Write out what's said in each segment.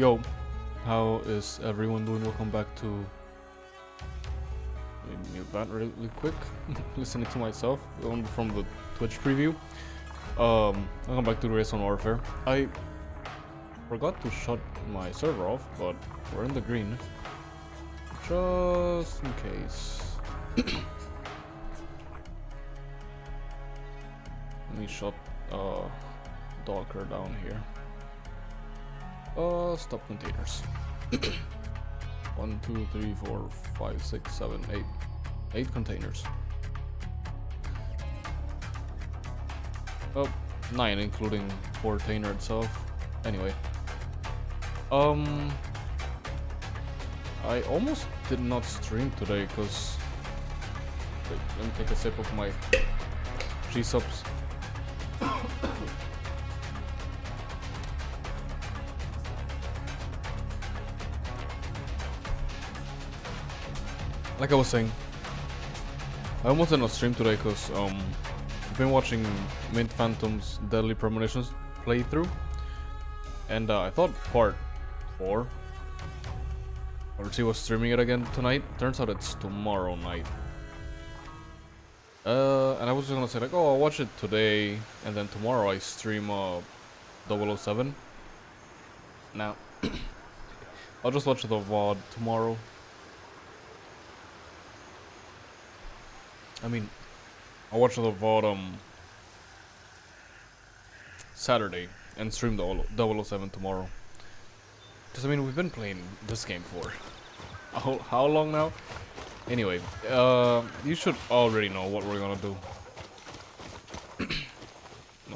Yo, how is everyone doing? Welcome back to. Let me mute that really quick. Listening to myself from the Twitch preview. Welcome back to the Race on Warfare. I forgot to shut my server off, but we're in the green. Just in case. Let me shut Docker down here. Stop containers. 1, 2, 3, 4, 5, 6, 7, 8. 8 containers. Oh, 9 including container itself. Anyway. I almost did not stream today because... Wait, let me take a sip of my G-subs. Like I was saying, I almost did not stream today because I've been watching Mint Phantom's Deadly Premonitions playthrough, and I thought part 4, or she was streaming it again tonight. Turns out it's tomorrow night. And I was just gonna say like, oh, I'll watch it today, and then tomorrow I stream 007. Now, I'll just watch the VOD tomorrow. I mean, I'll watch the VOD Saturday and stream the 007 tomorrow. Because I mean, we've been playing this game for how long now? Anyway, you should already know what we're gonna do.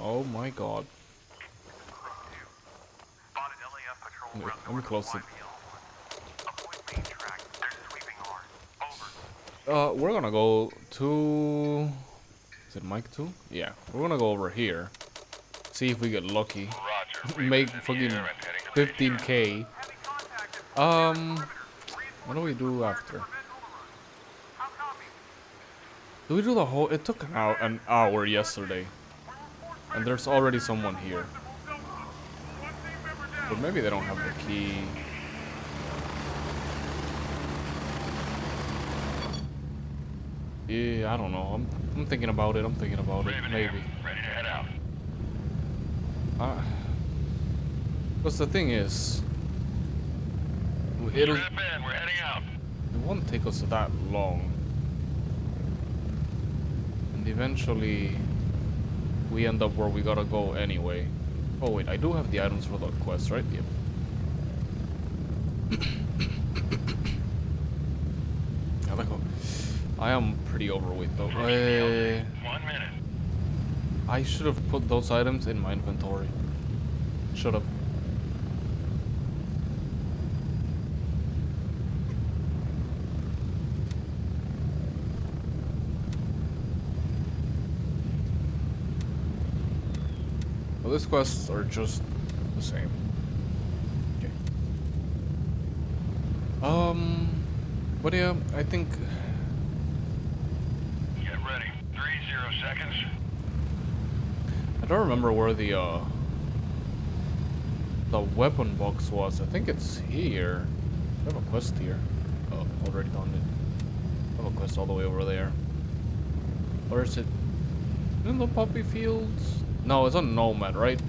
Oh my god. Wait, let me close it. We're gonna go to... Is it Mike 2? Yeah, we're gonna go over here. See if we get lucky. Make fucking 15k. What do we do after? Do we do the whole... It took an hour yesterday. And there's already someone here. But maybe they don't have the key. Yeah, I don't know. I'm thinking about it. Maybe. Ready to head out. Because the thing is, We're heading out. it won't take us that long, and eventually we end up where we gotta go anyway. Oh wait, I do have the items for the quest, right? Yep. I am pretty overweight though. 1 minute. I should have put those items in my inventory. Should have. Well, these quests are just the same. Okay. But yeah, I think. Get ready. 30 seconds. I don't remember where the weapon box was. I think it's here. I have a quest here. Oh, already done it. I have a quest all the way over there. Or is it in the poppy fields? No, it's on Nomad, right?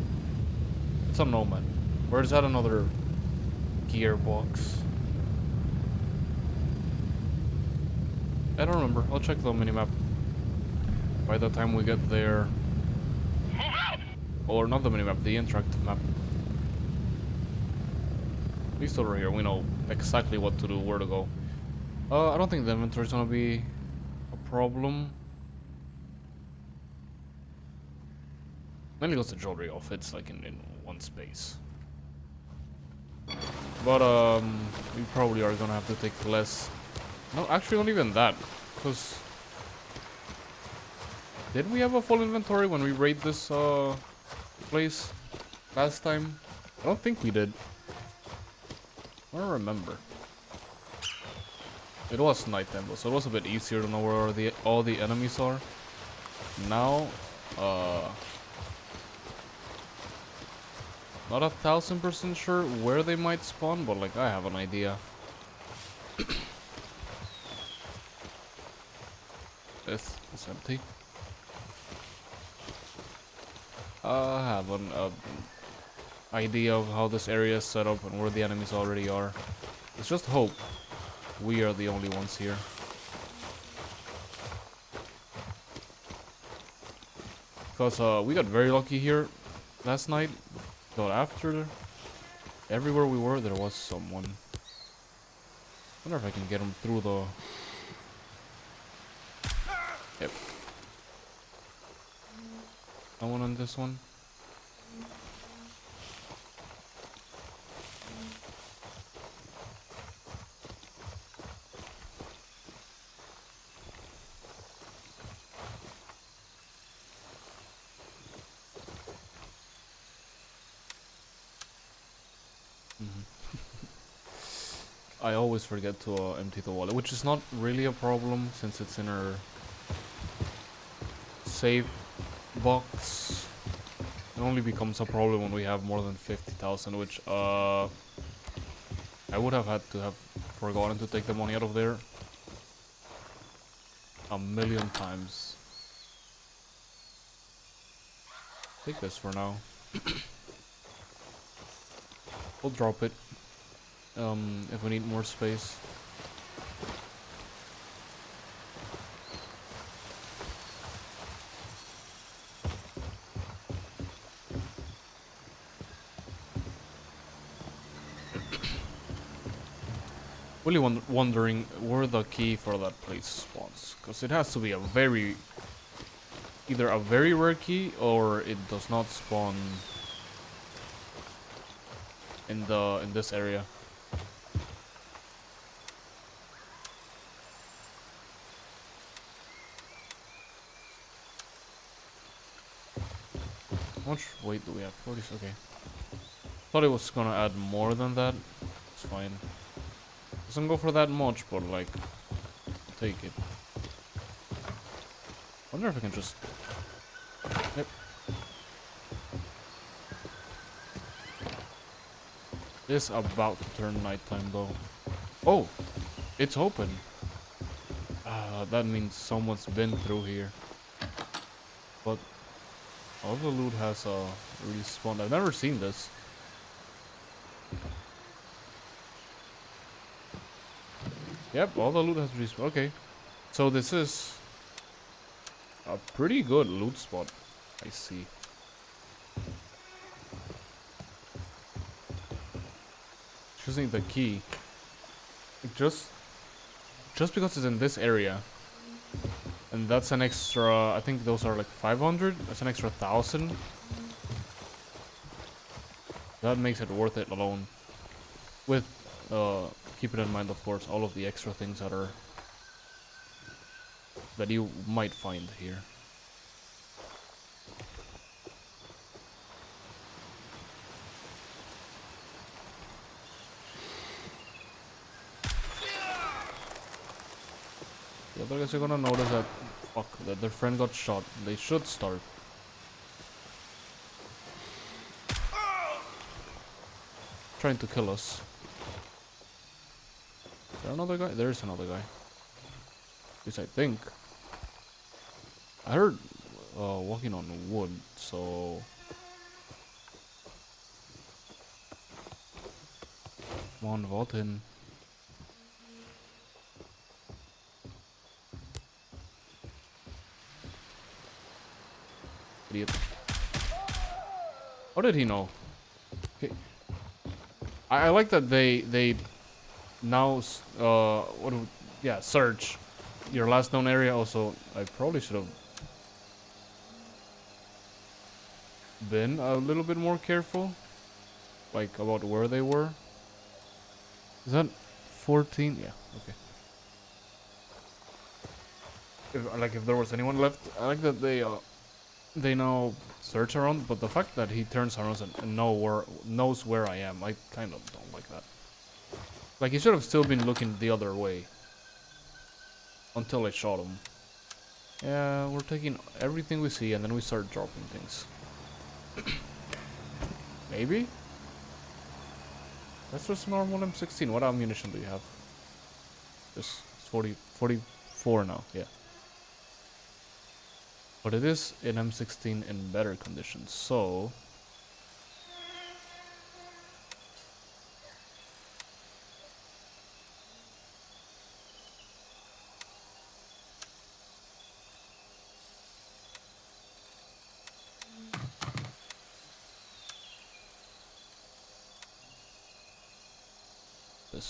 It's on Nomad. Or is that another gearbox? I don't remember. I'll check the minimap by the time we get there. Move out. Or not the minimap, the interactive map. At least over here, we know exactly what to do, where to go. I don't think the inventory is gonna be a problem. Mainly because the jewelry all fits like in one space. But we probably are gonna have to take less. No, actually not even that, because did we have a full inventory when we raid this place last time? I don't think we did. I don't remember. It was nighttime though, so it was a bit easier to know where all the enemies are. Now, Not 1,000% sure where they might spawn, but like I have an idea. It's empty. I have an idea of how this area is set up and where the enemies already are. Let's just hope we are the only ones here. Because we got very lucky here last night. But after everywhere we were, there was someone. Wonder if I can get him through the... Yep. Someone on this one. I always forget to empty the wallet, which is not really a problem since it's in our save box. It only becomes a problem when we have more than 50,000, which I would have had to have forgotten to take the money out of there a million times. Take this for now. We'll drop it if we need more space. Really wondering where the key for that place spawns, because it has to be a very, either a very rare key or it does not spawn in this area. How much weight do we have? 40. Okay. Thought it was gonna add more than that. It's fine. Doesn't go for that much, but like, I'll take it. Wonder if I can just. Yep. It's about to turn nighttime though. Oh, it's open. That means someone's been through here. But all the loot has respawned. I've never seen this. Yep, all the loot has respawned. Okay, so this is a pretty good loot spot. I see. Choosing the key. Just because it's in this area. And that's an extra, I think those are like 500. That's an extra 1,000. That makes it worth it alone. With, keeping in mind, of course, all of the extra things that you might find here. The other guys are gonna notice that, that their friend got shot. They should start. Trying to kill us. Is there another guy? There is another guy. At least I think. I heard walking on wood, so... Come on, vault in. Idiot. How did he know? Okay. I like that they now search your last known area. Also, I probably should have been a little bit more careful, like about where they were. Is that 14? Yeah. Okay. If there was anyone left, I like that they now search around, but the fact that he turns around and knows where I am, I kind of don't like that. Like, he should have still been looking the other way until I shot him. Yeah, we're taking everything we see and then we start dropping things. Maybe? That's just normal M16. What ammunition do you have? Just 44 now, yeah. But it is in M16 in better conditions, so...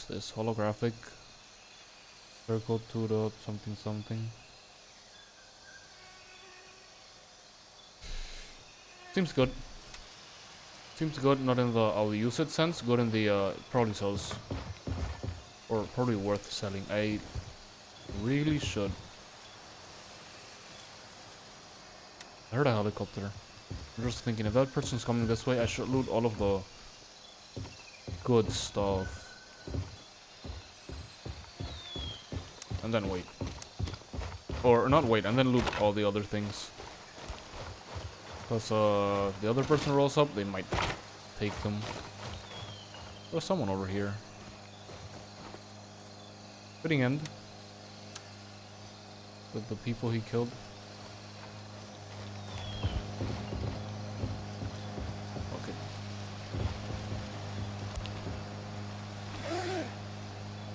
This holographic circle 2 dot something something. Seems good. Seems good, not in the I'll use it sense, good in the probably sells. Or probably worth selling. I really should. I heard a helicopter. I'm just thinking if that person's coming this way, I should loot all of the good stuff. And then wait. Or not wait, and then loot all the other things. Because if the other person rolls up, they might take them. There's someone over here. Fitting end. With the people he killed. Okay.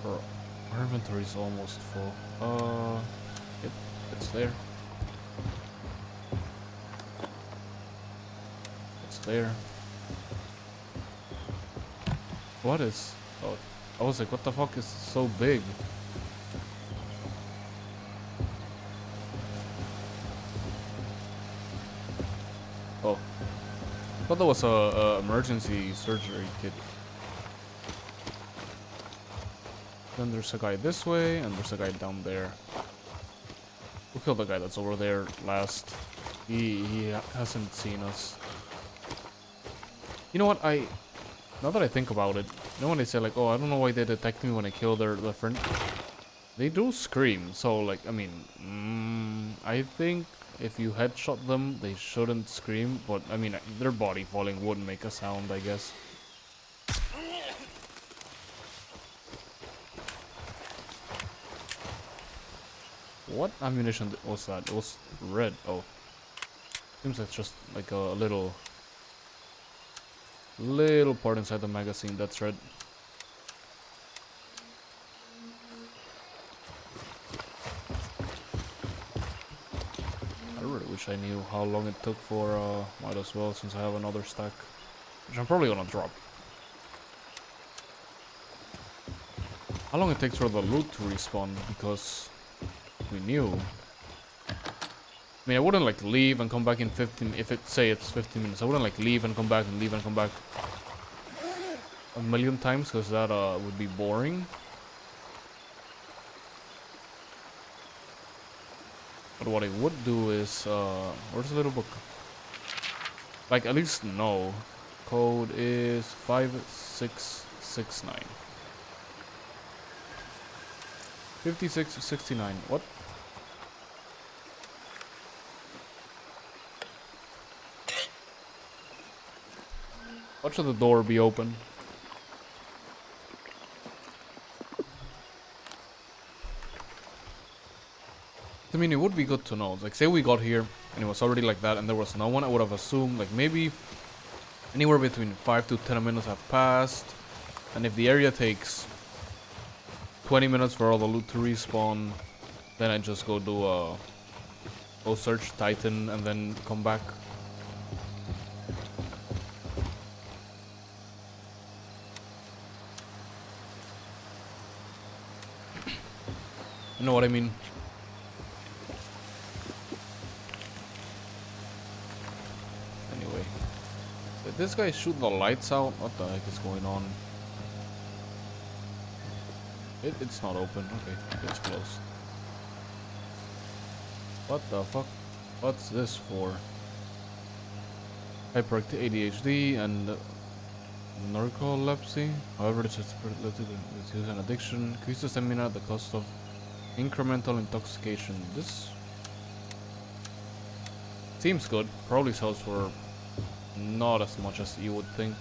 Bro, our inventory is almost full. Yep, it's there. It's there. What is? Oh, I was like, what the fuck is so big? Oh, I thought that was a emergency surgery kit. Then there's a guy this way, and there's a guy down there. We'll kill the guy that's over there last. He hasn't seen us. You know what? Now that I think about it, you know when they say like, oh, I don't know why they detect me when I kill their friend. They do scream. So like, I mean, I think if you headshot them, they shouldn't scream. But I mean, their body falling wouldn't make a sound, I guess. What ammunition was that? It was red. Oh. Seems like just like a little part inside the magazine that's red. I really wish I knew how long it took for might as well, since I have another stack. Which I'm probably gonna drop. How long it takes for the loot to respawn, because we knew. I mean, I wouldn't like leave and come back in 15, if it say it's 15 minutes. I wouldn't like leave and come back and leave and come back a million times, because that would be boring. But what I would do is, where's the little book? Like, at least know. Code is 5669. 5669. What? What should the door be open? I mean, it would be good to know. Like, say we got here and it was already like that and there was no one, I would have assumed like maybe anywhere between 5 to 10 minutes have passed. And if the area takes 20 minutes for all the loot to respawn, then I just go do go search Titan and then come back. You know what I mean? Anyway. Did this guy shoot the lights out? What the heck is going on? It's not open. Okay, it's closed. What the fuck? What's this for? Hyperactive ADHD and narcolepsy. However, it's an addiction. Increases stamina at the cost of incremental intoxication. This seems good. Probably sells for not as much as you would think.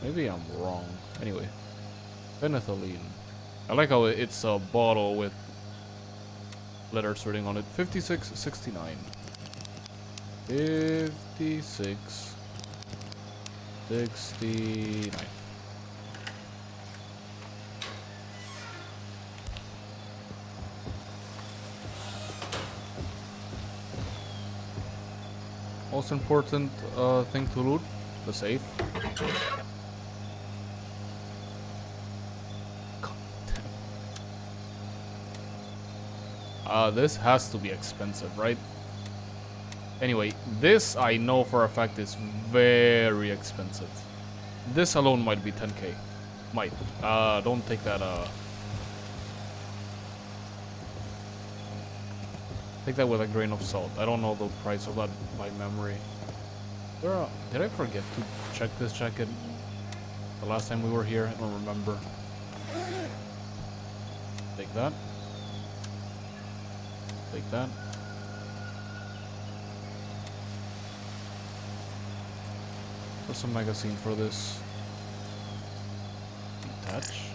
Maybe I'm wrong. Anyway, phenethylene. I like how it's a bottle with letters written on it. 5669. 5669. Most important thing to loot, the safe. This has to be expensive, right? Anyway, this I know for a fact is very expensive. This alone might be 10k. Might. Don't take that, take that with a grain of salt. I don't know the price of that by memory. Did I forget to check this jacket the last time we were here? I don't remember. Take that. Take that. There's some magazine for this. Detach.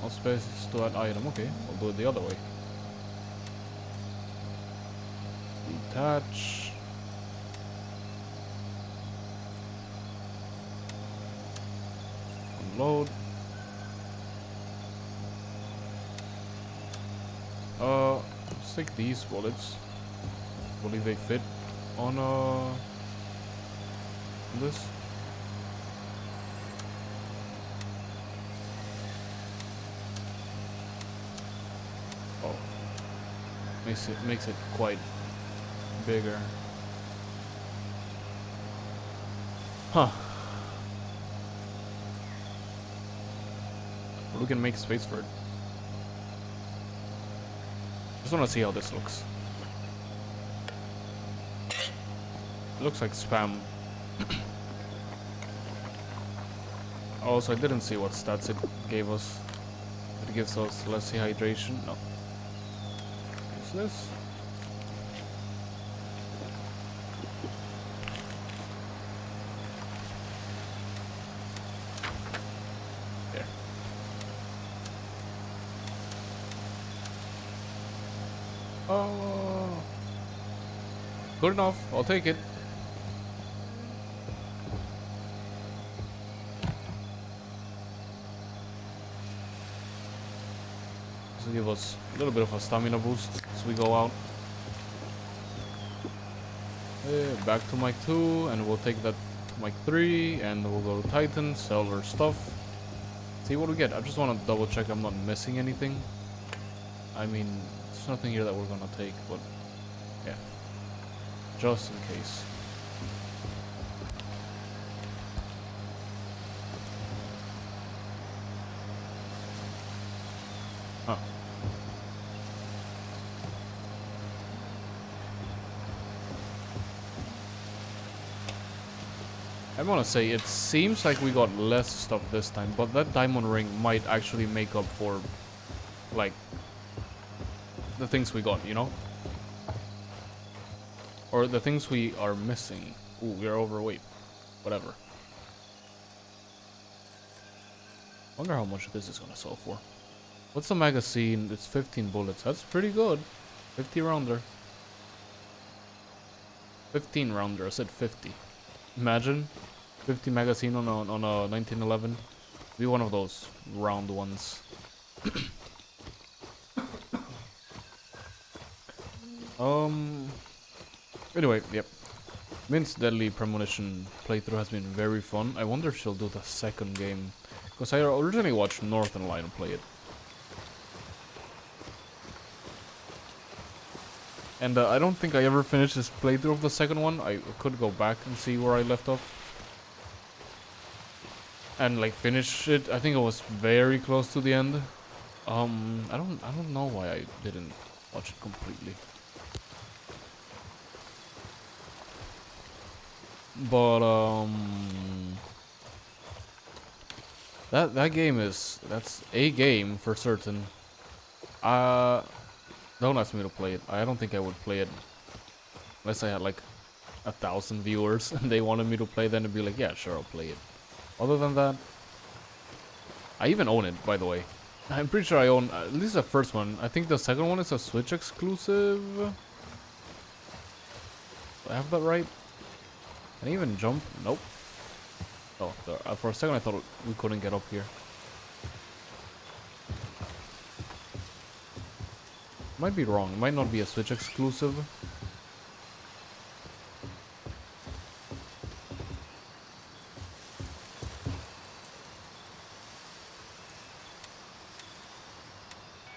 No space to add item. Okay, we'll do it the other way. Detach. Unload. Let's take these bullets. I believe they fit on this. Oh, makes it quite bigger. Huh. Well, we can make space for it. Just want to see how this looks. It looks like spam. Also, I didn't see what stats it gave us. It gives us less dehydration. No. What's this? There. Oh. Good enough. I'll take it. Give us a little bit of a stamina boost as we go out. Back to Mike 2, and we'll take that to Mike 3, and we'll go to Titan, sell our stuff. See what we get. I just want to double check I'm not missing anything. I mean, there's nothing here that we're gonna take, but yeah, just in case. Huh. I want to say, it seems like we got less stuff this time, but that diamond ring might actually make up for, like, the things we got, you know? Or the things we are missing. Ooh, we're overweight. Whatever. Wonder how much this is gonna sell for. What's the magazine? It's 15 bullets. That's pretty good. 50 rounder. 15 rounder. I said 50. Imagine 50 magazine on a 1911. Be one of those round ones. Anyway, yep. Mint's Deadly Premonition playthrough has been very fun. I wonder if she'll do the second game, because I originally watched Northern Lion play it. And I don't think I ever finished this playthrough of the second one. I could go back and see where I left off. And like finish it. I think it was very close to the end. I don't know why I didn't watch it completely. But that game that's a game for certain. Don't ask me to play it. I don't think I would play it Unless I had like 1,000 viewers and they wanted me to play, then it'd be like, yeah, sure, I'll play it. Other than that, I even own it, by the way. I'm pretty sure I own at least the first one. I think the second one is a Switch exclusive. Do I have that right? Can I even jump? Nope. Oh, for a second I thought we couldn't get up here. Might be wrong. It might not be a Switch exclusive.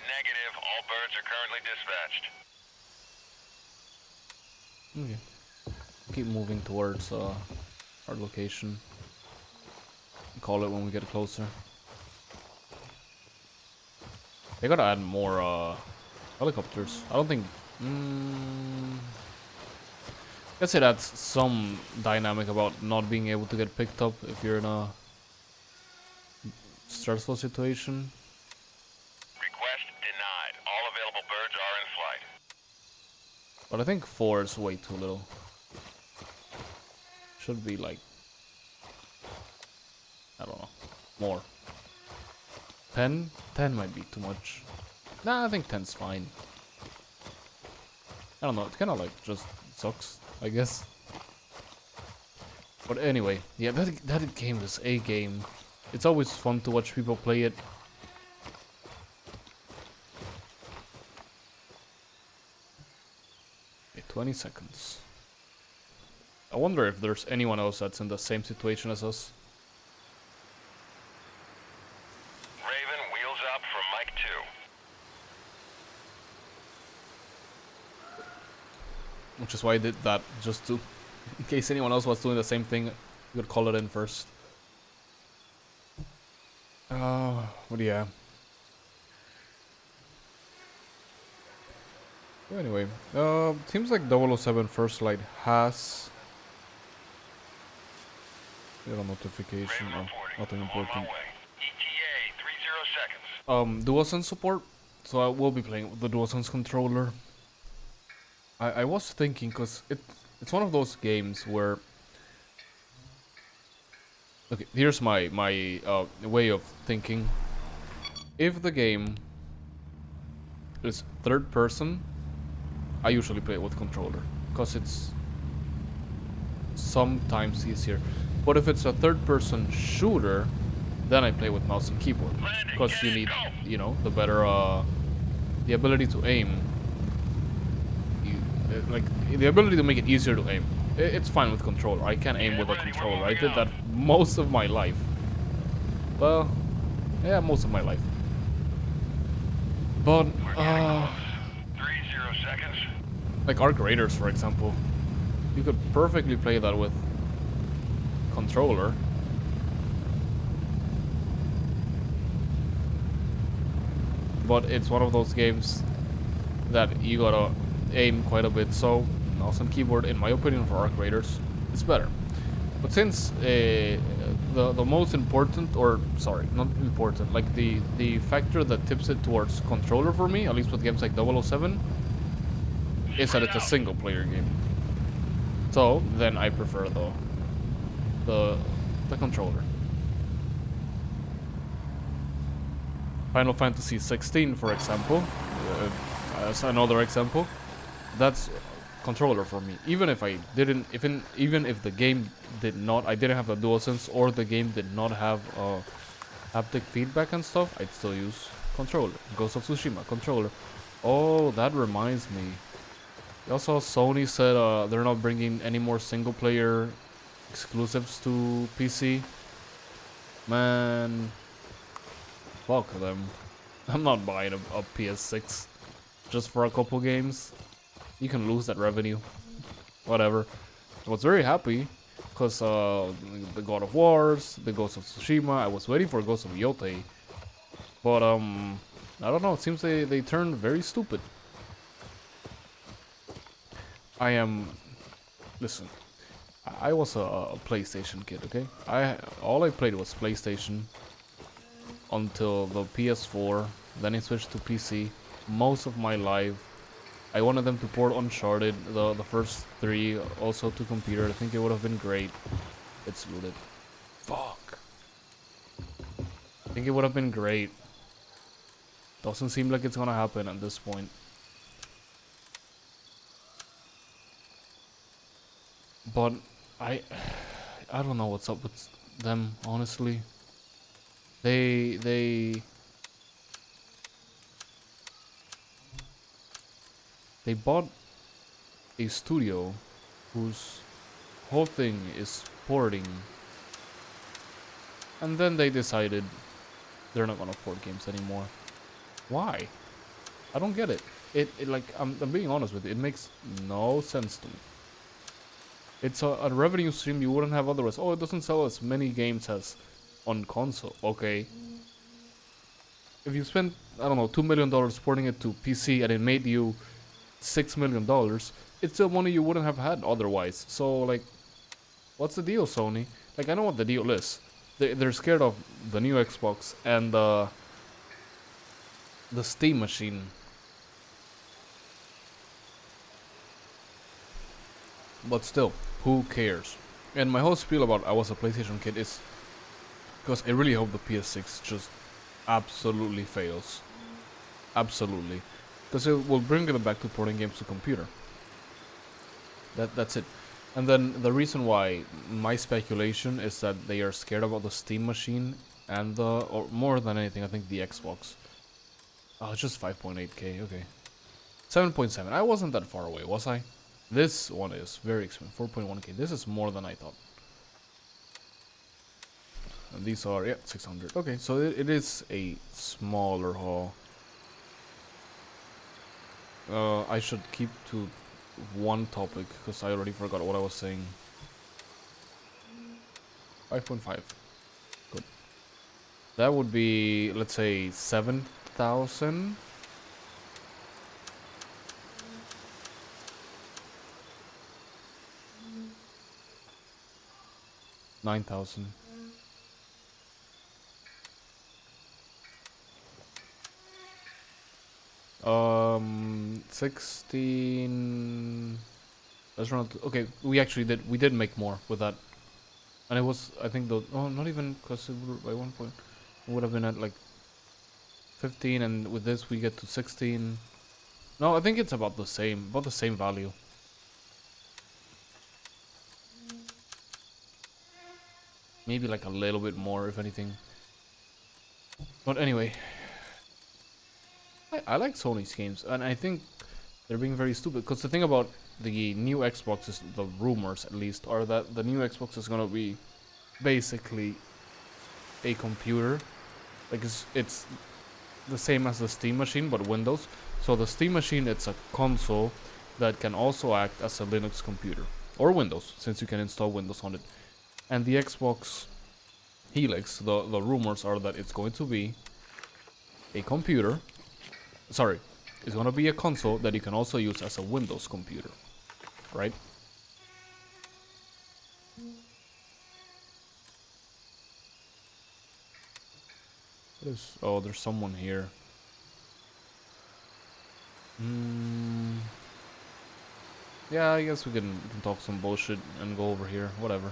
Negative. All birds are currently dispatched. Okay. Keep moving towards our location. Call it when we get closer. They gotta add more helicopters. I don't think. Guess it adds some dynamic about not being able to get picked up if you're in a stressful situation. Request denied. All available birds are in flight. But I think 4 is way too little. Should be like, I don't know, more. 10? 10 might be too much. Nah, I think 10's fine. I don't know, it kinda like just sucks, I guess. But anyway, yeah, that game is a game. It's always fun to watch people play it. Okay, 20 seconds. I wonder if there's anyone else that's in the same situation as us. Raven, wheels up for Mike 2. Which is why I did that, just to, in case anyone else was doing the same thing, you could call it in first. But yeah. Anyway, seems like 007 First Light has a notification. Raven Oh, reporting. nothing On important. my way. ETA 30 seconds. DualSense support. So I will be playing with the DualSense controller. I was thinking, cause it's one of those games where. Okay, here's my way of thinking. If the game is third person, I usually play it with controller, cause it's sometimes easier. But if it's a third person shooter, then I play with mouse and keyboard, cause you need, you know, the better the ability to aim. Like the ability to make it easier to aim. It's fine with controller. I can aim with a controller. I did that most of my life. Well, yeah, most of my life. But 30 seconds. like Arc Raiders, for example, you could perfectly play that with controller. But it's one of those games that you gotta aim quite a bit, so mouse and keyboard, in my opinion, for Arc Raiders is better. But since the most important, or sorry, not important, like the factor that tips it towards controller for me, at least with games like 007, is that it's a single player game. So then I prefer the controller. Final Fantasy 16, for example, as another example, that's controller for me. Even if I didn't, even if the game did not, I didn't have the DualSense, or the game did not have haptic feedback and stuff, I'd still use controller. Ghost of Tsushima controller. Oh, that reminds me. Also, Sony said they're not bringing any more single player exclusives to PC. Man, fuck them. I'm not buying a PS6 just for a couple games. You can lose that revenue. Whatever. I was very happy because the God of Wars, the Ghost of Tsushima, I was waiting for Ghost of Yotei. But I don't know, it seems they turned very stupid. Listen, I was a PlayStation kid, okay? All I played was PlayStation until the PS4, then I switched to PC most of my life. I wanted them to port Uncharted, the first 3, also to computer. I think it would have been great. It's looted. Fuck. I think it would have been great. Doesn't seem like it's gonna happen at this point. But I don't know what's up with them, honestly. They bought a studio whose whole thing is porting, and then they decided they're not gonna port games anymore. Why? I don't get it. It like I'm being honest with you. It makes no sense to me. It's a revenue stream you wouldn't have otherwise. Oh, it doesn't sell as many games as on console. Okay. If you spent, I don't know, $2 million porting it to PC and it made you $6 million, it's still money you wouldn't have had otherwise. So, like, what's the deal, Sony? Like, I know what the deal is. They're scared of the new Xbox and the Steam machine. But still, who cares? And my whole spiel about I was a PlayStation kid is because I really hope the PS6 just absolutely fails. Absolutely. Because it will bring them back to porting games to computer. That's it. And then the reason why my speculation is that they are scared about the Steam machine and or more than anything, I think the Xbox. Oh, it's just 5.8K, okay. 7.7, I wasn't that far away, was I? This one is very expensive, 4.1K. This is more than I thought. And these are, yeah, 600. Okay, so it is a smaller haul. I should keep to one topic, because I already forgot what I was saying. 5.5. Good. That would be, let's say, 7,000. 9,000. Um, 16. Let's run. Okay, we actually did. We did make more with that, and it was. I think the. Oh, not even because by 1 point, it would have been at like 15, and with this we get to 16. No, I think it's about the same value. Maybe like a little bit more, if anything. But anyway, I like Sony's games, and I think they're being very stupid. Because the thing about the new Xbox is, the rumors at least, are that the new Xbox is gonna be basically a computer. Like it's the same as the Steam machine, but Windows. So the Steam machine, it's a console that can also act as a Linux computer. Or Windows, since you can install Windows on it. And the Xbox Helix, the rumors are that it's going to be a computer. Sorry, it's going to be a console that you can also use as a Windows computer. Right? Oh, there's someone here. Yeah, I guess we can talk some bullshit and go over here. Whatever.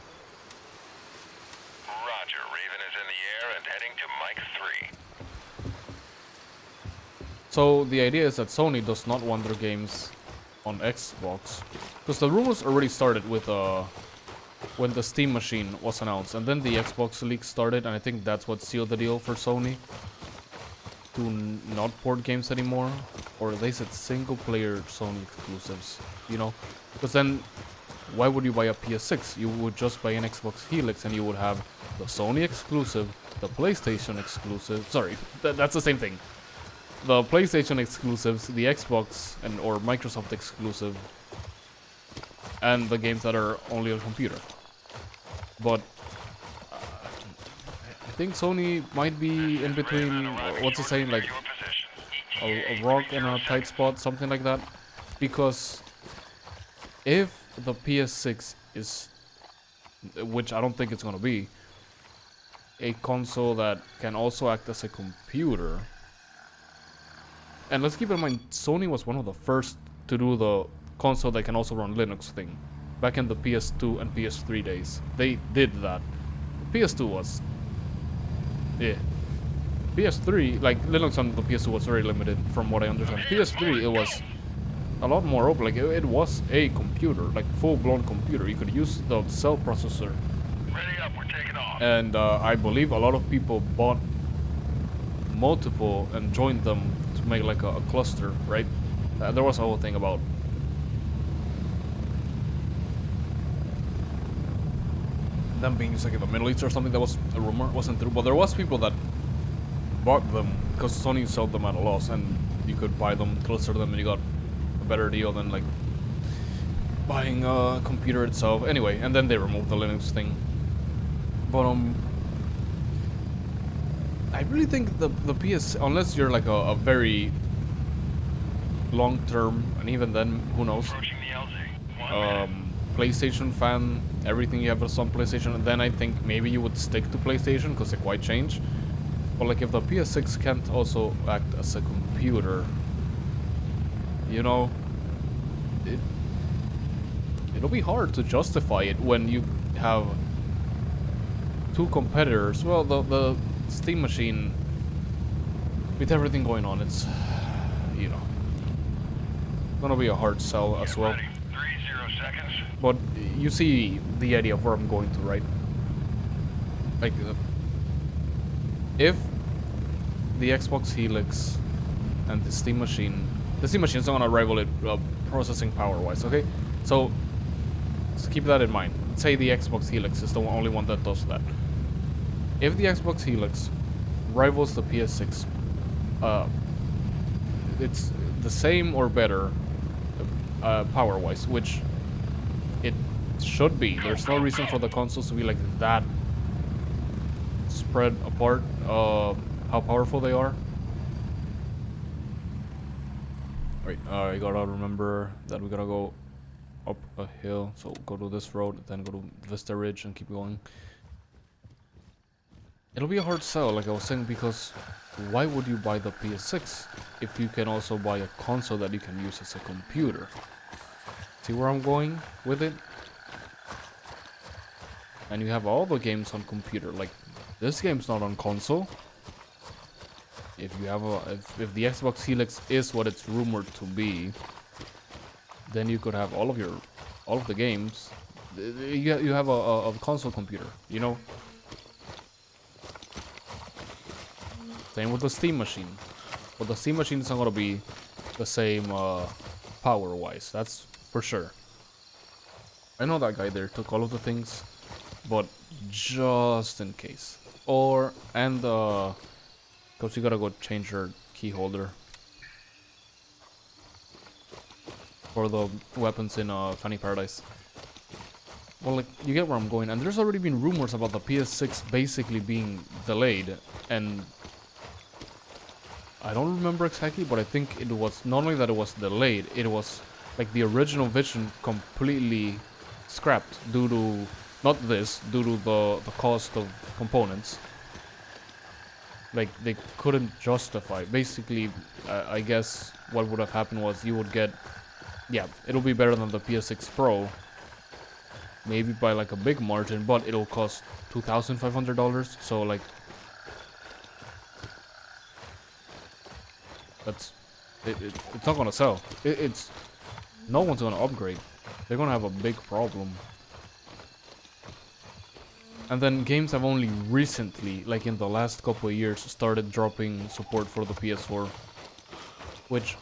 Roger, Raven is in the air and heading to Mike 3. So the idea is that Sony does not want their games on Xbox, because the rumors already started with when the Steam machine was announced, and then the Xbox leak started, and I think that's what sealed the deal for Sony to not port games anymore, or they said single-player Sony exclusives, you know, because then why would you buy a PS6? You would just buy an Xbox Helix, and you would have the Sony exclusive, the PlayStation exclusive. Sorry, that's the same thing. The PlayStation exclusives, the Xbox or Microsoft exclusive, and the games that are only on computer. But I think Sony might be in between, what's it saying, like a rock and a tight spot, something like that. Because if the PS6 is, which I don't think it's gonna be, a console that can also act as a computer. And let's keep in mind, Sony was one of the first to do the console that can also run Linux thing. Back in the PS2 and PS3 days, they did that. PS2 was, yeah. PS3, like Linux on the PS2 was very limited, from what I understand. PS3, it was a lot more open. Like it was a computer, like full-blown computer. You could use the cell processor. Ready up, we're taking off. And I believe a lot of people bought multiple and joined them to make like a cluster, right? There was a whole thing about them being used like in the Middle East or something. That was a rumor, wasn't true, but there was people that bought them because Sony sold them at a loss, and you could buy them, cluster them, and you got a better deal than like buying a computer itself. Anyway, and then they removed the Linux thing. But I really think the PS, unless you're like a very long term, and even then, who knows, Approaching the LZ. PlayStation fan, everything you have is on PlayStation, and then I think maybe you would stick to PlayStation because they quite change. But like if the PS6 can't also act as a computer, you know, it'll be hard to justify it when you have two competitors. Well, the Steam machine, with everything going on, it's, you know, gonna be a hard sell as well. Ready. 30 seconds. But you see the idea of where I'm going to, right? Like, if the Xbox Helix and the Steam machine is not gonna rival it processing power-wise, okay? So keep that in mind. Say the Xbox Helix is the only one that does that. If the Xbox Helix rivals the PS6, it's the same or better power-wise, which it should be. There's no reason for the consoles to be like that spread apart, how powerful they are. Right, I gotta remember that we gotta go up a hill, so go to this road, then go to Vista Ridge and keep going. It'll be a hard sell, like I was saying, because why would you buy the PS6 if you can also buy a console that you can use as a computer? See where I'm going with it? And you have all the games on computer, like this game's not on console. If you have if the Xbox Helix is what it's rumored to be, then you could have all of the games. You have a console computer, you know. Same with the Steam machine, but the Steam machine is not gonna be the same power-wise. That's for sure. I know that guy there took all of the things, but just in case, because you gotta go change your key holder for the weapons in Funny Paradise. Well, like, you get where I'm going, and there's already been rumors about the PS6 basically being delayed, and I don't remember exactly, but I think it was not only that it was delayed, it was like the original vision completely scrapped due to due to the cost of components. Like, they couldn't justify. Basically, I guess what would have happened was you would get, yeah, it'll be better than the PS6 Pro, maybe by like a big margin, but it'll cost $2,500. So like, it's not gonna sell. It's no one's gonna upgrade. They're gonna have a big problem. And then games have only recently, like in the last couple of years, started dropping support for the PS4, which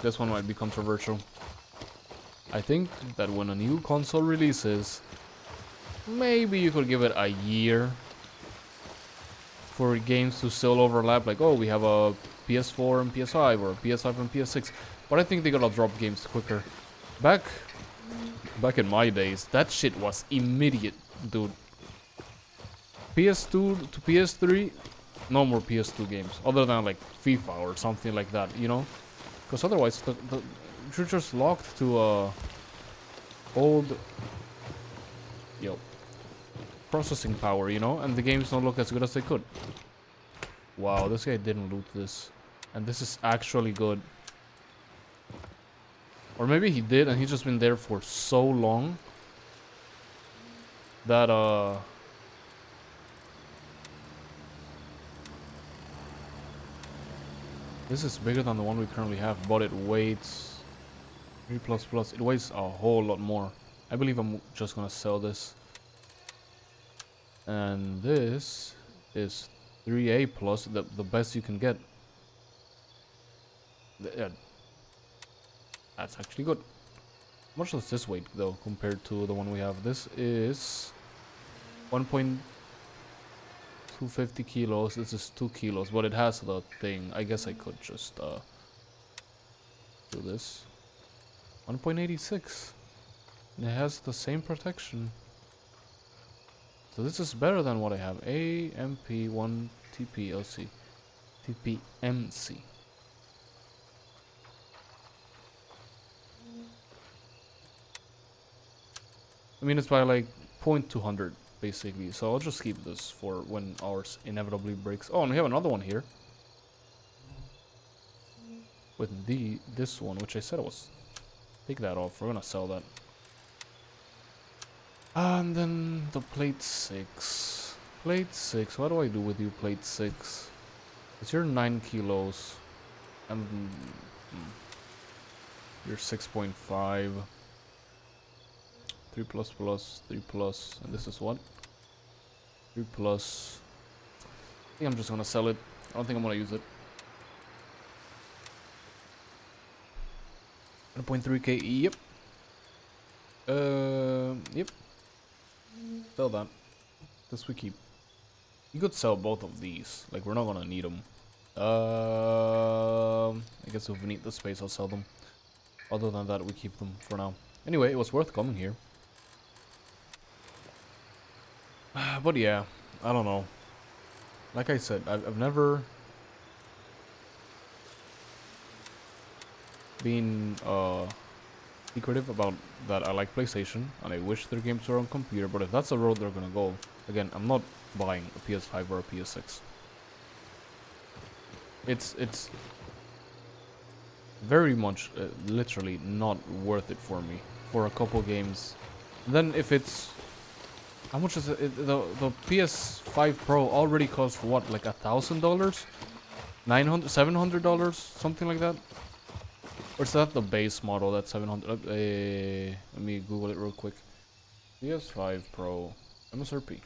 this one might be controversial. I think that when a new console releases, maybe you could give it a year for games to still overlap. Like, oh, we have a PS4 and PS5, or PS5 and PS6. But I think they gotta drop games quicker. Back in my days, that shit was immediate, dude. PS2 to PS3, no more PS2 games, other than like FIFA or something like that, you know? Because otherwise, you're just locked to old, processing power, you know? And the games don't look as good as they could. Wow, this guy didn't loot this. And this is actually good. Or maybe he did and he's just been there for so long that this is bigger than the one we currently have, but it weighs 3 plus plus. It weighs a whole lot more. I believe I'm just gonna sell this. And this is 3A plus, the best you can get. Yeah, that's actually good. How much does this weight though compared to the one we have? This is 1.250 kilos. This is 2 kilos, but it has the thing. I guess I could just do this. 1.86. And it has the same protection. So this is better than what I have. AMP1 TPLC. TPMC. I mean, it's by like 0.200 basically. So I'll just keep this for when ours inevitably breaks. Oh, and we have another one here. With this one, which I said I was... Take that off. We're gonna sell that. And then the plate 6. Plate 6. What do I do with you, plate 6? Because you're 9 kilos. And you're 6.5. 3 plus plus, 3 plus. And this is what? 3 plus. I think I'm just gonna sell it. I don't think I'm gonna use it. 1.3k. Yep. Yep. Sell that. This we keep. You could sell both of these. Like, we're not gonna need them. I guess if we need the space, I'll sell them. Other than that, we keep them for now. Anyway, it was worth coming here. But yeah, I don't know. Like I said, I've never been secretive about that I like PlayStation and I wish their games were on computer, but if that's the road they're gonna go, again, I'm not buying a PS5 or a PS6. It's very much literally not worth it for me for a couple games. And then if it's how much is it? The PS5 Pro already costs what, like $1,000, $900, $700, something like that. Or is that the base model? That's 700. Let me Google it real quick. PS5 Pro MSRP.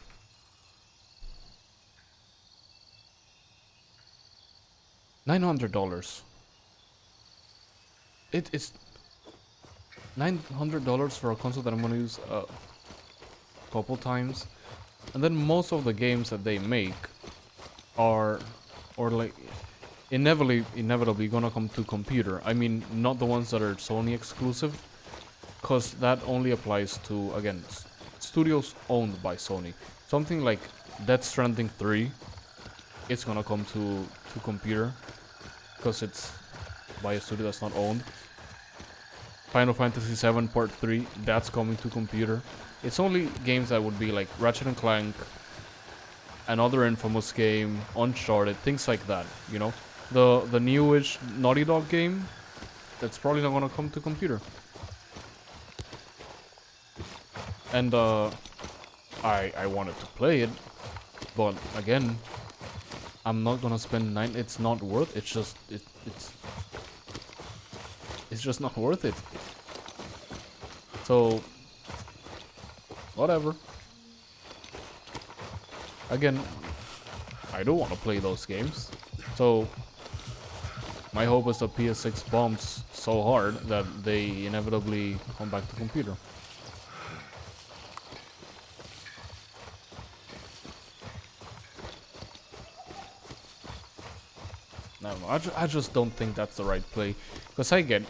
$900. It's $900 for a console that I'm gonna use a couple times, and then most of the games that they make are, or like, inevitably gonna come to computer. I mean, not the ones that are Sony exclusive, because that only applies to, again, studios owned by Sony. Something like Death Stranding 3, it's gonna come to computer, because it's by a studio that's not owned. Final Fantasy VII Part 3, that's coming to computer. It's only games that would be like Ratchet & Clank, another Infamous game, Uncharted, things like that, you know? The newish Naughty Dog game, that's probably not gonna come to computer. And I wanted to play it, but again, I'm not gonna spend it's not worth. It's just it's just not worth it. So whatever. Again, I do want to play those games, so my hope is that PS6 bombs so hard that they inevitably come back to computer. No, I just don't think that's the right play, because I get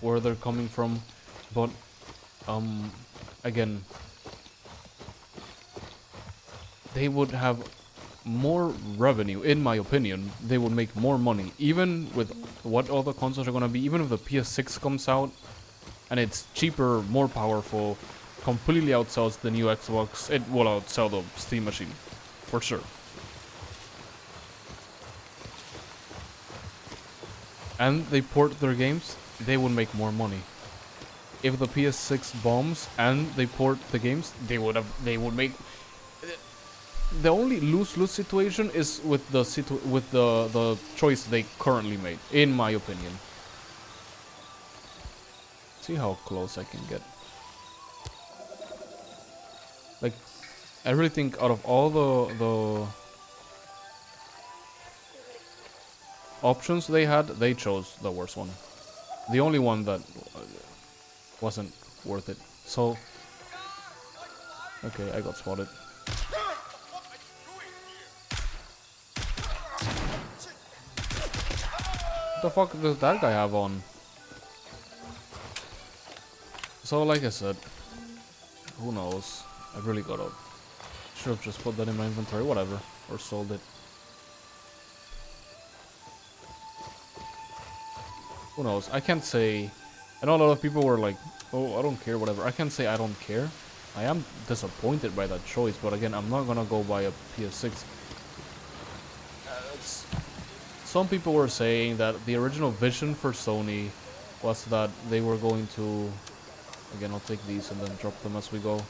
where they're coming from, but again, they would have more revenue, in my opinion. They would make more money, even with what all the consoles are gonna be. Even if the PS6 comes out and it's cheaper, more powerful, completely outsells the new Xbox, it will outsell the Steam machine, for sure. And they port their games, they would make more money. if the PS6 bombs and they port the games, they would make. The only lose-lose situation is with the choice they currently made, in my opinion. See how close I can get. Like, I really think out of all the options they had, they chose the worst one. The only one that wasn't worth it. So, okay, I got spotted. What the fuck does that guy have on? So, like I said, who knows? I really gotta. Should have just put that in my inventory, whatever, or sold it. Who knows? I can't say. I know a lot of people were like, "Oh, I don't care, whatever." I can't say I don't care. I am disappointed by that choice, but again, I'm not gonna go buy a PS6. Some people were saying that the original vision for Sony was that they were going to. Again, I'll take these and then drop them as we go.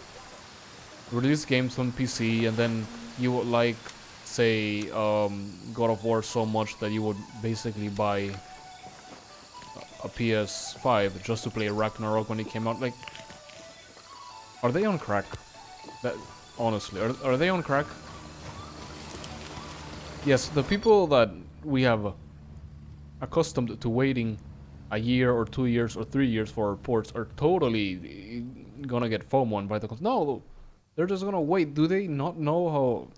Release games on PC, and then you would like, say, God of War so much that you would basically buy a PS5 just to play Ragnarok when it came out. Like, are they on crack? That honestly, are they on crack? Yes, the people that we have accustomed to waiting a year or 2 years or 3 years for ports are totally gonna get FOMO by the no, they're just gonna wait. Do they not know how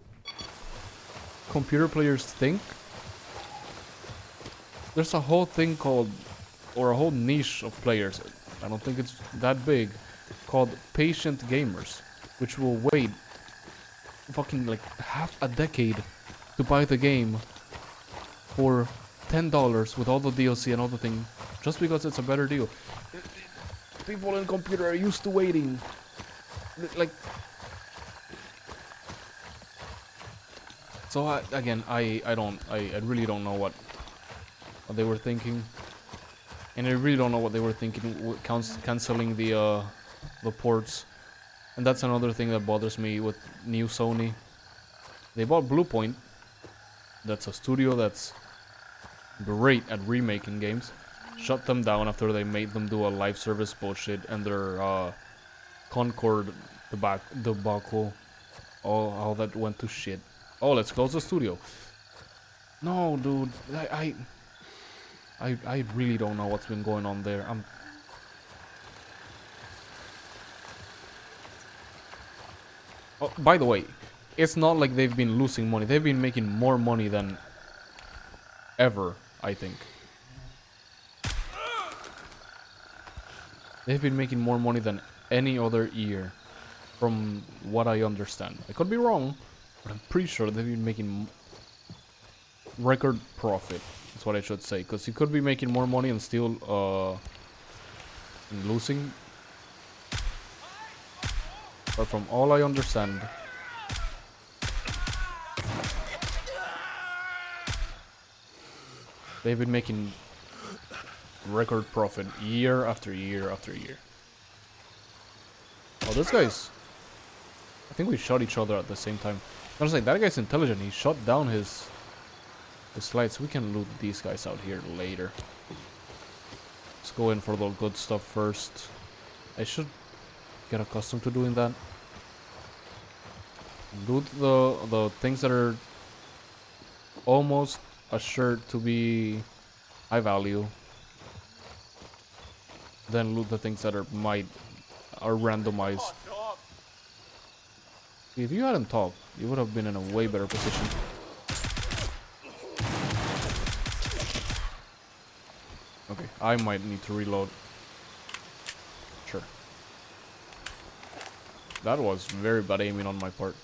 computer players think? There's a whole thing called, or a whole niche of players, I don't think it's that big, called patient gamers, which will wait fucking like half a decade to buy the game for $10 with all the DLC and all the thing, just because it's a better deal. People in computer are used to waiting. Like, so I really don't know what they were thinking, and I really don't know what they were thinking canceling the ports. And that's another thing that bothers me with new Sony. They bought Bluepoint. That's a studio that's great at remaking games. Shut them down after they made them do a live service bullshit and their Concord debacle. Oh, how that went to shit. Oh, let's close the studio. No, dude, I really don't know what's been going on there. Oh, by the way, it's not like they've been losing money. They've been making more money than ever, I think. They've been making more money than any other year, from what I understand. I could be wrong, but I'm pretty sure they've been making record profit. That's what I should say, because you could be making more money and still losing. But from all I understand, they've been making record profit year after year after year. Oh, this guy's... I think we shot each other at the same time. I was like, that guy's intelligent. He shot down his lights. We can loot these guys out here later. Let's go in for the good stuff first. I should get accustomed to doing that. Loot the things that are almost assured to be high value. Then loot the things that are randomized. If you hadn't talked, you would have been in a way better position. Okay, I might need to reload. Sure. That was very bad aiming on my part.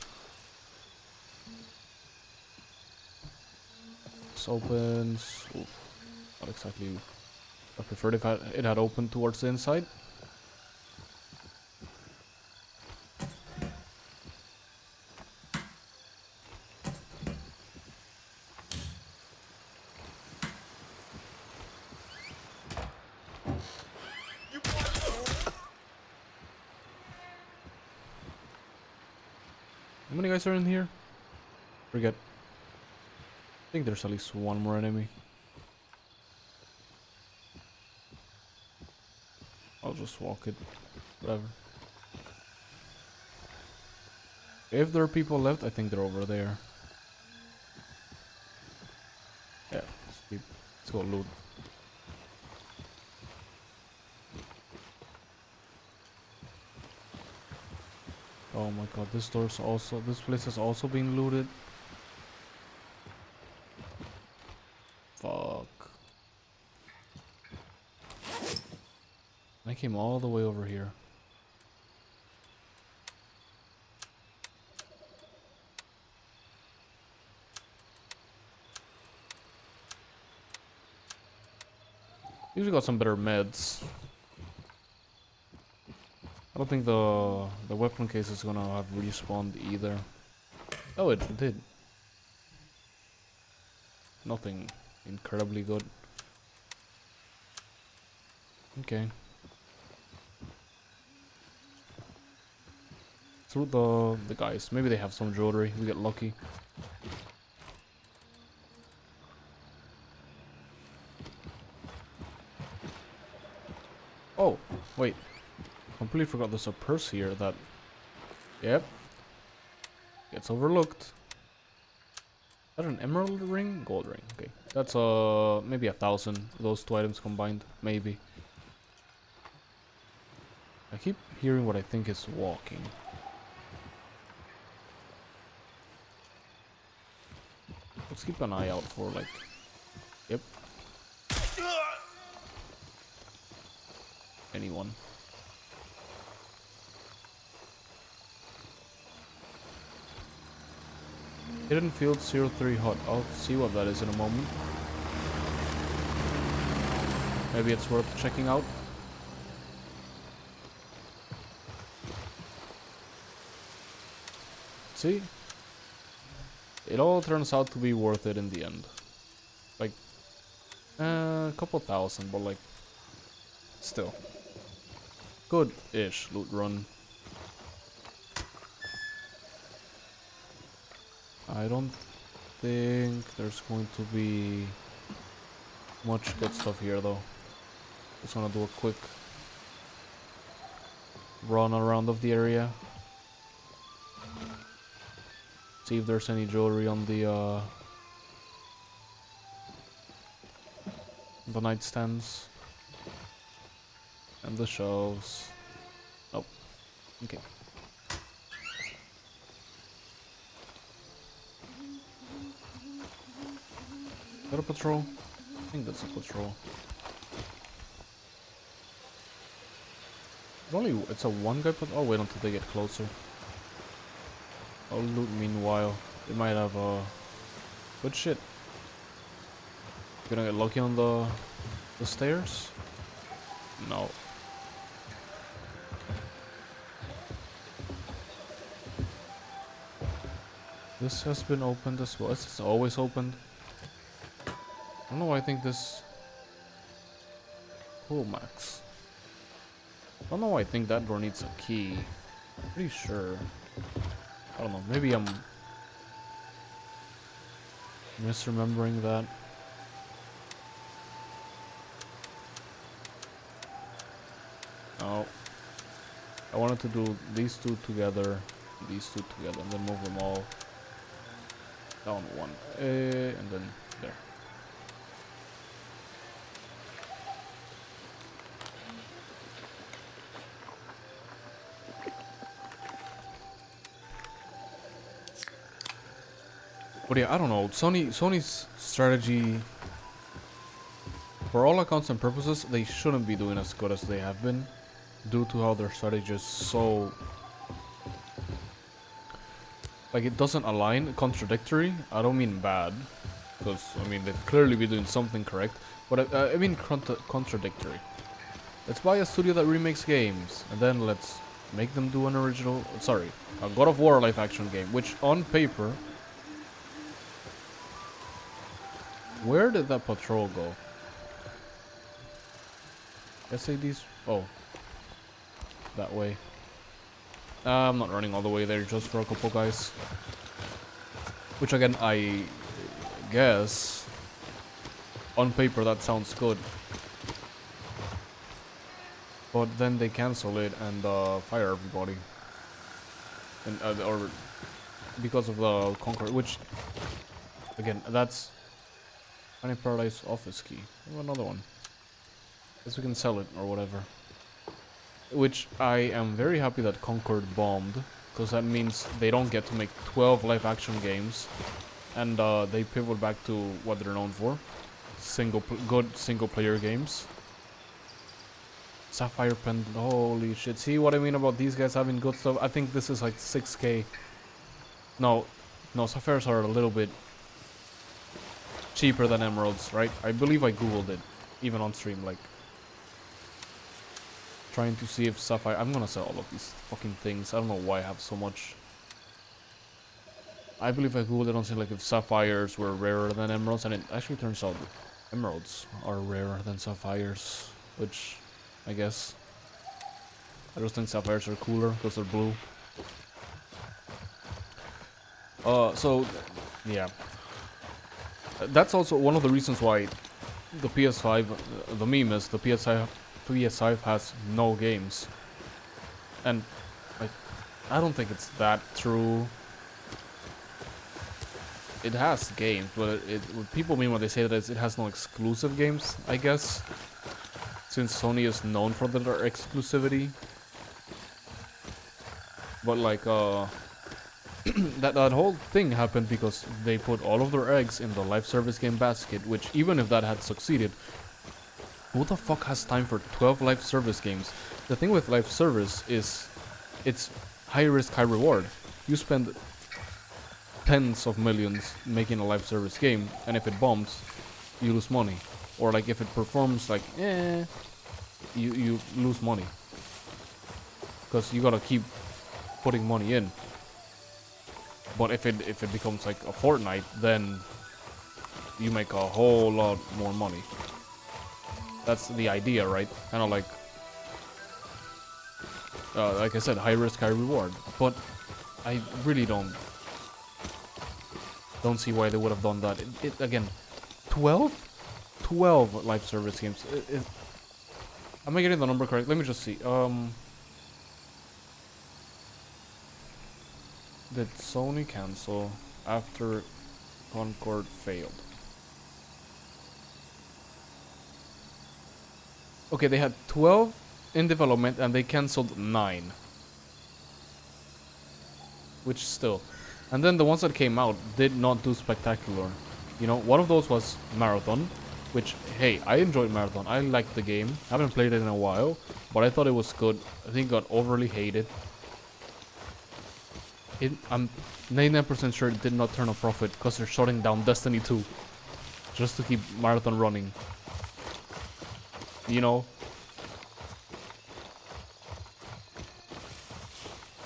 This opens. Oof, not exactly. I preferred if it had opened towards the inside. How many guys are in here? Forget. I think there's at least one more enemy. I'll just walk it. Whatever. If there are people left, I think they're over there. Yeah, let's go loot. Oh my god, this place has also been looted. Fuck. I came all the way over here. Usually got some better meds. I don't think the weapon case is gonna have respawned either. Oh, it did. Nothing incredibly good. Okay. Through the guys. Maybe they have some jewelry. We get lucky. Oh, wait. Completely forgot there's a purse here that... Yep. Gets overlooked. Is that an emerald ring? Gold ring. Okay. That's maybe 1,000. Those two items combined. Maybe. I keep hearing what I think is walking. Let's keep an eye out for like... Yep. Anyone. Hidden field 03 hot. I'll see what that is in a moment. Maybe it's worth checking out. See? It all turns out to be worth it in the end. Like, a couple thousand, but like, still. Good-ish loot run. I don't think there's going to be much good stuff here though. Just gonna do a quick run around of the area. See if there's any jewelry on the nightstands and the shelves. Oh, okay. Is that a patrol? I think that's a patrol. It's a one guy patrol. Oh, wait until they get closer. I'll loot meanwhile. They might have good shit. Gonna get lucky on the stairs? No. This has been opened as well. It's always opened. I don't know why I think this... Cool, Max. I don't know why I think that door needs a key. Pretty sure. I don't know, maybe I'm misremembering that. No. I wanted to do these two together, and then move them all down one. And then there. But yeah, I don't know. Sony's strategy, for all accounts and purposes, they shouldn't be doing as good as they have been, due to how their strategy is so... Like, it doesn't align, contradictory. I don't mean bad, because, I mean, they've clearly been doing something correct, but I mean contradictory. Let's buy a studio that remakes games, and then let's make them do an original... Sorry, a God of War live-action game, which, on paper... Where did that patrol go? Let's say these... Oh. That way. I'm not running all the way there just for a couple guys. Which again, I guess on paper that sounds good. But then they cancel it and fire everybody. And or because of the Concord, which again, that's Honey Paradise office key. Oh, another one. Guess we can sell it or whatever. Which I am very happy that Concord bombed, because that means they don't get to make 12 live action games, and they pivot back to what they're known for: good single player games. Sapphire Pendant, holy shit! See what I mean about these guys having good stuff? I think this is like 6K. No, Sapphires are a little bit cheaper than Emeralds, right? I believe I googled it, even on stream, like trying to see if Sapphire. I'm gonna sell all of these fucking things. I don't know why I have so much. I believe I googled it on stream, like if Sapphires were rarer than Emeralds, and it actually turns out Emeralds are rarer than Sapphires, which I guess I just think Sapphires are cooler because they're blue. So yeah, that's also one of the reasons why the PS5, the meme is the PS5 has no games, and like I don't think it's that true. It has games, but what people mean when they say that it has no exclusive games, I guess, since Sony is known for their exclusivity. But like that whole thing happened because they put all of their eggs in the live service game basket, which even if that had succeeded, who the fuck has time for 12 live service games? The thing with live service is it's high risk, high reward. You spend tens of millions making a live service game, and if it bombs, you lose money. Or like if it performs like you lose money. Because you gotta keep putting money in. But if it becomes like a Fortnite, then you make a whole lot more money. That's the idea, right? Kind of like I said, high risk, high reward. But I really don't see why they would have done that. Again, 12 live service games. Am I getting the number correct? Let me just see. Did Sony cancel after Concord failed? Okay, they had 12 in development and they canceled 9. Which still. And then the ones that came out did not do spectacular. You know, one of those was Marathon, which, hey, I enjoyed Marathon. I liked the game. Haven't played it in a while, but I thought it was good. I think it got overly hated. I'm 99% sure it did not turn a profit because they're shutting down Destiny 2 just to keep Marathon running. You know?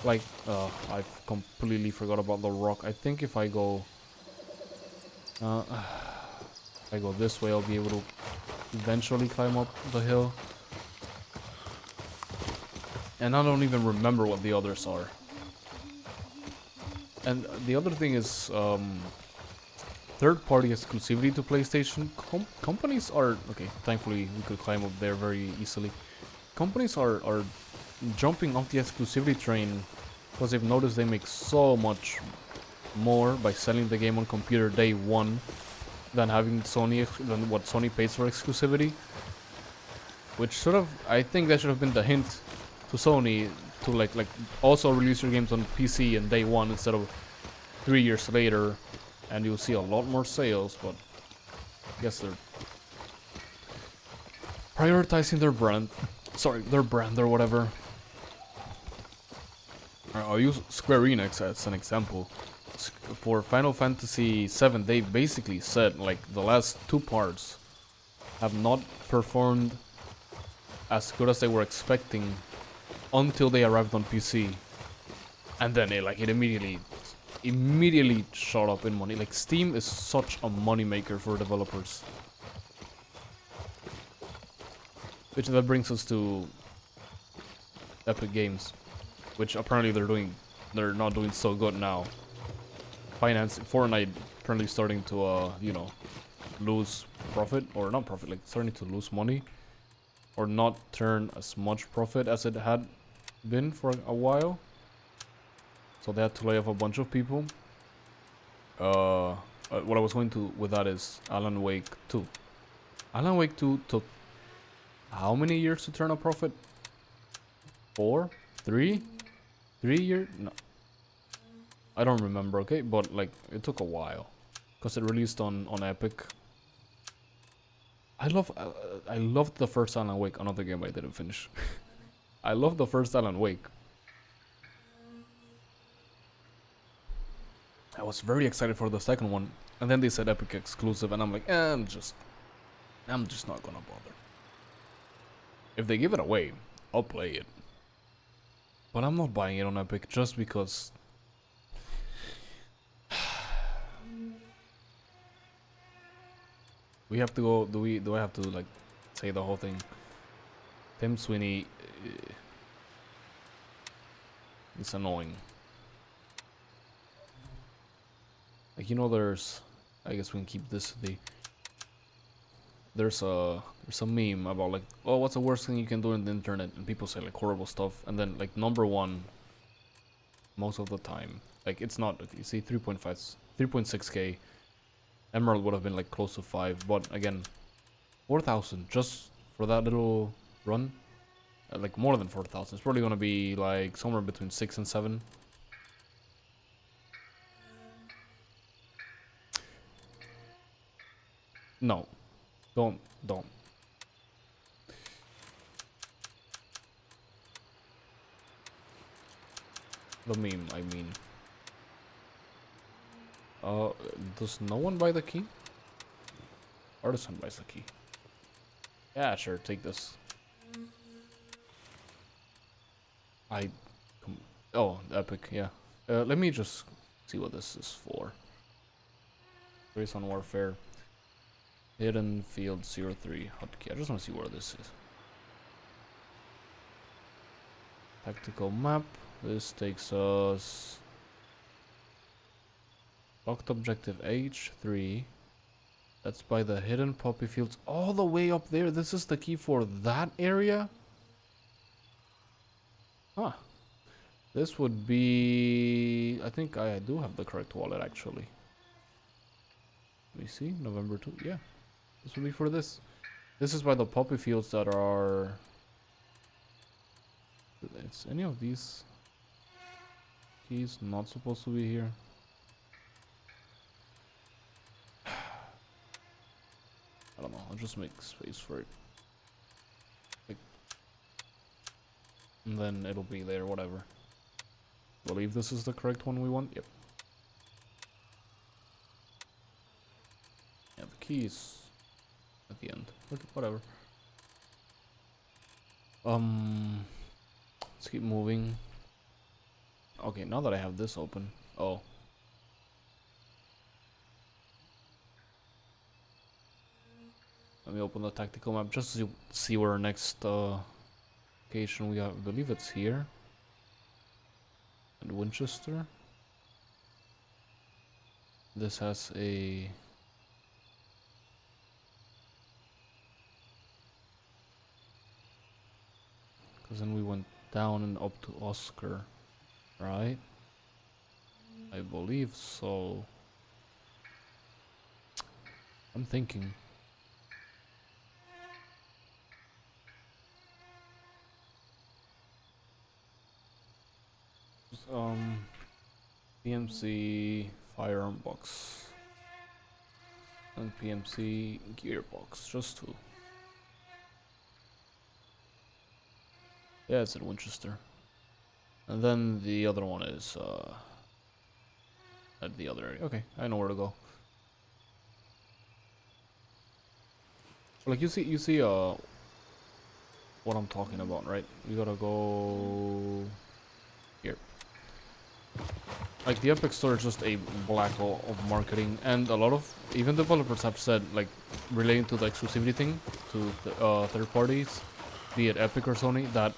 Like, I've completely forgot about the rock. I think if I go this way, I'll be able to eventually climb up the hill. And I don't even remember what the others are. And the other thing is, third-party exclusivity to PlayStation. Companies are... Okay, thankfully we could climb up there very easily. Companies are jumping off the exclusivity train because they've noticed they make so much more by selling the game on computer day one than having than what Sony pays for exclusivity. Which sort of... I think that should have been the hint to Sony to like also release your games on PC in day one instead of 3 years later, and you'll see a lot more sales. But I guess they're prioritizing their brand. Sorry, their brand or whatever. I'll use Square Enix as an example. For Final Fantasy VII, they basically said like the last 2 parts have not performed as good as they were expecting until they arrived on PC, and then it immediately shot up in money. Like, Steam is such a money maker for developers. Which that brings us to Epic Games. which apparently they're not doing so good now. Fortnite apparently starting to you know, lose profit, or not profit, like starting to lose money, or not turn as much profit as it had been for a while. So they had to lay off a bunch of people. What I was going to with that is Alan Wake 2. Alan Wake 2 took how many years to turn a profit? 4? 3? 3 years? No. I don't remember, okay? But like, it took a while. Because it released on Epic. I loved the first Alan Wake, another game I didn't finish. I loved the first Alan Wake. I was very excited for the second one, and then they said Epic exclusive, and I'm like, I'm just not gonna bother. If they give it away, I'll play it. But I'm not buying it on Epic just because. We have to go. Do I have to like say the whole thing? Tim Sweeney is annoying. Like, you know, there's, I guess we can keep this there's a meme about like, oh, what's the worst thing you can do on the internet, and people say like horrible stuff, and then like number one most of the time, like, it's not, you see 3.6k. Emerald would have been like close to 5, but again, 4,000 just for that little run. Like more than 4,000. It's probably gonna be like somewhere between 6 and 7. No, don't. The meme, I mean. Does no one buy the key? Artisan buys the key. Yeah, sure, take this. Oh, Epic, yeah. Let me just see what this is for. Race on Warfare. Hidden Field 03 hotkey. I just want to see where this is. Tactical map. This takes us. Locked objective H3. That's by the hidden poppy fields all the way up there. This is the key for that area? Huh. This would be... I think I do have the correct wallet, actually. Let me see. November 2. Yeah. This would be for this. This is by the poppy fields that are... It's any of these keys not supposed to be here? I don't know. I'll just make space for it. And then it'll be there, whatever. Believe this is the correct one we want? Yep. Yeah, the keys at the end. Okay, whatever. Let's keep moving. Okay, now that I have this open. Oh. Let me open the tactical map just to see where our next location we have. I believe it's here. At Winchester. This has a... Because then we went down and up to Oscar, right? I believe so. I'm thinking. PMC firearm box and PMC gearbox, just 2. Yeah, it's at Winchester. And then the other one is at the other area. Okay, I know where to go. Like, you see what I'm talking about, right? We gotta go here. Like, the Epic Store is just a black hole of marketing, and a lot of even developers have said, like, relating to the exclusivity thing to the, third parties, be it Epic or Sony, that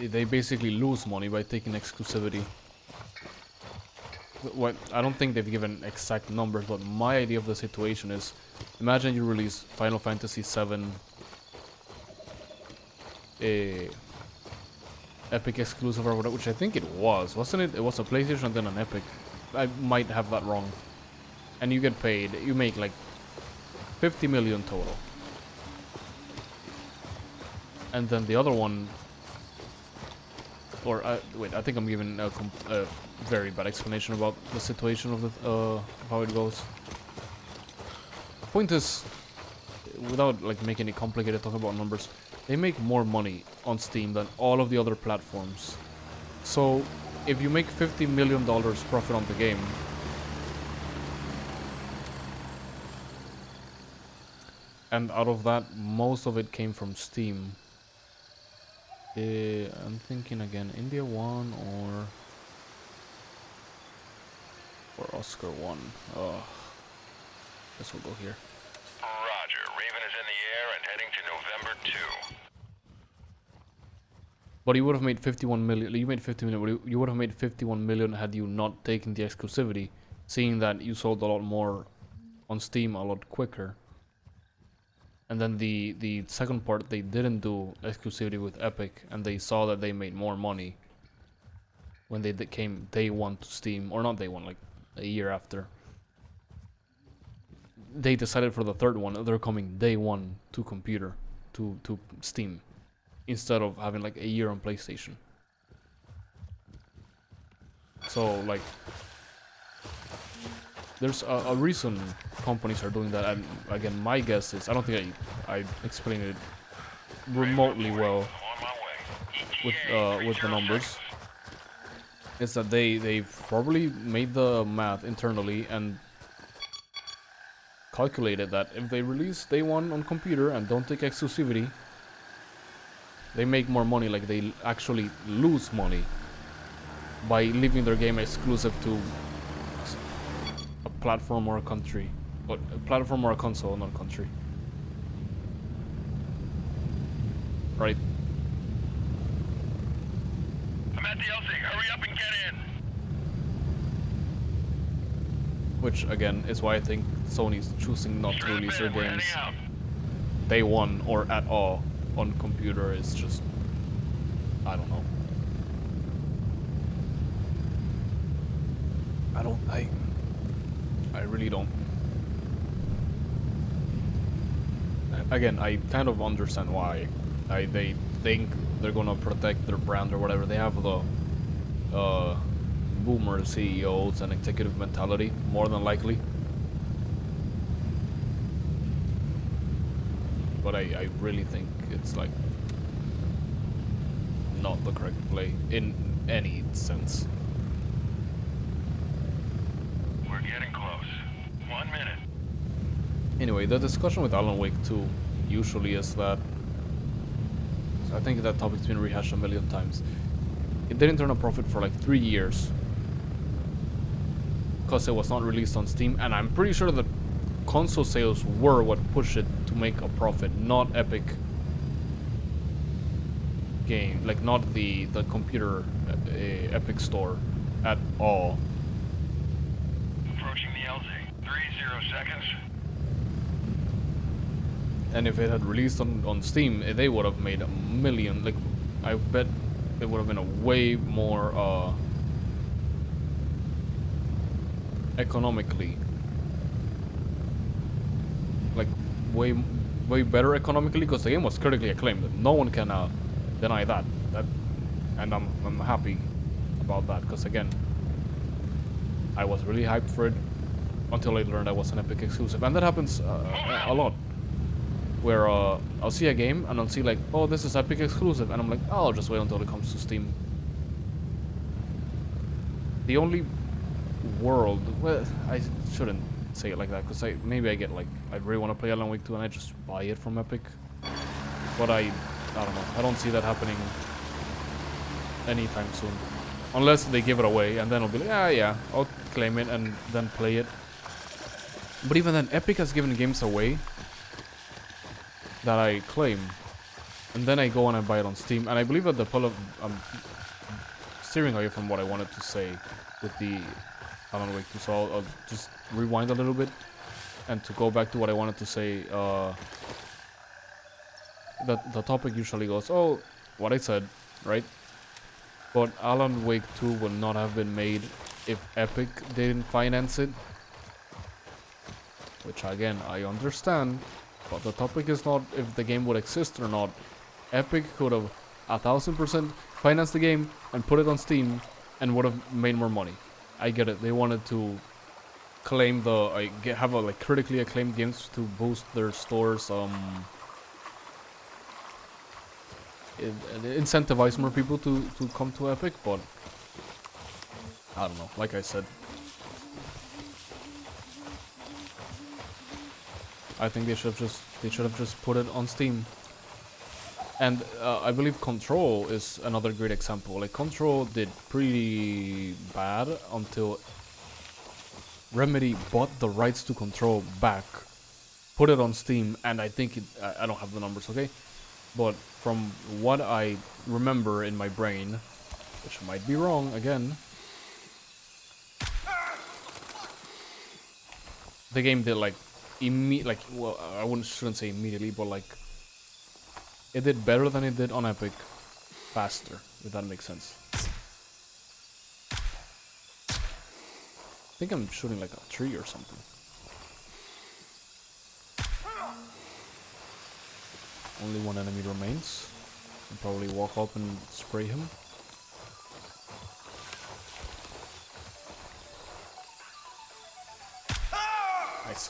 They basically lose money by taking exclusivity. What I don't think they've given exact numbers, but my idea of the situation is, imagine you release Final Fantasy VII, a Epic exclusive or whatever, which I think it was, wasn't it? It was a PlayStation and then an Epic. I might have that wrong. And you get paid. You make like 50 million total. And then the other one, or wait, I think I'm giving a very bad explanation about the situation of the how it goes. Point is, without like making it complicated talking about numbers, they make more money on Steam than all of the other platforms. So if you make $50 million profit on the game, and out of that, most of it came from Steam. I'm thinking again, India 1 or Oscar 1. Guess we'll go here. Roger. Raven is in the air and heading to November 2. But you would have made 51 million. You made 50 million. But you would have made 51 million had you not taken the exclusivity, seeing that you sold a lot more on Steam a lot quicker. And then the second part, they didn't do exclusivity with Epic, and they saw that they made more money when they came day one to Steam, or not day one, like a year after. They decided for the third one, they're coming day one to computer, to Steam, instead of having like a year on PlayStation. So like, there's a reason companies are doing that, and again, my guess is, I don't think I explained it remotely well with the numbers. It's that they've probably made the math internally and calculated that if they release day one on computer and don't take exclusivity, they make more money. Like, they actually lose money by leaving their game exclusive to a platform or a country, but a platform or a console, not a country. Right. I'm at the LZ. Hurry up and get in. Which again is why I think Sony's choosing not to Strap release in, their we're games heading out. day one or at all on computer. Is just, I don't know. I really don't. Again, I kind of understand why. They think they're gonna protect their brand or whatever. They have the boomer CEOs and executive mentality, more than likely. But I really think it's like not the correct play in any sense. We're getting close. 1 minute. Anyway, the discussion with Alan Wake 2 usually is that, I think that topic's been rehashed a million times. It didn't turn a profit for like 3 years because it was not released on Steam, and I'm pretty sure that console sales were what pushed it to make a profit, not Epic game, like not the computer Epic store at all. Approaching the LZ. 30 seconds. And if it had released on Steam, they would have made a million. Like, I bet it would have been a way more economically, like way better economically, because the game was critically acclaimed. No one can deny that. And I'm happy about that, because again, I was really hyped for it until I learned I was an Epic exclusive, and that happens a lot. Where I'll see a game and I'll see like, oh, this is Epic exclusive, and I'm like, oh, I'll just wait until it comes to Steam. The only world, well, I shouldn't say it like that, because maybe I get like, I really want to play Alan Wake 2 and I just buy it from Epic. But I don't know, I don't see that happening anytime soon. Unless they give it away, and then I'll be like, yeah, I'll claim it and then play it. But even then, Epic has given games away that I claim and then I go and I buy it on Steam. And I believe that I'm steering away from what I wanted to say with the Alan Wake 2, so I'll just rewind a little bit, and to go back to what I wanted to say. The topic usually goes, oh, what I said, right? But Alan Wake 2 would not have been made if Epic didn't finance it. Which again, I understand. But the topic is not if the game would exist or not. Epic could have 1000% financed the game and put it on Steam and would have made more money. I get it. They wanted to claim have a like critically acclaimed games to boost their stores. Incentivize more people to come to Epic, but I don't know. Like I said, I think they should have just put it on Steam. And I believe Control is another great example. Like Control did pretty bad until Remedy bought the rights to Control back, put it on Steam, and I think I don't have the numbers, okay? But from what I remember in my brain, which might be wrong again, the game did like well, I shouldn't say immediately, but like it did better than it did on Epic, faster, if that makes sense. I think I'm shooting like a tree or something. Only one enemy remains. I'll probably walk up and spray him. Nice.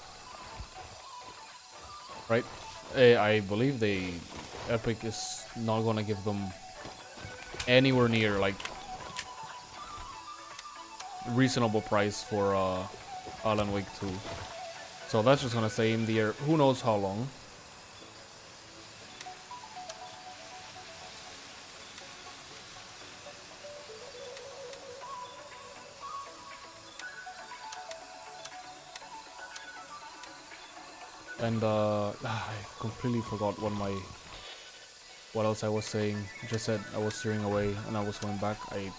Right. I believe Epic is not gonna give them anywhere near like reasonable price for Alan Wake 2. So that's just gonna stay in the air. Who knows how long? And I completely forgot what else I was saying. Just said I was steering away and I was going back. I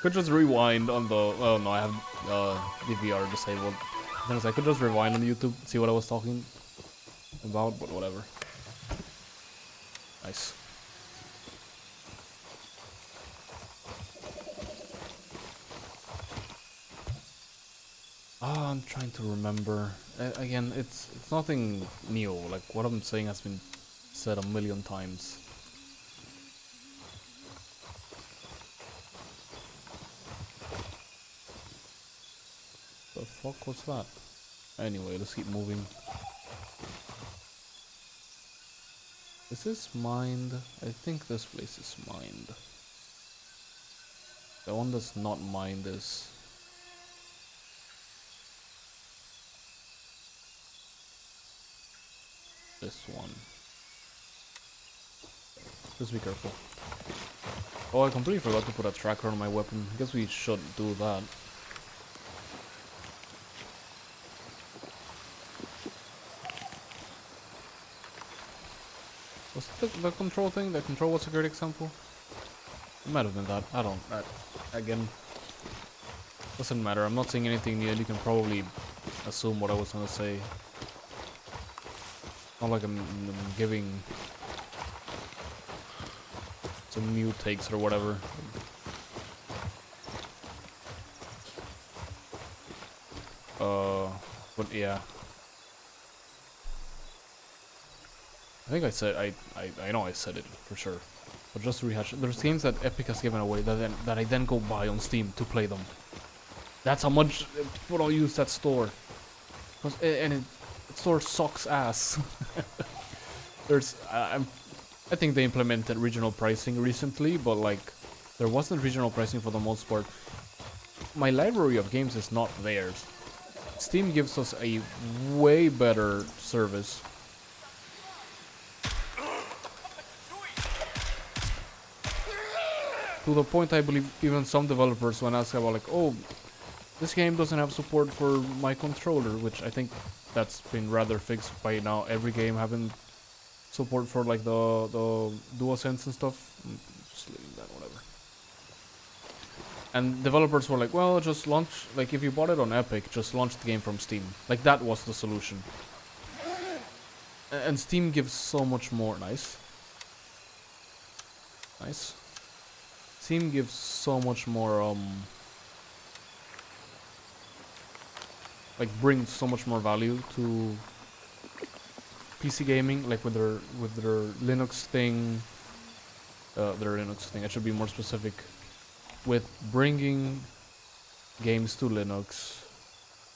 could just rewind on the. Oh no, I have DVR disabled. Then I could just rewind on YouTube, see what I was talking about, but whatever. Nice. I'm trying to remember. Again, it's nothing new. Like what I'm saying has been said a million times. The fuck was that? Anyway, let's keep moving. Is this mined? I think this place is mined. The one that's not mined is this one. Just be careful. Oh, I completely forgot to put a tracker on my weapon. I guess we should do that. Was it the control thing? The control was a great example? It might have been that. I don't. Again, doesn't matter. I'm not saying anything new. You can probably assume what I was gonna say. Not like I'm giving some new takes or whatever. But yeah. I think I said I know I said it for sure. But just to rehash, there's games that Epic has given away that I then go buy on Steam to play them. That's how much people use that store. And it store sucks ass. I think they implemented regional pricing recently, but like there wasn't regional pricing for the most part. My library of games is not theirs. Steam gives us a way better service. To the point I believe even some developers when asked about like, oh, this game doesn't have support for my controller, which I think that's been rather fixed by now, every game having support for like the DualSense and stuff. Just leaving that, whatever. And developers were like, well, just launch, like if you bought it on Epic, just launch the game from Steam. Like that was the solution. And Steam gives so much more. Nice. Nice. Steam gives so much more, like brings so much more value to PC gaming, like with their Linux thing. I should be more specific. With bringing games to Linux.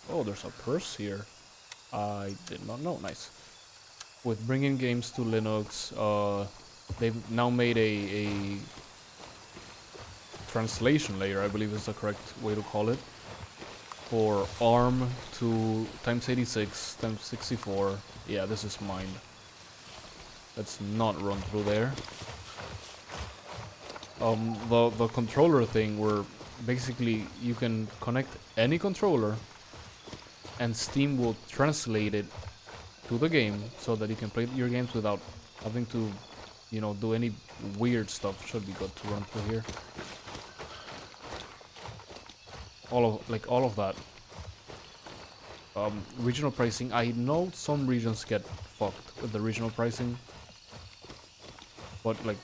Oh, there's a purse here. I did not know. Nice. With bringing games to Linux, they've now made a translation layer, I believe is the correct way to call it, for ARM to x86 times 64. Yeah, this is mine. Let's not run through there. The controller thing, where basically you can connect any controller and Steam will translate it to the game so that you can play your games without having to, you know, do any weird stuff. Should be good to run through here. All of that. Regional pricing. I know some regions get fucked with the regional pricing, but like,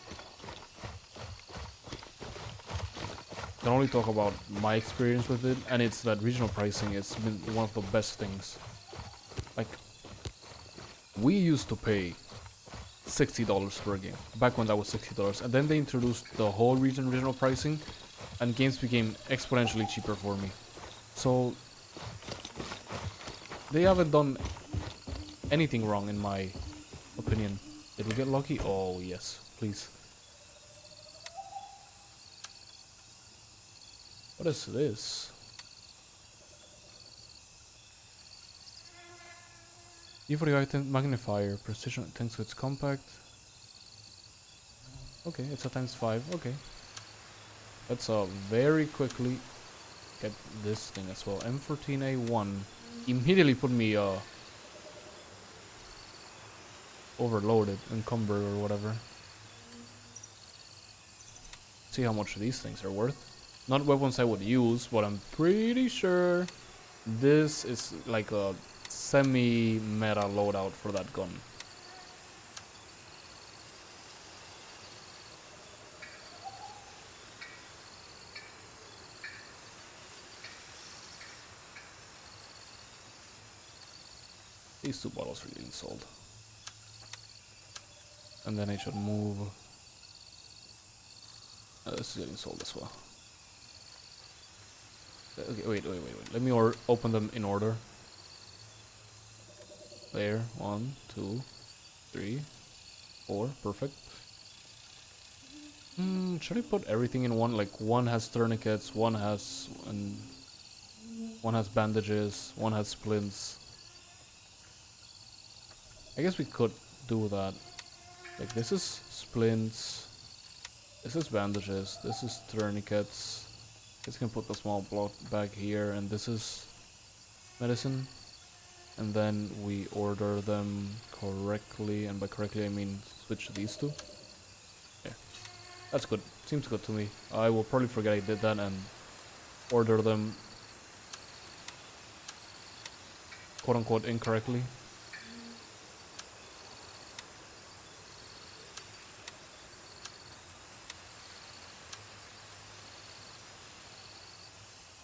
I can only talk about my experience with it, and it's that regional pricing has been one of the best things. Like, we used to pay $60 for a game, back when that was $60, and then they introduced the whole regional pricing, and games became exponentially cheaper for me. So, they haven't done anything wrong in my opinion. Did we get lucky? Oh yes, please. What is this? E45 magnifier, precision thanks to its compact. Okay, it's a ×5, okay. Let's very quickly get this thing as well. M14A1 immediately put me overloaded, encumbered or whatever. See how much these things are worth. Not weapons I would use, but I'm pretty sure this is like a semi-meta loadout for that gun. These two bottles are getting sold. And then I should move. This is getting sold as well. Okay, wait. Let me open them in order. There, 1, 2, 3, 4, perfect. Should I put everything in one? Like, one has tourniquets, one has bandages, one has splints. I guess we could do that. Like, this is splints, this is bandages, this is tourniquets. This can put the small block back here, and this is medicine. And then we order them correctly, and by correctly I mean switch these two. Yeah, that's good. Seems good to me. I will probably forget I did that and order them quote unquote incorrectly.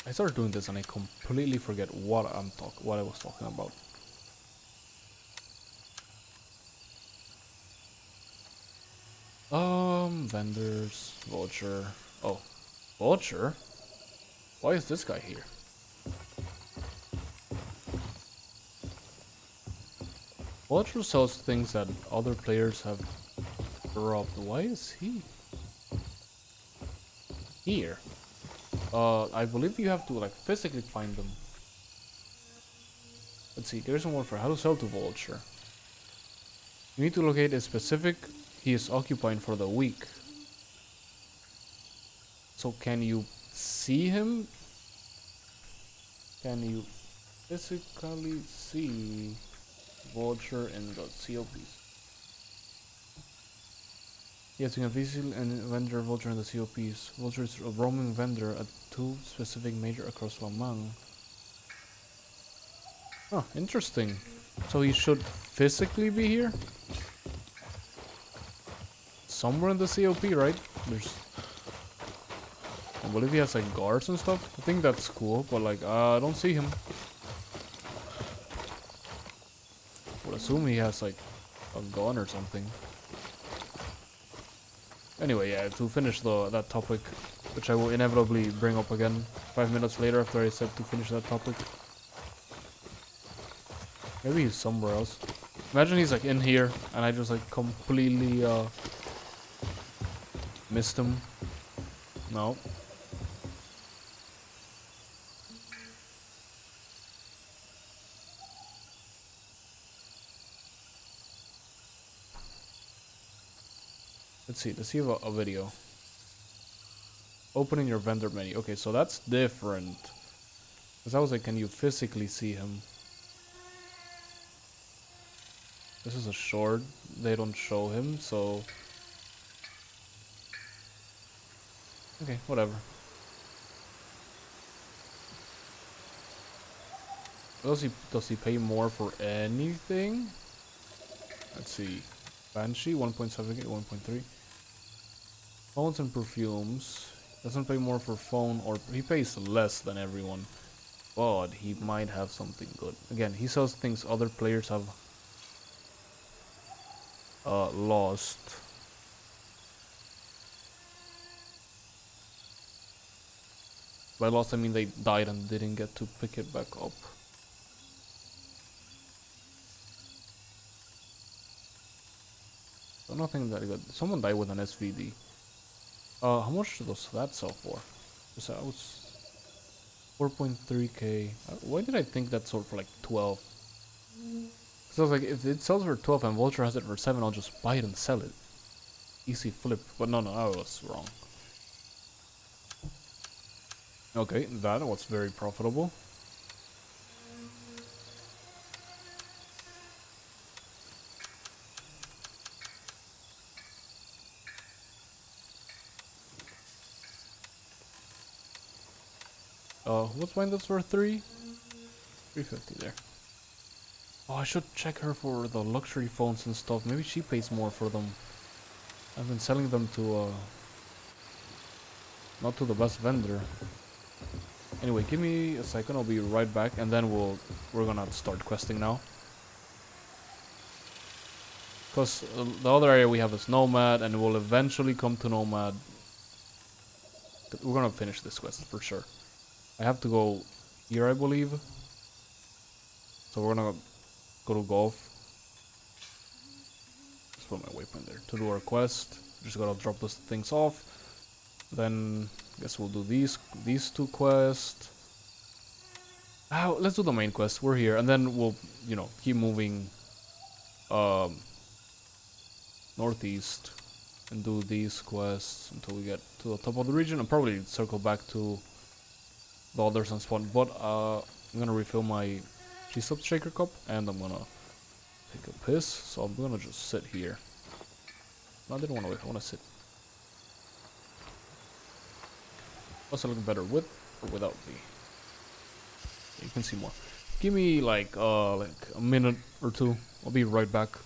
I started doing this and I completely forget what I was talking about. Vendors, vulture. Oh, vulture? Why is this guy here? Vulture sells things that other players have robbed. Why is he here? I believe you have to like physically find them. Let's see, there's one for how to sell to vulture. You need to locate a specific he is occupying for the week. So can you see him? Can you physically see vulture in the COPs? Yes, you can visit and vendor Vulture in the COPs. Vulture is a roaming vendor at 2 specific major across Lamang. Oh, interesting. So he should physically be here? Somewhere in the COP, right? There's... I believe he has like guards and stuff. I think that's cool, but like, I don't see him. Would assume he has like a gun or something. Anyway, yeah, to finish that topic, which I will inevitably bring up again 5 minutes later after I said to finish that topic. Maybe he's somewhere else. Imagine he's like in here and I just like completely missed him. No. Let's see a video. Opening your vendor menu. Okay, so that's different. Because I was like, can you physically see him? This is a short. They don't show him, so... Okay, whatever. Does he pay more for anything? Let's see. Banshee, 1.7, 1.3. Phones and perfumes. Doesn't pay more for phone, or he pays less than everyone. But he might have something good. Again, he sells things other players have lost. By lost I mean they died and didn't get to pick it back up. So nothing that good. Someone died with an SVD. How much does that sell for? Because I was 4.3k. Why did I think that sold for like 12? Because I was like, if it sells for 12 and Vulture has it for 7, I'll just buy it and sell it. Easy flip. But no, I was wrong. Okay, that was very profitable. What's buying this for 350 there. Oh, I should check her for the luxury phones and stuff. Maybe she pays more for them. I've been selling them to not to the best vendor. Anyway, give me a second. I'll be right back, and then we're gonna start questing now. Because the other area we have is Nomad, and we'll eventually come to Nomad. We're gonna finish this quest for sure. I have to go here, I believe. So we're gonna go to golf. Just put my waypoint there to do our quest. Just gotta drop those things off. Then I guess we'll do these 2 quests. Let's do the main quest. We're here, and then we'll keep moving northeast and do these quests until we get to the top of the region, and probably circle back to the others and spawn. But I'm gonna refill my cheese up shaker cup, and I'm gonna take a piss. So I'm gonna just sit here. No, I didn't want to wait. I want to sit. Also looking better with or without the. You can see more. Give me like a minute or 2. I'll be right back.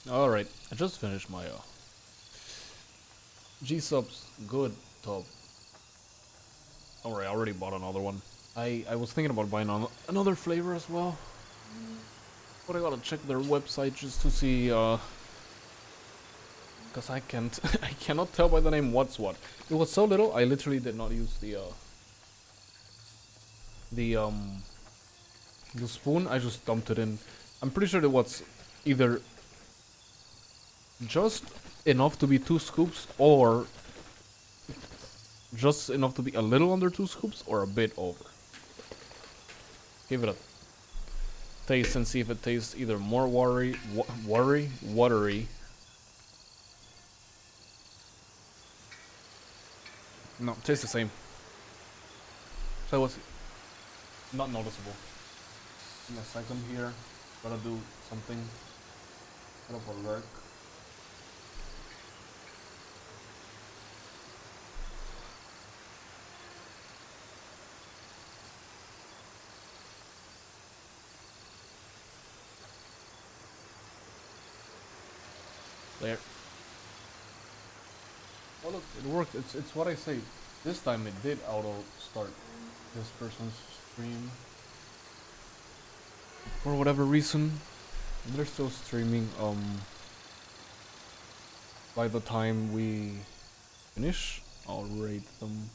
Alright, I just finished my G-Subs good top. Alright, I already bought another one. I was thinking about buying another flavor as well. But I gotta check their website just to see, because I can't, I cannot tell by the name what's what. It was so little, I literally did not use the spoon. I just dumped it in. I'm pretty sure it was either just enough to be 2 scoops, or just enough to be a little under 2 scoops, or a bit over. Give it a taste and see if it tastes either more watery. No, it tastes the same. So it was not noticeable. In a second here, gotta do something. Put up a lurk. There. Oh look, it worked. It's what I say. This time it did auto start this person's stream. For whatever reason. They're still streaming by the time we finish. I'll rate them.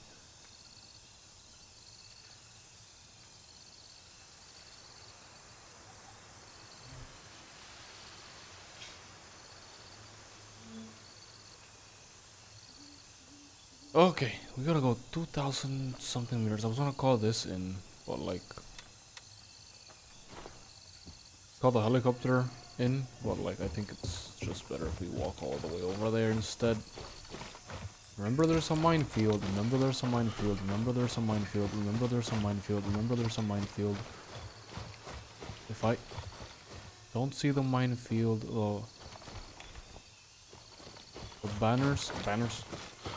Okay, we gotta go 2,000 something meters. I was gonna call this in, but like, call the helicopter in, but like, I think it's just better if we walk all the way over there instead. Remember there's a minefield, remember there's a minefield, remember there's a minefield, remember there's a minefield, remember there's a minefield. If I don't see the minefield, the banners,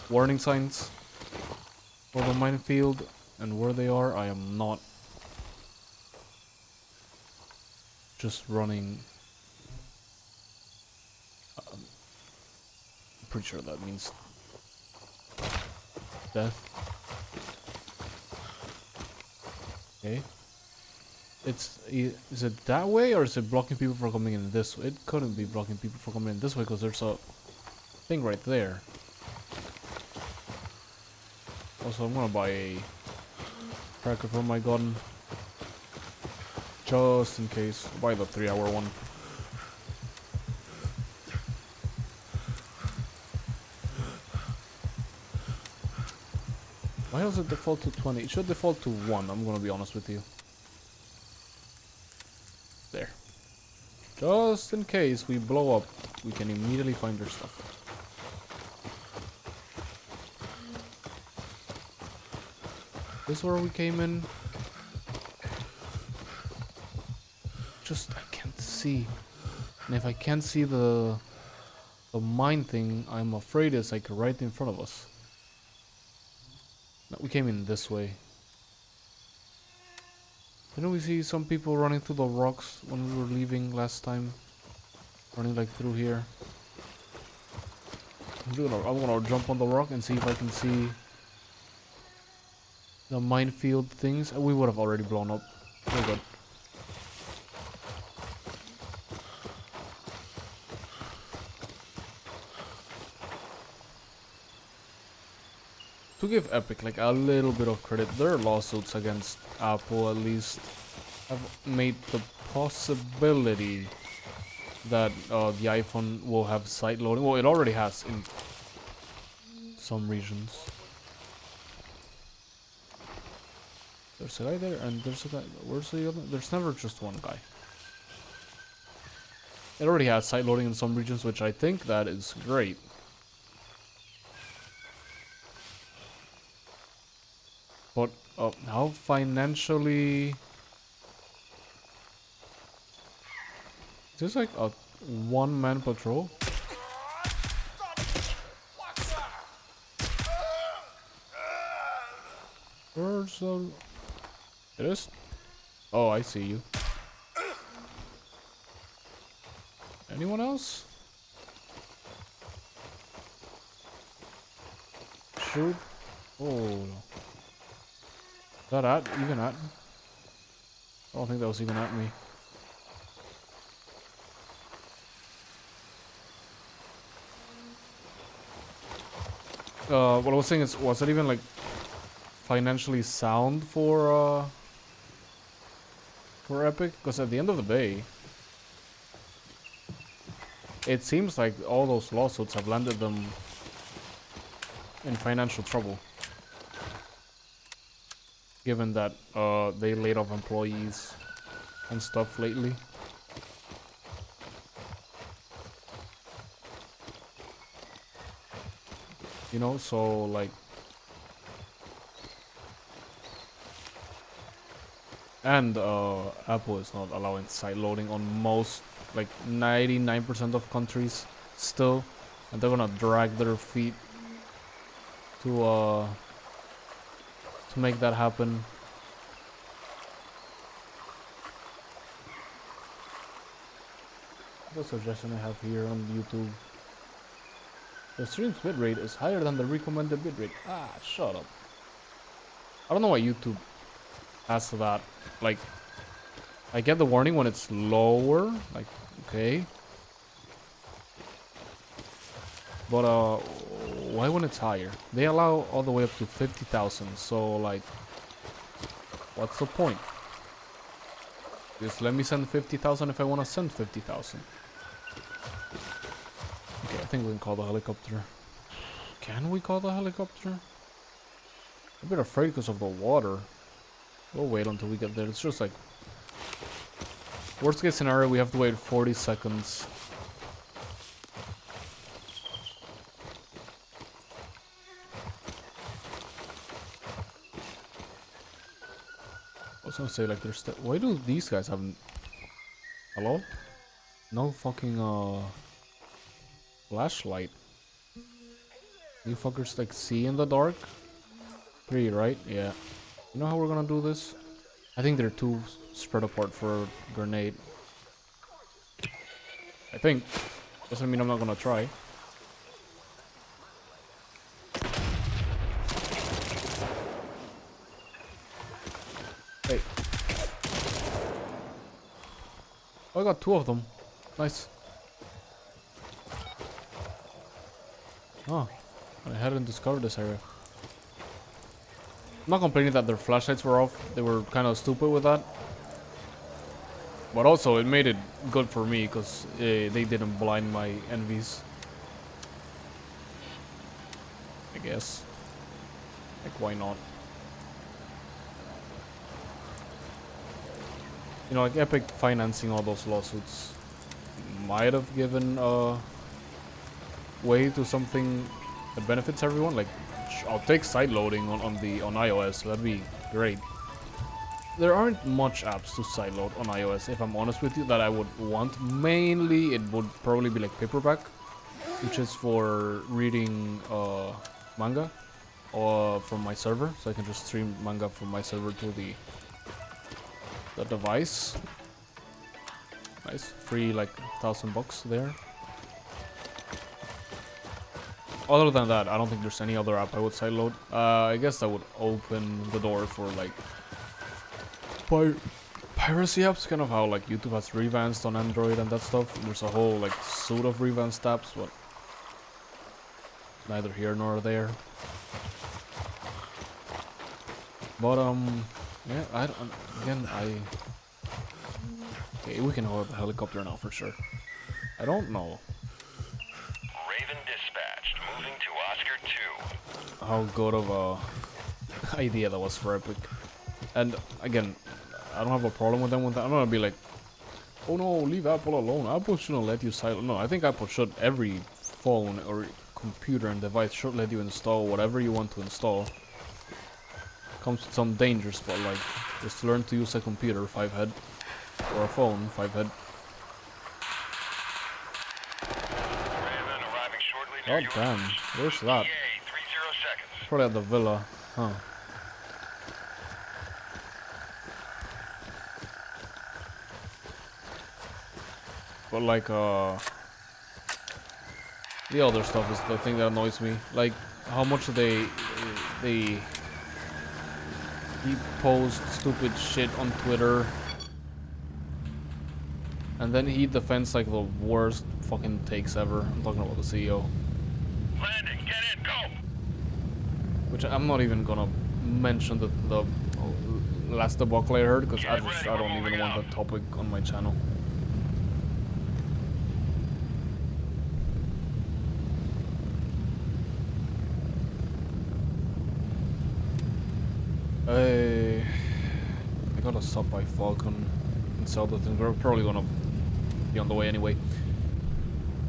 warning signs for the minefield and where they are, I am not just running. I'm pretty sure that means death. Okay. Is it that way, or is it blocking people from coming in this way? It couldn't be blocking people from coming in this way because there's a thing right there. Also, I'm gonna buy a cracker for my gun just in case. I'll buy the 3-hour one. Why does it default to 20? It should default to 1, I'm gonna be honest with you. There. Just in case we blow up, we can immediately find their stuff. This is where we came in. Just, I can't see. And if I can't see the mine thing, I'm afraid it's like right in front of us. No, we came in this way. Didn't we see some people running through the rocks when we were leaving last time? Running like through here. I'm gonna jump on the rock and see if I can see the minefield things. We would have already blown up. We're good. To give Epic like a little bit of credit, their lawsuits against Apple at least have made the possibility that the iPhone will have side loading. Well, it already has in some regions. There's a guy there, and there's a guy. Where's the other? There's never just one guy. It already has side loading in some regions, which I think that is great. But how financially? Is this like a one-man patrol? Where's the... It is? Oh, I see you. Anyone else? shoot. Oh. Is that even at me? I don't think that was even at me. What I was saying is, was it even like financially sound for Epic? Because at the end of the day, it seems like all those lawsuits have landed them in financial trouble. Given that they laid off employees and stuff lately. You know, so like... And Apple is not allowing side loading on most, like 99% of countries still. And they're gonna drag their feet to make that happen. The suggestion I have here on YouTube. The stream's bitrate is higher than the recommended bitrate. Ah, shut up. I don't know why YouTube has that. Like, I get the warning when it's lower. Like, okay. But, why when it's higher? They allow all the way up to 50,000. So, like, what's the point? Just let me send 50,000 if I want to send 50,000. Okay, I think we can call the helicopter. Can we call the helicopter? I'm a bit afraid because of the water. We'll wait until we get there. It's just like... Worst case scenario, we have to wait 40 seconds. I was gonna say, like, there's... Why do these guys have... Hello? No fucking, flashlight. You fuckers, like, see in the dark? Pretty, right? Yeah. You know how we're gonna do this? I think they're too spread apart for a grenade. I think. Doesn't mean I'm not gonna try. Hey. Oh, I got 2 of them. Nice. Oh, I hadn't discovered this area. I'm not complaining that their flashlights were off. They were kind of stupid with that. But also, it made it good for me because they didn't blind my envies. I guess. Like, why not? You know, like Epic financing all those lawsuits might have given way to something that benefits everyone. Like, I'll take side loading on iOS. That'd be great. There aren't much apps to sideload on iOS, if I'm honest with you, that I would want. Mainly, it would probably be like Paperback, which is for reading manga from my server, so I can just stream manga from my server to the device. Nice, free like $1,000 there. Other than that, I don't think there's any other app I would sideload. I guess that would open the door for like piracy apps, kind of how like YouTube has revanced on Android and that stuff. There's a whole like suite of revanced apps, but neither here nor there. But yeah, okay, we can hold the helicopter now for sure. I don't know Raven dispatched, moving to Oscar 2. how good of a idea that was for Epic. And again, I don't have a problem with them with that. I'm not gonna be like, oh no, leave Apple alone. Apple shouldn't let you silent. No, I think Apple should. Every phone or computer and device should let you install whatever you want to install. Comes with some dangers, but like, just learn to use a computer, 5-head, or a phone, 5-head. Raven arriving shortly near Oh your damn, where's that? 30 seconds. Probably at the villa, huh? But like, the other stuff is the thing that annoys me. Like, how much they he posts stupid shit on Twitter, and then he defends like the worst fucking takes ever. I'm talking about the CEO. Landing, get in, go! Which I'm not even gonna mention the last debacle I heard, because I don't even want that topic on my channel. I got a sub by Falcon and sell the things. We're probably gonna be on the way anyway.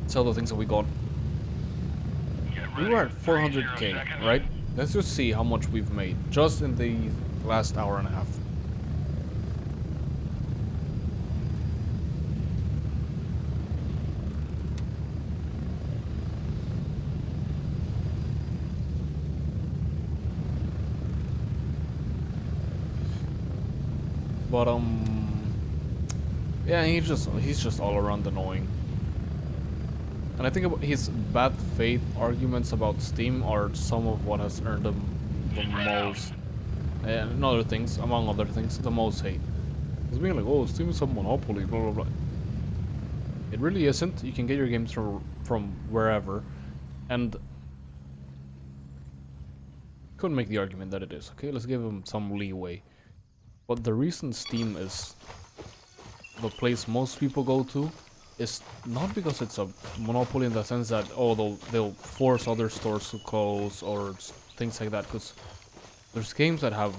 Sell the things that we got. We were at 400k, right? Let's just see how much we've made just in the last hour and a half. But yeah, he's just all around annoying. And I think about his bad faith arguments about Steam are some of what has earned him the most, and other things, among other things, the most hate. He's being like, oh, Steam is a monopoly, blah blah blah. It really isn't. You can get your games from wherever, and couldn't make the argument that it is. Okay, let's give him some leeway. But the reason Steam is the place most people go to is not because it's a monopoly in the sense that, oh, they'll force other stores to close or things like that, because there's games that have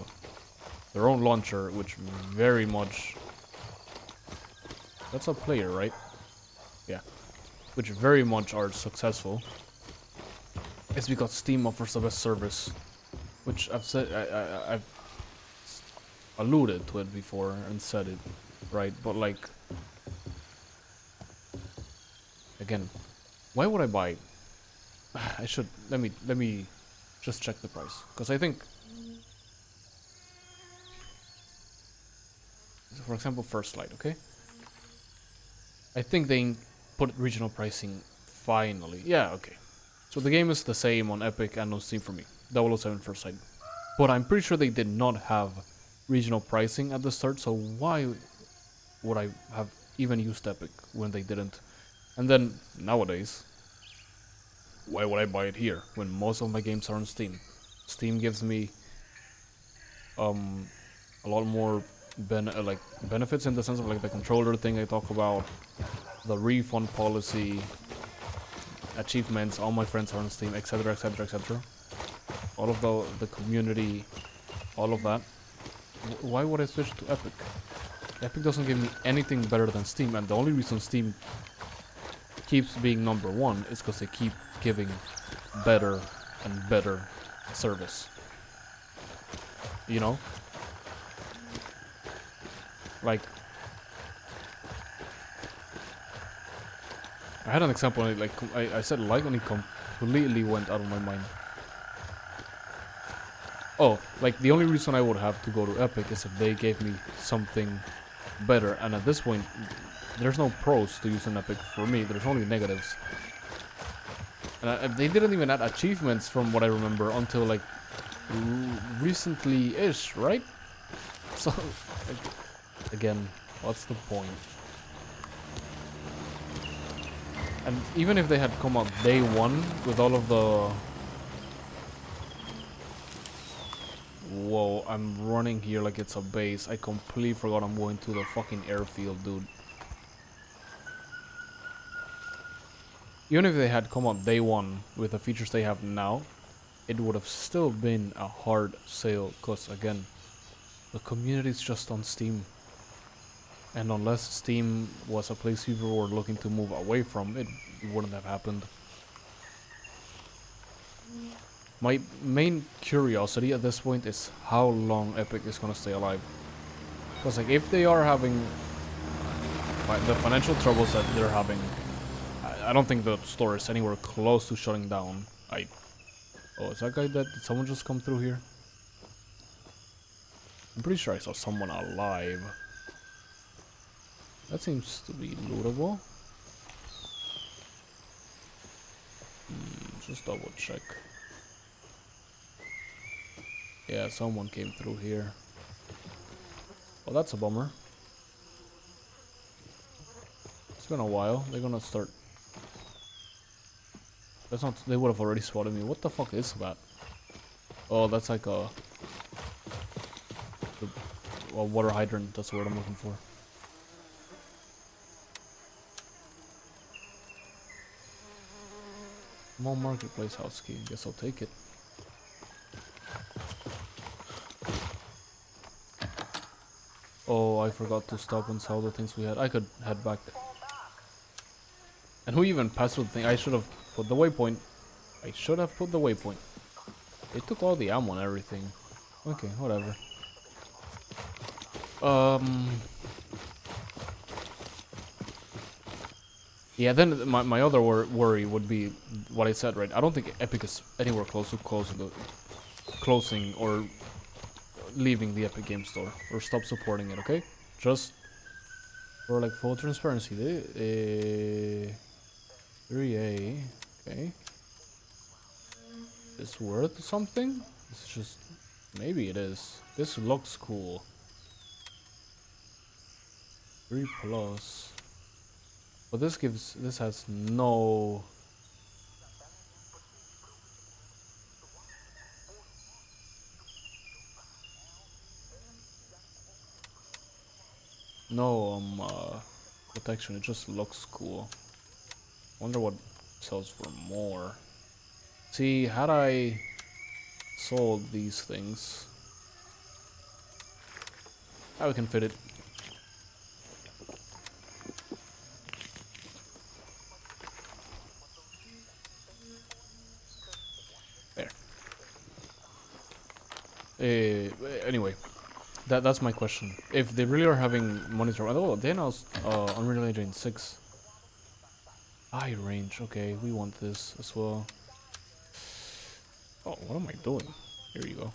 their own launcher, which very much... That's a player, right? Yeah. Which very much are successful. It's because Steam offers the best service, which I've said, I've alluded to it before and said it, right? But like, again, why would I buy? I should let me just check the price, because I think, for example, first light, okay? I think they put regional pricing finally. Yeah, okay. So the game is the same on Epic and on Steam for me. 007 First Light. But I'm pretty sure they did not have regional pricing at the start, so why would I have even used Epic when they didn't? And then nowadays, why would I buy it here when most of my games are on Steam? Steam gives me a lot more benefits in the sense of like the controller thing I talk about, the refund policy, achievements, all my friends are on Steam, etc, etc, etc. All of the community, all of that. Why would I switch to Epic? Epic doesn't give me anything better than Steam, and the only reason Steam keeps being #1 is because they keep giving better and better service. You know? Like, I had an example, like I said like, and it completely went out of my mind. Oh, like the only reason I would have to go to Epic is if they gave me something better, and at this point, there's no pros to using Epic for me, there's only negatives. And they didn't even add achievements from what I remember until like recently-ish, right? So, like, again, what's the point? And even if they had come out day one with all of the... Whoa, I'm running here like it's a base. I completely forgot I'm going to the fucking airfield, dude. Even if they had come out day one with the features they have now, it would have still been a hard sale, because again, the community is just on Steam. And unless Steam was a place people were looking to move away from, it wouldn't have happened. My main curiosity at this point is how long Epic is gonna stay alive. Because like, if they are having the financial troubles that they're having, I don't think the store is anywhere close to shutting down. Oh, is that guy dead? Did someone just come through here? I'm pretty sure I saw someone alive. That seems to be lootable. Just double check. Yeah, someone came through here. Well, that's a bummer. It's been a while. They're gonna start. That's not. They would have already spotted me. What the fuck is that? Oh, that's like a water hydrant. That's the word I'm looking for. Small marketplace house key. Guess I'll take it. Oh, I forgot to stop and sell the things we had. I could head back. And who even passed through the thing? I should have put the waypoint. I should have put the waypoint. They took all the ammo and everything. Okay, whatever. Yeah, then my other worry would be what I said, right? I don't think Epic is anywhere close to closing or leaving the Epic Game Store or stop supporting it, okay? Just for like full transparency. 3A, okay. Is worth something? It's just maybe it is. This looks cool. 3 plus. But this has no protection. It just looks cool. Wonder what sells for more. See, had I sold these things, how we can fit it. There. Anyway, that's my question. If they really are having monitor, oh, they announced Unreal Engine 6 high range. Okay, we want this as well. Oh, what am I doing? Here you go.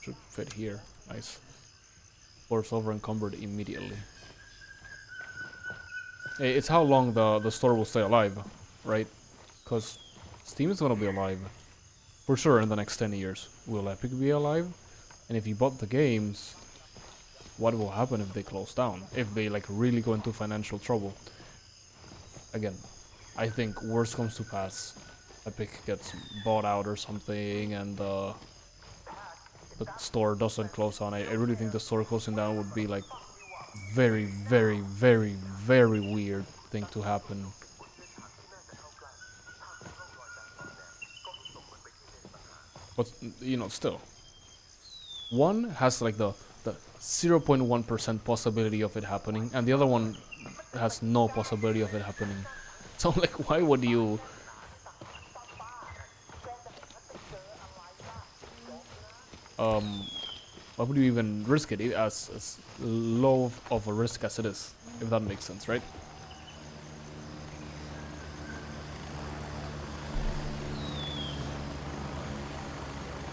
Should fit here. Nice. Floor's over encumbered immediately. Hey, it's how long the store will stay alive, right? Because Steam is gonna be alive for sure in the next 10 years. Will Epic be alive? And if you bought the games, what will happen if they close down? If they like really go into financial trouble? Again, I think worst comes to pass. Epic gets bought out or something, and the store doesn't close down. I really think the store closing down would be like very, very, very, very weird thing to happen. But you know, still, one has like the 0.1% possibility of it happening, and the other one has no possibility of it happening. So like, why would you? Why would you even risk it as low of a risk as it is? If that makes sense, right?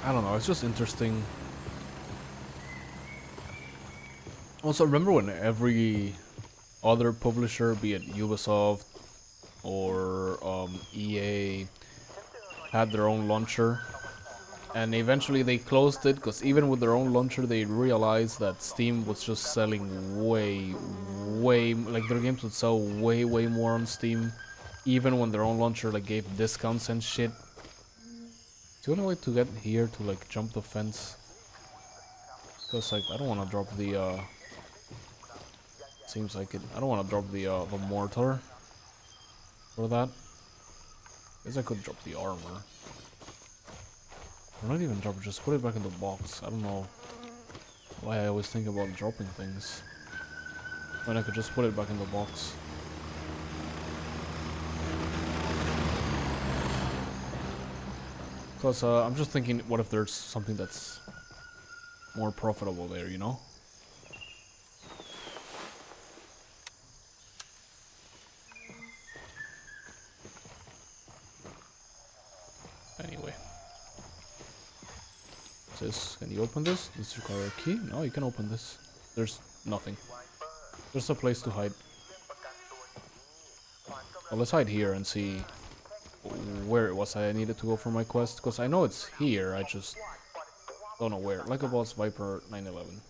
I don't know. It's just interesting. Also, remember when every other publisher, be it Ubisoft or EA, had their own launcher, and eventually they closed it because even with their own launcher, they realized that Steam was just selling way, like their games would sell way more on Steam, even when their own launcher like gave discounts and shit. Is the only way to get here to like jump the fence? Because like I don't want to drop the. Seems like it. I don't want to drop the mortar for that. Guess I could drop the armor. Or not even drop it, just put it back in the box. I don't know why I always think about dropping things when I could just put it back in the box. Because I'm just thinking, what if there's something that's more profitable there, you know? Anyway. Can you open this? Does it require a key? No, you can open this. There's nothing. There's a place to hide. Well, let's hide here and see where was I needed to go for my quest, because I know it's here, I just don't know where. Like a boss Viper 911.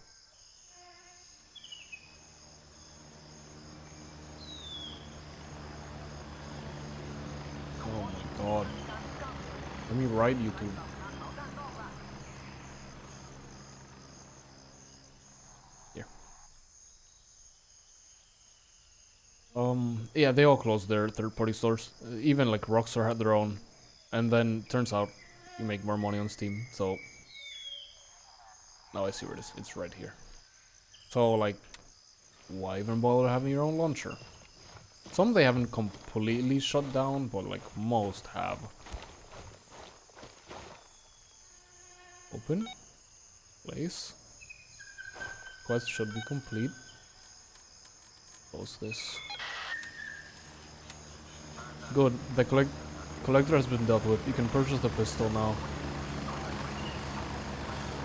Oh my god. Let me write YouTube. Here. Yeah, they all closed their third-party stores. Even like Rockstar had their own, and then turns out you make more money on Steam. So now I see where it is. It's right here. So like, why even bother having your own launcher? Some they haven't completely shut down, but like most have. Open. Place. Quest should be complete. Close this. Good. The collector has been dealt with. You can purchase the pistol now.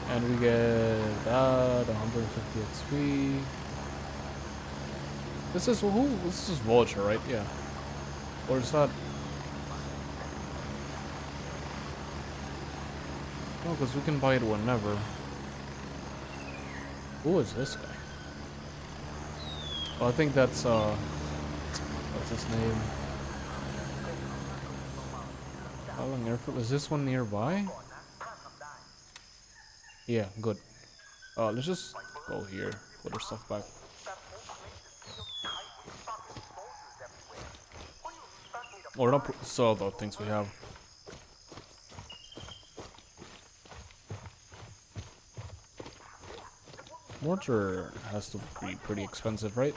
And we get that 150 XP. This is who? This is Vulture, right? Yeah. Or is that? No, because we can buy it whenever. Who is this guy? Oh, I think that's what's his name? Airfield. Is this one nearby? Yeah, good. Let's just go here. Put our stuff back. Or not sell the things we have. Mortar has to be pretty expensive, right?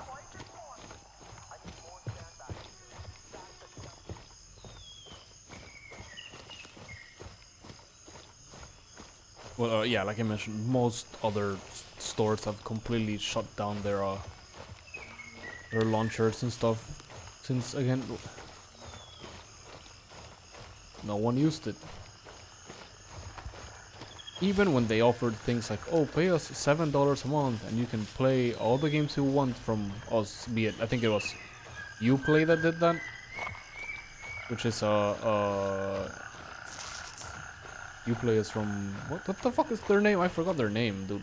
Well, yeah, like I mentioned, most other stores have completely shut down their launchers and stuff. Since again, no one used it. Even when they offered things like, oh, pay us $7 a month and you can play all the games you want from us, be it, I think it was Uplay that did that, which is Uplay is from, what the fuck is their name? I forgot their name, dude.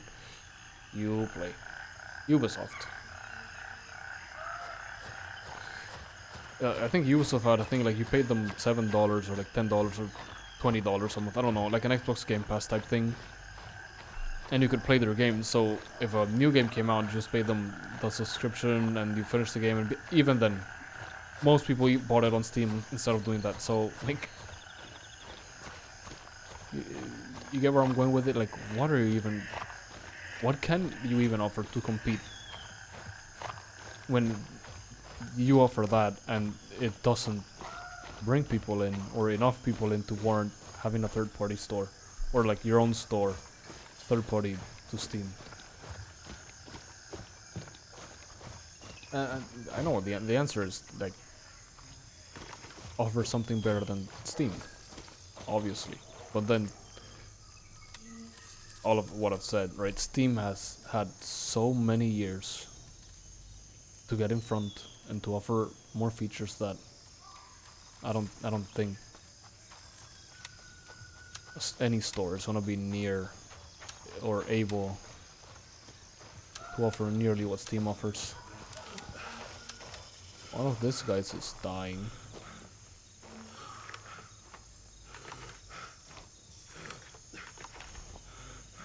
Uplay. Ubisoft. I think Ubisoft had a thing like you paid them $7 or like $10 or $20 a month, I don't know, like an Xbox Game Pass type thing. And you could play their games, so if a new game came out, just pay them the subscription and you finish the game, and even then, most people bought it on Steam instead of doing that, so like, you get where I'm going with it, like, what can you even offer to compete when you offer that and it doesn't bring people in, or enough people in to warrant having a third-party store, or like your own store, third-party to Steam. I know the answer is like offer something better than Steam, obviously, but then all of what I've said, right? Steam has had so many years to get in front and to offer more features that I don't think any store is gonna be near or able to offer nearly what Steam offers. One of these guys is dying.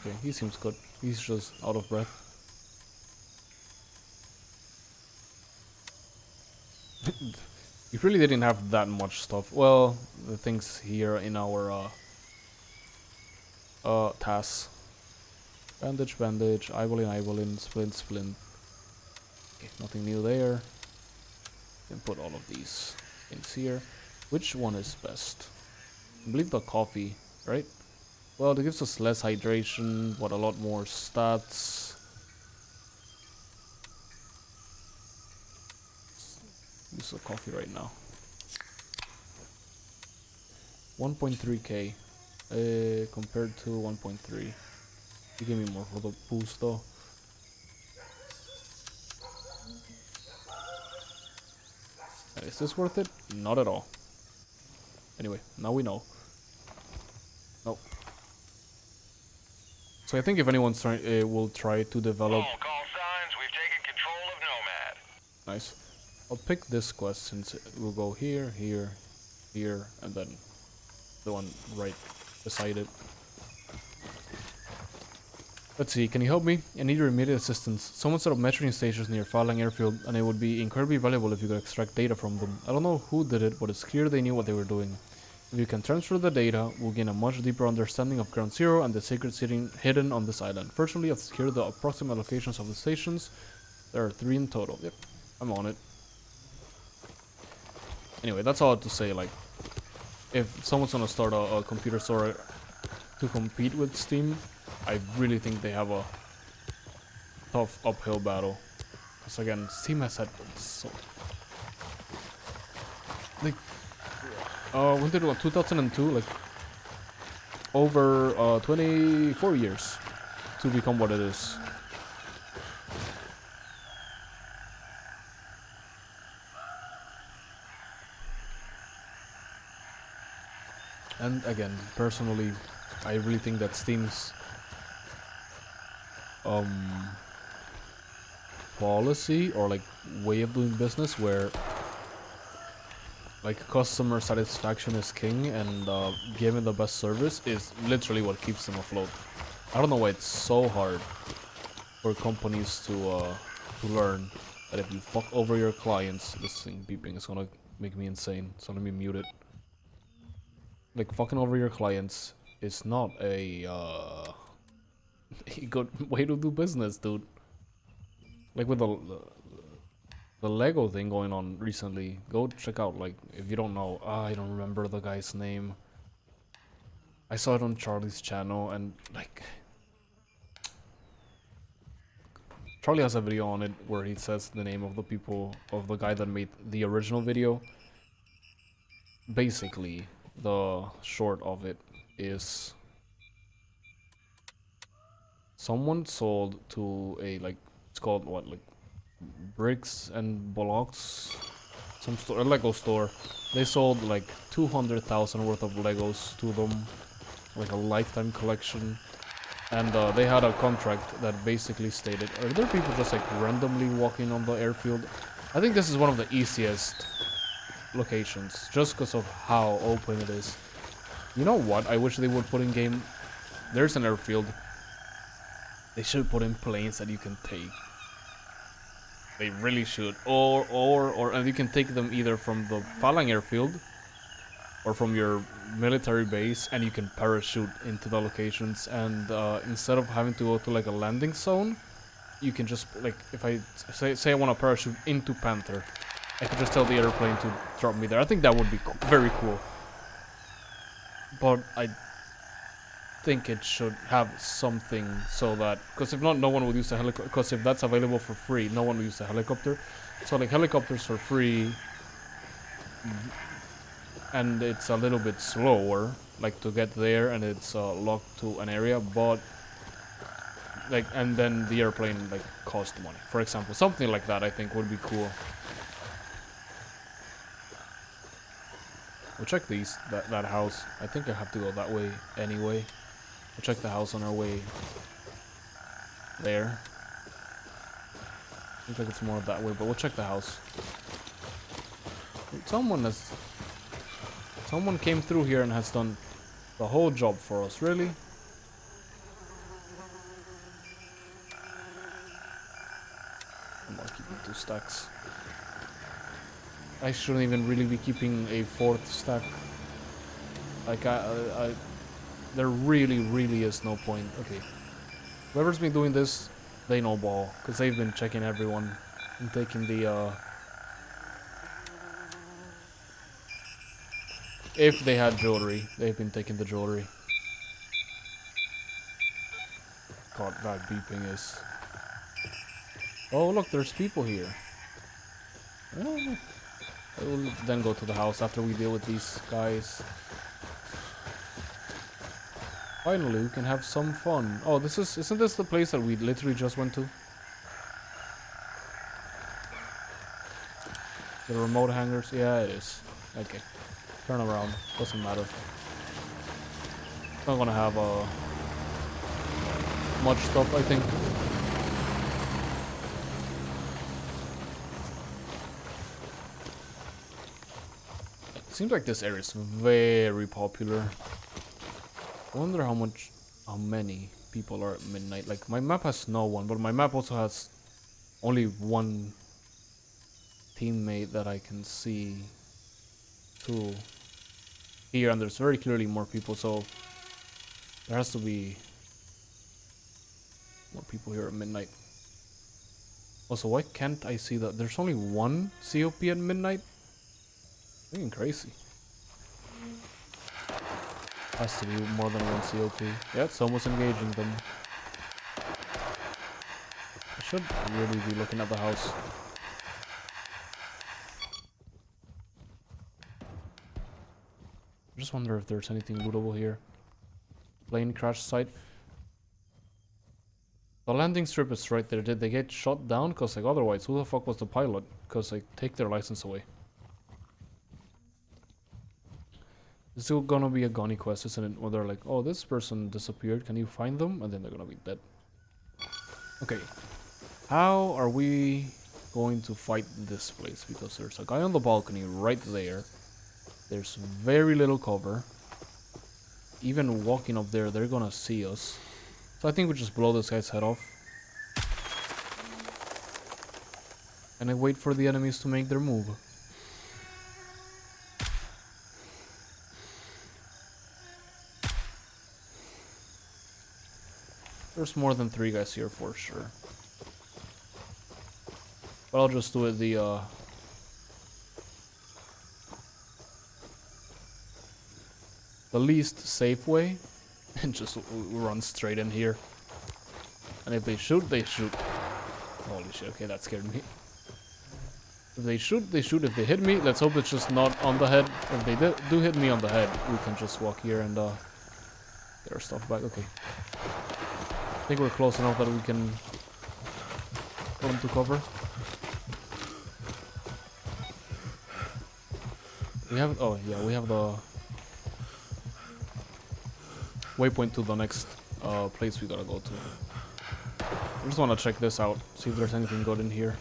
Okay, he seems good. He's just out of breath. We really didn't have that much stuff. Well, the things here in our tasks. Bandage, bandage, eyeballing, splint. Okay, nothing new there. Can put all of these things here. Which one is best? I believe the coffee, right? Well, it gives us less hydration, but a lot more stats. Use the coffee right now. 1.3k compared to 1.3. You give me more for the boost though. Is this worth it? Not at all. Anyway, now we know. Nope. So I think if anyone's trying, will try to develop. Call signs. We've taken control of Nomad. Nice. I'll pick this quest since it will go here, here, here, and then the one right beside it. Let's see, can you help me? I need your immediate assistance. Someone set up measuring stations near Falang Airfield, and it would be incredibly valuable if you could extract data from them. I don't know who did it, but it's clear they knew what they were doing. If you can transfer the data, we'll gain a much deeper understanding of Ground Zero and the secrets hidden on this island. Fortunately, I've secured the approximate locations of the stations. There are 3 in total. Yep, I'm on it. Anyway, that's all I have to say. Like, if someone's gonna start a computer store to compete with Steam, I really think they have a tough uphill battle. Because again, Steam has had so... Like, when did it go? 2002? Like, over 24 years to become what it is. And again, personally, I really think that Steam's policy or like way of doing business where like customer satisfaction is king and giving the best service is literally what keeps them afloat. I don't know why it's so hard for companies to learn that if you fuck over your clients, this thing beeping is gonna make me insane, so let me mute it. Like, fucking over your clients is not a good way to do business, dude. Like with the Lego thing going on recently, go check out, like, if you don't know, I don't remember the guy's name. I saw it on Charlie's channel, and, like, Charlie has a video on it where he says the name of the guy that made the original video. Basically, the short of it is someone sold to a, like, it's called what, like, Bricks and Blocks, some store, a Lego store. They sold like 200,000 worth of Legos to them, like a lifetime collection, and they had a contract that basically stated, are there people just like randomly walking on the airfield? I think this is one of the easiest locations, just because of how open it is. You know what? I wish they would put in game. There's an airfield. They should put in planes that you can take. They really should. Or and you can take them either from the Falang airfield or from your military base, and you can parachute into the locations. And instead of having to go to like a landing zone, you can just, like, if I say I want to parachute into Panther, I could just tell the airplane to drop me there. I think that would be very cool. But I think it should have something so that, because if not, no one will use the helicopter. Because if that's available for free, no one will use the helicopter. So like helicopters for free, and it's a little bit slower, like to get there, and it's locked to an area. But like, and then the airplane like cost money, for example, something like that. I think would be cool. We'll check that house. I think I have to go that way anyway. We'll check the house on our way there. Seems like it's more that way, but we'll check the house. Someone came through here and has done the whole job for us, really? I'm not keeping 2 stacks. I shouldn't even really be keeping a 4th stack. Like, there really is no point. Okay. Whoever's been doing this, they know ball. Because they've been checking everyone and taking the, if they had jewelry, they've been taking the jewelry. God, that beeping is... Oh, look, there's people here. Oh. We'll then go to the house after we deal with these guys. Finally, we can have some fun. Oh, isn't this the place that we literally just went to? The remote hangars? Yeah, it is. Okay. Turn around. Doesn't matter. Not gonna have much stuff, I think. It seems like this area is very popular. I wonder how many people are at midnight. Like, my map has no one, but my map also has only one teammate that I can see too here, and there's very clearly more people, so there has to be more people here at midnight. Also, why can't I see that? There's only one COP at midnight? Freaking crazy. Has to be more than one COP. Yeah, someone's engaging them. I should really be looking at the house. I just wonder if there's anything lootable here. Plane crash site. The landing strip is right there. Did they get shot down? Because, like, otherwise, who the fuck was the pilot? Because, like, take their license away. It's still gonna be a gunny quest, isn't it? Where they're like, oh, this person disappeared. Can you find them? And then they're gonna be dead. Okay. How are we going to fight this place? Because there's a guy on the balcony right there. There's very little cover. Even walking up there, they're gonna see us. So I think we just blow this guy's head off. And I wait for the enemies to make their move. There's more than 3 guys here for sure. But I'll just do it the least safe way and just run straight in here. And if they shoot, they shoot. Holy shit, okay, that scared me. If they shoot, they shoot. If they hit me, let's hope it's just not on the head. If they do hit me on the head, we can just walk here and get our stuff back. Okay. I think we're close enough that we can put them to cover. We have, oh yeah, we have the waypoint to the next place we gotta go to. I just want to check this out, see if there's anything good in here.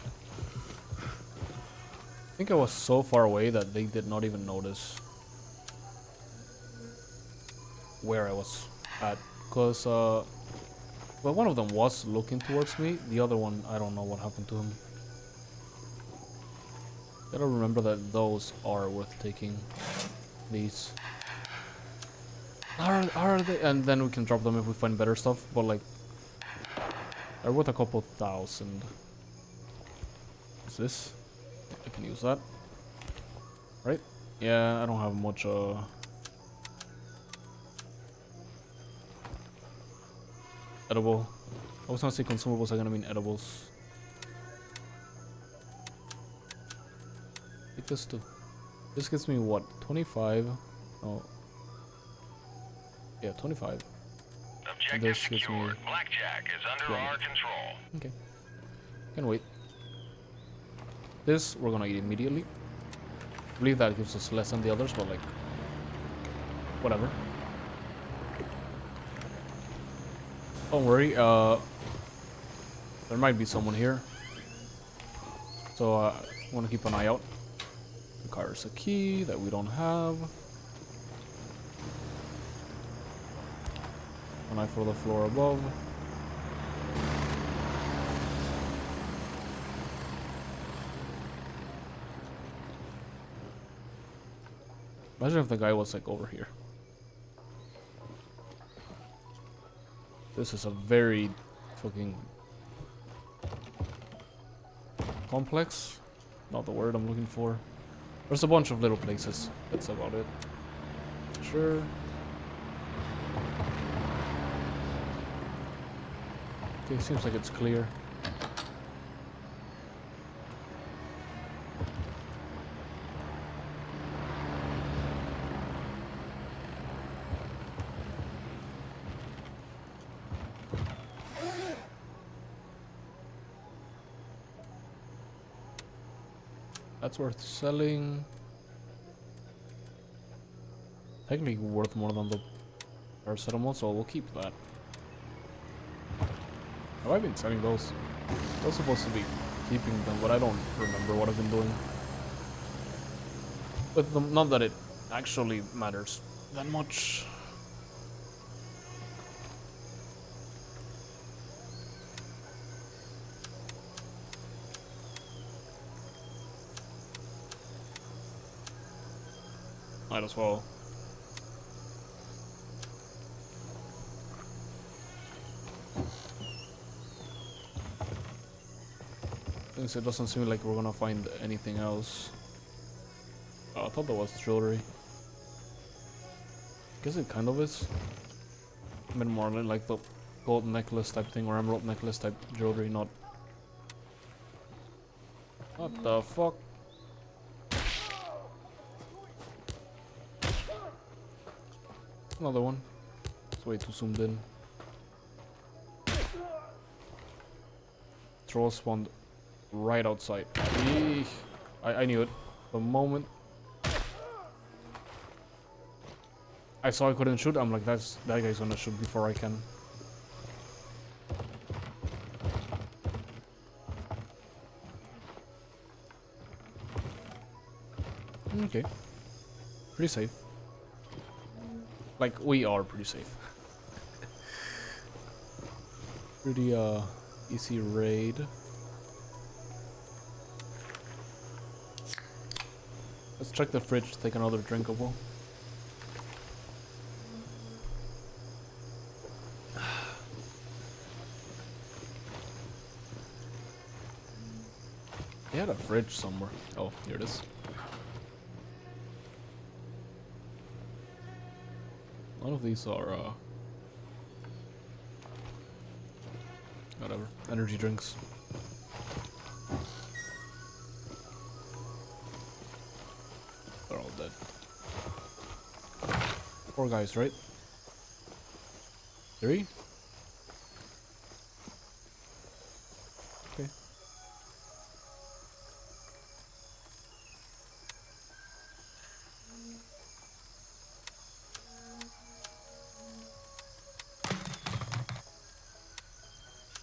I think I was so far away that they did not even notice where I was at. Because, well, one of them was looking towards me. The other one, I don't know what happened to him. Gotta remember that those are worth taking. These. Are they? And then we can drop them if we find better stuff. But, like, they're worth a couple thousand. What's this? I can use that. Right? Yeah, I don't have much, edible. I was gonna say consumables, I'm gonna mean edibles. Take this too. This gives me what? 25? Oh. Yeah, 25. And this gives me... Blackjack is under our control. Okay. Can wait. This we're gonna eat immediately. I believe that gives us less than the others, but like... whatever. Don't worry, there might be someone here. So, I want to keep an eye out. Requires a key that we don't have. An eye for the floor above. Imagine if the guy was like over here. This is a very fucking complex. Not the word I'm looking for. There's a bunch of little places. That's about it. Sure. Okay, seems like it's clear. That's worth selling. technically worth more than the paracetamol, so we'll keep that. Have I been selling those? I was supposed to be keeping them, but I don't remember what I've been doing with them. Not that it actually matters that much. Might as well. Since it doesn't seem like we're gonna find anything else. Oh, I thought that was jewelry. Guess it kind of is. I mean, more like the gold necklace type thing or emerald necklace type jewelry, not. What the fuck? Another one. It's way too zoomed in. Troll spawned right outside. Eesh. I knew it. The moment I saw I couldn't shoot, I'm like, that guy's gonna shoot before I can. Okay. Pretty safe. Like, we are pretty safe. Pretty, easy raid. Let's check the fridge, take another drinkable. They had a fridge somewhere. Oh, here it is. None of these are, whatever. Energy drinks. They're all dead. 4 guys, right? 3? Okay.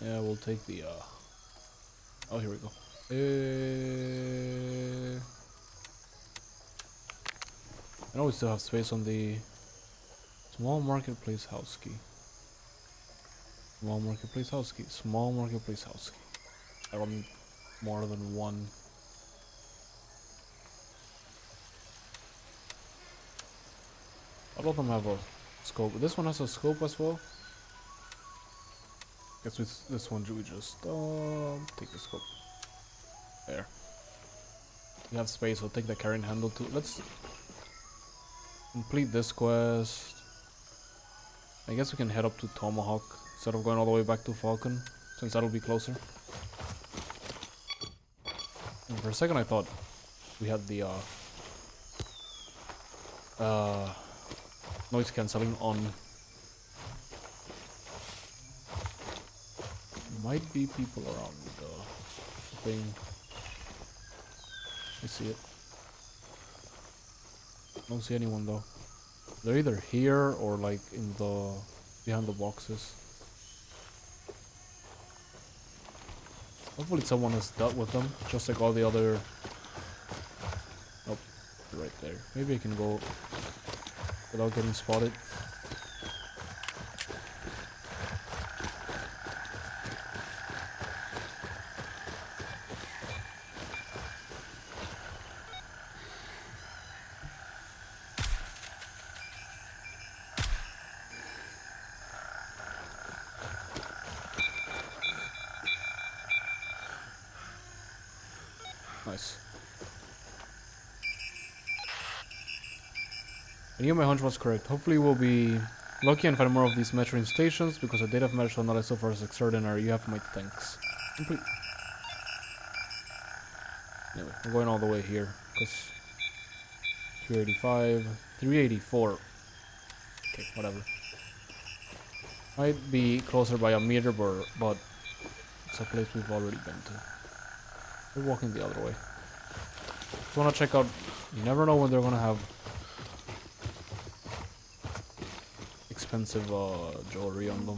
Yeah, we'll take the, oh, here we go. I know we still have space on the small marketplace house key. Small marketplace house key. Small marketplace house key. I don't need more than one. A lot of them have a scope. This one has a scope as well. Guess with this one we just take the scope. There. We have space, so take the carrying handle too. Let's complete this quest. I guess we can head up to Tomahawk instead of going all the way back to Falcon, since that'll be closer. And for a second I thought we had the noise cancelling on. Might be people around the thing. I see it. Don't see anyone though. They're either here or like in the behind the boxes. Hopefully someone has dealt with them, just like all the other. Nope, right there. Maybe I can go without getting spotted. Nice. I knew my hunch was correct. Hopefully we'll be lucky and find more of these measuring stations, because the data of measure not so far as extraordinary. You have my thanks. Complete. Anyway, I'm going all the way here, because 385, 384. Okay, whatever. Might be closer by a meter, but it's a place we've already been to. We're walking the other way. Just wanna check out. You never know when they're gonna have expensive jewelry on them.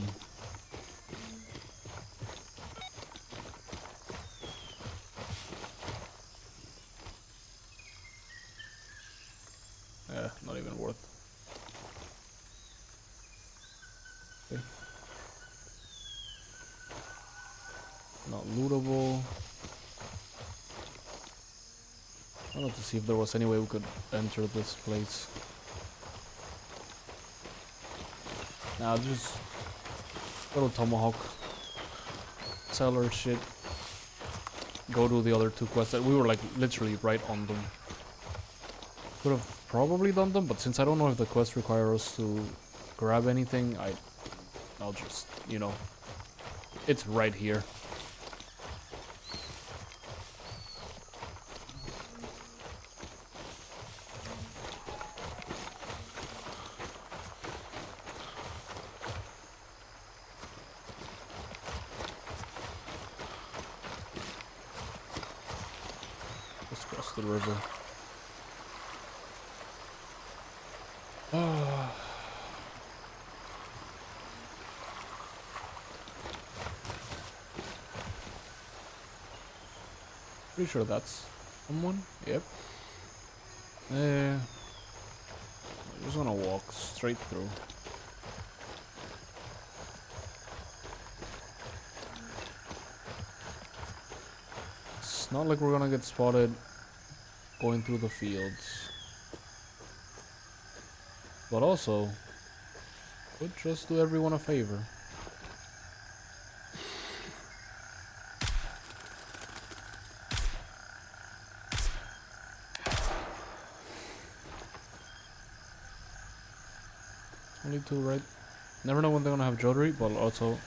Yeah, not even worth. Okay. Not lootable. I wanted to see if there was any way we could enter this place. Nah, just little tomahawk. Sell our shit. Go do the other two quests that we were like literally right on them. Could have probably done them, but since I don't know if the quest require us to grab anything, I'll just, you know, it's right here. Just cross the river. Pretty sure that's someone. Yep. I just wanna walk straight through. It's not like we're gonna get spotted going through the fields. But also, could just do everyone a favor. Only two, right? Never know when they're gonna have jewelry, but also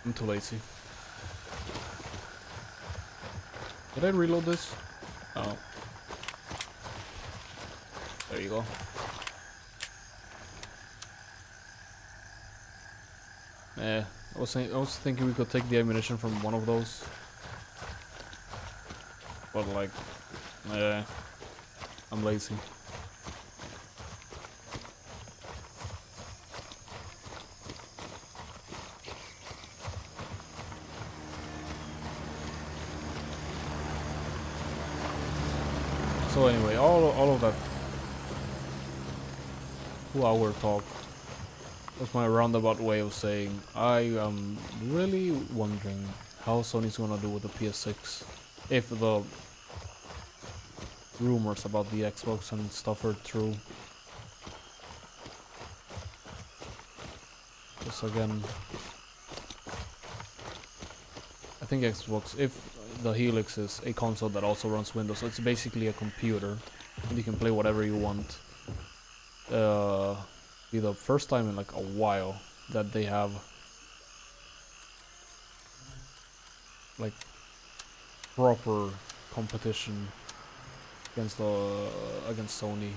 I'm too lazy. Did I reload this? Oh. There you go. Yeah, I was thinking we could take the ammunition from one of those. But like, yeah, I'm lazy. So anyway, all of that 2-hour talk was my roundabout way of saying I am really wondering how Sony's gonna do with the PS6 if the rumors about the Xbox and stuff are true. Just again, I think Xbox, if the Helix is a console that also runs Windows, it's basically a computer and you can play whatever you want. Be the first time in like a while that they have like proper competition against Sony.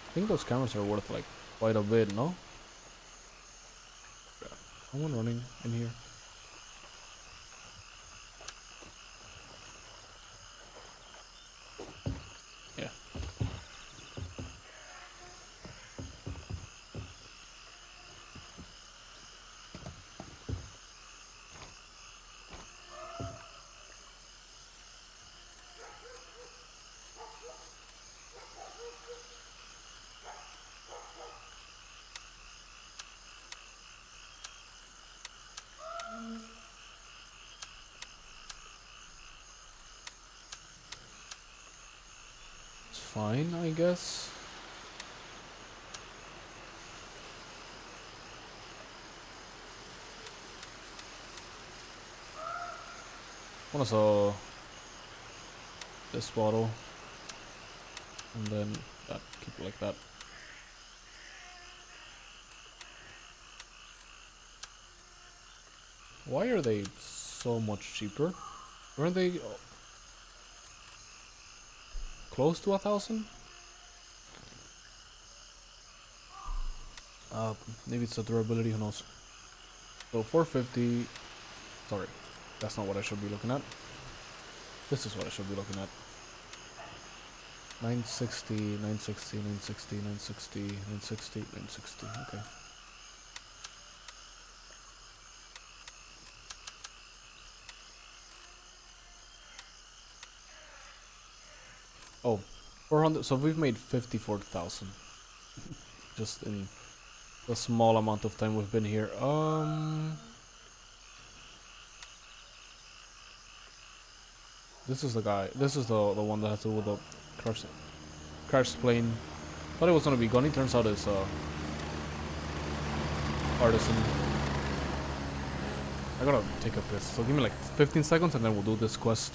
I think those cameras are worth like quite a bit, no? Yeah. Someone running in here. Yeah. It's fine, I guess. Wanna saw this bottle and then that, keep it like that. Why are they so much cheaper? Weren't they close to 1,000? Maybe it's the durability, who knows. So 450, sorry, that's not what I should be looking at. This is what I should be looking at. 960, 960, 960, 960, 960, 960. Okay. Oh, 400. So we've made 54,000 just in the small amount of time we've been here. This is the guy. This is the one that has to do with the crash plane. Thought it was gonna be Gunny. Turns out it's artisan. I gotta take a piss. So give me like 15 seconds and then we'll do this quest.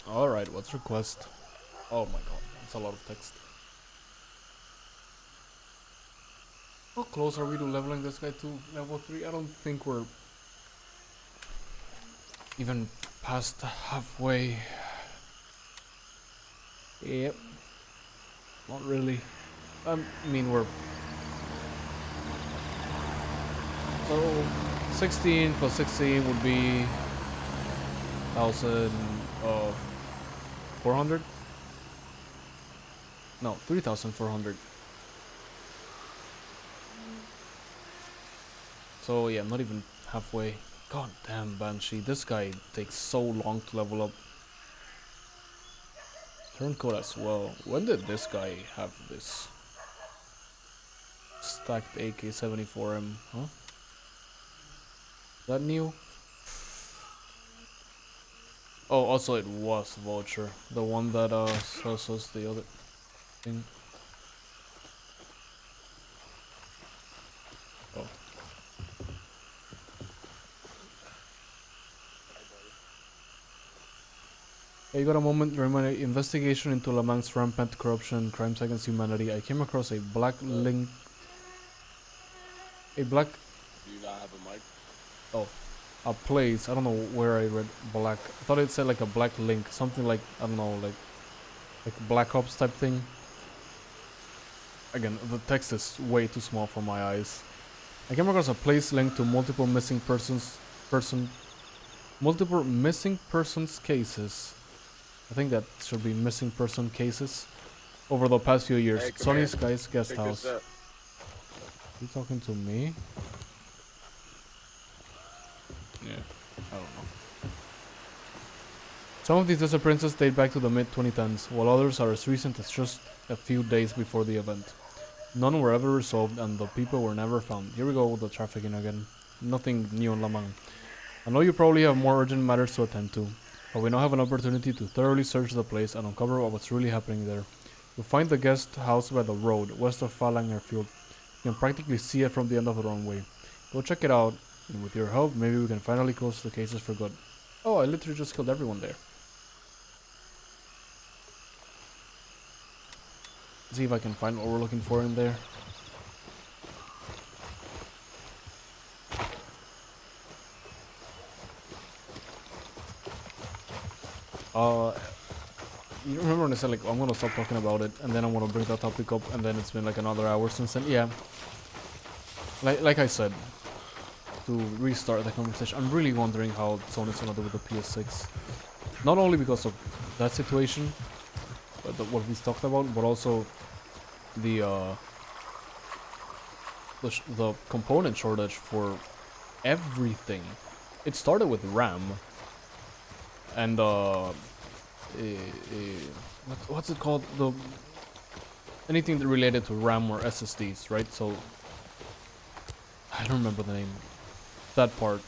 Alright, what's request? Oh my god, that's a lot of text. How close are we to leveling this guy to level 3? I don't think we're even past halfway. Yep. Not really. I mean, we're... So, 16 plus 16 would be 1,000 of 400? No, 3,400. So yeah, not even halfway. God damn, Banshee. This guy takes so long to level up. Turncoat as well. When did this guy have this? Stacked AK-74M, huh? Is that new? Oh, also it was Vulture. The one that sells us the other thing. Oh. Hey, you got a moment? During my investigation into Lamang's rampant corruption and crimes against humanity, I came across a black link. A black. Do you not have a mic? Oh. A place. I don't know where I read black. I thought it said like a black link. Something like, I don't know, like Black Ops type thing. Again, the text is way too small for my eyes. I came across a place linked to multiple missing persons cases. I think that should be missing person cases over the past few years. Hey, Sunny here. Skies guest Pick house. this up. You talking to me? Yeah, I don't know. Some of these disappearances date back to the mid-2010s, while others are as recent as just a few days before the event. None were ever resolved and the people were never found. Here we go with the trafficking again. Nothing new in Lamang. I know you probably have more urgent matters to attend to, but we now have an opportunity to thoroughly search the place and uncover what's really happening there. You'll find the guest house by the road, west of Falang Airfield. You can practically see it from the end of the runway. Go check it out, and with your help, maybe we can finally close the cases for good. Oh, I literally just killed everyone there. See if I can find what we're looking for in there. You remember when I said like I'm gonna stop talking about it and then I'm gonna bring that topic up and then it's been like another hour since then? Yeah. Like I said, to restart the conversation, I'm really wondering how Sony's gonna do with the PS6. Not only because of that situation, what we talked about, but also the component shortage for everything. It started with RAM and what's it called, anything related to RAM or SSDs, right? So I don't remember the name, that part,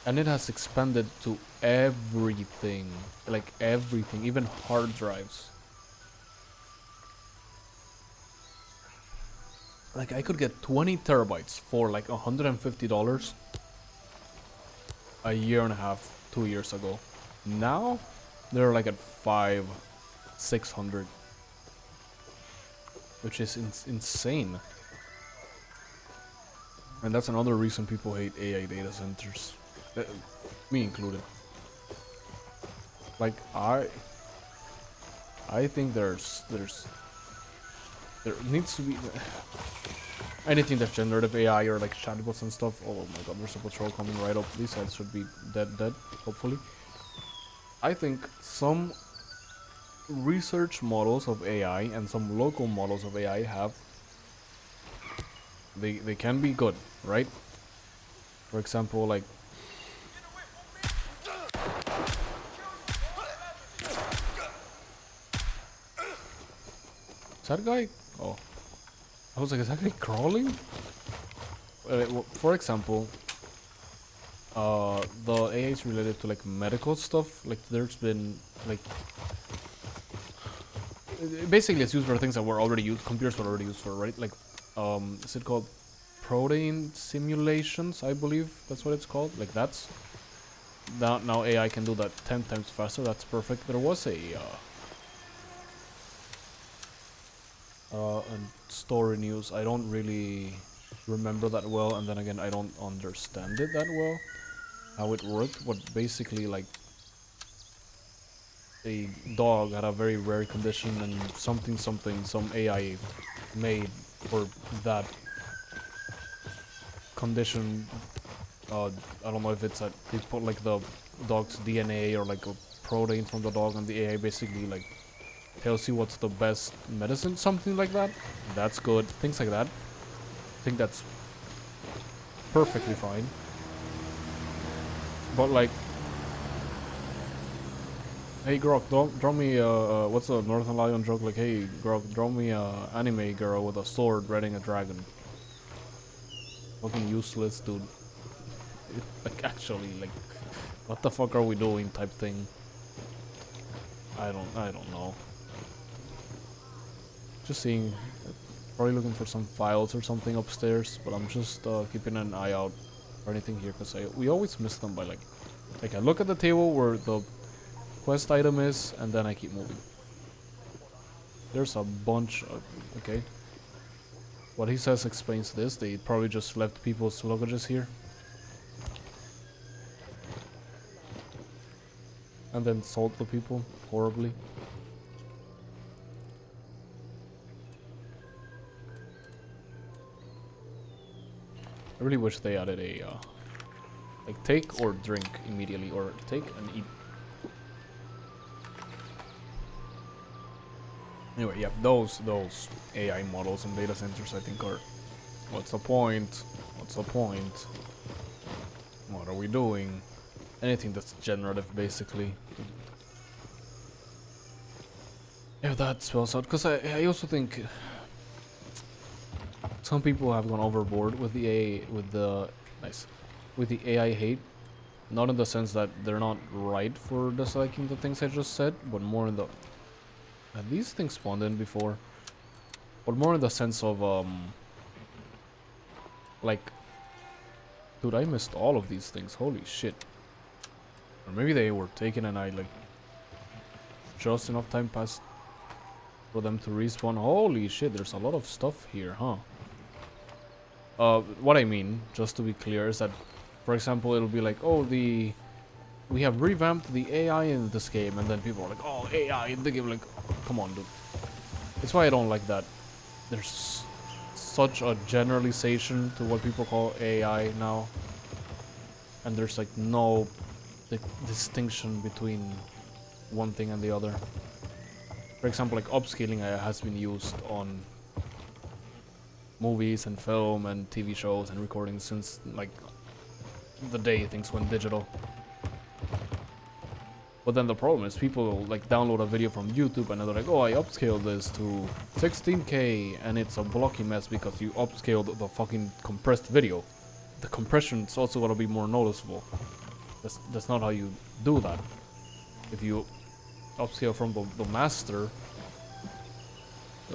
and it has expanded to everything, like everything, even hard drives. Like I could get 20 terabytes for like $150 a year and a half, 2 years ago. Now they're like at 600, which is insane. And that's another reason people hate AI data centers, me included. Like I think there needs to be anything that's generative AI or like chatbots and stuff. Oh my god, there's a patrol coming right up. These heads should be dead, hopefully. I think some research models of AI and some local models of AI they can be good, right? For example, like is that guy? Oh, I was like, is that guy crawling? For example, the AI is related to like medical stuff. Like there's been like basically it's used for things that were already used. Computers were already used for, right? Like is it called protein simulations? I believe that's what it's called. Like that's now AI can do that 10 times faster. That's perfect. There was a story news. I don't really remember that well, and then again I don't understand it that well, how it worked. But basically, like, a dog had a very rare condition, and some AI made for that condition. I don't know if it's that they put like the dog's DNA or like a protein from the dog, and the AI basically like tells you what's the best medicine, something like that. That's good. Things like that. I think that's perfectly fine. But like, hey Grok, draw me what's a Northern Lion joke? Like, hey Grok, draw me a anime girl with a sword riding a dragon. Fucking useless, dude. Like, actually, like, what the fuck are we doing? Type thing. I don't know. Just seeing, probably looking for some files or something upstairs, but I'm just keeping an eye out for anything here, because we always miss them by like I look at the table where the quest item is, and then I keep moving. There's a bunch of, okay. What he says explains this. They probably just left people's luggages here. And then sold the people horribly. I really wish they added a like take or drink immediately, or take and eat. Anyway, yeah, those AI models and data centers, I think, are what's the point? What's the point? What are we doing? Anything that's generative, basically. If that spells out, because I also think some people have gone overboard with the AI, with the AI hate. Not in the sense that they're not right for disliking the things I just said, but more in the these things spawned in before, but more in the sense of like, dude, I missed all of these things. Holy shit. Or maybe they were taken and I like just enough time passed for them to respawn. Holy shit, there's a lot of stuff here, huh? What I mean, just to be clear, is that, for example, it'll be like, oh, we have revamped the AI in this game, and then people are like, oh, AI in the game. Like, come on, dude. That's why I don't like that. There's such a generalization to what people call AI now, and there's like no distinction between one thing and the other. For example, like upscaling has been used on movies and film and TV shows and recordings since like the day things went digital. But then the problem is people like download a video from YouTube and they're like, oh, I upscaled this to 16K and it's a blocky mess because you upscaled the fucking compressed video. The compression's also gonna be more noticeable. That's not how you do that. If you upscale from the master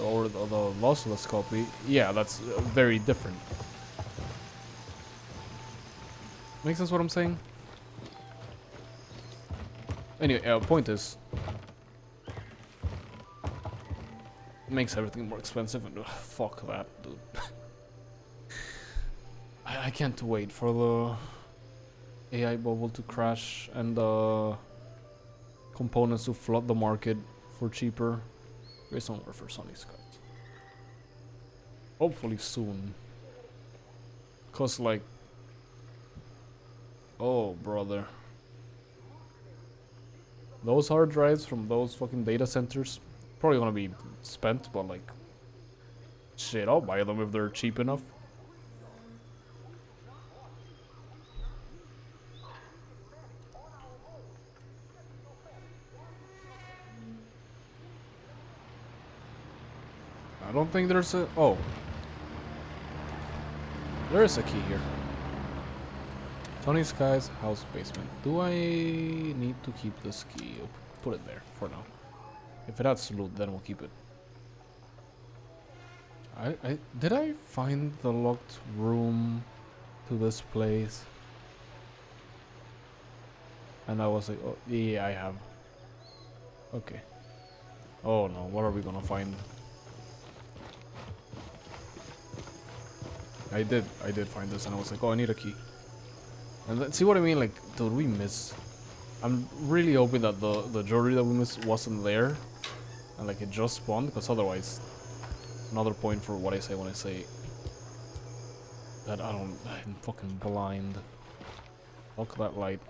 or the lossless copy, yeah, that's very different. Make sense what I'm saying? Anyway, point is, makes everything more expensive, and fuck that, dude. I can't wait for the AI bubble to crash and the components to flood the market for cheaper. There's somewhere for Sunny Skies. Hopefully soon. Cause like, oh brother. Those hard drives from those fucking data centers probably gonna be spent, but like, shit, I'll buy them if they're cheap enough. I don't think there's a... Oh. There is a key here. Tony Sky's house basement. Do I need to keep this key? I'll put it there for now. If it adds loot, then we'll keep it. Did I find the locked room to this place? And I was like, oh, yeah, I have. Okay. Oh no, what are we gonna find? I did find this and I was like, oh, I need a key. And see what I mean? Like, did we miss? I'm really hoping that the jewelry that we missed wasn't there. And like it just spawned, because otherwise, another point for what I say when I say that I'm fucking blind. Fuck that light.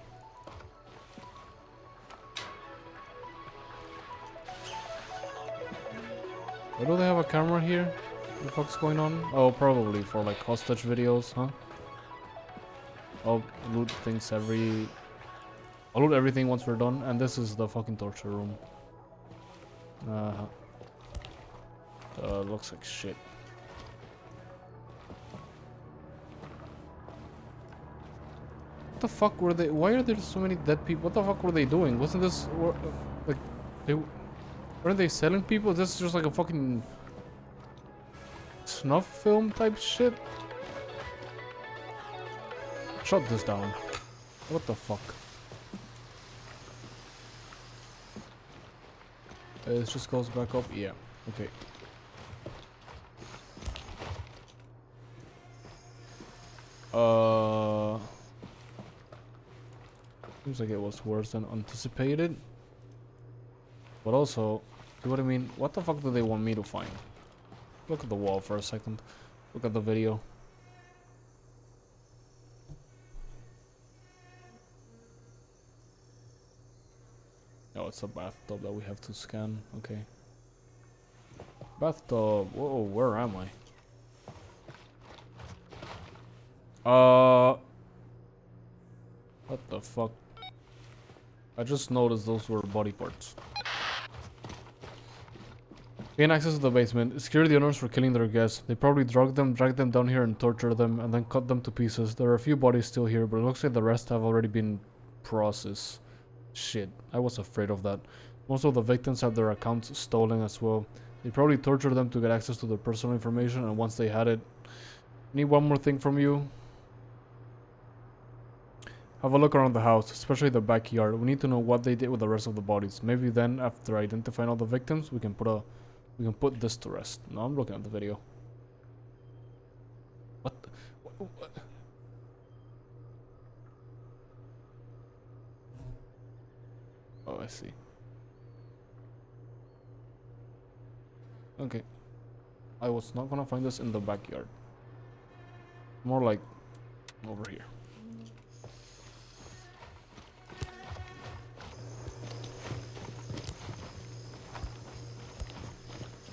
Why do they have a camera here? What the fuck's going on? Oh, probably for like hostage videos, huh? I'll loot things I'll loot everything once we're done, and this is the fucking torture room. Looks like shit. What the fuck were they? Why are there so many dead people? What the fuck were they doing? Wasn't this like weren't they selling people? This is just like a fucking snuff film type shit. Shut this down. What the fuck? It just goes back up. Yeah. Okay. Seems like it was worse than anticipated. But also, see what I mean? What the fuck do they want me to find? Look at the wall for a second. Look at the video. Oh, it's a bathtub that we have to scan. Okay. Bathtub. Whoa, where am I? What the fuck? I just noticed those were body parts. Gain access to the basement. Scare the owners for killing their guests. They probably dragged them down here and tortured them, and then cut them to pieces. There are a few bodies still here, but it looks like the rest have already been processed. Shit, I was afraid of that. Most of the victims had their accounts stolen as well. They probably tortured them to get access to their personal information, and once they had it... Need one more thing from you. Have a look around the house, especially the backyard. We need to know what they did with the rest of the bodies. Maybe then, after identifying all the victims, we can put this to rest. No, I'm looking at the video. What? What? Oh, I see. Okay. I was not gonna find this in the backyard. More like over here.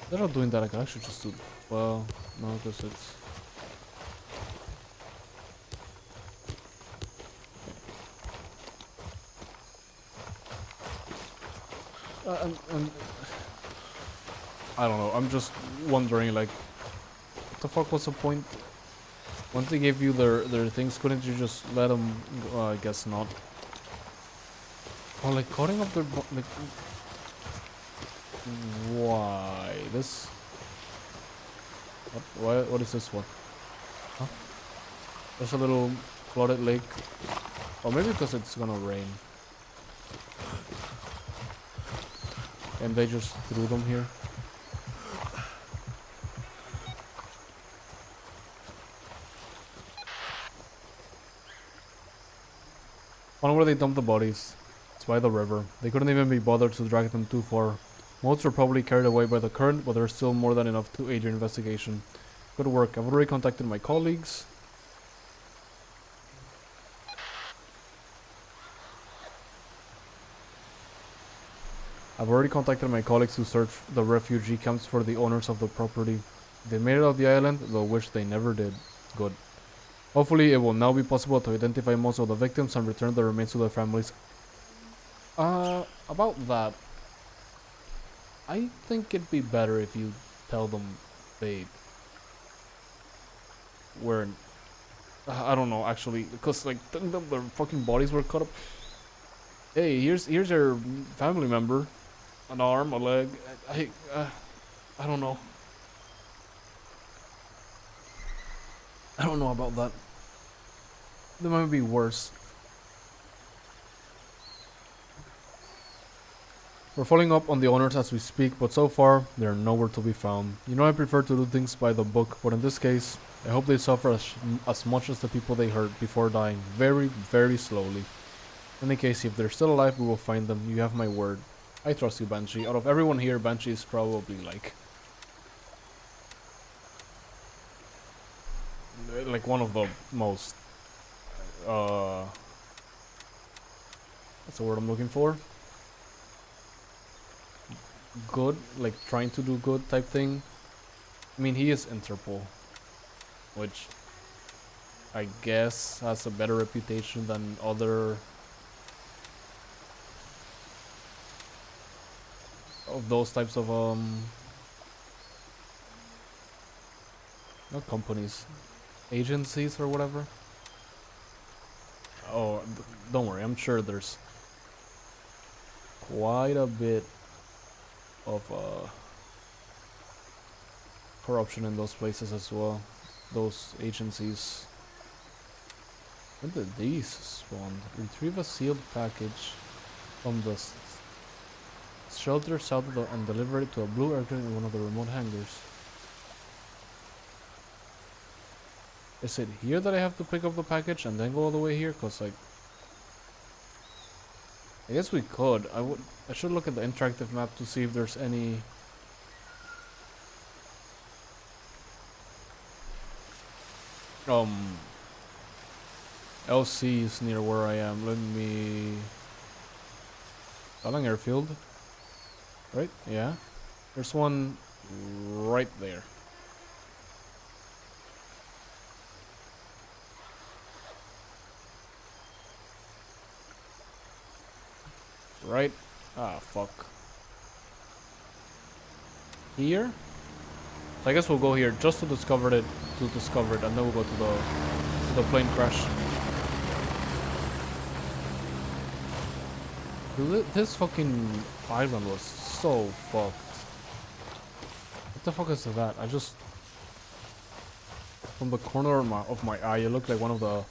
They're not doing that. I can actually just do. Well, no, because it's. And I don't know. I'm just wondering, like, what the fuck was the point? Once they gave you their things, couldn't you just let them? I guess not. Oh, like cutting up their like. Why this? What? Why? What is this one? Huh? There's a little flooded lake. Or maybe because it's gonna rain. And they just threw them here. I don't know where they dumped the bodies. It's by the river. They couldn't even be bothered to drag them too far. Most were probably carried away by the current, but there's still more than enough to aid your investigation. Good work. I've already contacted my colleagues. Who search the refugee camps for the owners of the property. They made it off the island, though wish they never did. Good. Hopefully it will now be possible to identify most of the victims and return the remains to their families. About that, I think it'd be better if you tell them they weren't. I don't know, actually, because like their fucking bodies were cut up. Hey, here's your family member, an arm, a leg. I don't know. I don't know about that. That might be worse. We're following up on the owners as we speak, but so far, they're nowhere to be found. You know I prefer to do things by the book, but in this case, I hope they suffer as much as the people they hurt before dying, very, very slowly. In any case, if they're still alive, we will find them. You have my word. I trust you, Banshee. Out of everyone here, Banshee is probably like one of the most what's the word I'm looking for? Good, like trying to do good type thing. I mean, he is Interpol, which I guess has a better reputation than other of those types of not companies, agencies or whatever. Oh, don't worry, I'm sure there's quite a bit of corruption in those places as well, those agencies. When did these spawn? Retrieve a sealed package from the shelter south of and deliver it to a blue aircraft in one of the remote hangars. Is it here that I have to pick up the package and then go all the way here? Cause like, I guess we could. I should look at the interactive map to see if there's any LCs near where I am. Let me Along Airfield. Right? Yeah. There's one right there. Right? Ah, fuck. Here? So I guess we'll go here just to discover it, and then we'll go to the plane crash. Dude, this fucking island was so fucked. What the fuck is that? I just, from the corner of my eye, it looked like one of the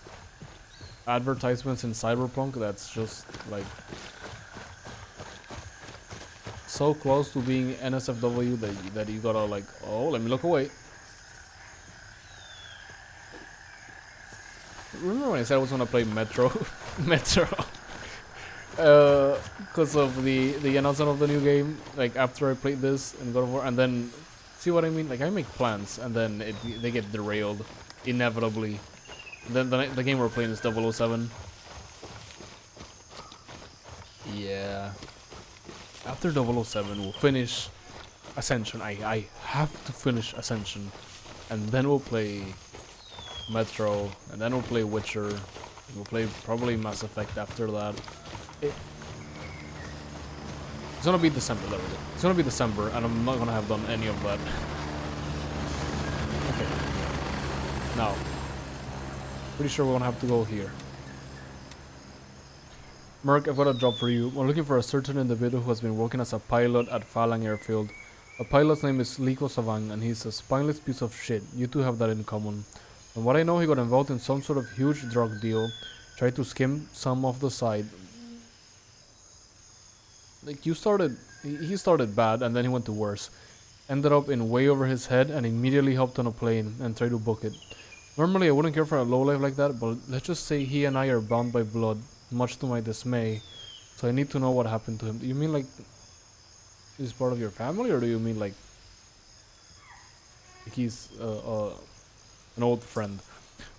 advertisements in Cyberpunk that's just like so close to being NSFW that you gotta like, oh, let me look away. Remember when I said I was gonna play Metro? Metro. Because of the announcement of the new game, like after I played this and God of War, and then, see what I mean? Like I make plans and then they get derailed, inevitably. And then the game we're playing is 007. Yeah. After 007, we'll finish Ascension. I have to finish Ascension, and then we'll play Metro, and then we'll play Witcher. We'll play probably Mass Effect after that. It's gonna be December, there we go. It's gonna be December, and I'm not gonna have done any of that. Okay. Now. Pretty sure we're gonna have to go here. Merc, I've got a job for you. We're looking for a certain individual who has been working as a pilot at Falang Airfield. The pilot's name is Liko Savang, and he's a spineless piece of shit. You two have that in common. From what I know, he got involved in some sort of huge drug deal. Tried to skim some off the side. Like, he started bad, and then he went to worse. Ended up in way over his head, and immediately hopped on a plane and tried to book it. Normally, I wouldn't care for a lowlife like that, but let's just say he and I are bound by blood, much to my dismay. So I need to know what happened to him. Do you mean like he's part of your family, or do you mean like he's an old friend?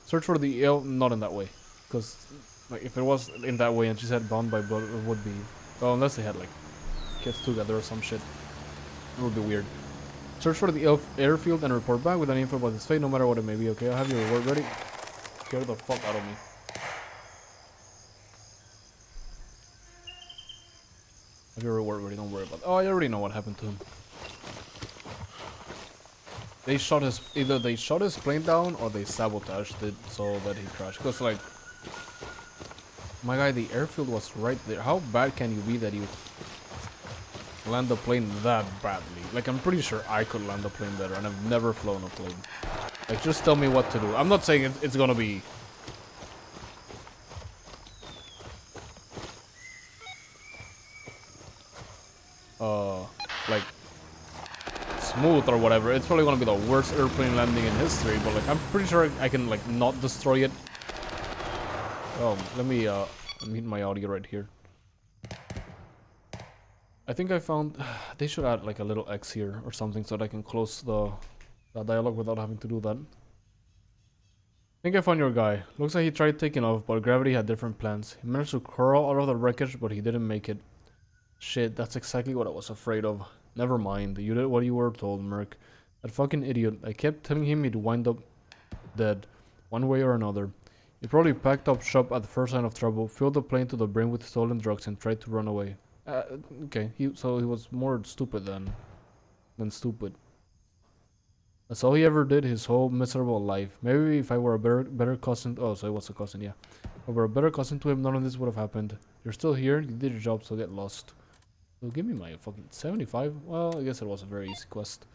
Search for the not in that way, because like if it was in that way and she said bound by blood, it would be. Well, unless they had like kids together or some shit, it would be weird. Search for the airfield and report back with any info about his fate, no matter what it may be. Okay, I'll have your reward ready. Scare the fuck out of me. Have your reward ready. Don't worry about it. Oh, I already know what happened to him. They shot his either they shot his plane down or they sabotaged it so that he crashed. Cause like, my guy, the airfield was right there. How bad can you be that you land the plane that badly? Like, I'm pretty sure I could land a plane better, and I've never flown a plane. Like, just tell me what to do. I'm not saying it's gonna be like smooth or whatever. It's probably gonna be the worst airplane landing in history, but like, I'm pretty sure I can like not destroy it. Oh, let me hit my audio right here. I think I found they should add like a little X here or something so that I can close the dialogue without having to do that. I think I found your guy. Looks like he tried taking off, but gravity had different plans. He managed to crawl out of the wreckage, but he didn't make it. Shit, that's exactly what I was afraid of. Never mind, you did what you were told, Merc. That fucking idiot. I kept telling him he'd wind up dead, one way or another. He probably packed up shop at the first sign of trouble, filled the plane to the brim with stolen drugs, and tried to run away. Okay, so he was more stupid than stupid. That's all he ever did his whole miserable life. Maybe if I were a better cousin. Oh, so I was a cousin, yeah. If I were a better cousin to him, none of this would have happened. You're still here. You did your job, so get lost. So give me my fucking 75. Well, I guess it was a very easy quest.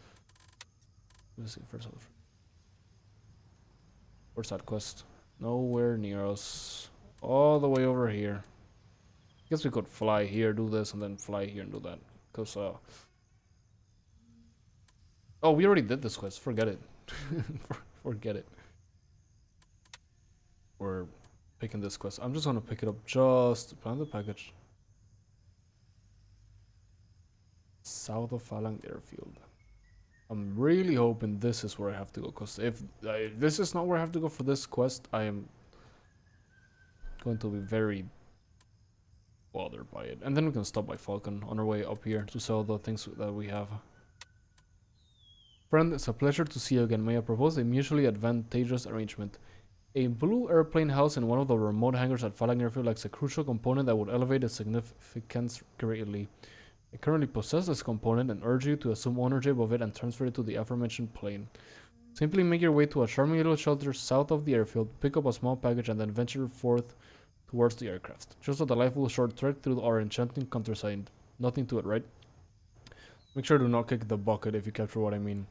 Let's see first. Where's that quest? Nowhere near us. All the way over here. Guess we could fly here, do this, and then fly here and do that. Cause oh, we already did this quest. Forget it. Forget it. We're picking this quest. I'm just gonna pick it up. Just plan the package. South of Falang Airfield. I'm really hoping this is where I have to go. Cause if this is not where I have to go for this quest, I am going to be very bothered by it. And then we can stop by Falcon on our way up here to sell the things that we have. Friend, it's a pleasure to see you again. May I propose a mutually advantageous arrangement? A blue airplane house in one of the remote hangars at Falang Airfield lacks a crucial component that would elevate its significance greatly. I currently possess this component and urge you to assume ownership of it and transfer it to the aforementioned plane. Simply make your way to a charming little shelter south of the airfield, pick up a small package, and then venture forth towards the aircraft. Just a delightful short trek through our enchanting countryside. Nothing to it, right? Make sure to not kick the bucket if you capture what I mean.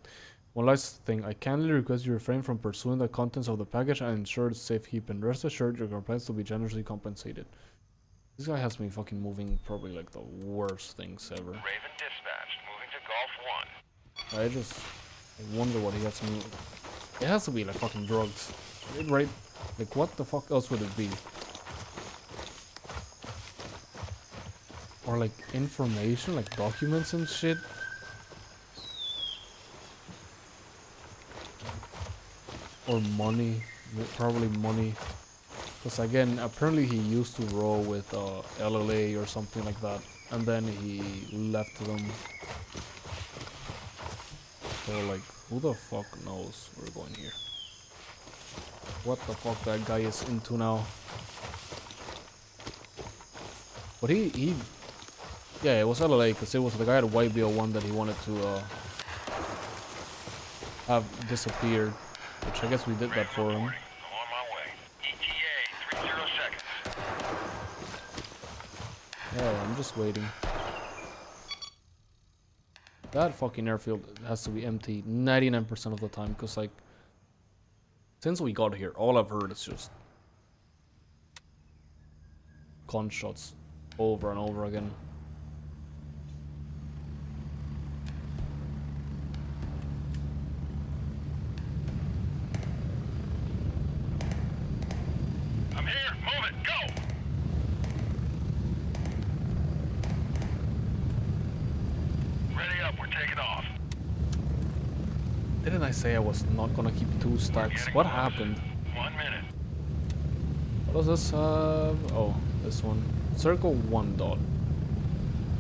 One last thing, I kindly request you refrain from pursuing the contents of the package and ensure its safekeeping. Rest assured your compliance will be generously compensated. This guy has me fucking moving probably like the worst things ever. Raven dispatched, moving to Golf 1. I wonder what he has me. It has to be like fucking drugs, right? Like what the fuck else would it be? Or like information, like documents and shit. Or money, probably money. Because again, apparently he used to roll with LLA or something like that. And then he left them. So like, who the fuck knows we're going here? What the fuck that guy is into now? But he Yeah, it was LLA because it was the guy at YBO1 that he wanted to have disappeared, which I guess we did that for him. I'm on my way. ETA 30 seconds. Yeah, I'm just waiting. That fucking airfield has to be empty 99% of the time because, like, since we got here, all I've heard is just gunshots over and over again. I'm here. Move it. Go. Ready up. We're taking off. Didn't I say I was not gonna keep 2 stacks? What happened? 1 minute. What does this have? Oh, this one. Circle 1 dot.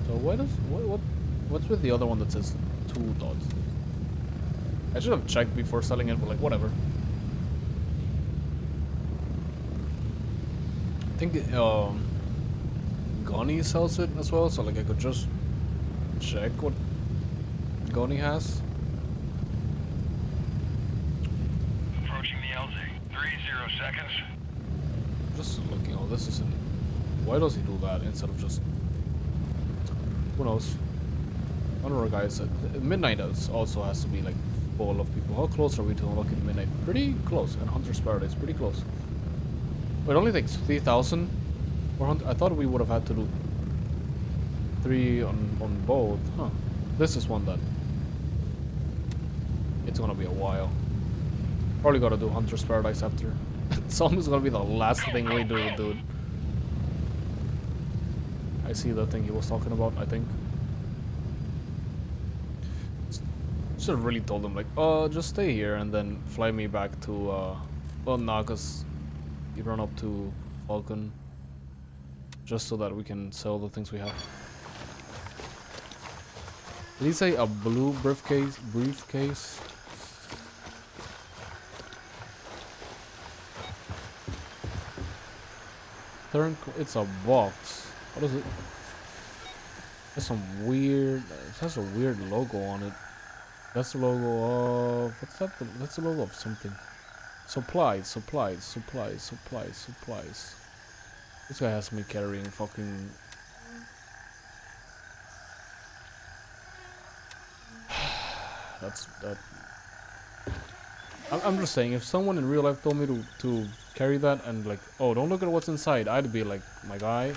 So what's with the other one that says 2 dots? I should have checked before selling it, but like whatever. I think Gunny sells it as well, so like I could just check what Gunny has. Approaching the LZ. 30 seconds. Just looking. Oh, this isn't. Why does he do that instead of just? Who knows? One of our guys said midnight also has to be like full of people. How close are we to unlocking midnight? Pretty close. And Hunter's Paradise, pretty close. But it only takes 3,000. I thought we would have had to do 3 on both. Huh. This is one that it's gonna be a while. Probably gotta do Hunter's Paradise after. It's almost gonna be the last thing we do, dude. I see the thing he was talking about, I think. Should have really told him, like, just stay here and then fly me back to, well, nah, because you run up to Falcon. Just so that we can sell the things we have. Did he say a blue briefcase? It's a box. What is it? There's some weird. It has a weird logo on it. That's the logo of. What's that? That's the logo of something. Supplies. This guy has me carrying fucking. That's that. I'm just saying, if someone in real life told me to carry that and like, oh, don't look at what's inside, I'd be like, my guy,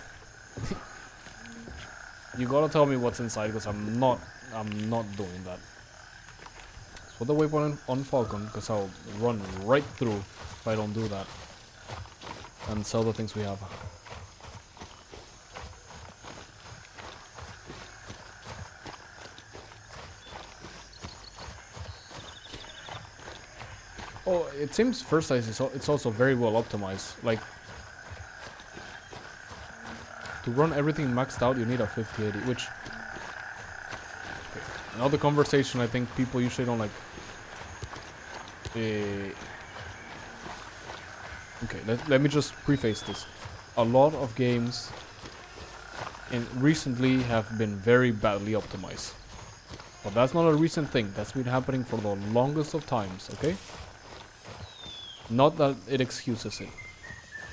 you gotta tell me what's inside because I'm not doing that. So put the waypoint on Falcon because I'll run right through if I don't do that and sell the things we have. Oh, it seems first size it's also very well optimized. Like, to run everything maxed out, you need a 5080, which another conversation I think people usually don't like. Okay, let me just preface this. A lot of games recently have been very badly optimized. But that's not a recent thing. That's been happening for the longest of times, okay? Not that it excuses it.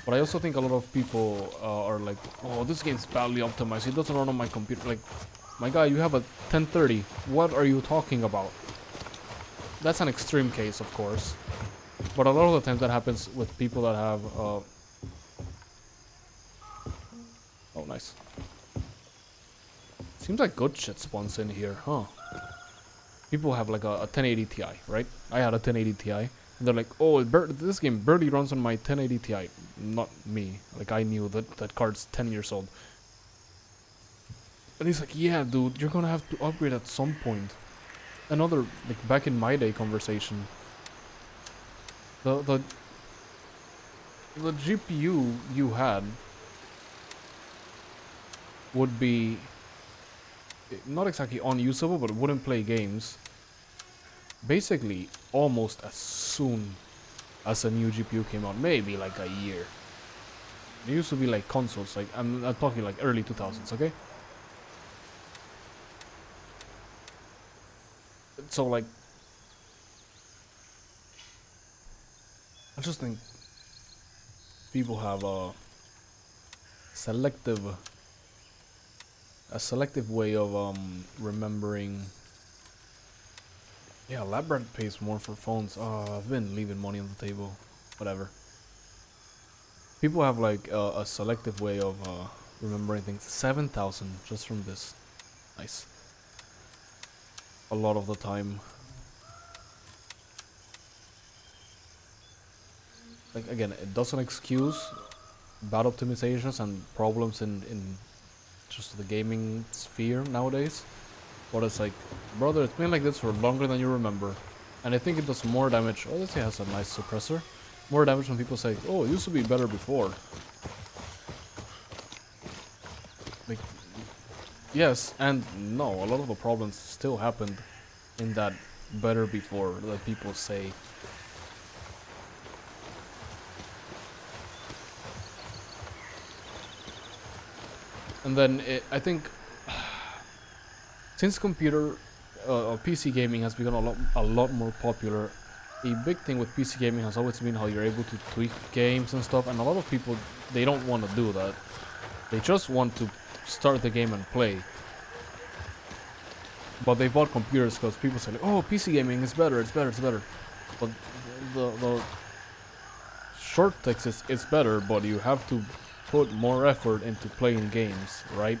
But I also think a lot of people are like, oh, this game's badly optimized. It doesn't run on my computer. Like, my guy, you have a 1030. What are you talking about? That's an extreme case, of course. But a lot of the times that happens with people that have... Oh, nice. Seems like good shit spawns in here, huh? People have like a 1080 Ti, right? I had a 1080 Ti. And they're like, oh, this game barely runs on my 1080 Ti. Not me. Like, I knew that card's 10 years old. And he's like, yeah, dude, you're gonna have to upgrade at some point. Another, like, back in my day conversation. The GPU you had would be not exactly unusable, but it wouldn't play games basically almost as soon as a new GPU came out, maybe like a year. It used to be like consoles, like I'm talking like early 2000s, okay? So like, I just think people have selective a selective way of remembering. Yeah, Labyrinth pays more for phones. I've been leaving money on the table. Whatever. People have like a selective way of remembering things. 7,000 just from this. Nice. A lot of the time. Like again, it doesn't excuse bad optimizations and problems in just the gaming sphere nowadays. But it's like, brother, it's been like this for longer than you remember. And I think it does more damage. Oh, this guy has a nice suppressor. More damage when people say, oh, it used to be better before. Like, yes and no. A lot of the problems still happened in that better before that people say. And then I think since PC gaming has become a lot more popular, a big thing with PC gaming has always been how you're able to tweak games and stuff. And a lot of people, they don't want to do that. They just want to start the game and play. But they bought computers because people say, like, oh, PC gaming is better, it's better, it's better. But the short text is it's better, but you have to put more effort into playing games, right?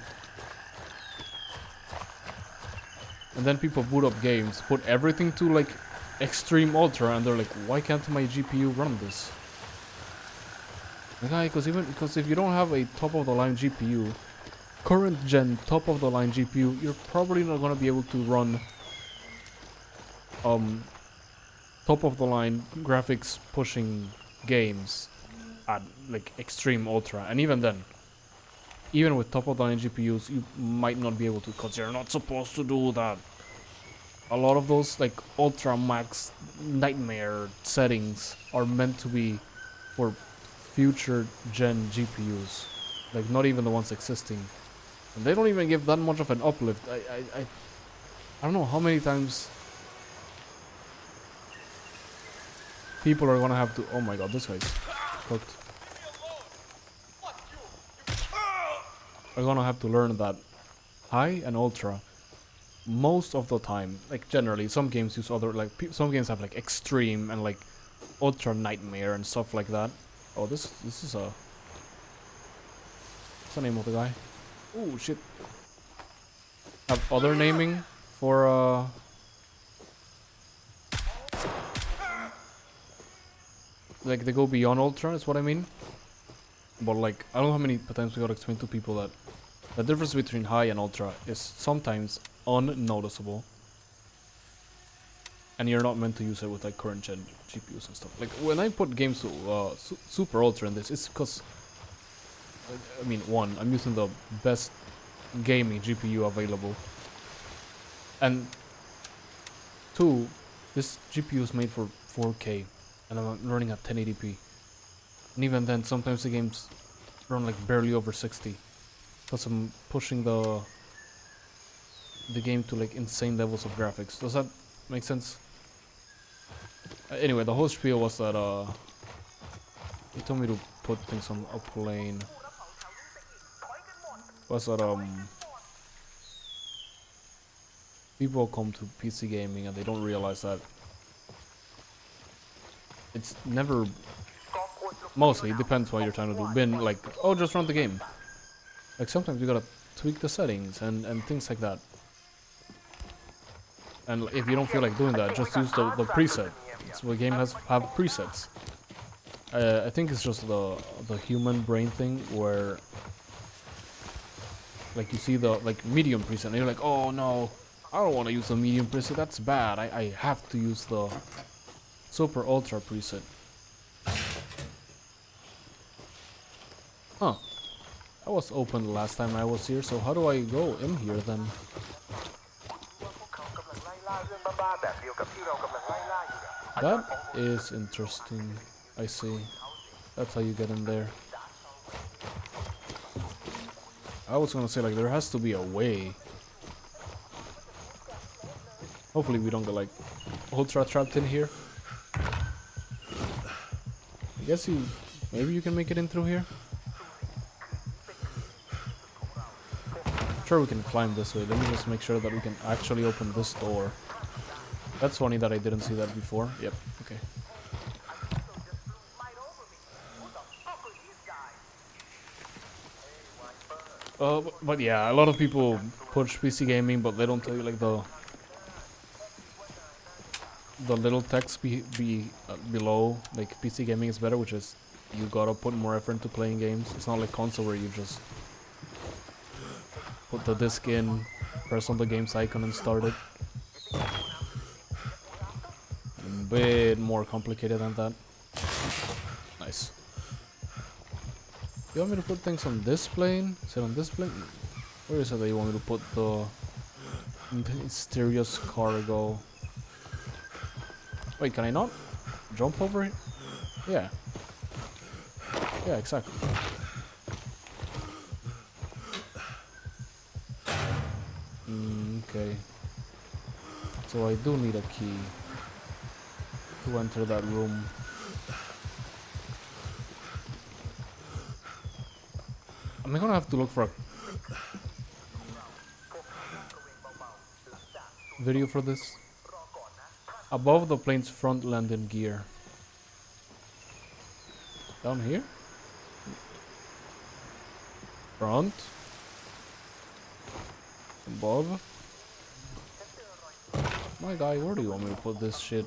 And then people boot up games, put everything to like extreme ultra, and they're like, why can't my GPU run this? Like, because if you don't have a top of the line GPU, current gen top of the line GPU, you're probably not gonna be able to run top of the line graphics pushing games at like extreme ultra. And even then, even with top of the line GPUs, you might not be able to, because you're not supposed to do that. A lot of those like ultra max nightmare settings are meant to be for future gen GPUs, like not even the ones existing, and they don't even give that much of an uplift. I don't know how many times people are gonna have to. Oh my god, this guy's cooked. Are gonna have to learn that high and ultra most of the time. Like generally, some games use other like some games have like extreme and like ultra nightmare and stuff like that. Oh, this is a. What's the name of the guy? Oh shit. Have other naming for like they go beyond ultra is what I mean. But like I don't know how many times we gotta explain to people that the difference between high and ultra is sometimes unnoticeable, and you're not meant to use it with like current gen GPUs and stuff. Like when I put games to super ultra in this, it's because I mean, one, I'm using the best gaming GPU available, and two, this GPU is made for 4K, and I'm running at 1080p, and even then, sometimes the games run like barely over 60, because I'm pushing the game to like insane levels of graphics. Does that make sense? Anyway, the whole spiel was that he told me to put things on a plane. Was that people come to PC gaming and they don't realize that it's never. Mostly, it depends what you're trying to do. Been like, oh, just run the game. Like sometimes you gotta tweak the settings and things like that. And if you don't feel like doing that, just use the preset. So the game have presets. I think it's just the human brain thing where like you see the like medium preset and you're like, oh no, I don't want to use the medium preset, that's bad. I have to use the super ultra preset. Huh. That was open the last time I was here, so how do I go in here then? That is interesting. I see. That's how you get in there. I was gonna say, like, there has to be a way. Hopefully we don't get like ultra trapped in here. I guess maybe you can make it in through here. Sure, we can climb this way. Let me just make sure that we can actually open this door. That's funny that I didn't see that before. Yep, okay. But yeah, a lot of people push PC gaming, but they don't tell you like the little text below. Like PC gaming is better, which is you gotta put more effort into playing games. It's not like console where you just put the disc in, press on the game's icon and start it. A bit more complicated than that. Nice. You want me to put things on this plane? Is it on this plane? Where is it that you want me to put the mysterious cargo? Wait, can I not jump over it? Yeah. Yeah, exactly. Okay. So I do need a key to enter that room. I'm gonna have to look for a video for this. Above the plane's front landing gear. Down here? Front? Above? My guy, where do you want me to put this shit?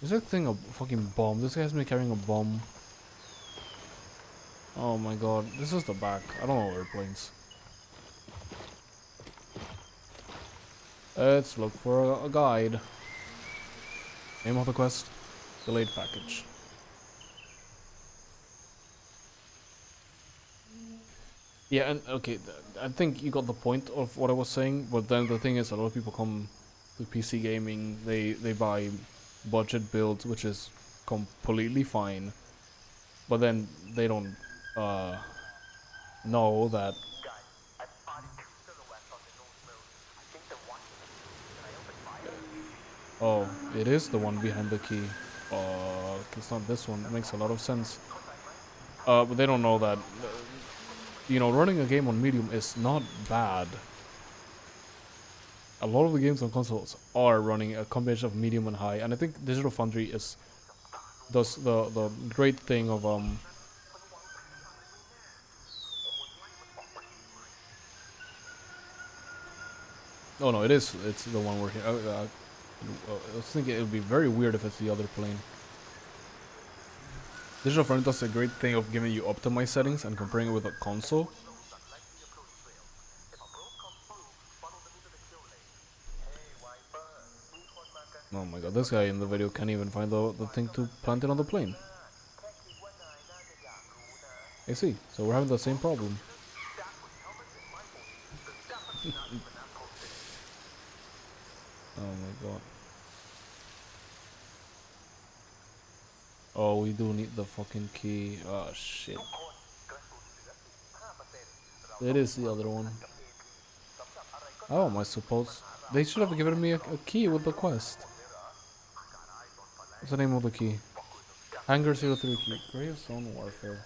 Is that thing a fucking bomb? This guy has me carrying a bomb. Oh my god, this is the back. I don't know airplanes. Let's look for a guide. Name of the quest: delayed package. Yeah, and okay, I think you got the point of what I was saying, but then the thing is, a lot of people come to PC gaming, they buy budget builds, which is completely fine, but then they don't know that. Oh, it is the one behind the key. It's not this one. It makes a lot of sense. But they don't know that, you know, running a game on medium is not bad. A lot of the games on consoles are running a combination of medium and high, and I think Digital Foundry does the great thing of Oh no, it's the one we're here. I was thinking it would be very weird if it's the other plane. Digital Foundry does a great thing of giving you optimized settings and comparing it with a console. Oh my god, this guy in the video can't even find the thing to plant it on the plane. I see, so we're having the same problem. Oh my god. Oh, we do need the fucking key. Oh shit. It is the other one. How am I supposed? They should have given me a key with the quest. What's the name of the key? Hangar 03 key. Greatest Zone Warfare.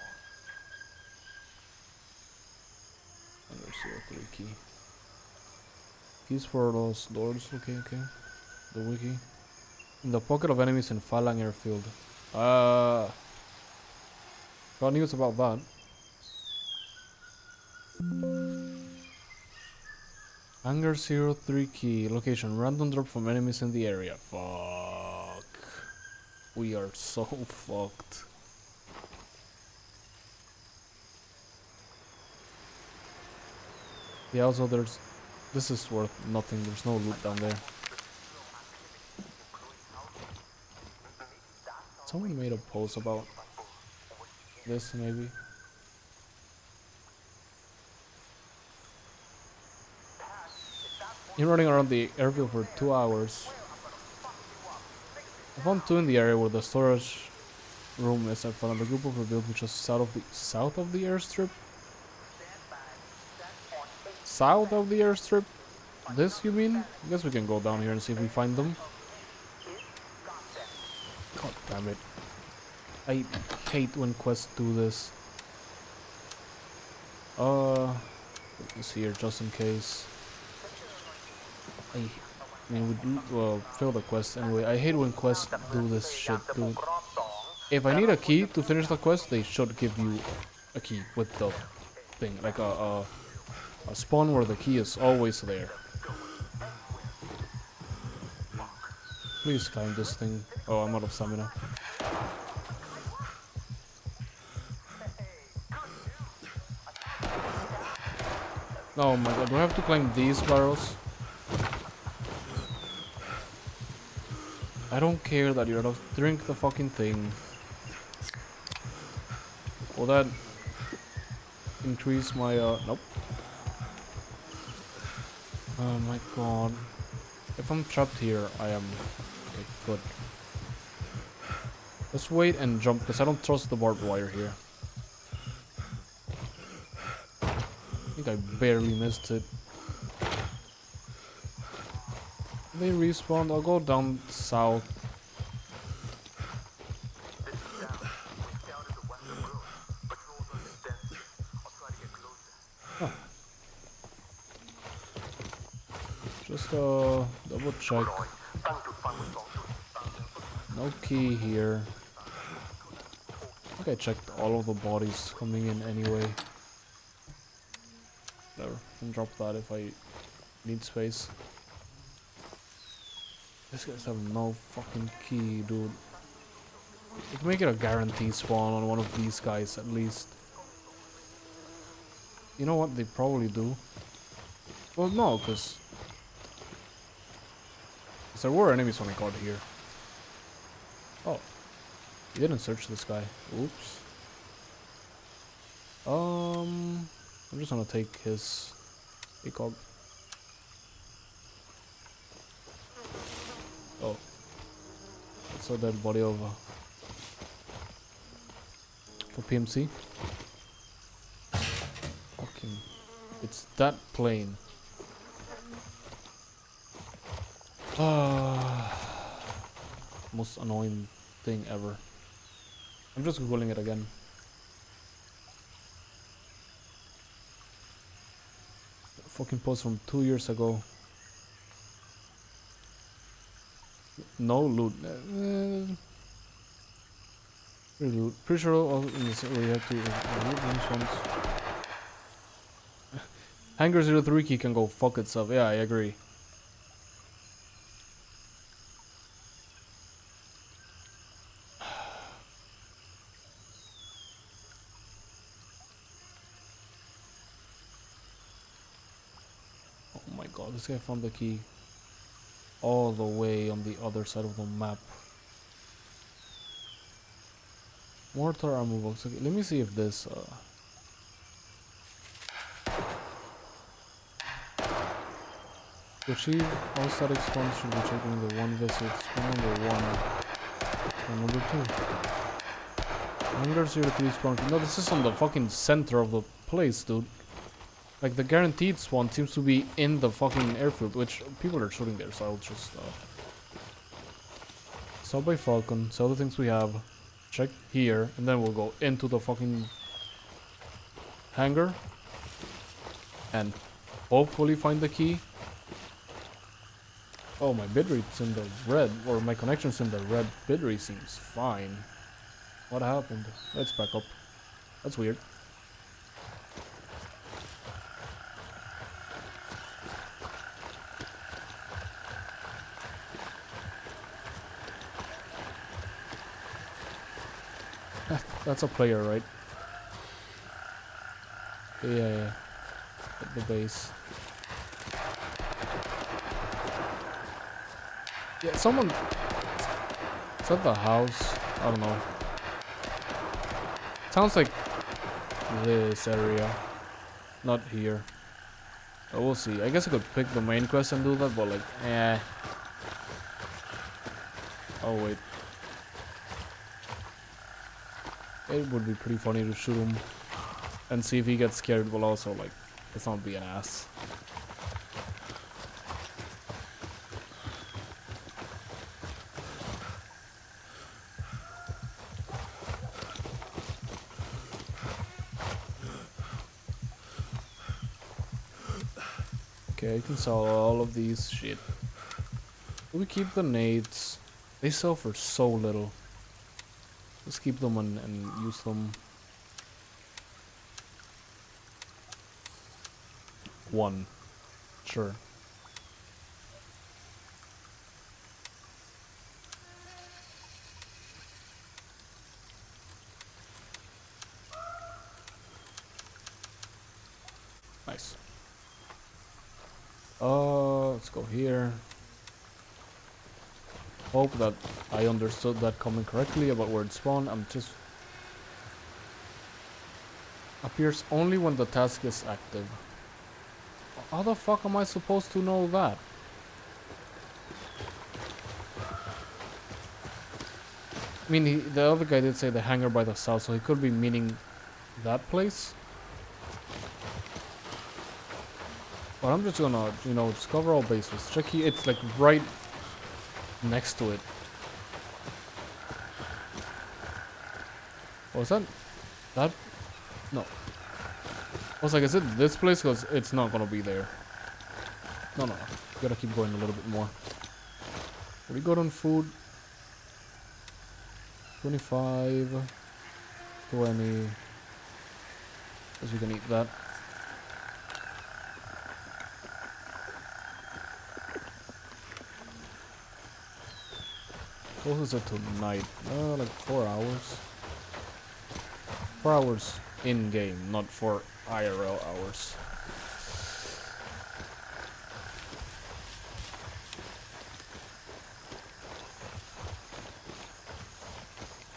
Hangar 03 key. Keys for those doors. Okay, okay. The wiki. In the pocket of enemies in Falang Airfield. Got news about that. Hangar 03 key. Location. Random drop from enemies in the area. Fuck. We are so fucked. Yeah, also there's... This is worth nothing. There's no loot down there. Someone made a post about this, maybe. You're running around the airfield for 2 hours. I found 2 in the area where the storage room is. I found a group of rebuild which is south of the airstrip. south of the airstrip. This, you mean? I guess we can go down here and see if we find them. God damn it. I hate when quests do this. Let's see here, just in case. I mean, we do, well, fail the quest anyway. I hate when quests do this shit, dude. If I need a key to finish the quest, they should give you a key with the thing. Like a spawn where the key is always there. Please climb this thing. Oh, I'm out of stamina. Oh my god, do I have to climb these barrels? I don't care that you're out of drink the fucking thing. Will that increase my nope. Oh my god. If I'm trapped here, I am okay, good. Let's wait and jump because I don't trust the barbed wire here. I think I barely missed it. They respawned. I'll go down south. Huh. Just double check. No key here. I think I checked all of the bodies coming in anyway. Whatever. I can drop that if I need space. These guys have no fucking key, dude. We can make it a guarantee spawn on one of these guys at least. You know what? They probably do. Well, no, because there were enemies when I got here. Oh. You didn't search this guy. Oops. I'm just gonna take his ACOG. Oh. That's a dead body over. For PMC. Fucking. It's that plain. Most annoying thing ever. I'm just googling it again. Fucking post from 2 years ago. No loot. Pretty sure all in this we have to loot these ones. Hangar 03 key can go fuck itself. Yeah, I agree. Oh my god, this guy found the key all the way on the other side of the map. Mortar ammo box. Okay, let me see if this to achieve all static spawns should be checking the one visit. Spawn number 1 and number 2. Hangar 03 spawn. No, this is on the fucking center of the place, dude. Like, the guaranteed spawn seems to be in the fucking airfield, which people are shooting there, so I'll just sell by Falcon, sell the things we have, check here, and then we'll go into the fucking hangar and hopefully find the key. Oh, my bitrate's in the red, or my connection's in the red. Bitrate seems fine. What happened? Let's back up. That's weird. That's a player, right? Yeah. At the base. Yeah, someone... Is that the house? I don't know. Sounds like this area. Not here. Oh, we'll see. I guess I could pick the main quest and do that, but like, eh. Oh, wait. It would be pretty funny to shoot him and see if he gets scared while also like Let's not be an ass. Okay, I can sell all of these shit. We keep the nades. They sell for so little. Let's keep them and use them. One. Sure. Nice. Let's go here. Hope that I understood that comment correctly about where it spawned. I'm just... Appears only when the task is active. How the fuck am I supposed to know that? I mean, the other guy did say the hangar by the south, so he could be meaning that place. But I'm just gonna, you know, just cover all bases. Check here, it's like right next to it. Was that? That? No. I was like, is it this place? Because it's not gonna be there. No, no, no. Gotta keep going a little bit more. Are we good on food? 25. 20. Guess we can eat that. What is it tonight? Like 4 hours. 4 hours in game, not for IRL hours.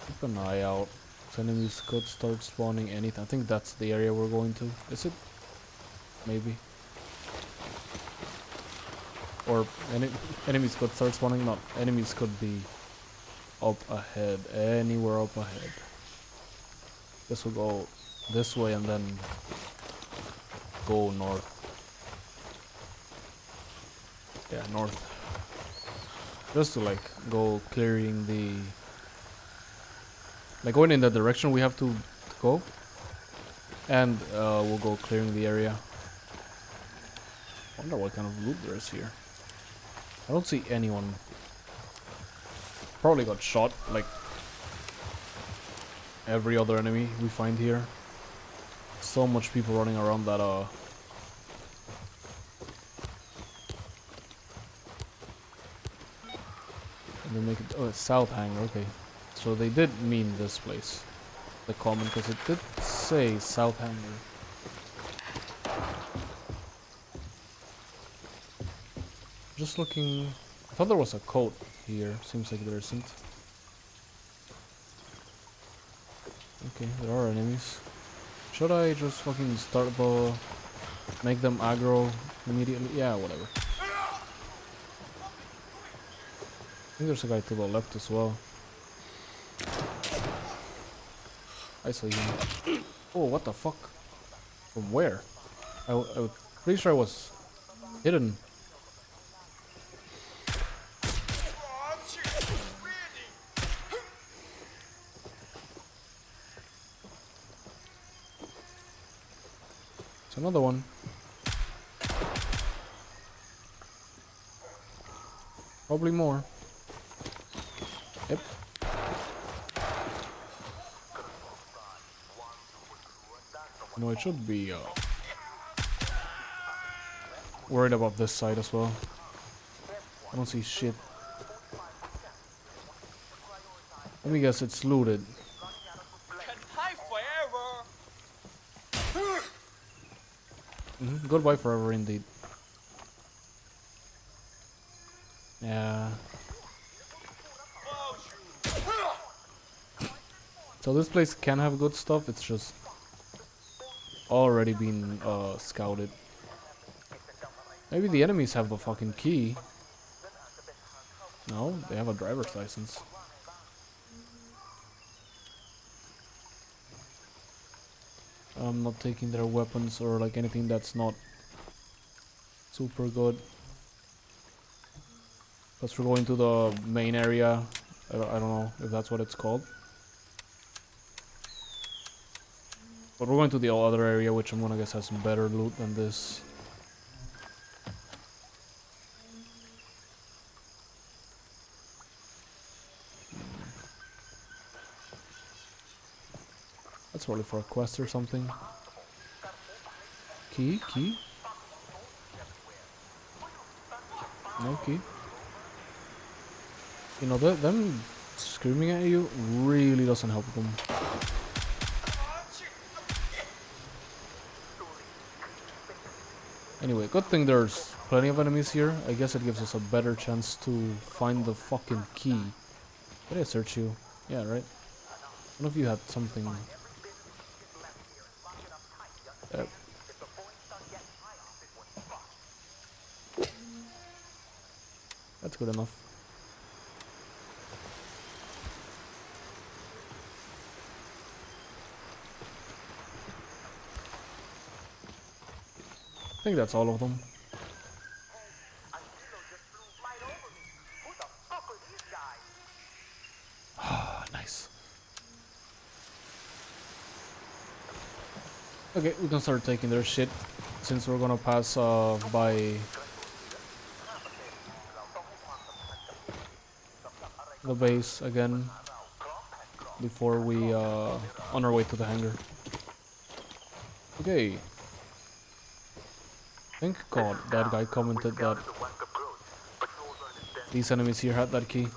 Keep an eye out. If enemies could start spawning anything. I think that's the area we're going to. Is it? Maybe. Or enemies could start spawning. Not enemies could be up ahead. Anywhere up ahead. Guess we'll go this way and then go north. Yeah, north. Just to like go clearing the... Like going in that direction we have to go. And we'll go clearing the area. Wonder what kind of loot there is here. I don't see anyone. Probably got shot like every other enemy we find here. So much people running around that And they make it... Oh, it's South Hangar, okay. So they did mean this place. The comment, because it did say South Hangar. Just looking... I thought there was a coat here. Seems like there isn't. Okay, there are enemies. Should I just fucking start the... Make them aggro immediately? Yeah, whatever. I think there's a guy to the left as well. I saw him. Oh, what the fuck? From where? I was pretty sure I was hidden. It's another one. Probably more. Yep. No, it should be worried about this side as well. I don't see shit. Let me guess, it's looted. Goodbye forever indeed. Yeah. So this place can have good stuff, it's just already been scouted. Maybe the enemies have the fucking key. No, they have a driver's license. I'm not taking their weapons or like anything that's not super good. Because we're going to the main area. I don't know if that's what it's called. But we're going to the other area, which I'm gonna guess has some better loot than this. That's probably for a quest or something. Key? Key? No key. You know, them screaming at you really doesn't help them. Anyway, good thing there's plenty of enemies here. I guess it gives us a better chance to find the fucking key. Did I search you? Yeah, right? One of you had something. That's good enough. I think that's all of them. Ah, nice. Okay, we can start taking their shit since we're gonna pass by the base again before we on our way to the hangar. Okay. Thank God that guy commented that these enemies here had that key.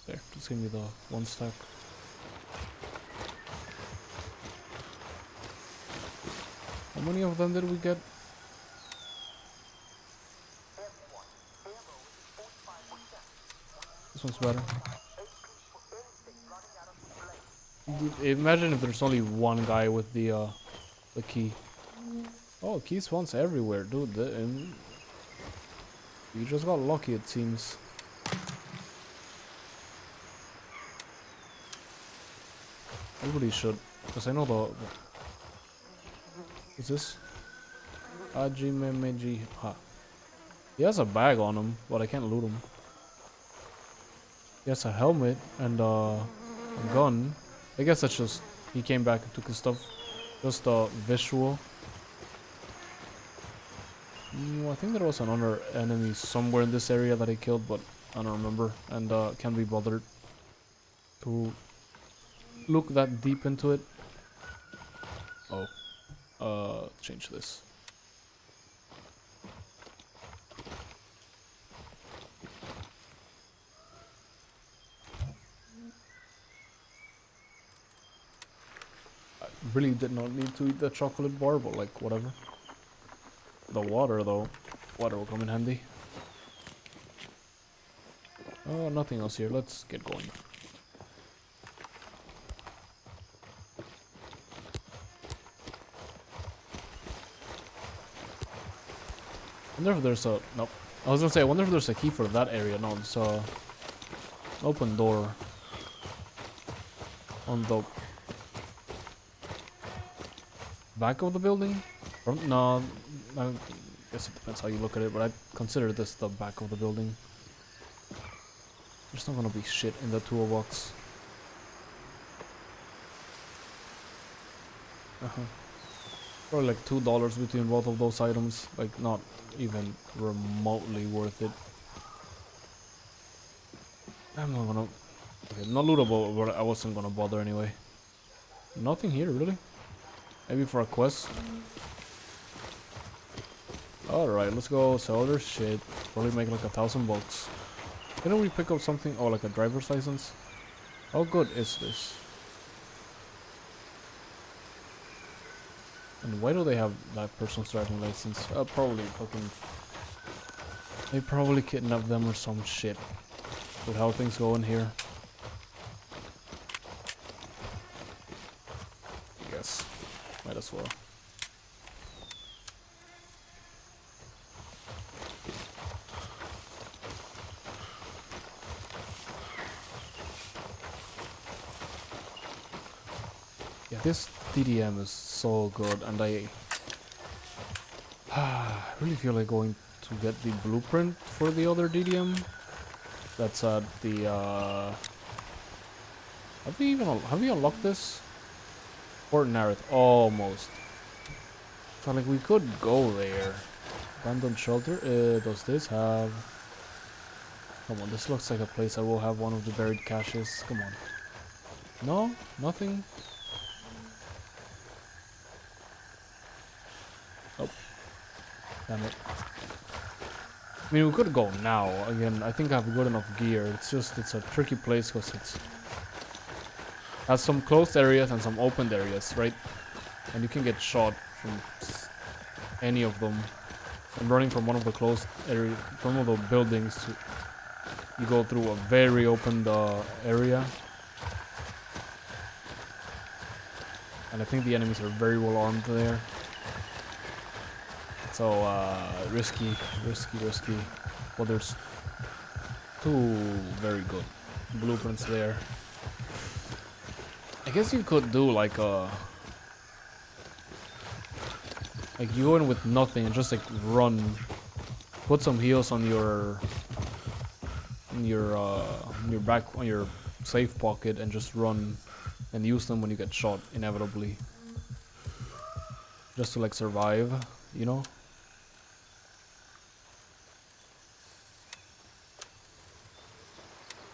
There, just give me the one stack. How many of them did we get? This one's better. Dude, imagine if there's only one guy with the key. Oh, key spawns everywhere, dude. You just got lucky, it seems. Everybody should, because I know the. What's this? Ajimemeji. Ha. He has a bag on him, but I can't loot him. He has a helmet and a gun. I guess that's just he came back and took his stuff. Just a visual. I think there was another enemy somewhere in this area that I killed, but I don't remember, and can't be bothered to look that deep into it. Oh, change this. I really did not need to eat that chocolate bar, but like whatever. The water though, water will come in handy. Oh, nothing else here. Let's get going. I wonder if there's a... Nope. I was gonna say, I wonder if there's a key for that area. No, it's a... open door. On the... back of the building? No, I guess it depends how you look at it, but I consider this the back of the building. There's not gonna be shit in the toolbox. Probably like $2 between both of those items. Like, not even remotely worth it. I'm not gonna... Okay, not lootable, but I wasn't gonna bother anyway. Nothing here, really? Maybe for a quest? Alright, let's go sell their shit. Probably make like $1,000. Didn't we pick up something? Oh, like a driver's license? How good is this? And why do they have that person's driving license? Probably fucking... They probably kidnapped them or some shit. With how things go in here. I guess. Might as well. Like, this DDM is so good, and I really feel like going to get the blueprint for the other DDM. That's at the, have we unlocked this? Fort Narrath, almost. So, like, we could go there. Abandoned shelter, does this have... Come on, this looks like a place that will have one of the buried caches. Come on. No? Nothing? Oh. Damn it. I mean, we could go now. Again, I think I have good enough gear. It's just, it's a tricky place because it's... has some closed areas and some opened areas, right? And you can get shot from any of them. I'm running from one of the closed area, from one of the buildings to... You go through a very open area. And I think the enemies are very well armed there. So, risky. Well, there's two very good blueprints there. I guess you could do like a... Like, you go in with nothing and just like run. Put some heals on your... on your back, on your safe pocket, and just run and use them when you get shot inevitably, just to like survive, you know.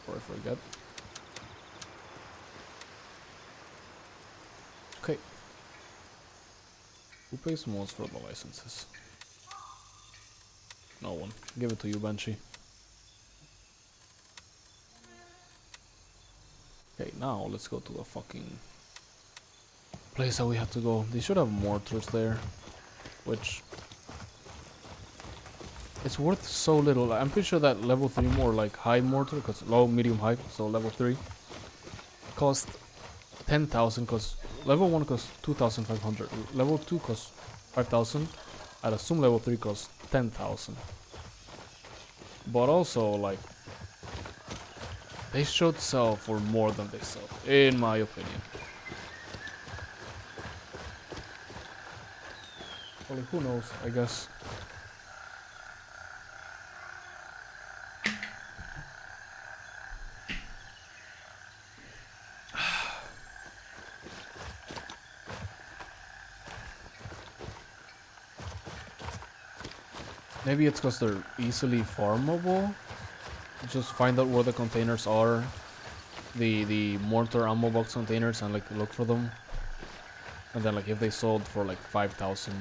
Or I forget. Okay, who pays most for the licenses? No one. Give it to you, Banshee. Okay, now let's go to the fucking place that we have to go. They should have mortars there, which it's worth so little. I'm pretty sure that level 3 more like high mortar, because low, medium, high, so level 3 cost 10,000, because level 1 costs 2,500, level 2 costs 5,000. I'd assume level 3 costs 10,000. But also, like, they should sell for more than they sell, in my opinion. Well, who knows, I guess. Maybe it's because they're easily farmable. Just find out where the containers are, the mortar ammo box containers, and like look for them. And then like if they sold for like 5,000,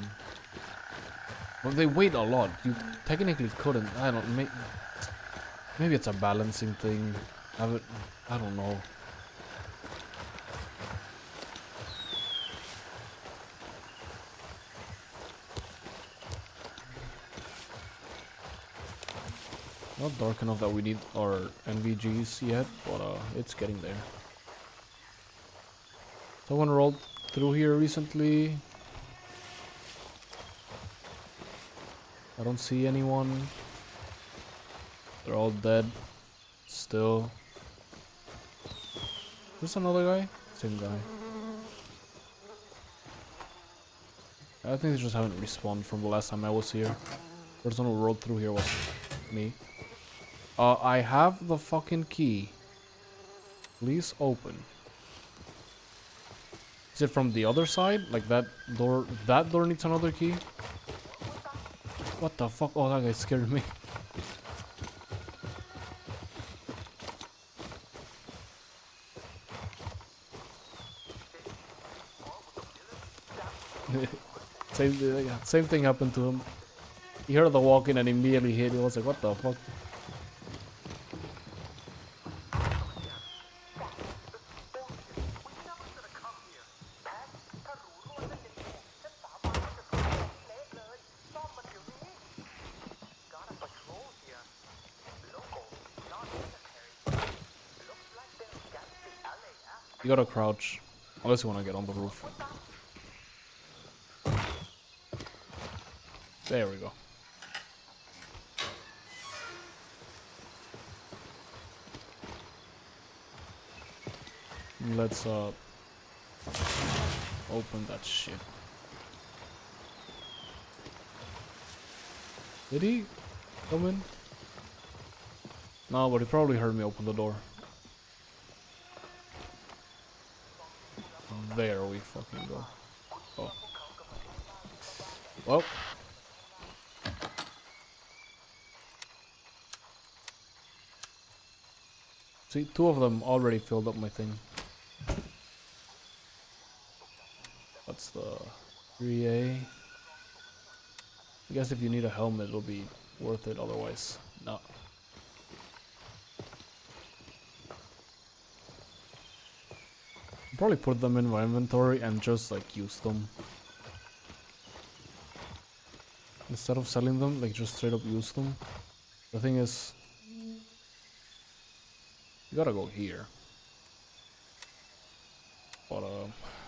well, they weigh a lot. You technically couldn't. I don't. Maybe it's a balancing thing. I don't know. Not dark enough that we need our NVGs yet, but it's getting there. Someone rolled through here recently. I don't see anyone. They're all dead. Still. Is this another guy? Same guy. I think they just haven't respawned from the last time I was here. The person who rolled through here was me. I have the fucking key. Please open. Is it from the other side? Like that door? That door needs another key? What the fuck? Oh, that guy scared me. Same thing happened to him. He heard the walking and immediately hit. He was like, what the fuck? You gotta crouch, unless you wanna get on the roof. There we go. Let's Open that shit. Did he come in? No, but he probably heard me open the door. There we fucking go. Oh. Well. See, 2 of them already filled up my thing. That's the 3A. I guess if you need a helmet, it'll be worth it. Otherwise, no. I'll probably put them in my inventory and just like use them. Instead of selling them, like just straight up use them. The thing is, you gotta go here. But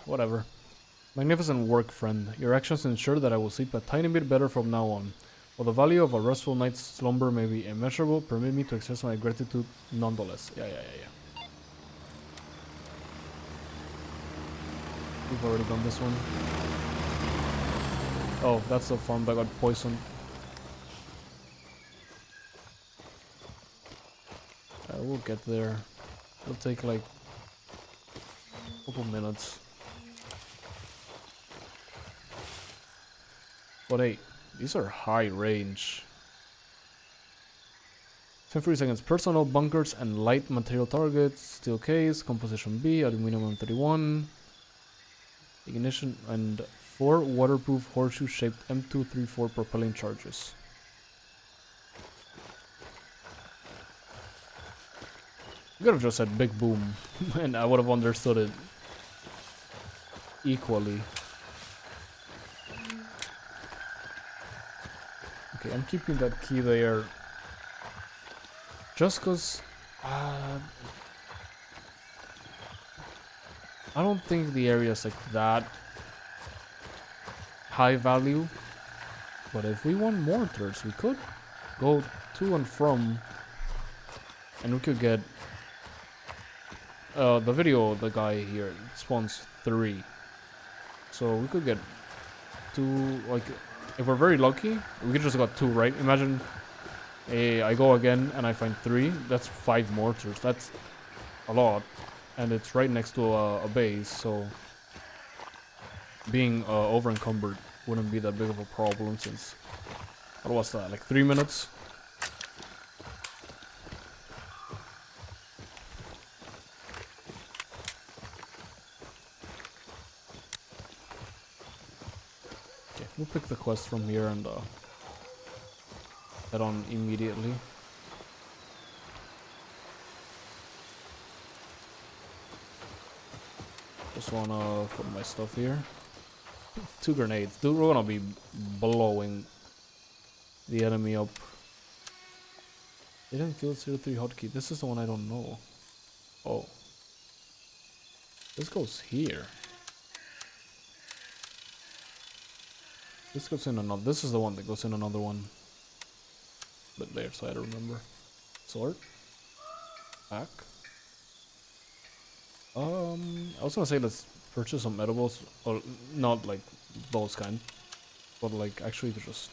whatever. Magnificent work, friend. Your actions ensure that I will sleep a tiny bit better from now on. While the value of a restful night's slumber may be immeasurable, permit me to express my gratitude nonetheless. Yeah. We've already done this one. Oh, that's the farm that got poisoned. We'll get there. It'll take like a couple minutes. But hey, these are high range. 10 seconds. Personal bunkers and light material targets. Steel case, composition B, aluminum M31. Ignition and 4 waterproof horseshoe shaped M234 propelling charges. You could have just said big boom and I would have understood it equally. Okay, I'm keeping that key there just cause I don't think the area is like that high value, but if we want mortars we could go to and from and we could get the video, the guy here spawns 3, so we could get 2, like if we're very lucky we could just got 2, right? Imagine I go again and I find 3, that's 5 mortars, that's a lot, and it's right next to a base, so being over encumbered wouldn't be that big of a problem since, what was that, like 3 minutes? Okay, we'll pick the quest from here and head on immediately. Just wanna put my stuff here. 2 grenades. Dude, we're gonna be blowing the enemy up. Hidden field 03 hotkey. This is the one I don't know. Oh. This goes here. This goes in another. This is the one that goes in another one. But there, so I don't remember. Sword. Back. I was gonna say let's purchase some edibles, or not like those kind, but like actually to just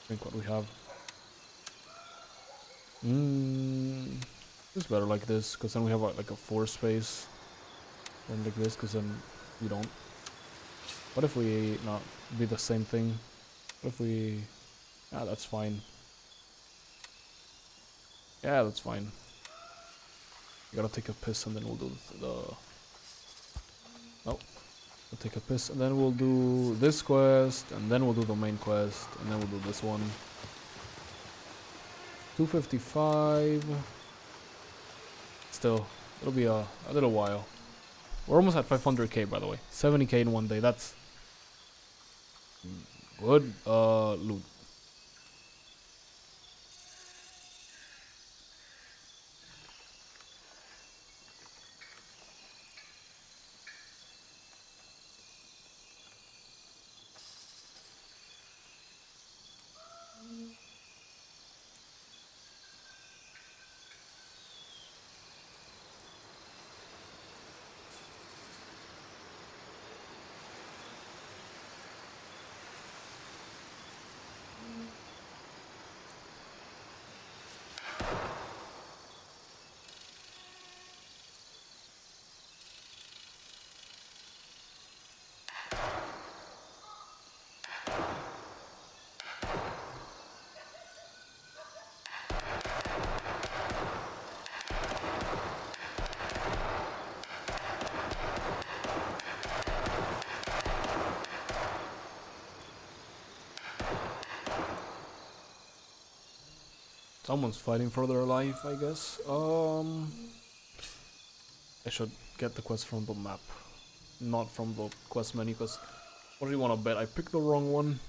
drink what we have. It's better like this, cause then we have like a 4 space, and like this, cause then we don't. What if we not be the same thing? What if we? Yeah, that's fine. Yeah, that's fine. You gotta take a piss and then we'll do the... Nope. We'll take a piss and then we'll do this quest and then we'll do the main quest and then we'll do this one. 255. Still, it'll be a little while. We're almost at 500k by the way. 70k in one day, that's good loot. Someone's fighting for their life, I guess. I should get the quest from the map, not from the quest menu, because what do you want to bet? I picked the wrong one.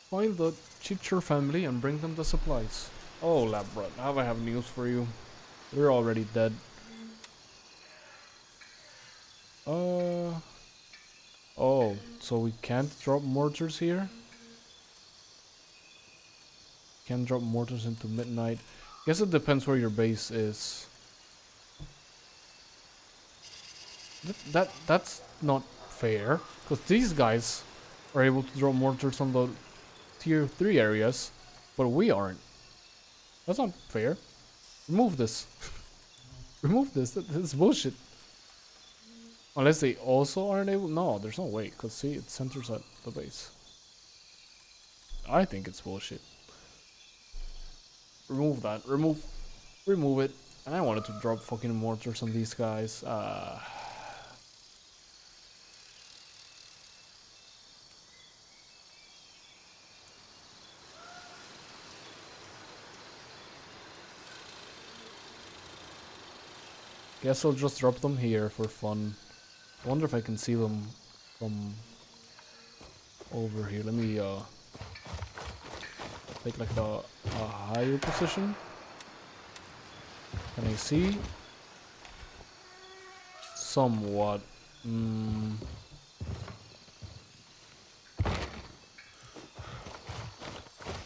Find the Chicher family and bring them the supplies. Oh, Labrat, now I have news for you. They're already dead. Oh, so we can't drop mortars here? Can't drop mortars into midnight. Guess it depends where your base is. That's not fair, because these guys are able to drop mortars on the tier 3 areas, but we aren't. That's not fair. Remove this. Remove this. This is bullshit. Unless they also aren't able. No, there's no way, because see, it centers at the base. I think it's bullshit. Remove that. Remove it. And I wanted to drop fucking mortars on these guys. Guess I'll just drop them here for fun. I wonder if I can see them from over here. Let me take like a higher position. Can I see? Somewhat. Let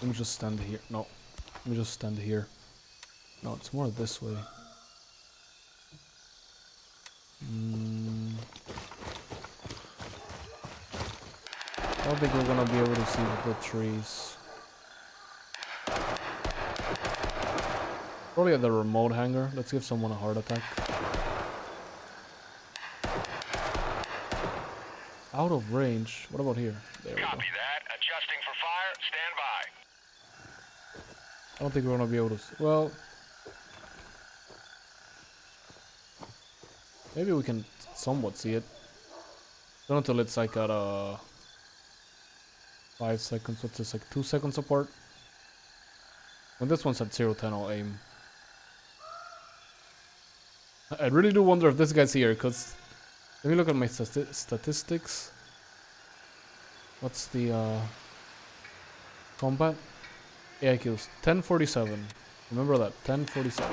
me just stand here. No. Let me just stand here. No, it's more this way. I don't think we're gonna be able to see the trees. Probably at the remote hangar. Let's give someone a heart attack. Out of range. What about here? There we go. Copy that. Adjusting for fire. Stand by. I don't think we're gonna be able to. Well, maybe we can somewhat see it. Not until it's like at 5 seconds. What's this, like 2 seconds apart? When this one's at 0-10, I'll aim. I really do wonder if this guy's here, because let me look at my statistics. What's the combat? AIQs 1047. Remember that, 1047.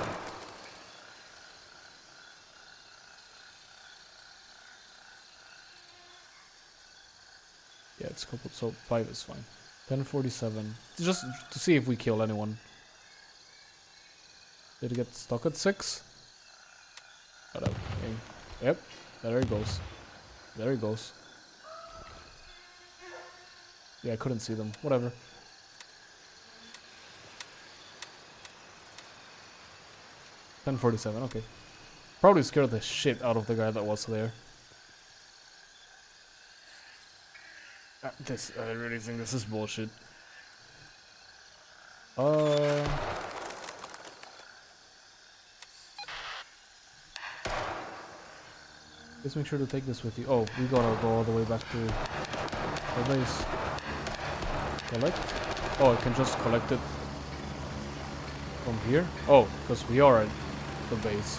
Yeah, it's coupled, so 5 is fine. 1047. Just to see if we kill anyone. Did it get stuck at 6? Okay. Yep, there he goes. There he goes. Yeah, I couldn't see them. Whatever. $10.47, okay. Probably scared the shit out of the guy that was there. I really think this is bullshit. Just make sure to take this with you. Oh, we gotta go all the way back to the base. Collect? Oh, I can just collect it from here? Oh, because we are at the base.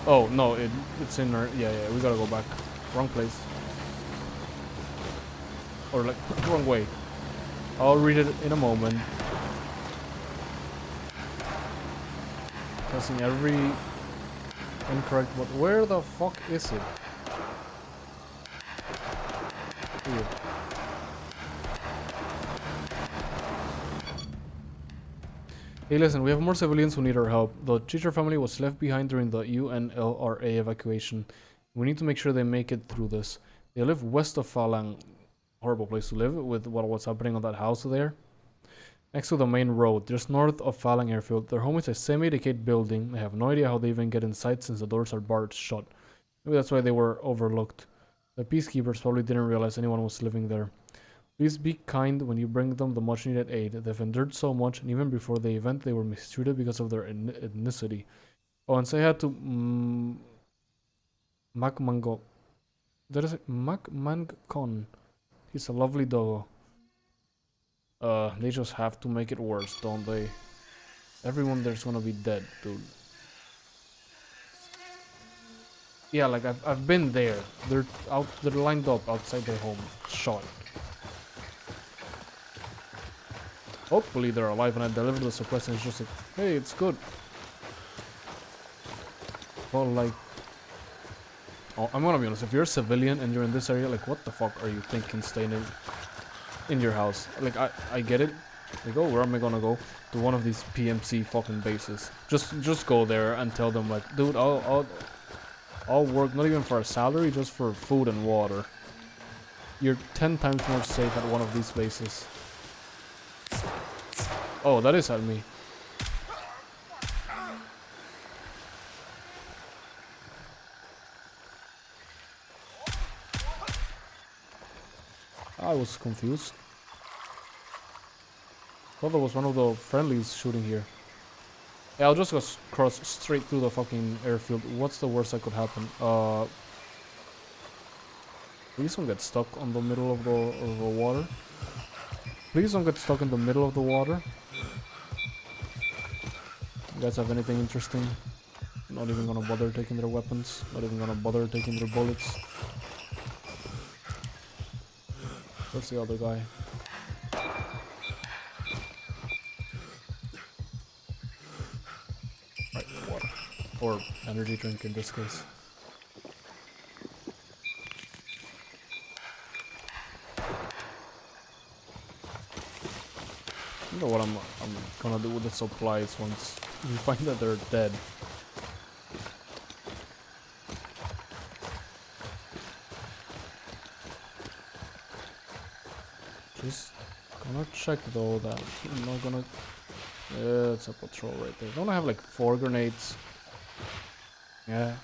Oh, no, it's in our... Yeah, we gotta go back. Wrong place. Or like, wrong way. I'll read it in a moment. Pressing every incorrect, but where the fuck is it? Here. Hey, listen, we have more civilians who need our help. The Chicher family was left behind during the UNLRA evacuation. We need to make sure they make it through this. They live west of Falang. Horrible place to live with what's happening on that house there. Next to the main road, just north of Falang Airfield. Their home is a semi-decayed building. I have no idea how they even get inside since the doors are barred shut. Maybe that's why they were overlooked. The peacekeepers probably didn't realize anyone was living there. Please be kind when you bring them the much needed aid. They've endured so much, and even before the event they were mistreated because of their ethnicity. Oh, and say hi to Macmango. There is Macmangcon. He's a lovely doggo. They just have to make it worse, don't they? Everyone there's gonna be dead, dude. Yeah, like I've been there. They're lined up outside their home, shot. Hopefully they're alive and I deliver the suppressor and it's just like, hey, it's good. Well, like, oh, I'm gonna be honest, if you're a civilian and you're in this area, like, what the fuck are you thinking staying in your house? Like, I get it. Like, oh, where am I gonna go? To one of these PMC fucking bases. Just go there and tell them, like, dude, I'll work not even for a salary, just for food and water. You're 10 times more safe at one of these bases. Oh, that is at me. I was confused. Thought there was one of the friendlies shooting here. Yeah, I'll just go cross straight through the fucking airfield. What's the worst that could happen? Please don't get stuck on the middle of the water. Please don't get stuck in the middle of the water. You guys have anything interesting? Not even gonna bother taking their weapons. Not even gonna bother taking their bullets. Where's the other guy? Right, water. Or energy drink in this case. You know what I'm gonna do with the supplies once we find that they're dead. Just gonna check though that I'm not gonna. Yeah, it's a patrol right there. Don't I have like 4 grenades? Yeah.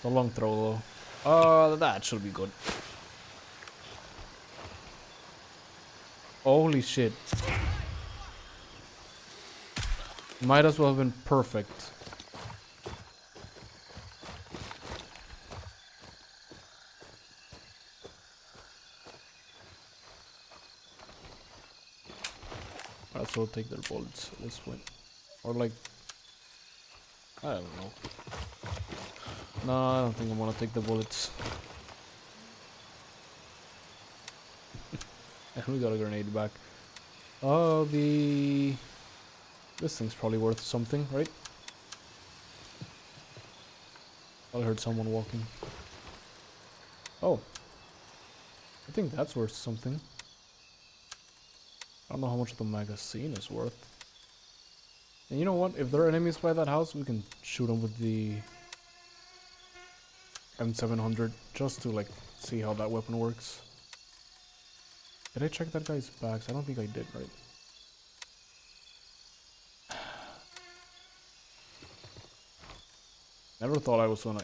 The long throw though. That should be good. Holy shit. Might as well have been perfect. Let's all take their bullets at this point. Or like, I don't know. No, I don't think I'm gonna take the bullets. And we got a grenade back. Oh, this thing's probably worth something, right? I heard someone walking. Oh. I think that's worth something. I don't know how much the magazine is worth. And you know what? If there are enemies by that house, we can shoot them with the M700 just to like see how that weapon works. Did I check that guy's bags? I don't think I did, right? Never thought I was gonna...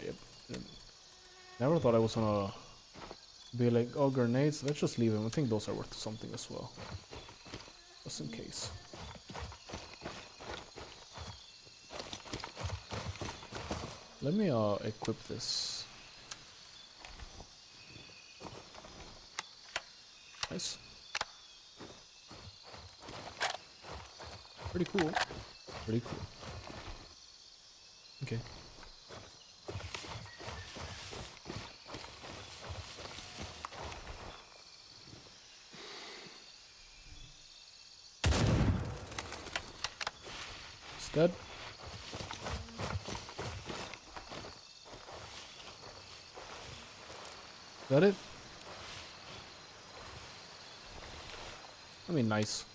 Never thought I was gonna be like, oh, grenades, let's just leave them. I think those are worth something as well. Just in case. Let me equip this. Nice. Pretty cool. Pretty cool. Okay. It's dead. Is that it? I mean, nice.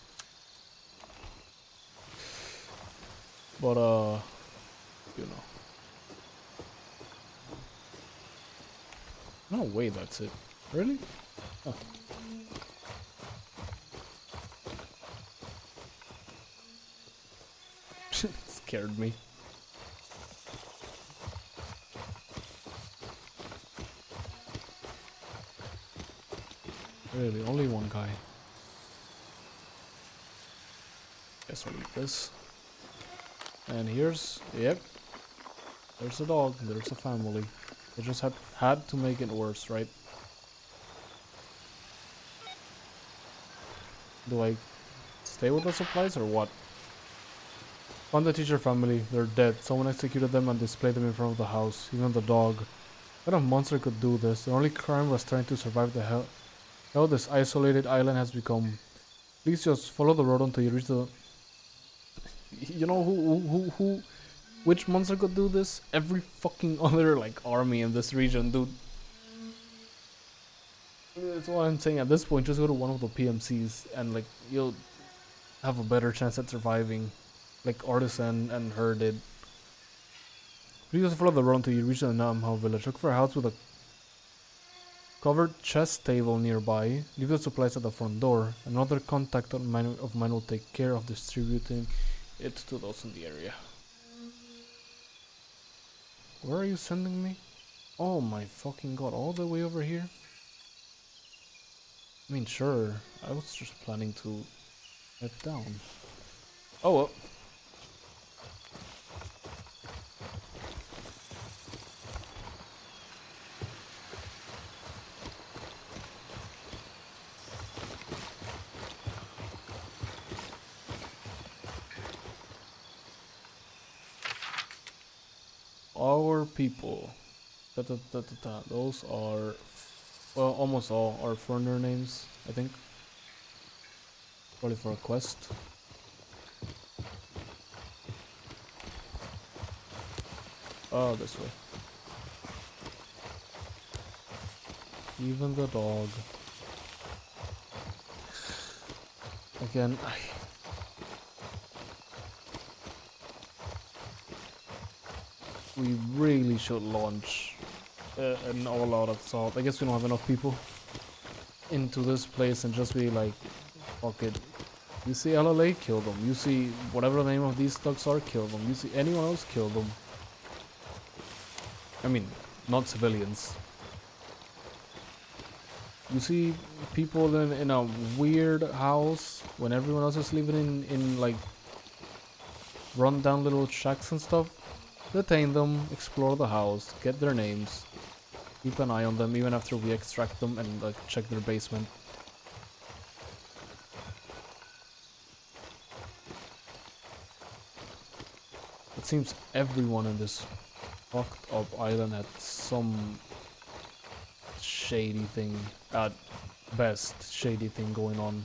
But, you know. No way, that's it. Really? Oh. Scared me. Really, only one guy. Guess I'll eat this. And here's, yep. There's a dog, there's a family. They just had to make it worse, right? Do I stay with the supplies or what? Found the teacher family. They're dead. Someone executed them and displayed them in front of the house. Even the dog. What kind of monster could do this? The only crime was trying to survive the hell this isolated island has become. Please just follow the road until you reach the... You know who which monster could do this? Every fucking other like army in this region, dude. That's what I'm saying. At this point, just go to one of the PMCs and like you'll have a better chance at surviving, like Artisan and her did. Please just follow the road until you reach the Namhao village. Look for a house with a covered chest table nearby. Leave the supplies at the front door. Another contact of mine will take care of distributing it to those in the area. Where are you sending me? Oh my fucking god, all the way over here? I mean, sure, I was just planning to head down. Oh well. Our people. Those are, well, almost all are foreigner names, I think. Probably for a quest. Oh, this way. Even the dog. Again, we really should launch an all-out assault. I guess we don't have enough people into this place and just be like, fuck it. You see LLA, kill them. You see whatever the name of these thugs are, kill them. You see anyone else, kill them. I mean, not civilians. You see people in a weird house when everyone else is living in like run-down little shacks and stuff. Detain them, explore the house, get their names, keep an eye on them even after we extract them and like check their basement. It seems everyone in this fucked up island had some shady thing, at best shady thing going on.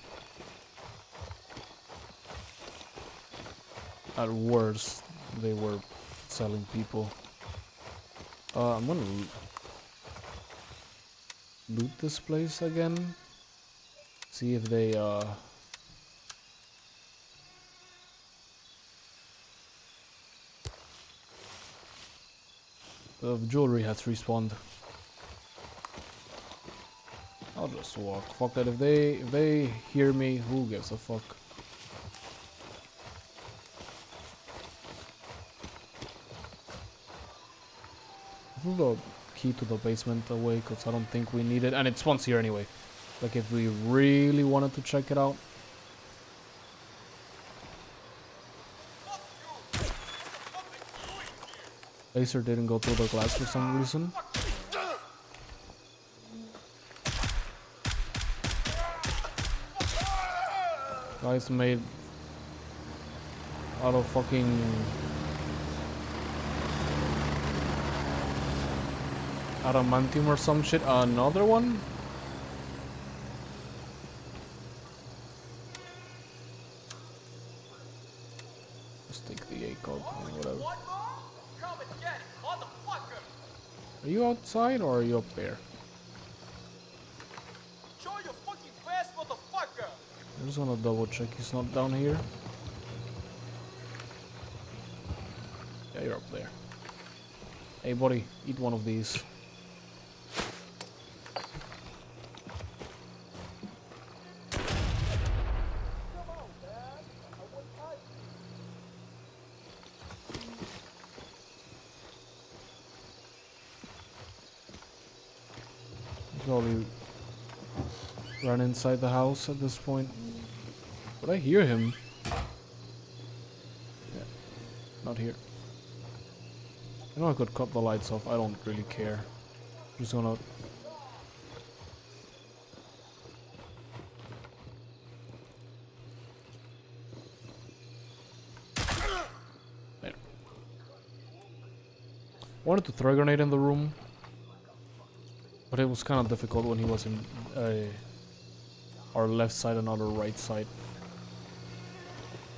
At worst, they were selling people. I'm gonna loot this place again. See if they the jewelry has respawned. I'll just walk. Fuck it. If they hear me, who gives a fuck? Threw the key to the basement away because I don't think we need it, and it spawns here anyway. Like if we really wanted to check it out. Laser didn't go through the glass for some reason. Guys made out of fucking adamantium or some shit. Another one? Just take the A code or whatever. Are you outside or are you up there? I'm just gonna double check he's not down here. Yeah, you're up there. Hey buddy, eat one of these. Probably run inside the house at this point. But I hear him. Yeah, not here. I know I could cut the lights off. I don't really care. I'm just gonna. Wanted to throw a grenade in the room, but it was kind of difficult when he was in our left side and not our right side.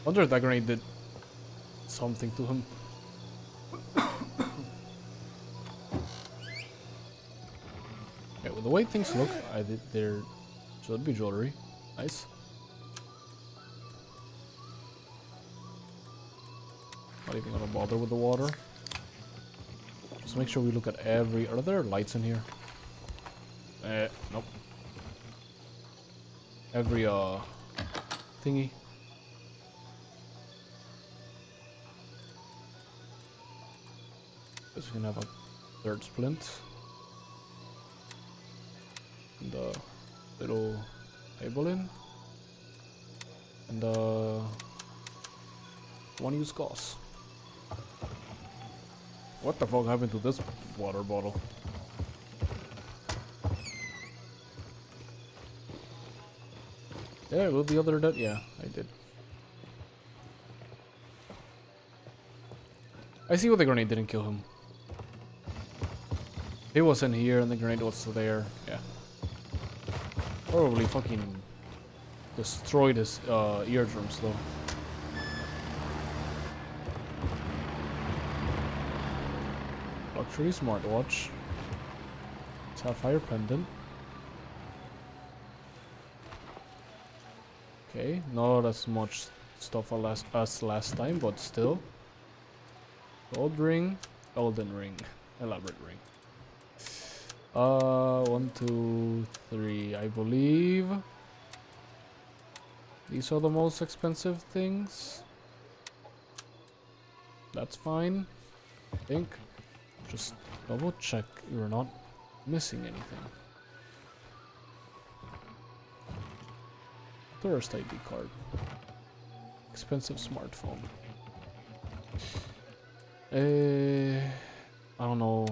Wonder if that grenade did something to him. Okay, with the way things look, there should be jewelry. Nice. Not even gonna bother with the water. Just make sure we look at every... Are there lights in here? Nope. Every, thingy. Guess we can have a third splint. And a little table in. And, one use gauze. What the fuck happened to this water bottle? Yeah, with the other dead? Yeah, I did. I see why the grenade didn't kill him. He was in here and the grenade was still there. Yeah. Probably fucking destroyed his eardrums though. Luxury smartwatch. Sapphire pendant. Okay, not as much stuff as last time, but still. Gold ring, golden ring, elaborate ring. 1, 2, 3, I believe. These are the most expensive things. That's fine, I think. Just double check you're not missing anything. Tourist ID card. Expensive smartphone. I don't know.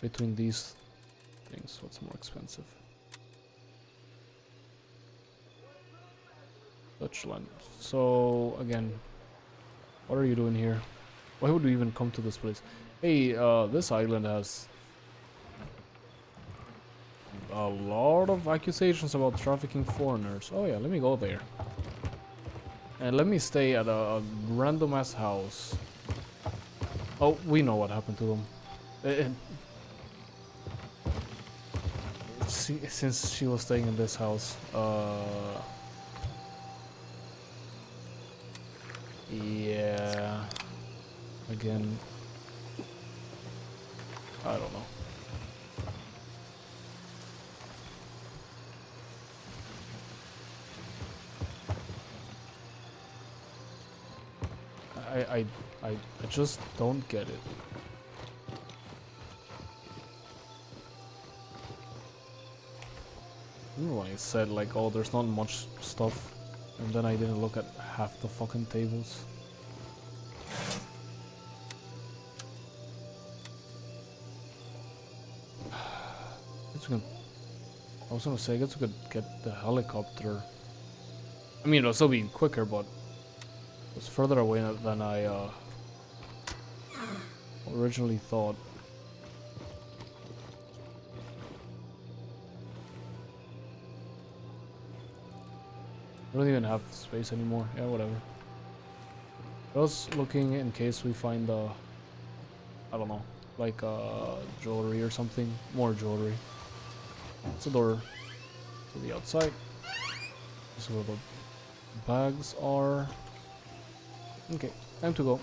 Between these things, what's more expensive? Dutchland. So again, what are you doing here? Why would we even come to this place? Hey, this island has a lot of accusations about trafficking foreigners. Oh yeah, let me go there. And let me stay at a random ass house. Oh, we know what happened to them. Since she was staying in this house, yeah, again, I don't know. I just don't get it. Remember when I said like, oh, there's not much stuff, and then I didn't look at half the fucking tables. I was gonna say, I guess we could get the helicopter. I mean, it'll still be quicker, but it's further away than I originally thought. I don't even have space anymore. Yeah, whatever. I was looking in case we find I don't know, like jewelry or something. More jewelry. It's a door to the outside. This is where the bags are. Okay, time to go.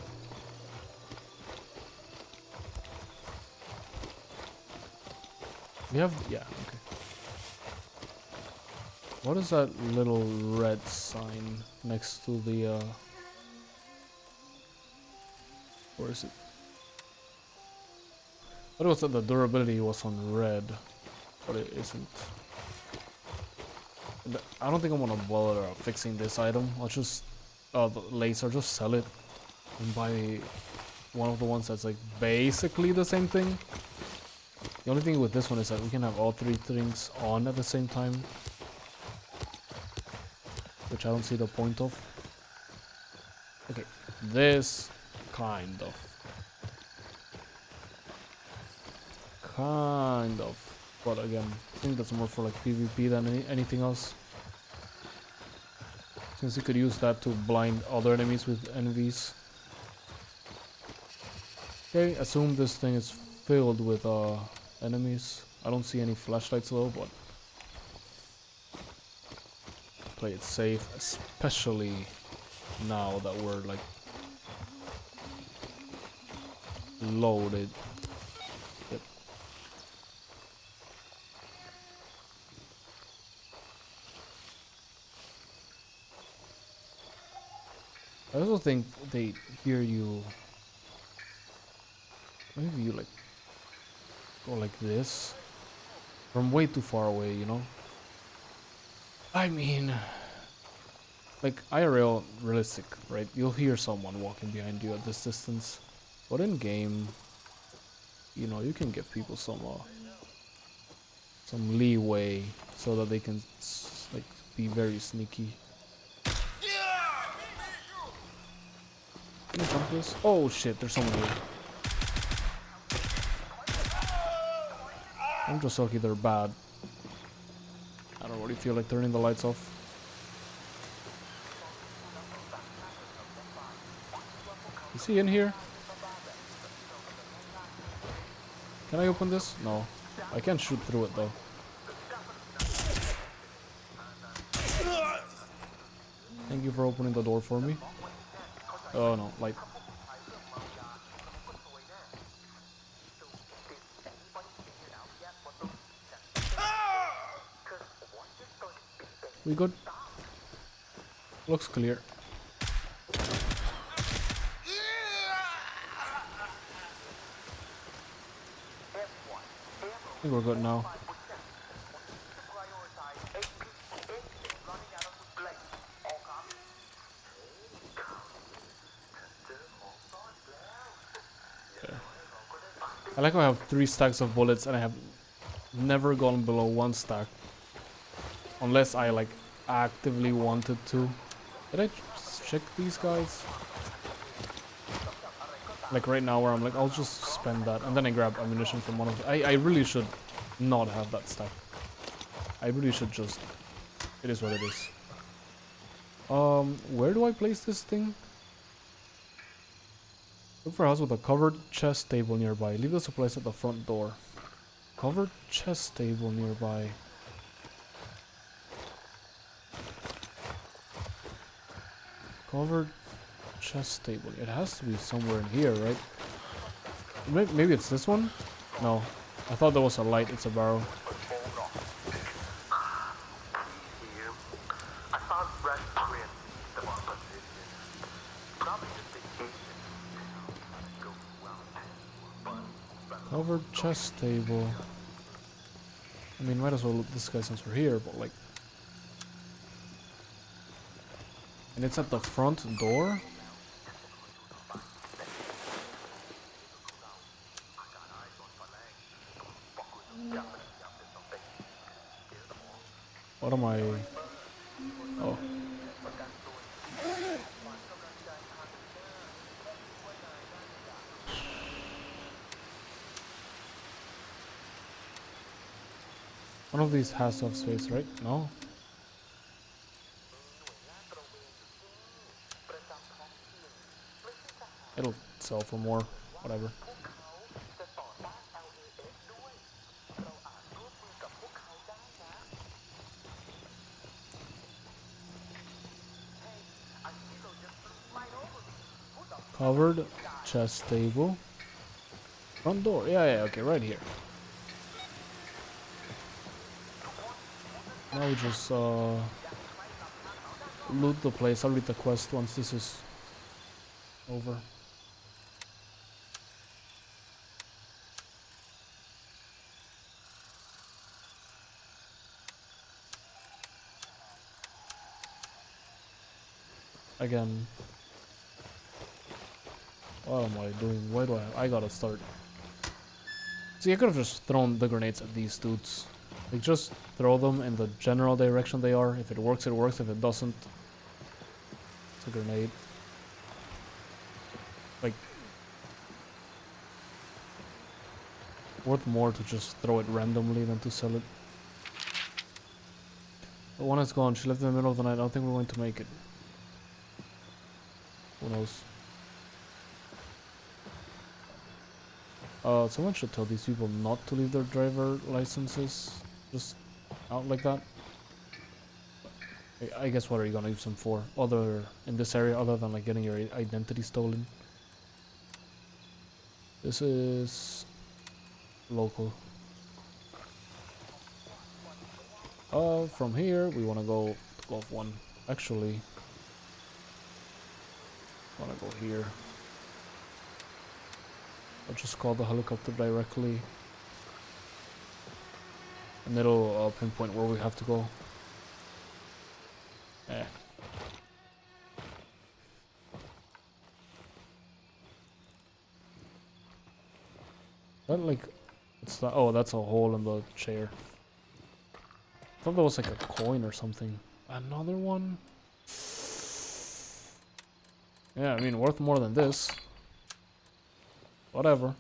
We have, yeah, okay. What is that little red sign next to the, where is it? I thought it was that the durability was on red, but it isn't. I don't think I'm gonna bother fixing this item. I'll just, the laser, just sell it and buy one of the ones that's like basically the same thing. The only thing with this one is that we can have all three things on at the same time, which I don't see the point of. Okay, this kind of. kind of. But again, I think that's more for like PvP than anything else. Since you could use that to blind other enemies with NVs. Okay, assume this thing is filled with enemies. I don't see any flashlights though, but play it safe, especially now that we're like loaded. Yep. I also think they hear you. Maybe you like go like this from way too far away, you know? I mean, like IRL realistic, right? You'll hear someone walking behind you at this distance, but in game, you know, you can give people some leeway so that they can like be very sneaky. Can I jump this? Oh shit, there's someone here. I'm just lucky they're bad. I don't really feel like turning the lights off. Is he in here? Can I open this? No. I can't shoot through it though. Thank you for opening the door for me. Oh no, light. We good? Looks clear. I think we're good now. Okay. I like how I have 3 stacks of bullets and I have never gone below 1 stack. Unless I like actively wanted to. Did I check these guys? Like right now where I'm like, I'll just spend that. And then I grab ammunition from one of them. I really should not have that stack. I really should just... It is what it is. Where do I place this thing? Look for a house with a covered chest table nearby. Leave the supplies at the front door. Covered chest table nearby. Covered chest table. It has to be somewhere in here, right? Maybe it's this one? No. I thought there was a light. It's a barrel. Covered chest table. I mean, might as well loot this guy since we're here, but like... And it's at the front door? What am I... Oh. One of these has to have space, right? No? It'll sell for more. Whatever. Covered chest table. Front door. Yeah, okay, right here. Now we just loot the place. I'll read the quest once this is over. Again. What am I doing? Why do I gotta start? See, I could have just thrown the grenades at these dudes. Like, just throw them in the general direction they are. If it works, it works. If it doesn't, it's a grenade. Like... worth more to just throw it randomly than to sell it. But one is gone. She left in the middle of the night. I don't think we're going to make it. Who knows? Someone should tell these people not to leave their driver licenses just out like that. I guess what are you gonna use them for? Other in this area, other than like getting your identity stolen. This is local. From here we wanna go to Gulf 1. Actually, wanna go here. I'll just call the helicopter directly, and it'll pinpoint where we have to go. Eh. That like, it's that. Oh, that's a hole in the chair. I thought that was like a coin or something. Another one. Yeah, I mean, worth more than this. Whatever.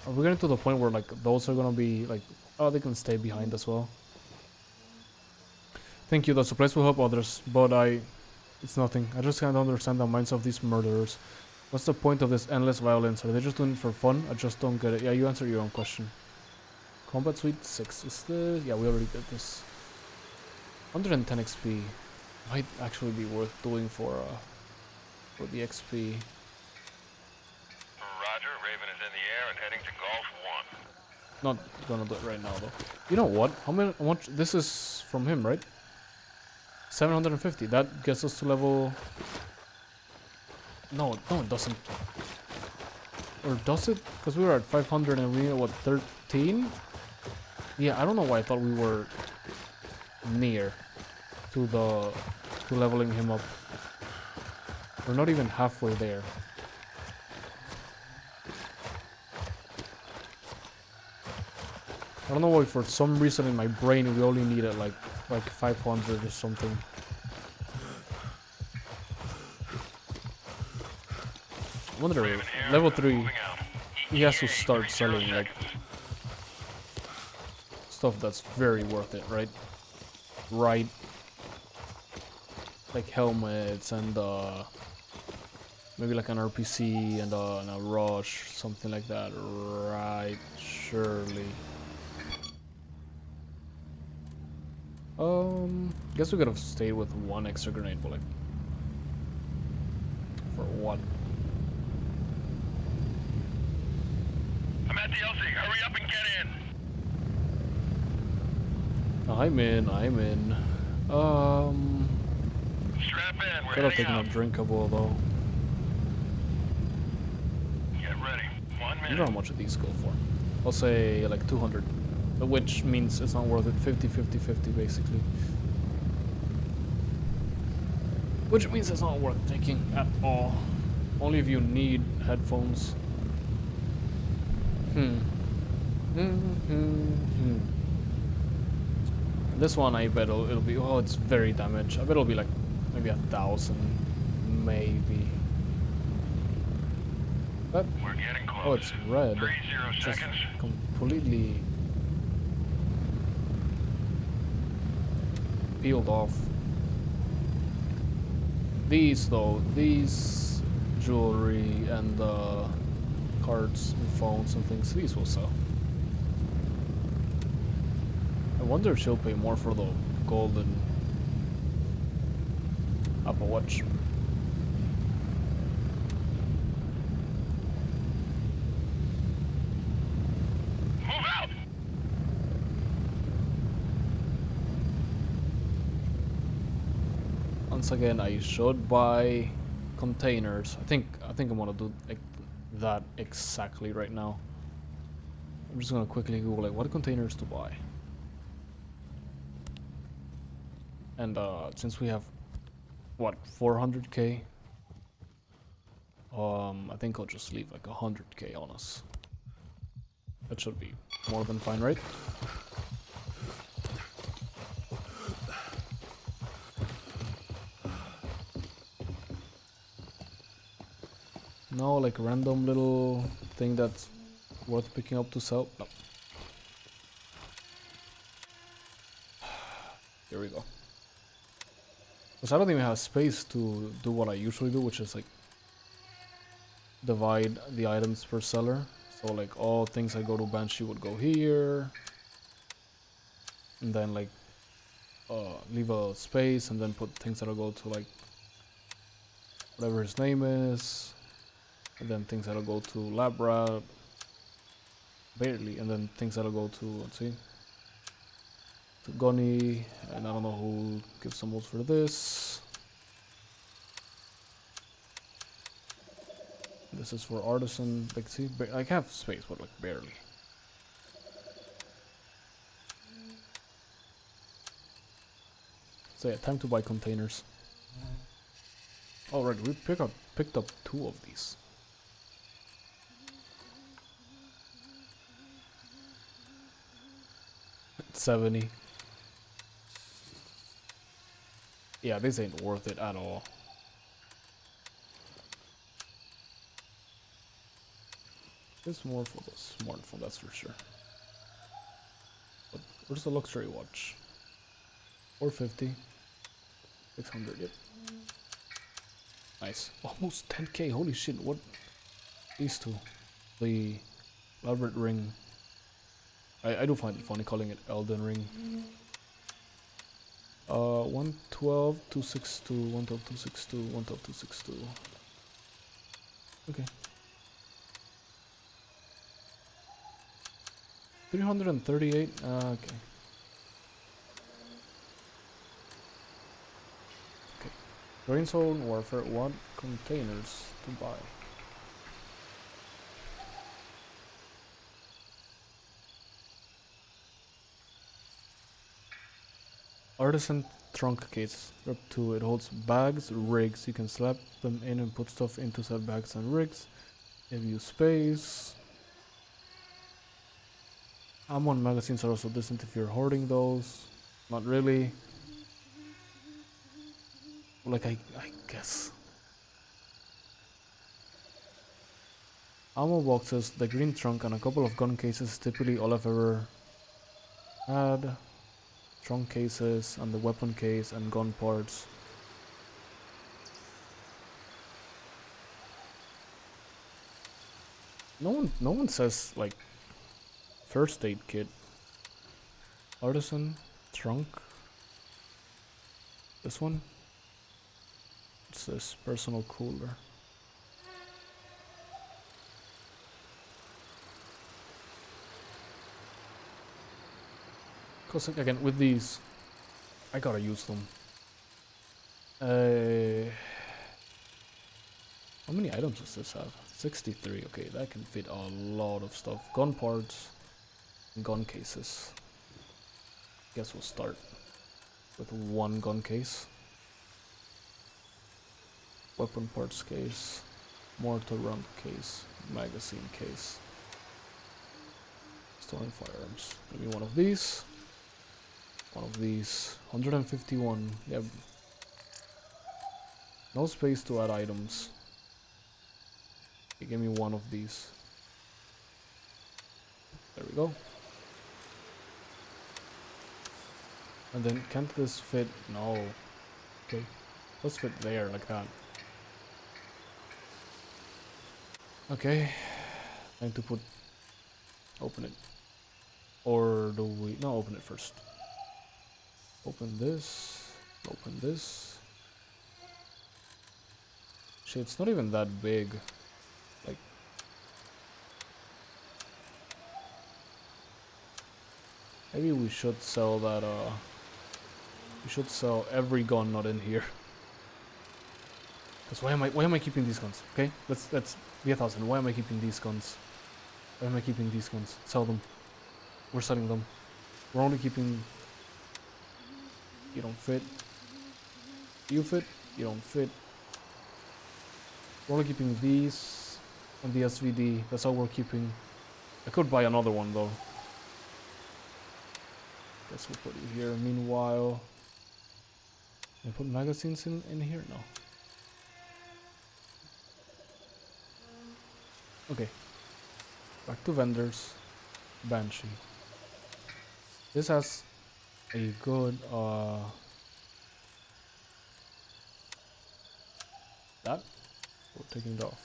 Are we getting to the point where like those are gonna be like, oh, they can stay behind as well? Thank you. The supplies will help others, but it's nothing. I just can't understand the minds of these murderers. What's the point of this endless violence? Are they just doing it for fun? I just don't get it. Yeah, you answered your own question. Combat Suite 6. Is this? Yeah, we already did this. 110 XP. Might actually be worth doing for the XP. Roger, Raven is in the air and heading to Gulf 1. Not gonna do it right now though. You know what? How much? This is from him, right? 750. That gets us to level. No, it doesn't. Or does it? Because we were at 500 and we were what, 13? Yeah, I don't know why I thought we were near to leveling him up. We're not even halfway there. I don't know why for some reason in my brain we only needed like 500 or something. I wonder if level 3 he has to start selling like stuff that's very worth it, right? Right. Like helmets and maybe like an RPC and a rush, something like that, right? Surely. Guess we could have stayed with one extra grenade, but like, for what? I'm at the LC. Hurry up and get in. I'm in. Strap in. We're Could have heading taken out. a drinkable though. Get ready. 1 I wonder minute. how much of these go for. I'll say like 200, which means it's not worth it. 50-50-50 basically. Which means it's not worth taking at all. Only if you need headphones. This one I bet it'll be, oh, it's very damaged. I bet it'll be like maybe 1,000, maybe. But We're getting close. oh, it's red. 30 Just seconds. completely peeled off. These though, these jewelry and cards and phones and things, these will sell. I wonder if she'll pay more for the golden Apple Watch. Move out. Once again, I should buy containers. I think I'm gonna do like that exactly right now. I'm just gonna quickly Google like what containers to buy. And since we have what 400k, I think I'll just leave like 100k on us. That should be more than fine, right? No, like random little thing that's worth picking up to sell. No. Here we go. Because I don't even have space to do what I usually do, which is like divide the items per seller. So like all things that go to Banshee would go here. And then like leave a space and then put things that'll go to like whatever his name is. And then things that'll go to Labra. Barely. And then things that'll go to, let's see. To Gunny. And I don't know who gives some votes for this. This is for Artisan. Like, see, I have space, but like barely. So yeah, time to buy containers. Alright, we picked up 2 of these. It's 70. Yeah, this ain't worth it at all. It's more for the smartphone, that's for sure. But where's the luxury watch? 450. 600, yep. Nice. Almost 10k, holy shit, what? These two. The elaborate ring. I do find it funny calling it Elden Ring. 112, 262, 112, 262, 112, 262. Okay. 338, okay. Okay. Green Zone Warfare, what containers to buy? Artisan trunk case. Up to it holds bags, rigs. You can slap them in and put stuff into said bags and rigs. Give you space. Ammo and magazines are also decent if you're hoarding those. Not really. Like I guess. Ammo boxes, the green trunk, and a couple of gun cases is typically all I've ever had. Trunk cases and the weapon case and gun parts. No one says like first aid kit. Artisan trunk. This one. It says personal cooler. Cause again with these, I gotta use them. How many items does this have? 63. Okay, that can fit a lot of stuff. Gun parts, and gun cases. Guess we'll start with one gun case. Weapon parts case, mortar round case, magazine case. Storing firearms. Maybe one of these. One of these. 151. Yep. No space to add items. Okay, give me one of these. There we go. And then can't this fit? No. Okay. Let's fit there like that. Okay. Time to open it. Or do we? No, open it first. Open this. Open this. Shit, it's not even that big. Like. Maybe we should sell that, we should sell every gun not in here. Cause why am I keeping these guns? Okay? Let's be 1,000. Why am I keeping these guns? Why am I keeping these guns? Sell them. We're selling them. We're only keeping. You don't fit. You fit. You don't fit. We're only keeping these and the SVD. That's all we're keeping. I could buy another one though. Guess we'll put it here. Meanwhile, can I put magazines in here? No. Okay. Back to vendors. Banshee. This has a good that we're taking it off.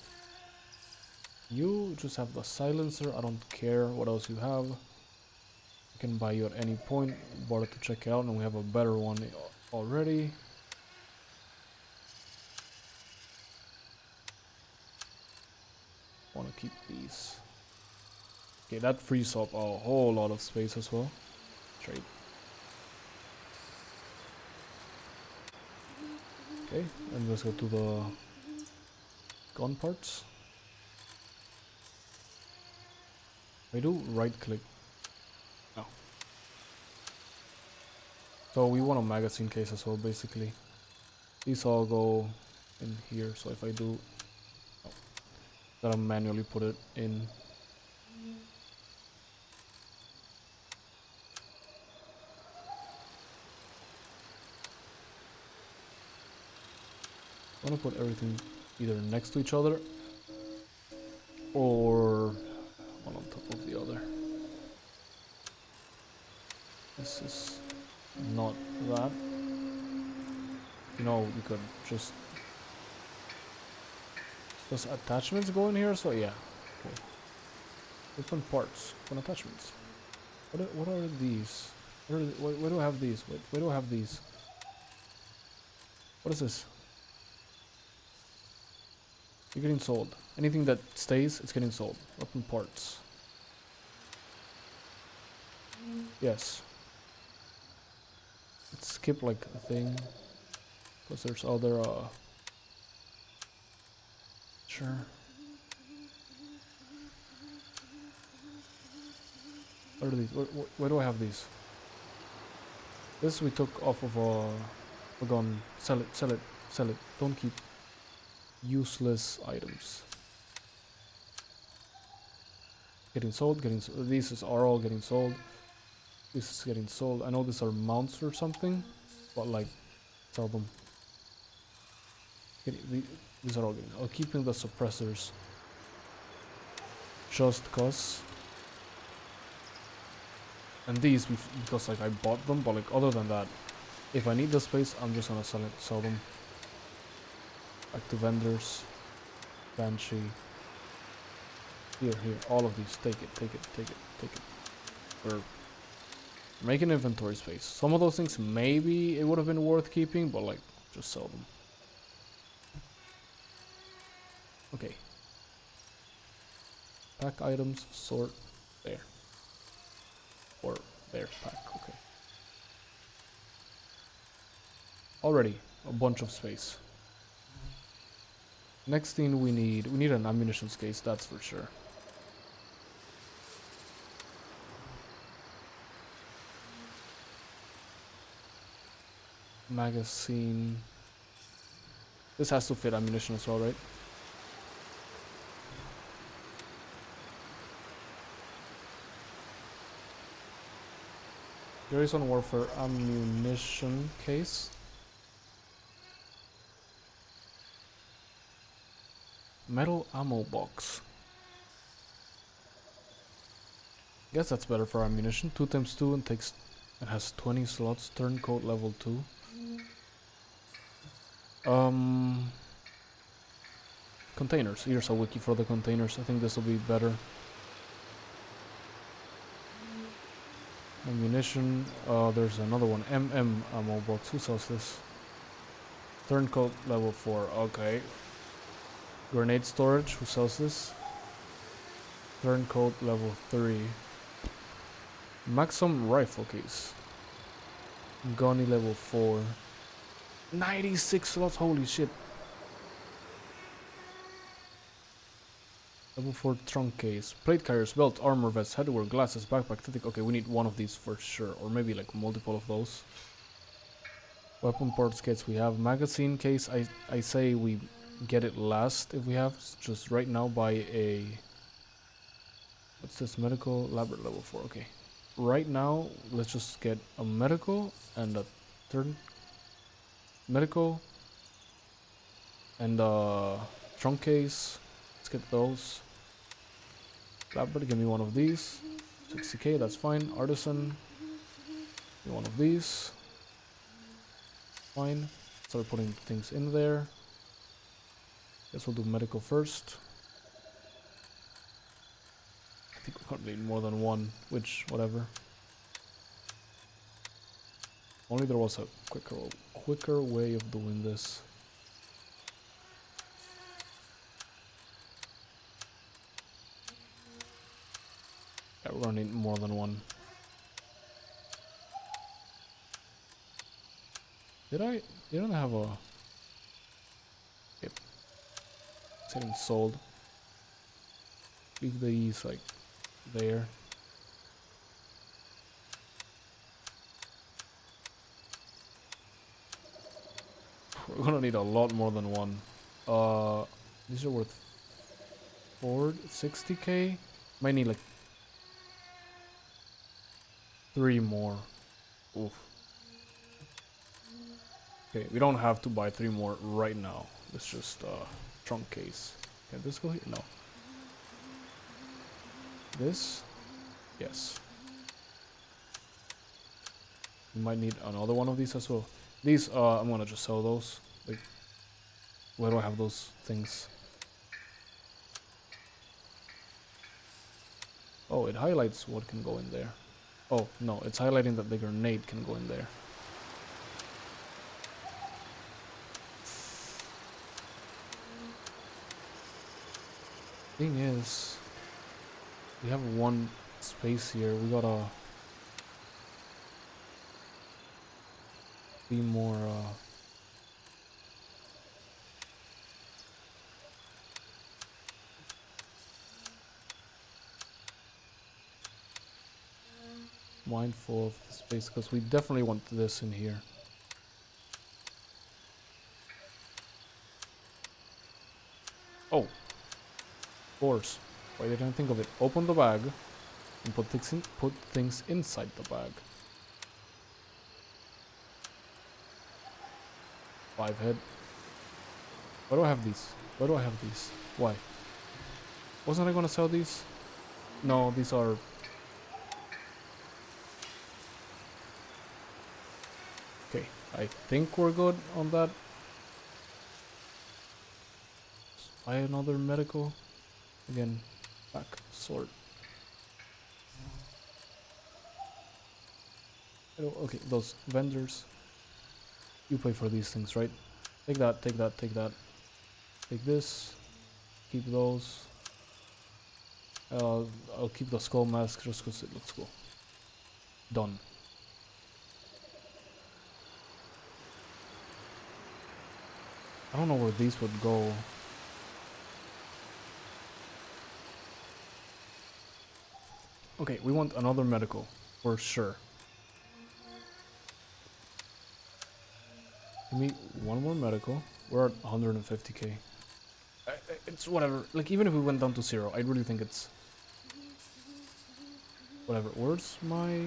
You just have the silencer. I don't care what else you have. I can buy you at any point. Bought it to check out, and we have a better one already. Want to keep these. Okay, that frees up a whole lot of space as well. Trade. Okay, and let's go to the gun parts. I do right click. No. So we want a magazine case as well, basically. These all go in here, so if I do... Oh, gotta manually put it in. I want to put everything either next to each other or one on top of the other. This is not that. You know, we could just does attachments go in here? So yeah. Okay. Open parts. Open attachments. What are these? Where do I have these? Where do I have these? What is this? You're getting sold. Anything that stays, it's getting sold. Open parts. Yes. Let's skip like a thing. Because there's other sure. What are these? Where do I have these? This we took off of a gun. Sell it, sell it, sell it. Don't keep useless items. Getting sold, these are all getting sold. This is getting sold. I know these are mounts or something, but like, sell them. These are all getting. I'll keep in the suppressors. Just cause. And these because like I bought them, but like other than that, if I need the space, I'm just gonna sell them. Back to vendors. Banshee. Here, all of these. Take it. We're making inventory space. Some of those things maybe it would have been worth keeping, but like just sell them. Okay. Pack items, sort there. Or there, pack, okay. Already a bunch of space. Next thing we need an ammunition case, that's for sure. Magazine. This has to fit ammunition as well, right? Garrison Warfare ammunition case. Metal ammo box. Guess that's better for ammunition. 2 times 2 and it has 20 slots. Turncoat level 2. Containers. Here's a wiki for the containers. I think this will be better. Ammunition. There's another one. ammo box. Who sells this? Turncoat level 4. Okay. Grenade storage. Who sells this? Turncoat level 3. Maxim rifle case. Gunny level 4. 96 slots. Holy shit. Level 4 trunk case. Plate carriers, belt, armor vest, headwear, glasses, backpack, tactic. Okay, we need one of these for sure. Or maybe like multiple of those. Weapon parts kits we have. Magazine case. I say we get it last if we have. Just right now buy a... What's this? Medical labor level 4. Okay. Right now, let's just get a medical and a third... Medical and a trunk case. Let's get those. Flatbed, give me one of these. 60k, that's fine. Artisan, give me one of these. Fine. Start putting things in there. Guess we'll do medical first. I think we can't need more than one, which, whatever. Only there was a quicker way of doing this. Yeah, we're gonna need more than one. Didn't have a... Yep. It's even sold. Leave these, like, there. We're gonna need a lot more than one. These are worth 60k. Might need like 3 more. Oof. Okay, we don't have to buy 3 more right now. It's just trunk case. Can this go here? No. This? Yes. We might need another one of these as well. These, I'm gonna just sell those. Like, where do I have those things? Oh, it highlights what can go in there. Oh, no, it's highlighting that the grenade can go in there. Thing is, we have one space here. We gotta be more mindful of the space, because we definitely want this in here. Oh, of course. Why didn't I think of it? Open the bag and put things inside the bag. 5 head. Why do I have these? Why do I have these? Why? Wasn't I gonna sell these? No, these are... Okay, I think we're good on that. Buy another medical. Again, back, sort. Oh, okay, those vendors. You pay for these things, right? Take that, take that, take that. Take this. Keep those. I'll keep the skull mask just because it looks cool. Done. I don't know where these would go. Okay, we want another medical, for sure. Give me one more medical. We're at 150k. It's whatever. Like, even if we went down to 0, I really think it's... Whatever. Where's my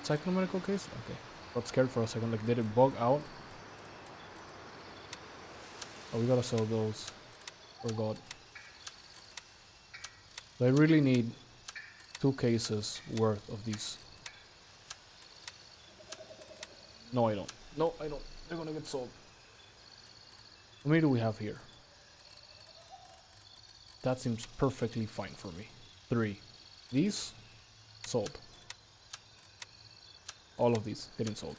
second medical case? Okay. Got scared for a second. Like, did it bug out? Oh, we gotta sell those. Forgot. So I really need 2 cases worth of these. No, I don't. No, I don't. They're gonna get sold. How many do we have here? That seems perfectly fine for me. 3. These? Sold. All of these getting sold.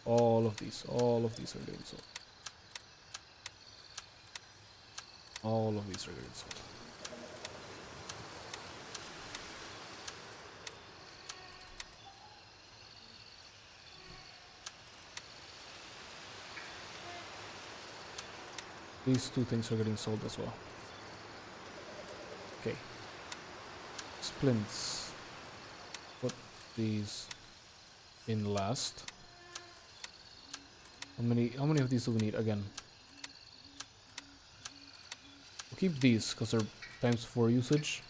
All of these are getting sold. All of these are getting sold. These 2 things are getting sold as well. Okay. Splints. Put these in last. How many of these do we need again? We'll keep these because they're ×4 usage.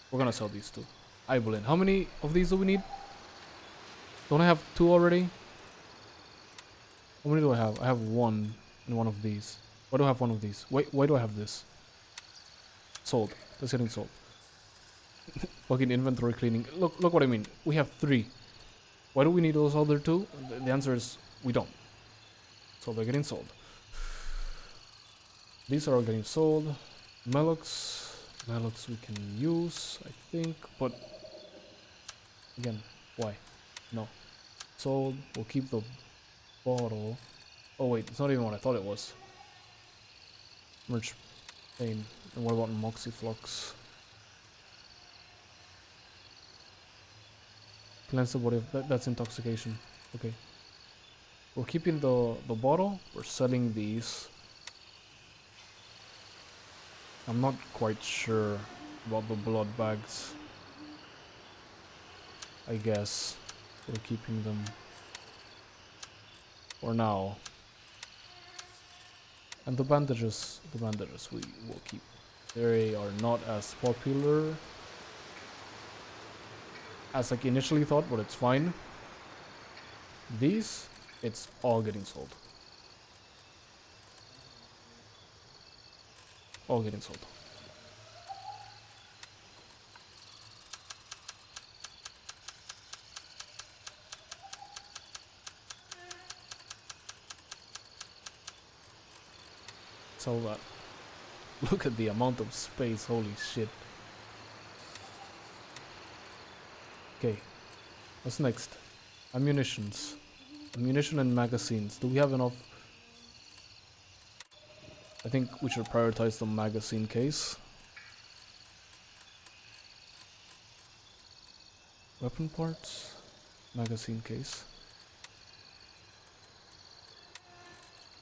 We're gonna sell these 2. Eibelin. How many of these do we need? Don't I have 2 already? How many do I have? I have 1 in one of these. Why do I have 1 of these? Why do I have this? Sold. That's getting sold. Fucking inventory cleaning. Look what I mean. We have 3. Why do we need those other 2? The answer is we don't. So they're getting sold. These are all getting sold. Melox we can use, I think, but again, why? No. Sold. We'll keep the bottle. Oh wait, it's not even what I thought it was. Merch pain. And what about Moxiflux? Cleanse the body of that's intoxication. Okay. We're keeping the bottle. We're selling these. I'm not quite sure about the blood bags. I guess we're keeping them for now. And the bandages we will keep. They are not as popular as like initially thought, but it's fine. These, it's all getting sold. All getting sold. Sell that. Look at the amount of space, holy shit. Okay, what's next? Ammunitions. Ammunition and magazines. Do we have enough? I think we should prioritize the magazine case. Weapon parts. Magazine case.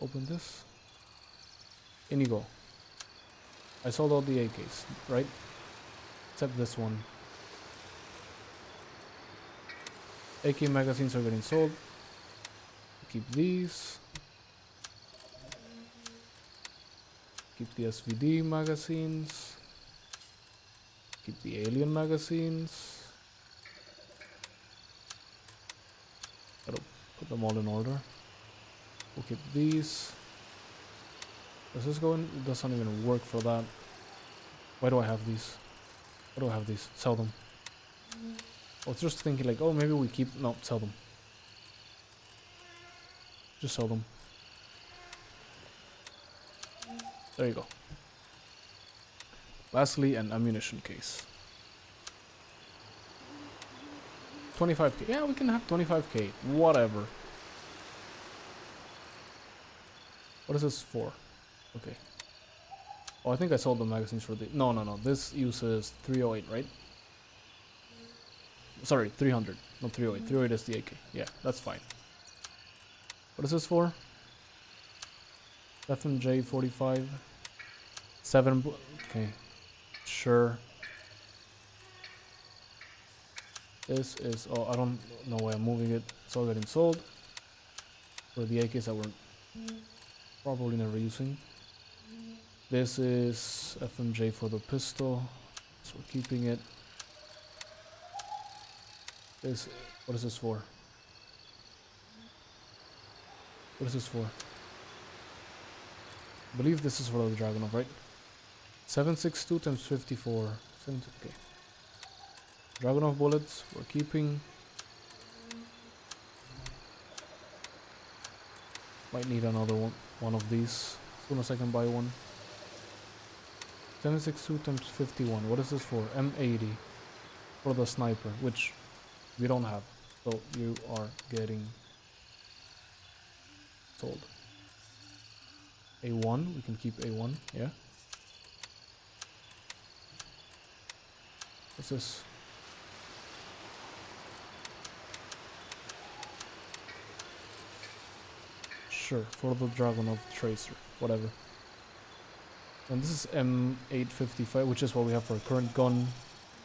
Open this. In you go. I sold all the AKs, right? Except this one. AK magazines are getting sold. Keep these. Keep the SVD magazines. Keep the alien magazines. Gotta put them all in order. We'll keep these. Does this go in? It doesn't even work for that. Why do I have these? Why do I have these? Sell them. I was just thinking like, oh, maybe we keep... No, sell them. Just sell them. There you go. Lastly, an ammunition case. 25k. Yeah, we can have 25k. Whatever. What is this for? Okay. Oh, I think I sold the magazines for the... No. This uses 308, right? Sorry, 300. Not 308. 308 is the AK. Yeah, that's fine. What is this for? FMJ 45. 7... Okay. Sure. This is... Oh, I don't know why I'm moving it. It's all getting sold. For the AKs that we're probably never using. This is FMJ for the pistol, so we're keeping it. This, what is this for? What is this for? I believe this is for the Dragunov, right? 762 times 54. 70, okay. Dragunov bullets, we're keeping. Might need another one of these as soon as I can buy one. 762 times 51. What is this for? M80 for the sniper, which we don't have. So you are getting sold. A1, we can keep A1, yeah. What's this? Sure, for the Dragunov Tracer, whatever. And this is M855, which is what we have for a current gun.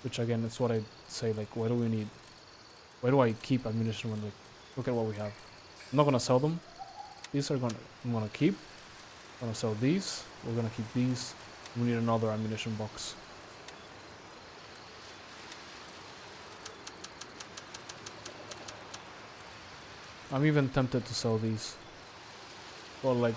Which again, it's what I say, like, why do I keep ammunition when, like, look at what we have. I'm not gonna sell them. These are I'm gonna keep. I'm gonna sell these. We're gonna keep these. We need another ammunition box. I'm even tempted to sell these. Well, like,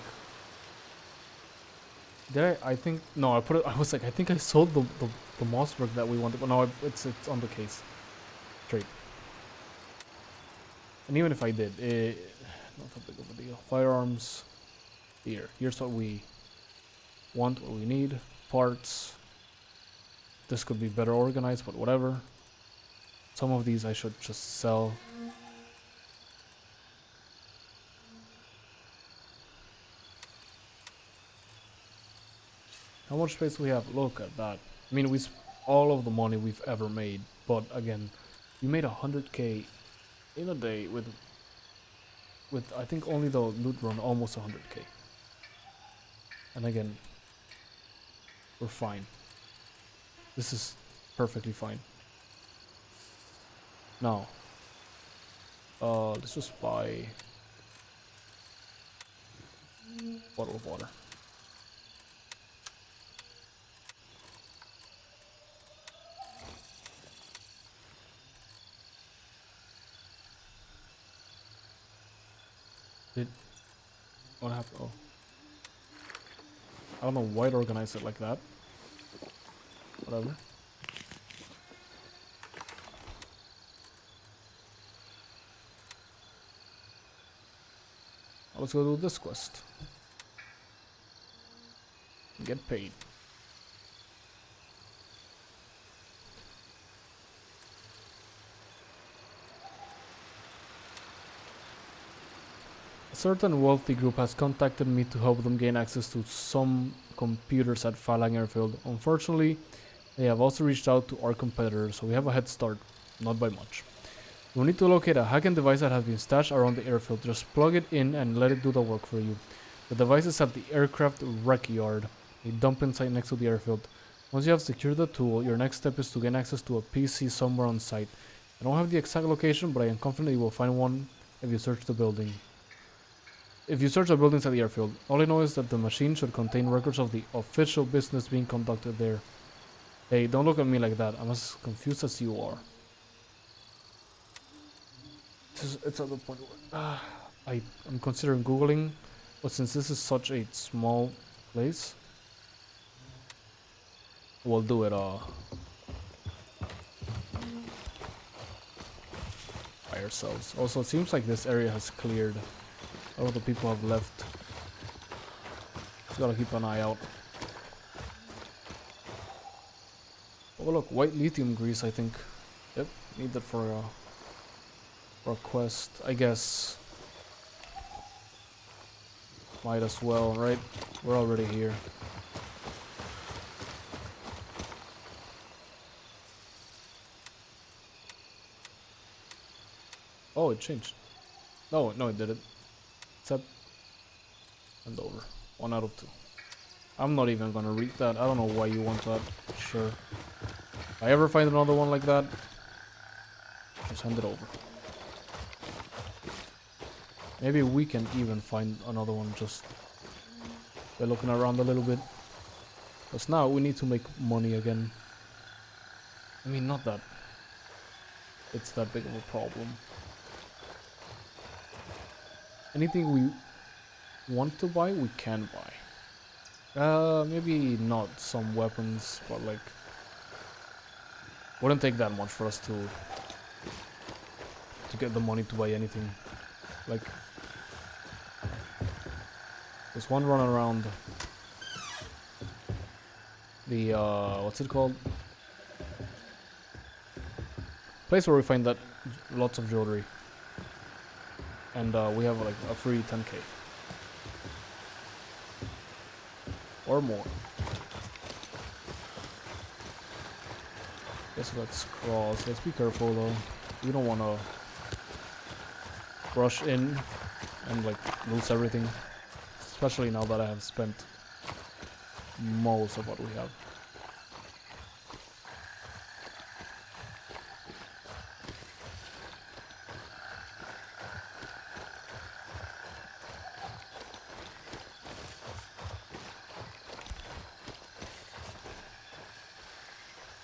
Did I think no, I put it. I was like, I think I sold the Mossberg that we wanted, but no, it's on the case. Straight. And even if I did, not that big of a deal. Firearms. Here. Here's what we want, what we need. Parts. This could be better organized, but whatever. Some of these I should just sell. How much space do we have? Look at that. I mean, all of the money we've ever made. But again, we made 100k in a day with I think only the loot run almost 100k. And again, we're fine. This is perfectly fine. Now, let's just buy bottle of water. What happened? Oh. I don't know why it organized it like that. Whatever. Let's go do this quest. Get paid. A certain wealthy group has contacted me to help them gain access to some computers at Falang Airfield. Unfortunately, they have also reached out to our competitors, so we have a head start, not by much. You'll need to locate a hacking device that has been stashed around the airfield. Just plug it in and let it do the work for you. The device is at the aircraft wreck yard, a dumping site next to the airfield. Once you have secured the tool, your next step is to gain access to a PC somewhere on site. I don't have the exact location, but I am confident you will find one if you search the building. If you search the buildings at the airfield, all I know is that the machine should contain records of the official business being conducted there. Hey, don't look at me like that. I'm as confused as you are. It's at the point where I'm considering Googling, but since this is such a small place, we'll do it by ourselves. Also, it seems like this area has cleared. All the people have left. Just gotta keep an eye out. Oh look, white lithium grease, I think. Yep, need that for a quest, I guess. Might as well, right? We're already here. Oh, it changed. No, it didn't. Except, and over. 1 out of 2. I'm not even gonna read that. I don't know why you want that. Sure. If I ever find another one like that, just hand it over. Maybe we can even find another one just by looking around a little bit. Because now we need to make money again. I mean, not that it's that big of a problem. Anything we want to buy, we can buy. Maybe not some weapons, but like, wouldn't take that much for us to get the money to buy anything. Like, there's one run around the what's it called? Place where we find that lots of jewelry, and we have like a free 10k or more. Guess let's cross. Let's be careful though. We don't want to rush in and like lose everything, especially now that I have spent most of what we have.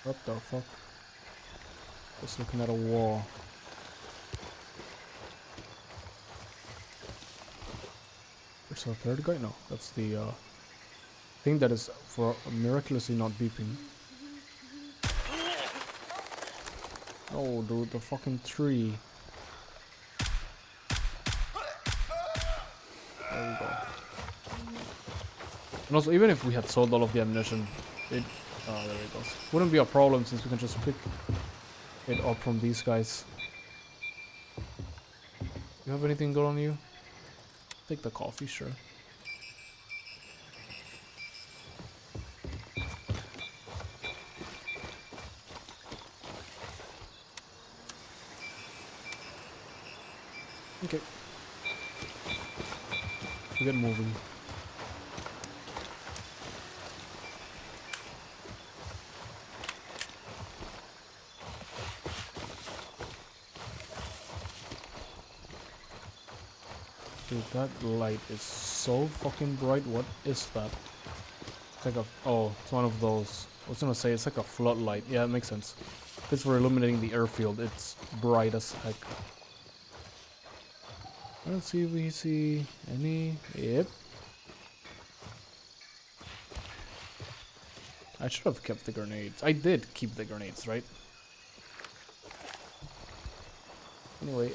What the fuck? Just looking at a wall. There's a third guy? No, that's the thing that is for miraculously not beeping. Oh, dude, the fucking tree. There we go. And also, even if we had sold all of the ammunition, it... Oh, there it goes. Wouldn't be a problem since we can just pick it up from these guys. You have anything good on you? Take the coffee, sure. Okay. We get moving. Dude, that light is so fucking bright. What is that? It's like a... Oh, it's one of those. I was gonna say it's like a floodlight. Yeah, it makes sense. Because we're illuminating the airfield. It's bright as heck. Let's see if we see any... Yep. I should have kept the grenades. I did keep the grenades, right? Anyway,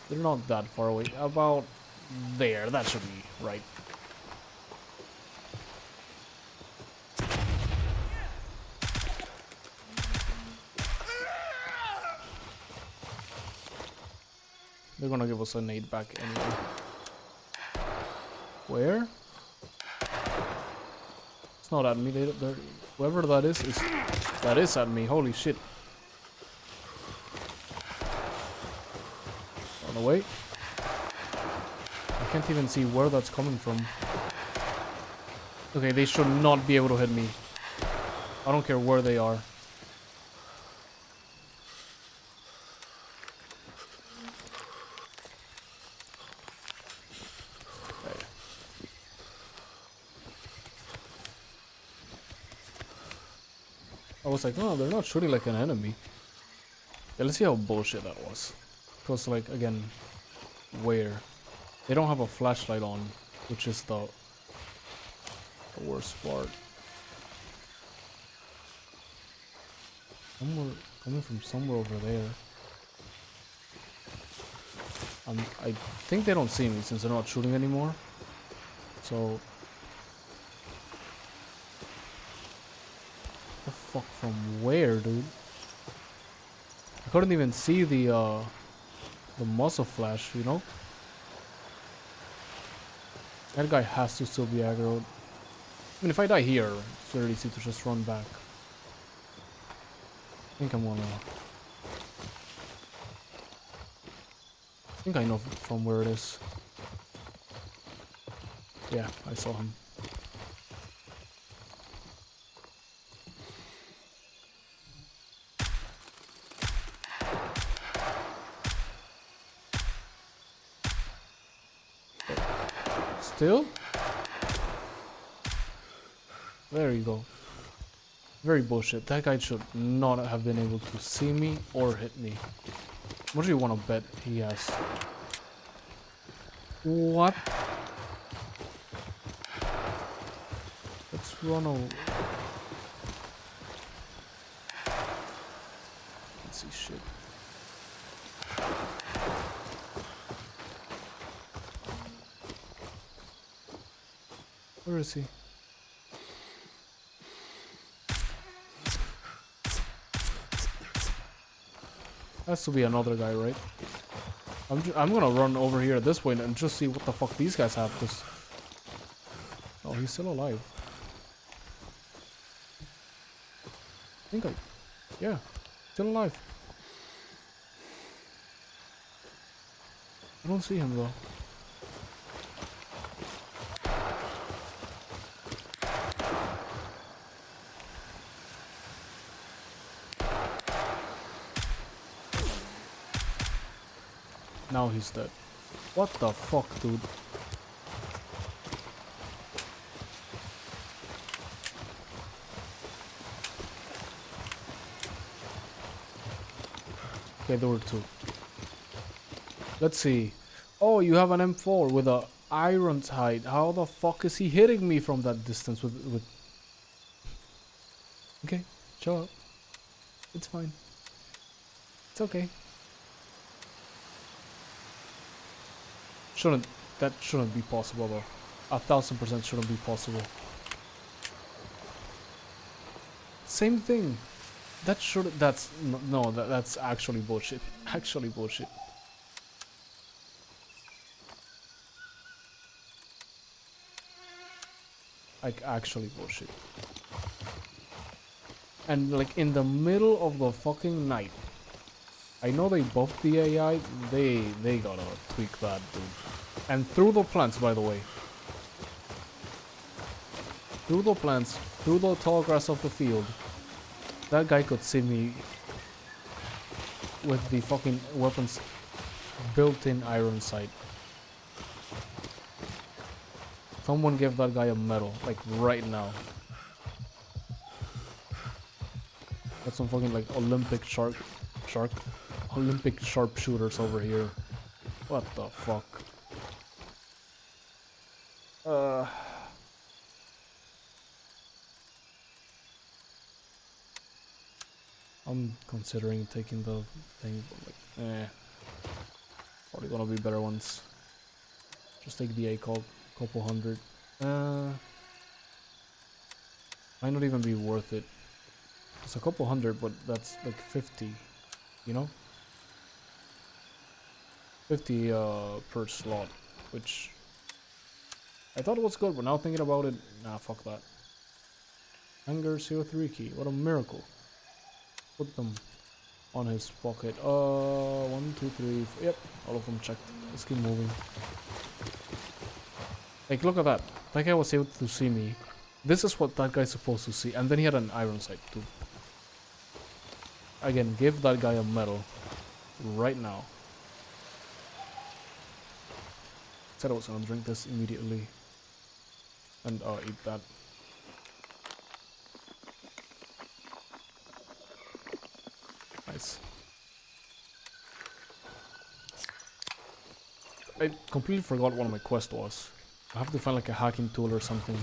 they're not that far away. About there. That should be right. They're gonna give us a nade back anyway. Where? It's not at me. Whoever that is at me. Holy shit. On the way. I can't even see where that's coming from. Okay, they should not be able to hit me. I don't care where they are. I was like, no, they're not shooting like an enemy. Yeah, let's see how bullshit that was. Because, like, again, where? They don't have a flashlight on, which is the worst part. Coming from somewhere over there. I think they don't see me since they're not shooting anymore. So... The fuck from where, dude? I couldn't even see the muzzle flash, you know? That guy has to still be aggroed. I mean, if I die here, it's very easy to just run back. I think I'm gonna... I think I know from where it is. Yeah, I saw him. Still? There you go. Very bullshit. That guy should not have been able to see me or hit me. What do you want to bet he has? What? Let's run over. Let's see shit. Where is he? Has to be another guy, right? I'm gonna run over here at this point and just see what the fuck these guys have, cause... Oh, he's still alive. Yeah, still alive. I don't see him though. Now he's dead. What the fuck, dude? Okay, there were two. Let's see. Oh, you have an M4 with a Ironside. How the fuck is he hitting me from that distance with... Okay, show up. It's fine. It's okay. That shouldn't be possible though. 1000% shouldn't be possible. Same thing. That's actually bullshit. Actually bullshit. Like actually bullshit. And like in the middle of the fucking night. I know they buffed the AI, they gotta tweak that, dude. And through the plants, by the way. Through the plants, through the tall grass of the field. That guy could see me with the fucking weapons built-in iron sight. Someone give that guy a medal, like right now. Got some fucking like Olympic Olympic sharpshooters over here. What the fuck? I'm considering taking the thing, but like, probably gonna be better ones. Just take the ACOG, couple hundred. Might not even be worth it. It's a couple hundred, but that's like 50, you know? 50 per slot, which I thought was good, but now thinking about it, nah, fuck that. Hangar CO3 key, what a miracle. Put them on his pocket. 1, 2, 3, 4. Yep, all of them checked. Let's keep moving. Like, look at that. That guy was able to see me. This is what that guy's supposed to see. And then he had an iron sight too. Again, give that guy a medal. Right now. Said I was gonna drink this immediately. And eat that. Nice. I completely forgot what my quest was. I have to find like a hacking tool or something.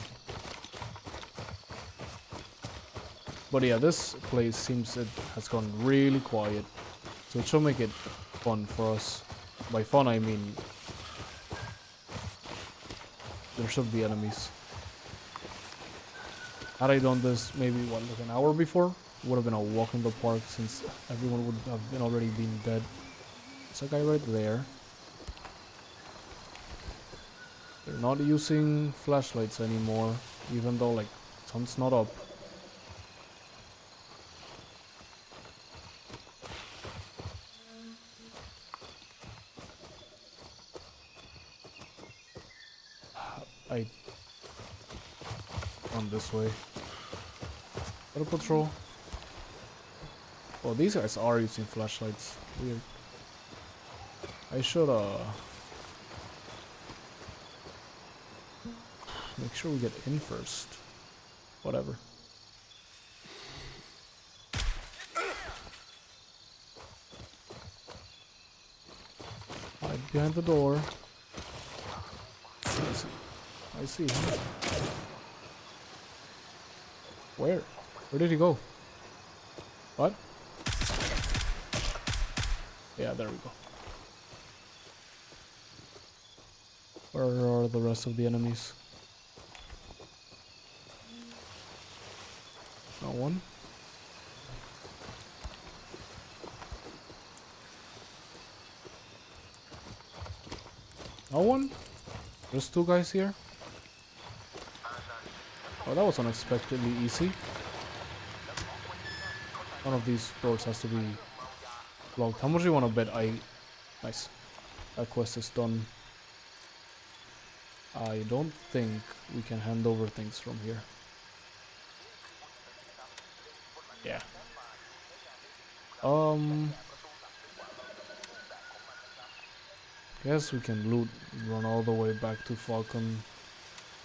But yeah, this place seems it has gone really quiet. So it should make it fun for us. By fun I mean there should be enemies. Had I done this maybe what, like an hour before, would have been a walk in the park since everyone would have been already been dead. There's a guy right there. They're not using flashlights anymore, even though like sun's not up. I run this way. Better patrol. Oh, these guys are using flashlights. Weird. I should make sure we get in first. Whatever. Hide behind the door. I see him. Where? Where did he go? What? Yeah, there we go. Where are the rest of the enemies? No one? No one? There's two guys here? Oh, that was unexpectedly easy. One of these doors has to be locked. How much do you want to bet I... Nice. That quest is done. I don't think we can hand over things from here. Yeah. Guess we can loot, run all the way back to Falcon,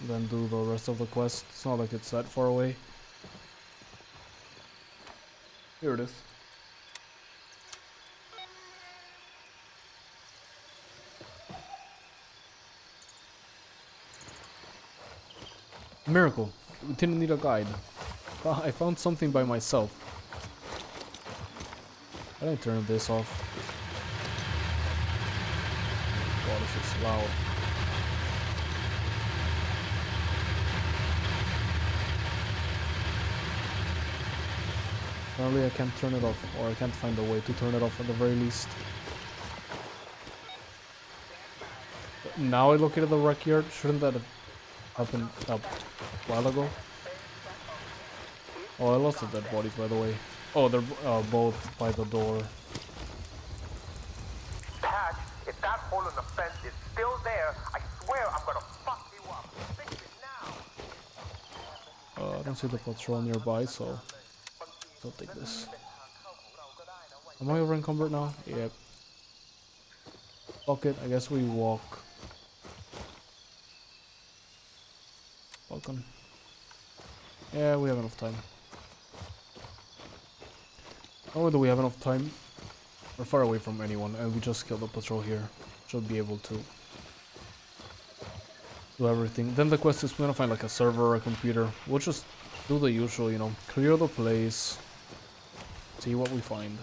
then do the rest of the quest. It's not like it's that far away. Here it is. Miracle. We didn't need a guide. I found something by myself. I didn't turn this off. God, this is loud. Apparently I can't turn it off, or I can't find a way to turn it off at the very least. Now I look at the wreck yard, shouldn't that have happened a while ago? Oh, I lost the dead bodies, by the way. Oh, they're both by the door. Patch, if that hole in the fence is still there, I swear I'm gonna fuck you up. Fix it now. I don't see the patrol nearby, so I'll take this. Am I over encumbered now? Yep. Fuck it, I guess we walk. Falcon. Yeah, we have enough time. Not only do we have enough time, we're far away from anyone, and we just killed the patrol here. Should be able to do everything. Then the quest is we're gonna find like a server or a computer. We'll just do the usual, you know, clear the place, see what we find.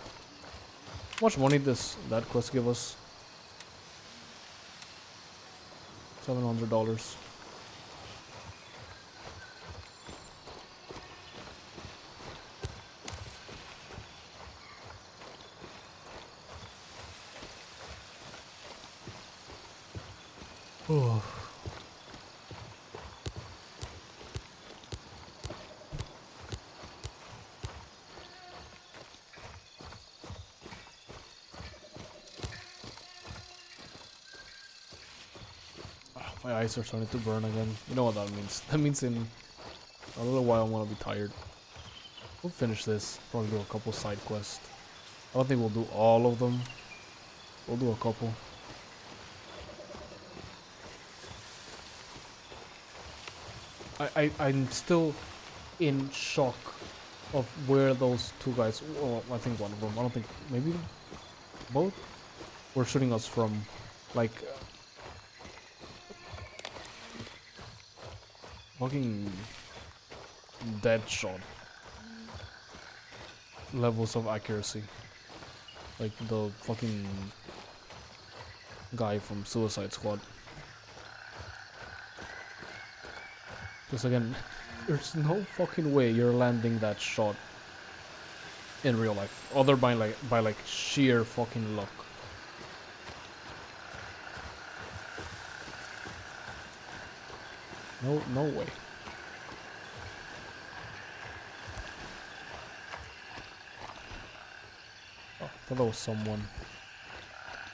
How much money does that quest give us? $700. Oh. My eyes are starting to burn again. You know what that means. That means in a little while I'm gonna be tired. We'll finish this. Probably do a couple side quests. I don't think we'll do all of them. We'll do a couple. I'm still in shock of where those two guys, well, I think one of them, I don't think, maybe both, were shooting us from, like, fucking dead shot levels of accuracy. Like the fucking guy from Suicide Squad. Because again, there's no fucking way you're landing that shot in real life, other by like sheer fucking luck. No way. Oh, I thought there was someone.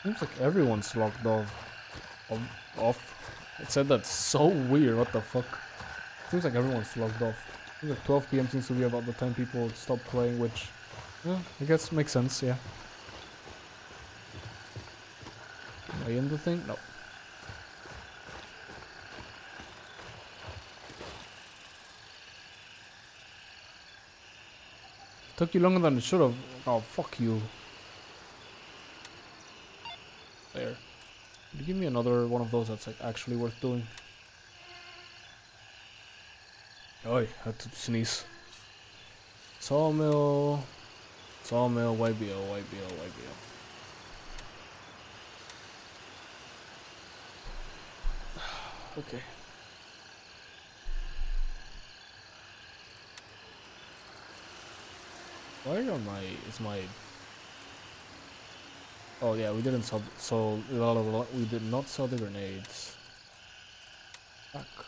Seems like everyone's locked off. It said that's so weird. What the fuck? Seems like everyone's logged off. Seems like 12 PM seems to be about the time people stop playing, which, yeah, I guess makes sense, yeah. Am I in the thing? No. Took you longer than it should have. Oh, fuck you. There. Could you give me another one of those that's like actually worth doing? Oh, I had to sneeze. Sawmill, YBO. Okay. Why am I? Is my? Oh yeah, we didn't sell. So we did not sell the grenades. Fuck.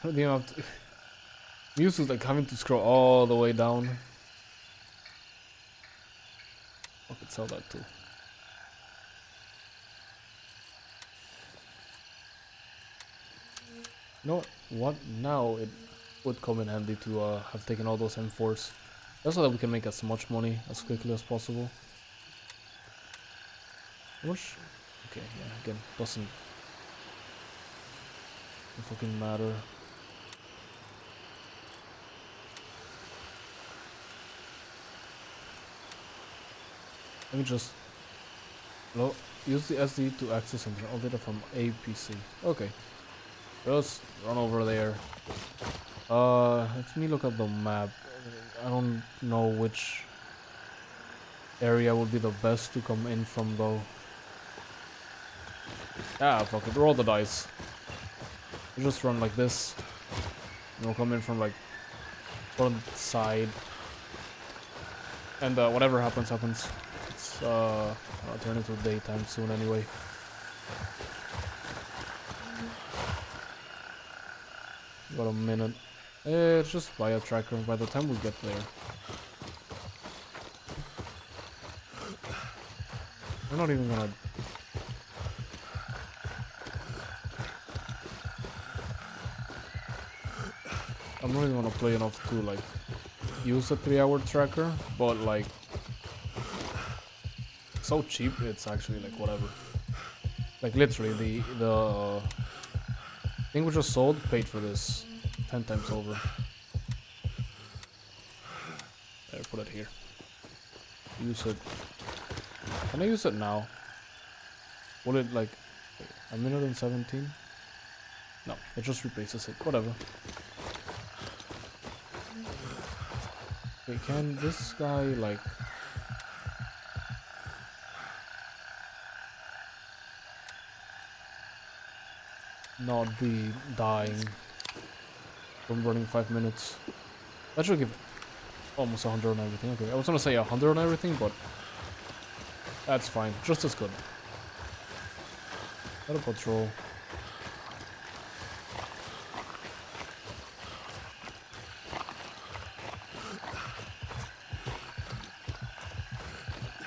You know, I'm used to like having to scroll all the way down. I could sell that too. You know what? Now it would come in handy to have taken all those M4s, just so that we can make as much money as quickly as possible. How much? Okay, yeah. Again, doesn't fucking matter. Let me just use the SD to access internal data from APC. Okay. Just run over there. Let me look at the map. I don't know which area would be the best to come in from though. Ah, fuck it. Roll the dice. You just run like this. And we'll come in from like front side. And whatever happens, happens. It's I'll turn into daytime soon anyway. Got a minute. It's just by a tracker by the time we get there. We're not even gonna... I'm not even gonna play enough to like use a 3-hour tracker, but like so cheap it's actually like whatever. Like literally the thing we just sold paid for this 10 times over. There, put it here. Use it. Can I use it now? Will it like a minute and 17? No, it just replaces it. Whatever. Okay, can this guy like not be dying from running 5 minutes? That should give almost 100 on everything. Okay, I was gonna say 100 on everything, but that's fine. Just as good. Got a patrol.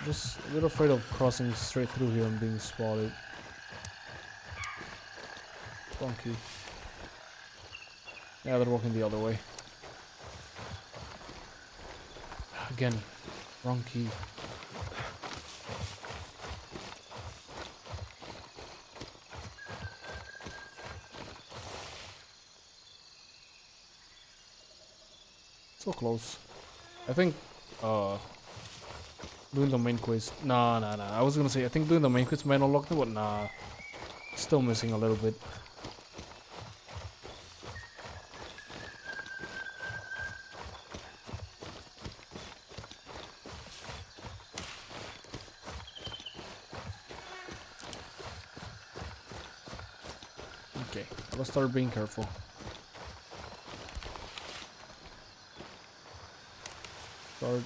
Just a bit afraid of crossing straight through here and being spotted. Donkey. Yeah, they're walking the other way. Again, wrong key. So close. I think doing the main quest. Nah. I was gonna say I think doing the main quest might unlock them, but nah. Still missing a little bit. Okay, let's start being careful. Start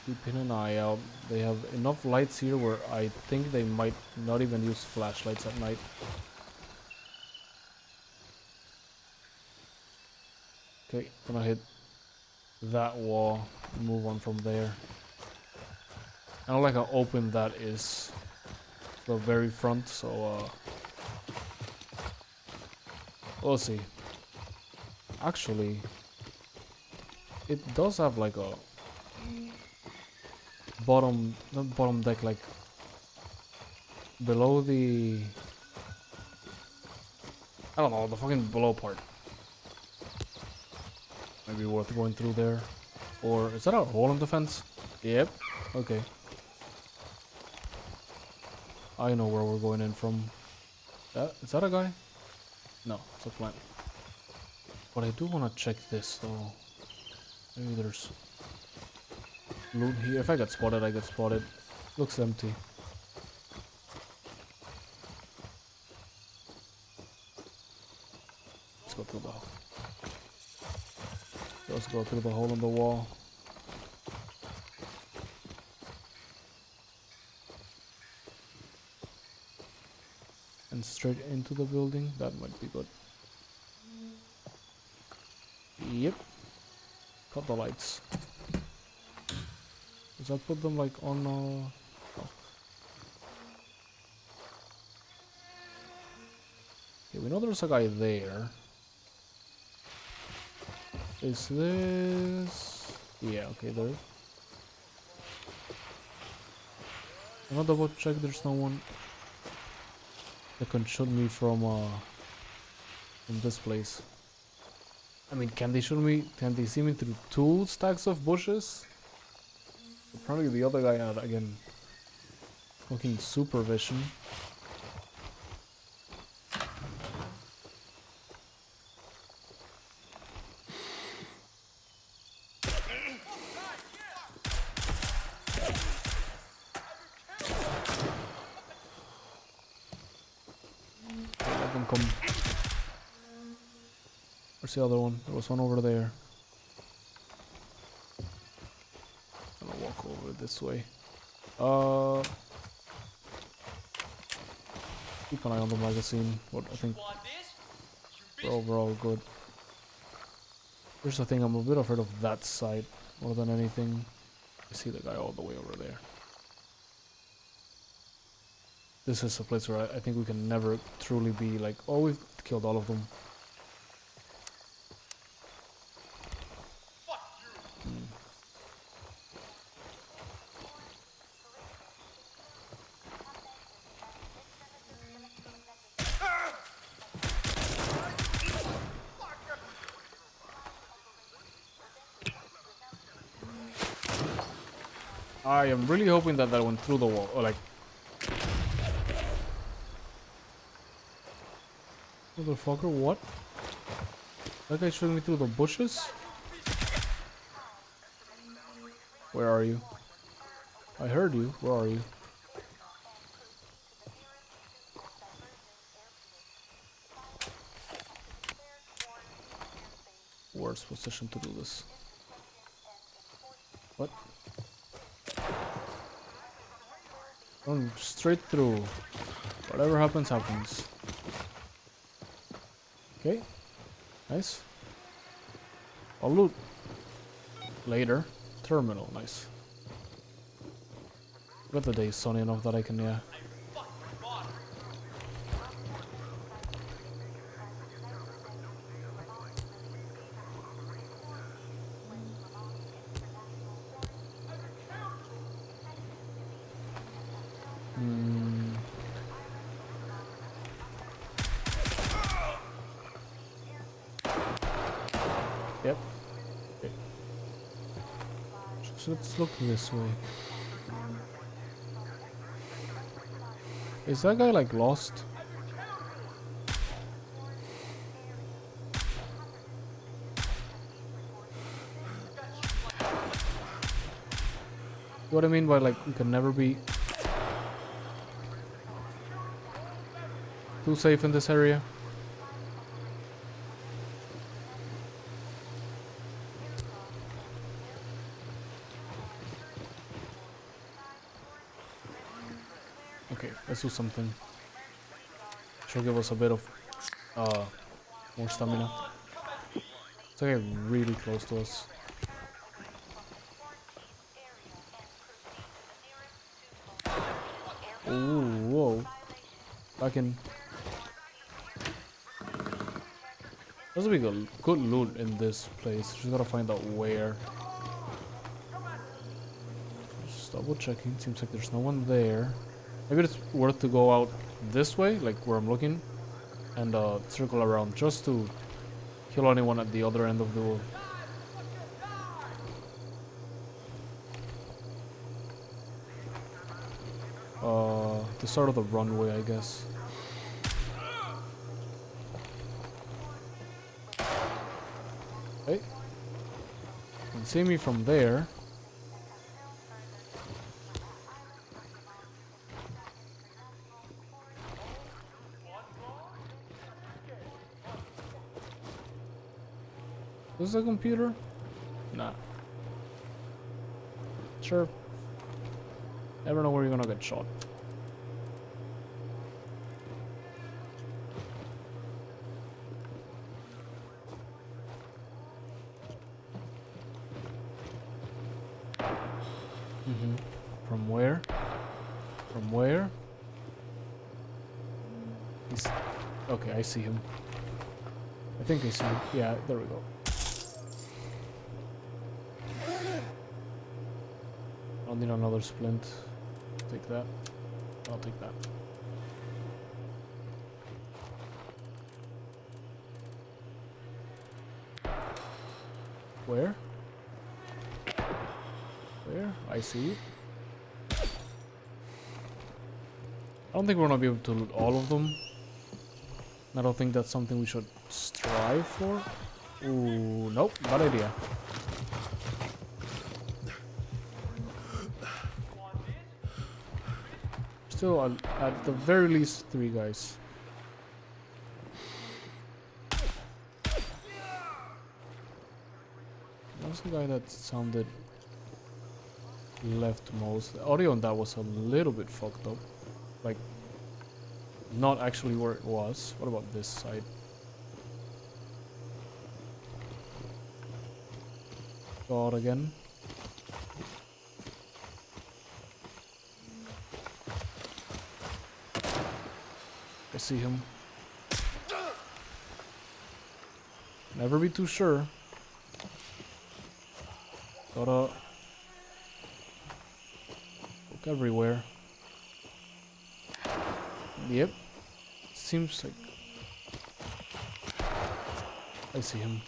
keeping an eye out. They have enough lights here where I think they might not even use flashlights at night. Okay, gonna hit that wall, move on from there. I don't like how open that is. The very front, so we'll see. Actually, it does have like a not bottom deck, like below the, I don't know, the fucking below part. Maybe worth going through there. Or is that a hole in the fence? Yep. Okay. I know where we're going in from. Is that a guy? No, it's a plant. But I do want to check this though. Maybe there's loot here. If I get spotted, I get spotted. Looks empty. Let's go through the hole. Let's go through the hole in the wall. And straight into the building. That might be good. Yep. Cut the lights. Does that put them like on oh. Okay, we know there's a guy there. Is this... Yeah, okay, there. I'm gonna double check there's no one that can shoot me from this place. I mean, can they shoot me? Can they see me through 2 stacks of bushes? Probably the other guy had, again, fucking super vision. Let them come. Where's the other one? There was one over there. I'm gonna walk over this way. Keep an eye on the magazine, but I think we're overall good. Here's the thing, I'm a bit afraid of that side more than anything. I see the guy all the way over there. This is a place where I think we can never truly be like, oh, we've killed all of them. I am really hoping that that went through the wall, or like... Motherfucker, what? That guy shooting me through the bushes? Where are you? I heard you. Where are you? Worst position to do this. What? Going straight through. Whatever happens, happens. Okay. Nice. I'll loot. Later. Terminal. Nice. But the day is sunny enough that I can, yeah. Yep. Okay. So let's look this way. Is that guy like lost? What I mean by like we can never be too safe in this area. Okay, let's do something. Should give us a bit of more stamina. It's like really close to us. Ooh, whoa. Back in. There's a big good loot in this place. Just gotta find out where. Just double checking. Seems like there's no one there. Maybe it's worth to go out this way, like where I'm looking, and circle around just to kill anyone at the other end of the the start of the runway, I guess. Okay. You can see me from there. Is this a computer? Nah. Sure. Never know where you're gonna get shot. From where? From where? He's... Okay, I see him. I think I see him. Yeah, there we go. I'll need another splint. Take that. I'll take that. Where? Where? I see you. I don't think we're gonna be able to loot all of them. I don't think that's something we should strive for. Ooh, nope, bad idea. Still, at the very least, 3 guys. was the guy that sounded leftmost? The audio on that was a little bit fucked up. Like, not actually where it was. What about this side? God again. I see him. Never be too sure. Gotta look everywhere. Yep. Seems like I see him.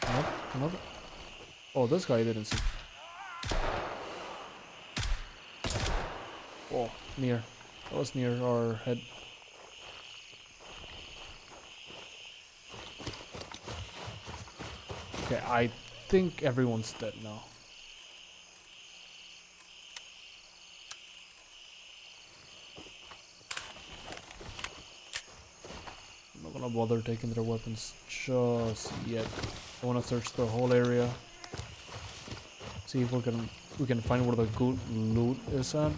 Nope, another. Oh, this guy I didn't see. Oh, near. That was near our head. Okay, I think everyone's dead now. I'm not gonna bother taking their weapons just yet. I wanna search the whole area. See if we can find where the good loot is at.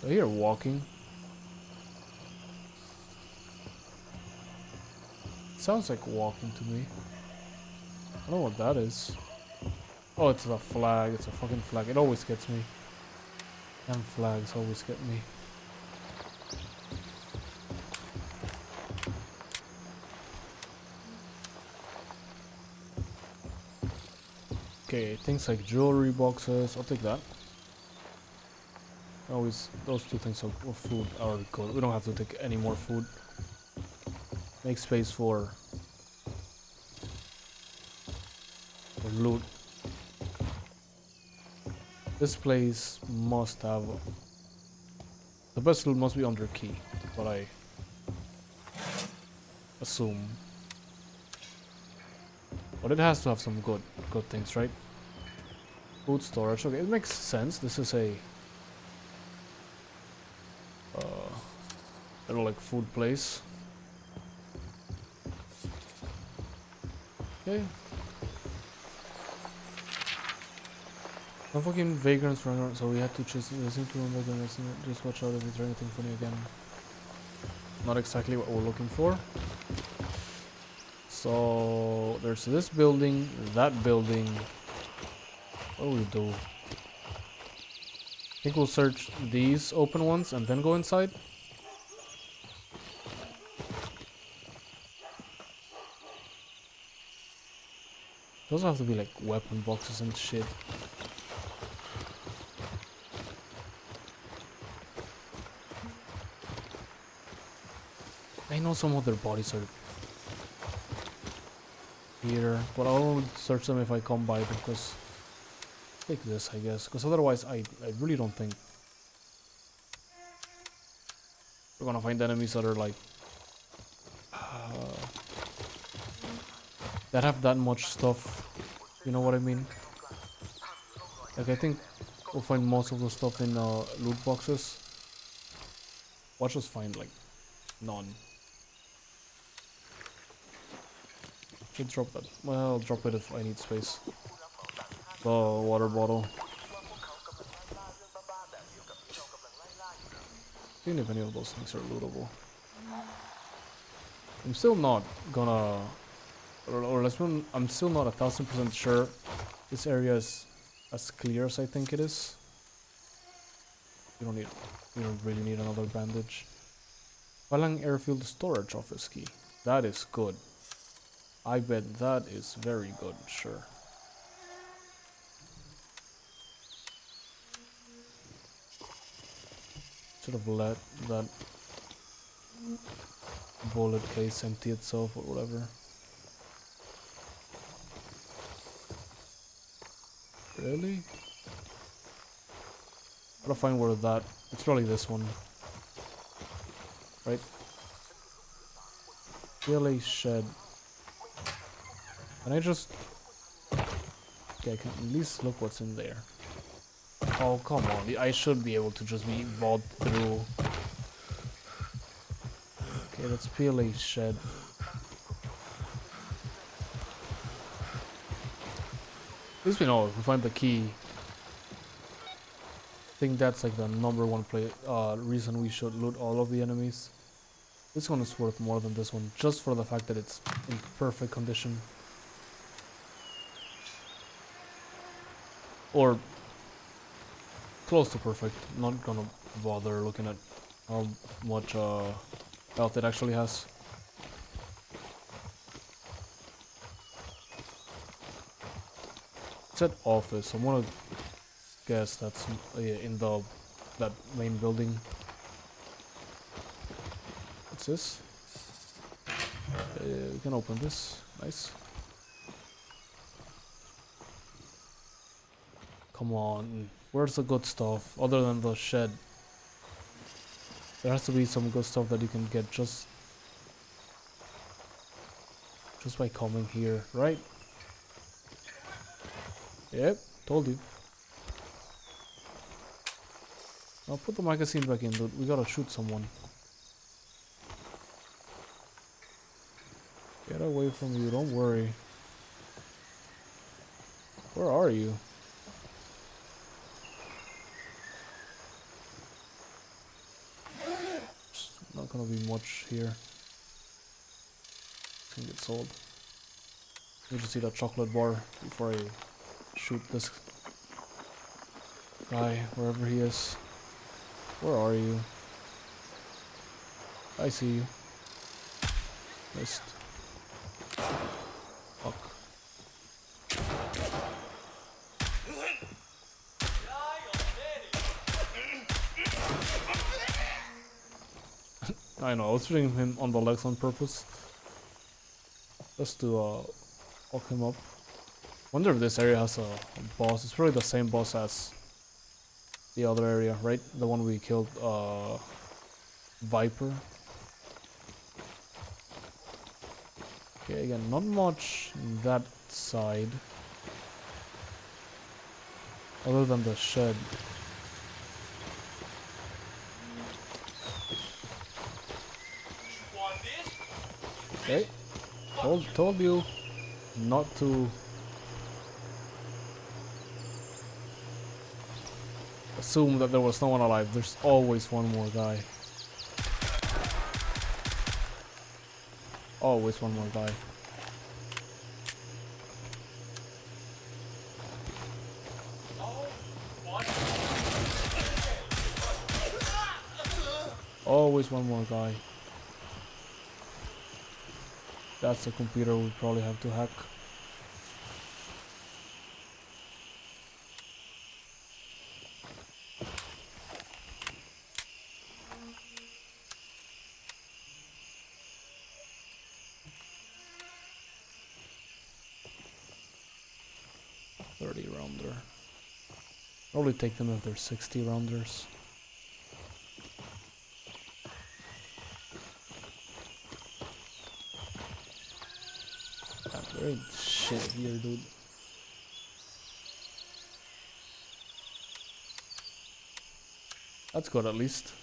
I hear walking. Sounds like walking to me. I don't know what that is. Oh, it's a flag. It's a fucking flag. It always gets me. Damn flags always get me. Okay, things like jewelry boxes. I'll take that. Always, those two things of food are good. We don't have to take any more food. Make space for loot. This place must have the best loot must be under key, but I assume. But it has to have some good things, right? Food storage. Okay, it makes sense. This is a little like food place. Okay. No fucking vagrants running around, so we had to chase listen to them. Just watch out if we try anything funny again. Not exactly what we're looking for. So there's this building, that building. What do we do? I think we'll search these open ones and then go inside. Those have to be like weapon boxes and shit. I know some of their bodies are here, but I'll only search them if I come by them, because take this, I guess, because otherwise I really don't think we're gonna find enemies that are like that have that much stuff, you know what I mean? Like, I think we'll find most of the stuff in loot boxes. Watch us find like none. Should drop that. Well, I'll drop it if I need space. The water bottle. Seeing if any of those things are lootable. I'm still not gonna, or let's run. I'm still not 1000% sure this area is as clear as I think it is. We don't really need another bandage. Palang Airfield storage office key. That is good. I bet that is very good, sure. Should have let that bullet case empty itself or whatever. Really? Gotta find where that. It's probably this one. Right? PLA shed. Can I just... Okay, I can at least look what's in there. Oh, come on. I should be able to just be vault through. Okay, let's peel a shed. At least we know if we find the key. I think that's like the #1 reason we should loot all of the enemies. This one is worth more than this one, just for the fact that it's in perfect condition. Or close to perfect. Not gonna bother looking at how much health it actually has. It said office. I'm gonna guess that's in that main building. What's this? We can open this. Nice. Come on. Where's the good stuff other than the shed? There has to be some good stuff that you can get just by coming here, right? Yep, told you. I'll put the magazine back in, dude. We gotta shoot someone. Get away from you, don't worry. Where are you? There's not gonna be much here. Can get sold. Let me just eat a chocolate bar before I shoot this guy, wherever he is. Where are you? I see you. Missed. Fuck. I know, I was shooting him on the legs on purpose. Just to fuck him up. Wonder if this area has a boss. It's probably the same boss as the other area, right? The one we killed, Viper. Okay, again, not much in that side. Other than the shed. Okay. Told you not to assume that there was no one alive. There's always one more guy. Always one more guy. Always one more guy. That's a computer we probably have to hack. Rounder. Probably take them if they're 60 rounders. There ain't shit here, dude. That's good at least.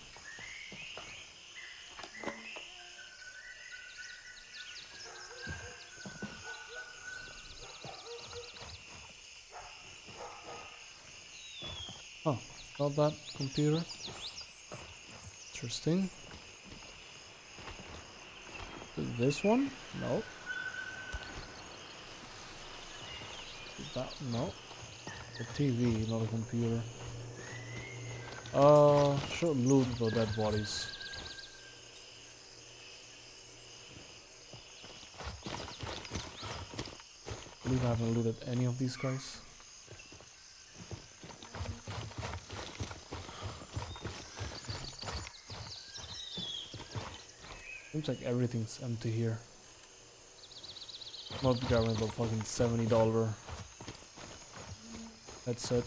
Oh, not that computer. Interesting. This one? No. That no. The TV, not a computer. Should loot the dead bodies. I believe I haven't looted any of these guys. Seems like everything's empty here. Not grabbing the fucking $70 headset.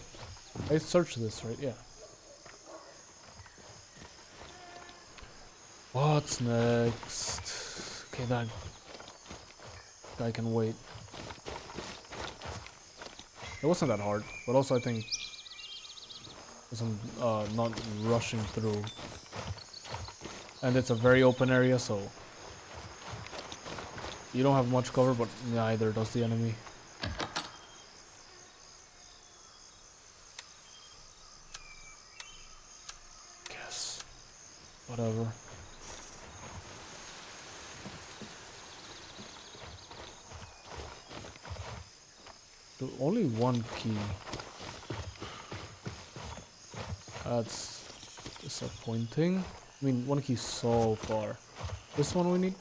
I searched this, right? Yeah. What's next? Okay, that guy can wait. It wasn't that hard, but also I think because I'm not rushing through. And it's a very open area, so you don't have much cover, but neither does the enemy. Guess. Whatever. Only one key. That's disappointing. I mean, one key so far. This one we need?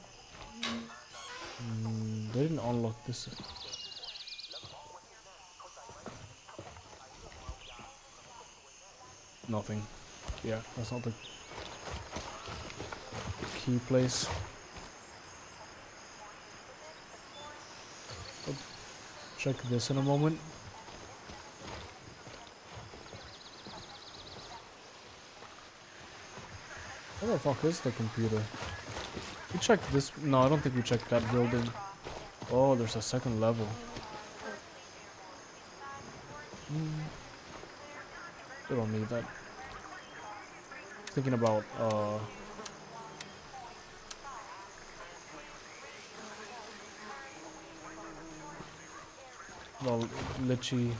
They didn't unlock this. Nothing. Yeah, that's not the key place. I'll check this in a moment. Where the fuck is the computer? We checked this. No, I don't think we checked that building. Oh, there's a second level. We don't need that. Thinking about well, lychee.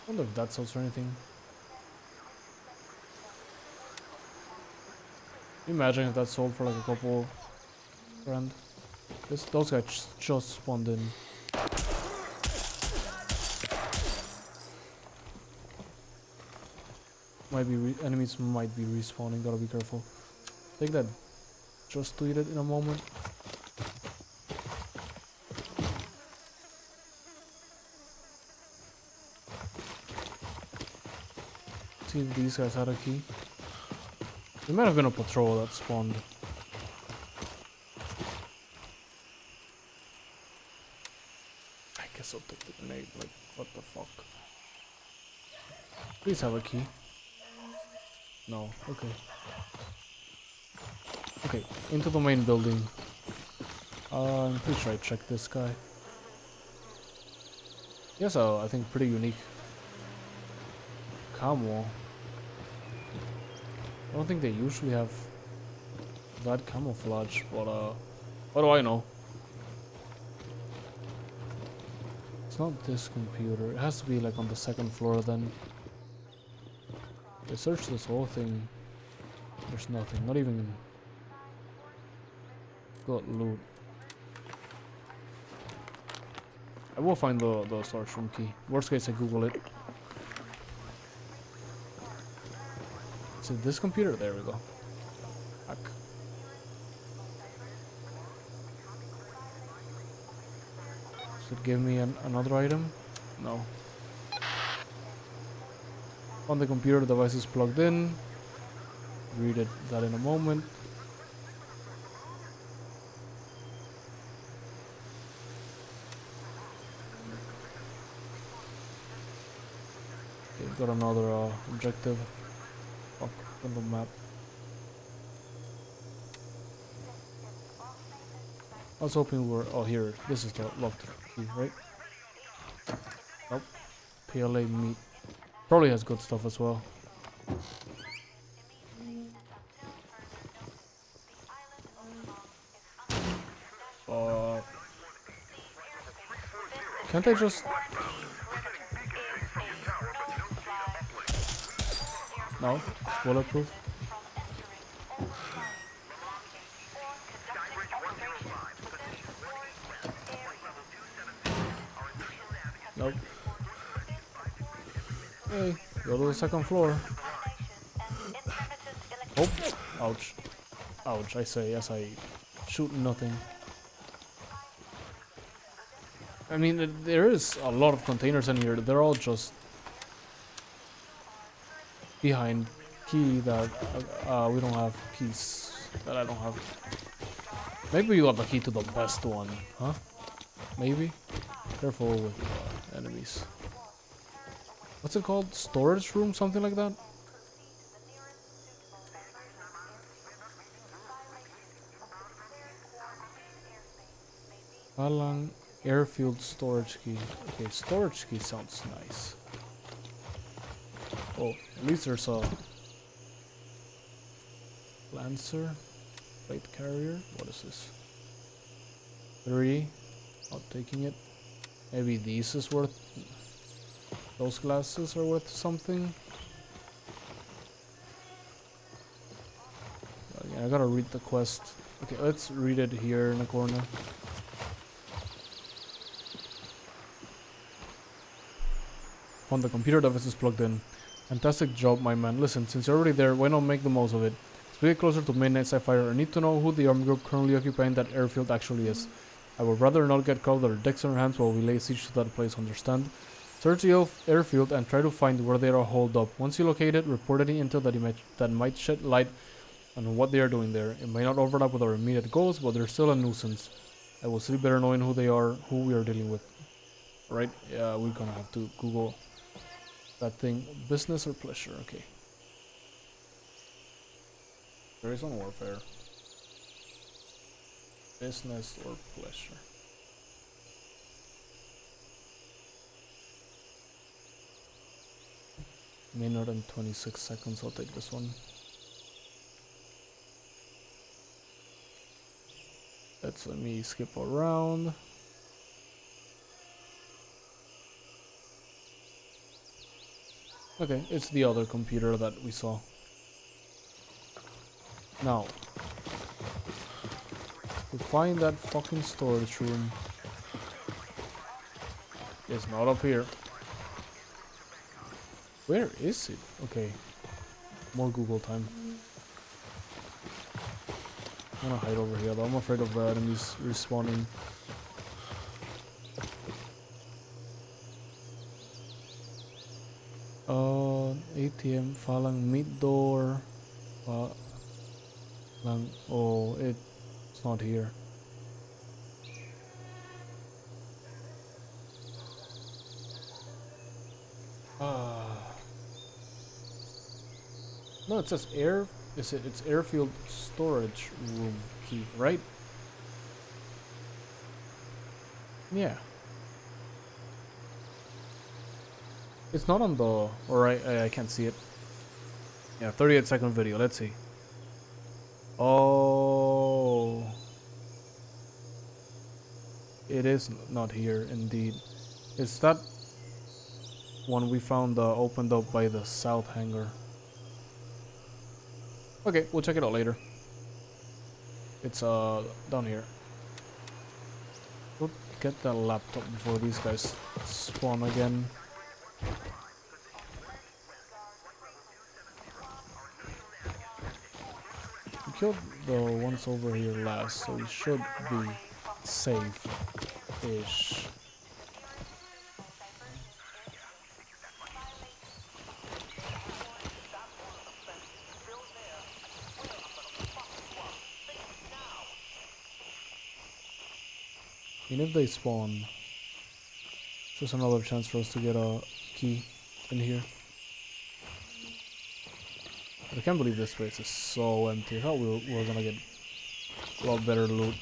I wonder if that sells for anything. Can you imagine if that sold for like a couple grand? Those guys just spawned in. Enemies might be respawning. Gotta be careful. I think that just tweeted in a moment. See if these guys had a key. There might have been a patrol that spawned. I guess I'll take the grenade. Like, what the fuck? Please have a key. No, okay. Okay, into the main building. I'm pretty sure I checked this guy. Yes, I think pretty unique camo. I don't think they usually have that camouflage, but what do I know? It's not this computer. It has to be like on the second floor then. I searched this whole thing. There's nothing. Not even got loot. I will find the storage room key. Worst case, I Google it. Is it this computer? There we go. Hack. Does it give me another item? No. On the computer, the device is plugged in. Read that in a moment. Okay, got another objective. Fuck, on the map. I was hoping we're... Oh, here. This is the locked key, right? Nope. PLA meat. Probably has good stuff as well. Can't I just... No? Bulletproof? Nope. Hey, go to the second floor. Oh, ouch. Ouch, I say, yes, I shoot nothing. I mean, there is a lot of containers in here. They're all just behind key that we don't have keys that I don't have. Maybe we got the key to the best one, huh? Maybe? Careful with enemies. What's it called? Storage room? Something like that? How long? Airfield storage key. Okay, storage key sounds nice. Oh, at least there's a Lancer plate carrier. What is this? 3. Not taking it. Maybe these is worth. Those glasses are worth something. Okay, I gotta read the quest. Okay, let's read it here in the corner. On the computer device is plugged in. Fantastic job, my man. Listen, since you're already there, why not make the most of it? As we get closer to midnight, Sapphire, I need to know who the armed group currently occupying that airfield actually is. I would rather not get caught with our dicks in our hands while we lay siege to that place, understand? Search the airfield and try to find where they are holed up. Once you locate it, report any intel that might shed light on what they are doing there. It may not overlap with our immediate goals, but they're still a nuisance. I will sleep better knowing who they are, who we are dealing with. Right? Yeah, we're gonna have to Google that thing. Business or pleasure? Okay. There is on warfare. Business or pleasure? Minute and 26 seconds. I'll take this one. Let's let me skip around. Okay, it's the other computer that we saw. Now, to find that fucking storage room, it's not up here. Where is it? Okay, more Google time. I'm gonna hide over here though. I'm afraid of the enemies respawning. ATM, Falang meat door. Oh, it's not here. No, it says air. It's airfield storage room key, right? Yeah. It's not on the. Or I can't see it. Yeah, 38-second video. Let's see. Oh. It is not here, indeed. It's that one we found opened up by the south hangar. Okay, we'll check it out later. It's down here. We'll get that laptop before these guys spawn again. We killed the ones over here last, so we should be safe-ish. And if they spawn, just another chance for us to get a key in here. But I can't believe this place is so empty. I thought we were gonna get a lot better loot.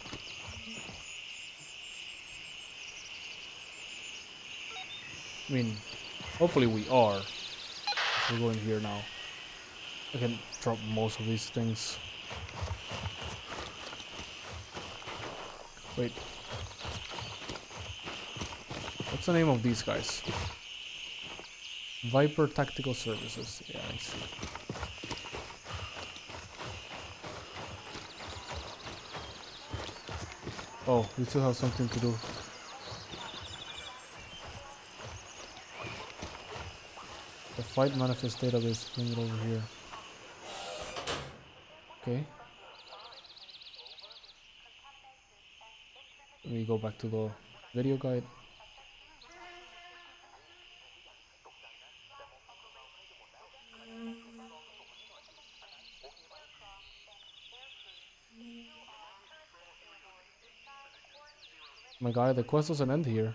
I mean, hopefully we are. If we're going here now. I can drop most of these things. Wait. What's the name of these guys? Viper Tactical Services. Yeah, I see. Oh, we still have something to do. The fight manifest database. Bring it over here. Okay. Let me go back to the video guide. My guy, the quest doesn't end here.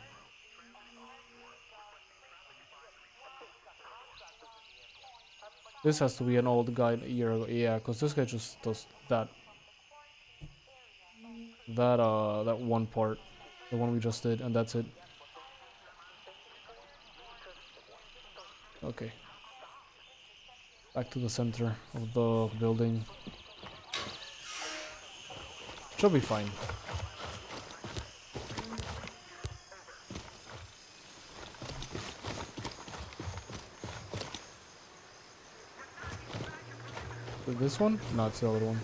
This has to be an old guide a year ago. Yeah, because this guy just does that. That one part. The one we just did, and that's it. Okay. Back to the center of the building. Should be fine. This one? No, it's the other one.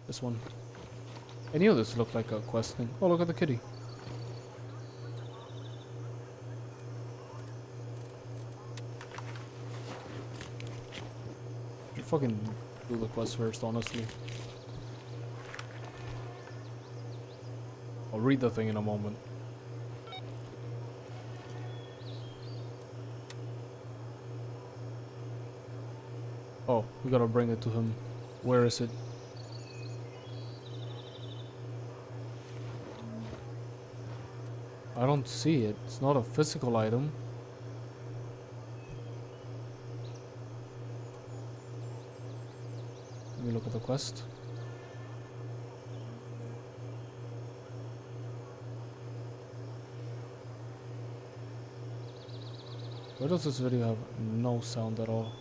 This one. I knew this looked like a quest thing. Oh, look at the kitty. Should fucking do the quest first, honestly. I'll read the thing in a moment. Oh, we gotta bring it to him. Where is it? I don't see it. It's not a physical item. Let me look at the quest. Why does this video have no sound at all?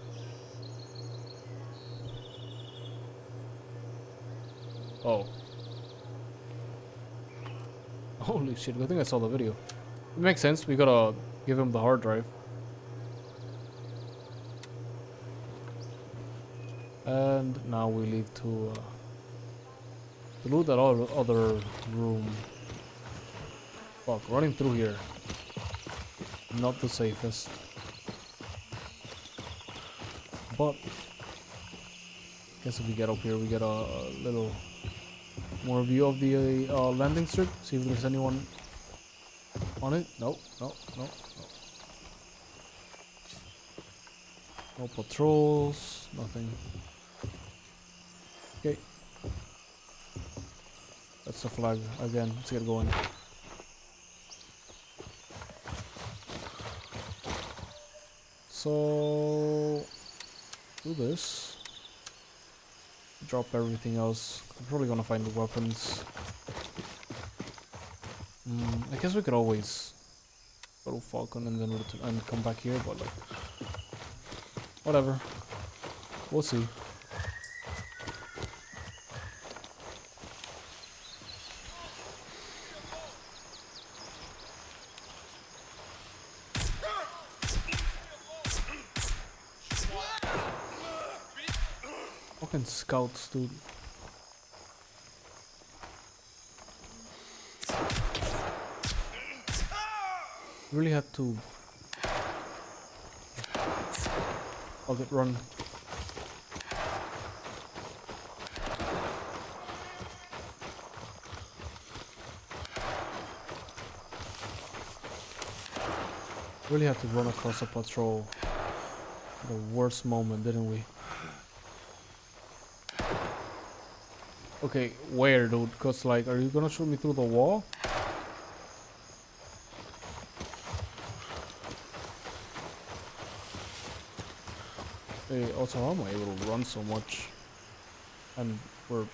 Oh. Holy shit, I think I saw the video. It makes sense, we gotta give him the hard drive. And now we leave to loot that other room. Fuck, running through here. Not the safest. But, guess if we get up here, we get a little more view of the landing strip. See if there's anyone on it. No. No patrols, nothing. Okay. That's the flag again. Let's get going. So do this. Drop everything else. I'm probably gonna find the weapons. I guess we could always go to Falcon and then and come back here, but like, whatever. We'll see. Fucking scouts, dude. Really had to. I'll get run. Really had to run across a patrol. The worst moment, didn't we? Okay, where, dude? Cause like, are you gonna shoot me through the wall? Hey, also, how am I able to run so much? And we're...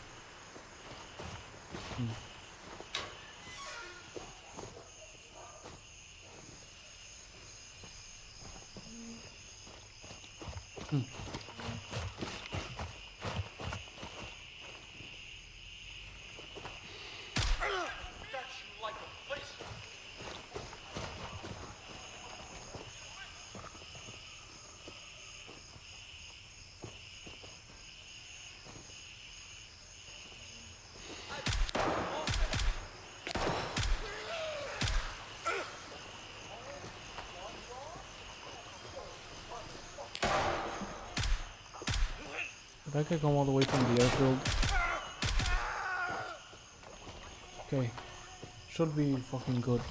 Did that guy come all the way from the airfield? Okay. Should be fucking good.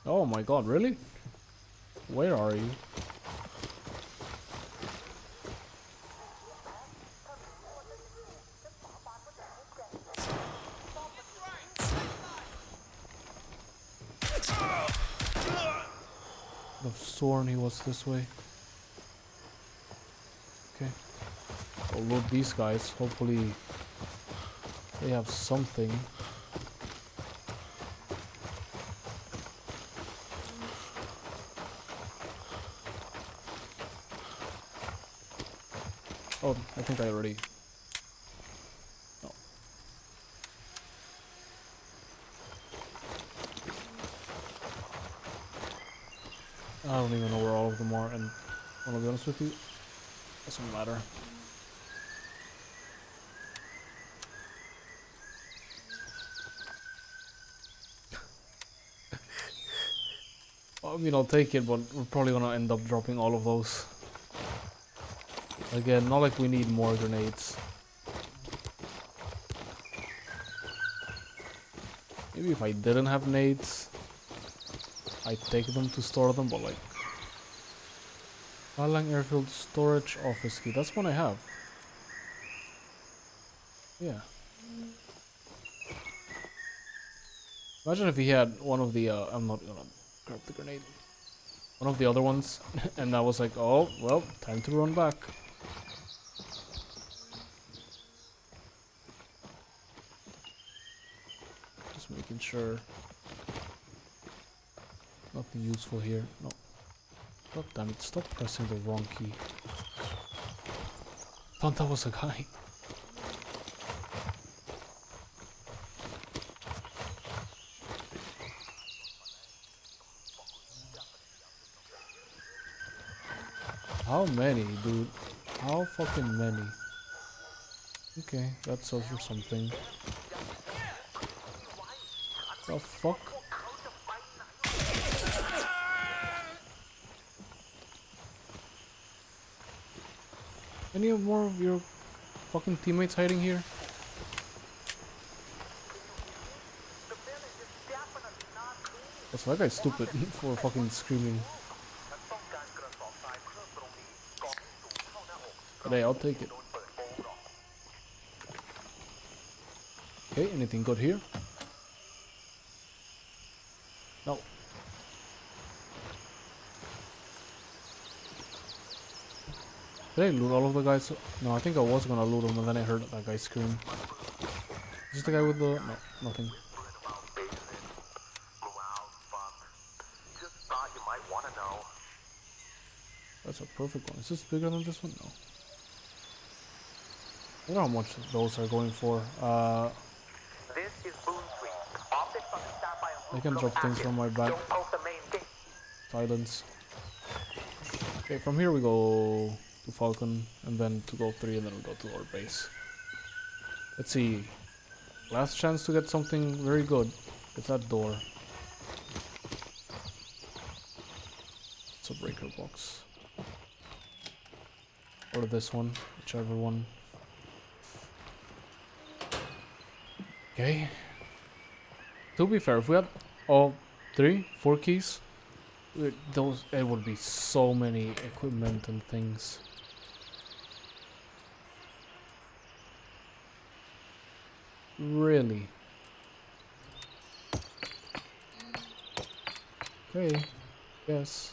Oh my god, really? Where are you? I've sworn he was this way. Okay. We'll load these guys. Hopefully they have something. Oh, I think I already... No. I don't even know where all of them are, and I wanna be honest with you, doesn't matter. I mean, I'll take it, but we're probably gonna end up dropping all of those. Again, not like we need more grenades. Maybe if I didn't have nades, I'd take them to store them, but like... Alang Airfield storage office key, that's one I have. Yeah. Imagine if he had one of the, I'm not gonna grab the grenade. One of the other ones, and I was like, oh, well, time to run back. Just making sure. Nothing useful here. No. God damn it, stop pressing the wrong key. Thought that was a guy. How many, dude? How fucking many? Okay, that sells you something. The fuck? Any more of your fucking teammates hiding here? Also, that guy's stupid for fucking screaming. But hey, I'll take it. Okay, anything good here? No. Did I loot all of the guys? No, I think I was gonna loot them, and then I heard that guy scream. Is this the guy with the... No, nothing. That's a perfect one. Is this bigger than this one? No. I don't know how much those are going for. I can drop things from my back. Silence. Okay, from here we go to Falcon, and then to Gold 3, and then we go to our base. Let's see. Last chance to get something very good. It's that door. It's a breaker box. Or this one, whichever one. Okay. To be fair, if we had all 4 keys, it would be so many equipment and things. Really? Okay. Yes.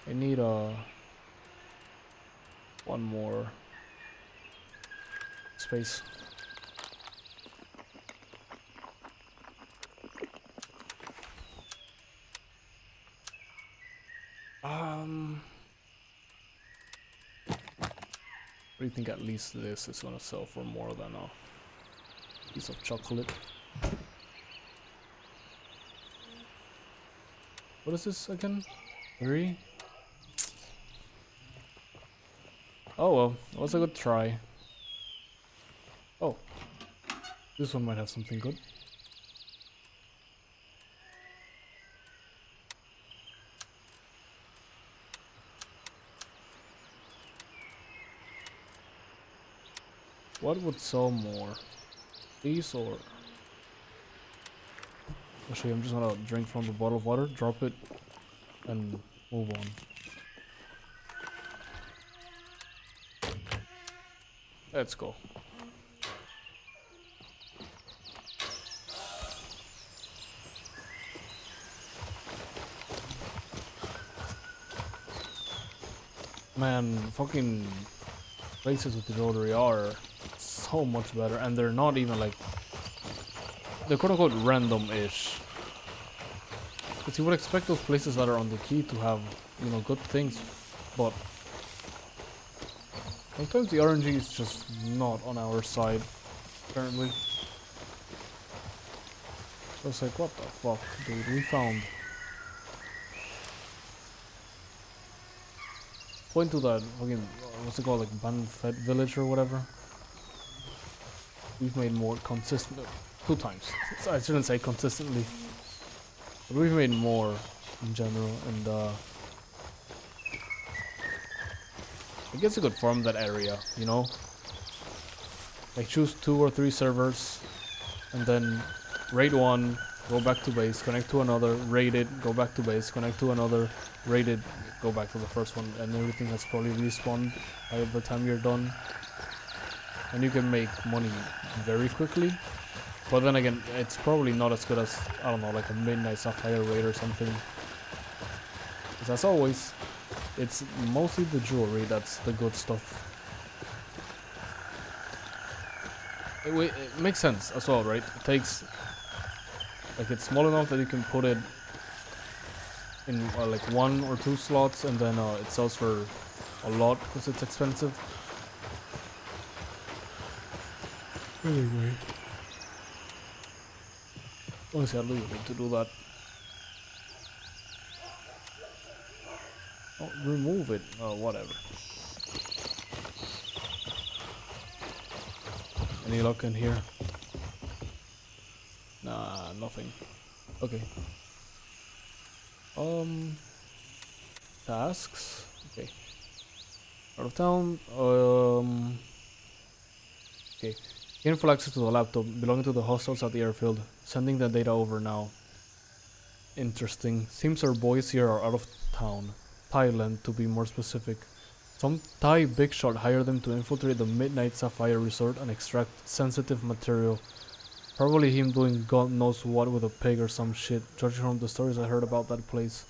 I need one more space. What do you think at least this is gonna sell for more than a piece of chocolate? What is this again? 3? Oh well, that was a good try. Oh, this one might have something good. What would sell more? These or... Actually, I'm just gonna drink from the bottle of water, drop it, and move on. Let's go. Man, fucking places with the rotary are so much better, and they're not even like they're quote unquote random-ish. Because you would expect those places that are on the key to have, you know, good things, but sometimes the RNG is just not on our side, apparently. I was like, what the fuck, dude? We found. Point to that fucking, what's it called, like Banfed village or whatever. We've made more consistent, 2 times. So I shouldn't say consistently, but we've made more in general, and I guess you could farm that area, you know? Like choose 2 or 3 servers, and then raid one, go back to base, connect to another, raid it, go back to base, connect to another, raid it, go back to the first one, and everything has probably respawned by the time you're done. And you can make money very quickly. But then again, it's probably not as good as, I don't know, like a Midnight Sapphire raid or something. Because as always, it's mostly the jewelry that's the good stuff. It makes sense as well, right? It takes, like, it's small enough that you can put it in like 1 or 2 slots, and then it sells for a lot because it's expensive. Anyway, honestly, I really need to do that. Oh, remove it. Oh, whatever. Any luck in here? Nah, nothing. Okay. Tasks. Okay. Out of town. Okay. Gain full access to the laptop belonging to the hostiles at the airfield. Sending the data over now. Interesting. Seems our boys here are out of town. Thailand, to be more specific. Some Thai big shot hired them to infiltrate the Midnight Sapphire Resort and extract sensitive material. Probably him doing God knows what with a pig or some shit, judging from the stories I heard about that place.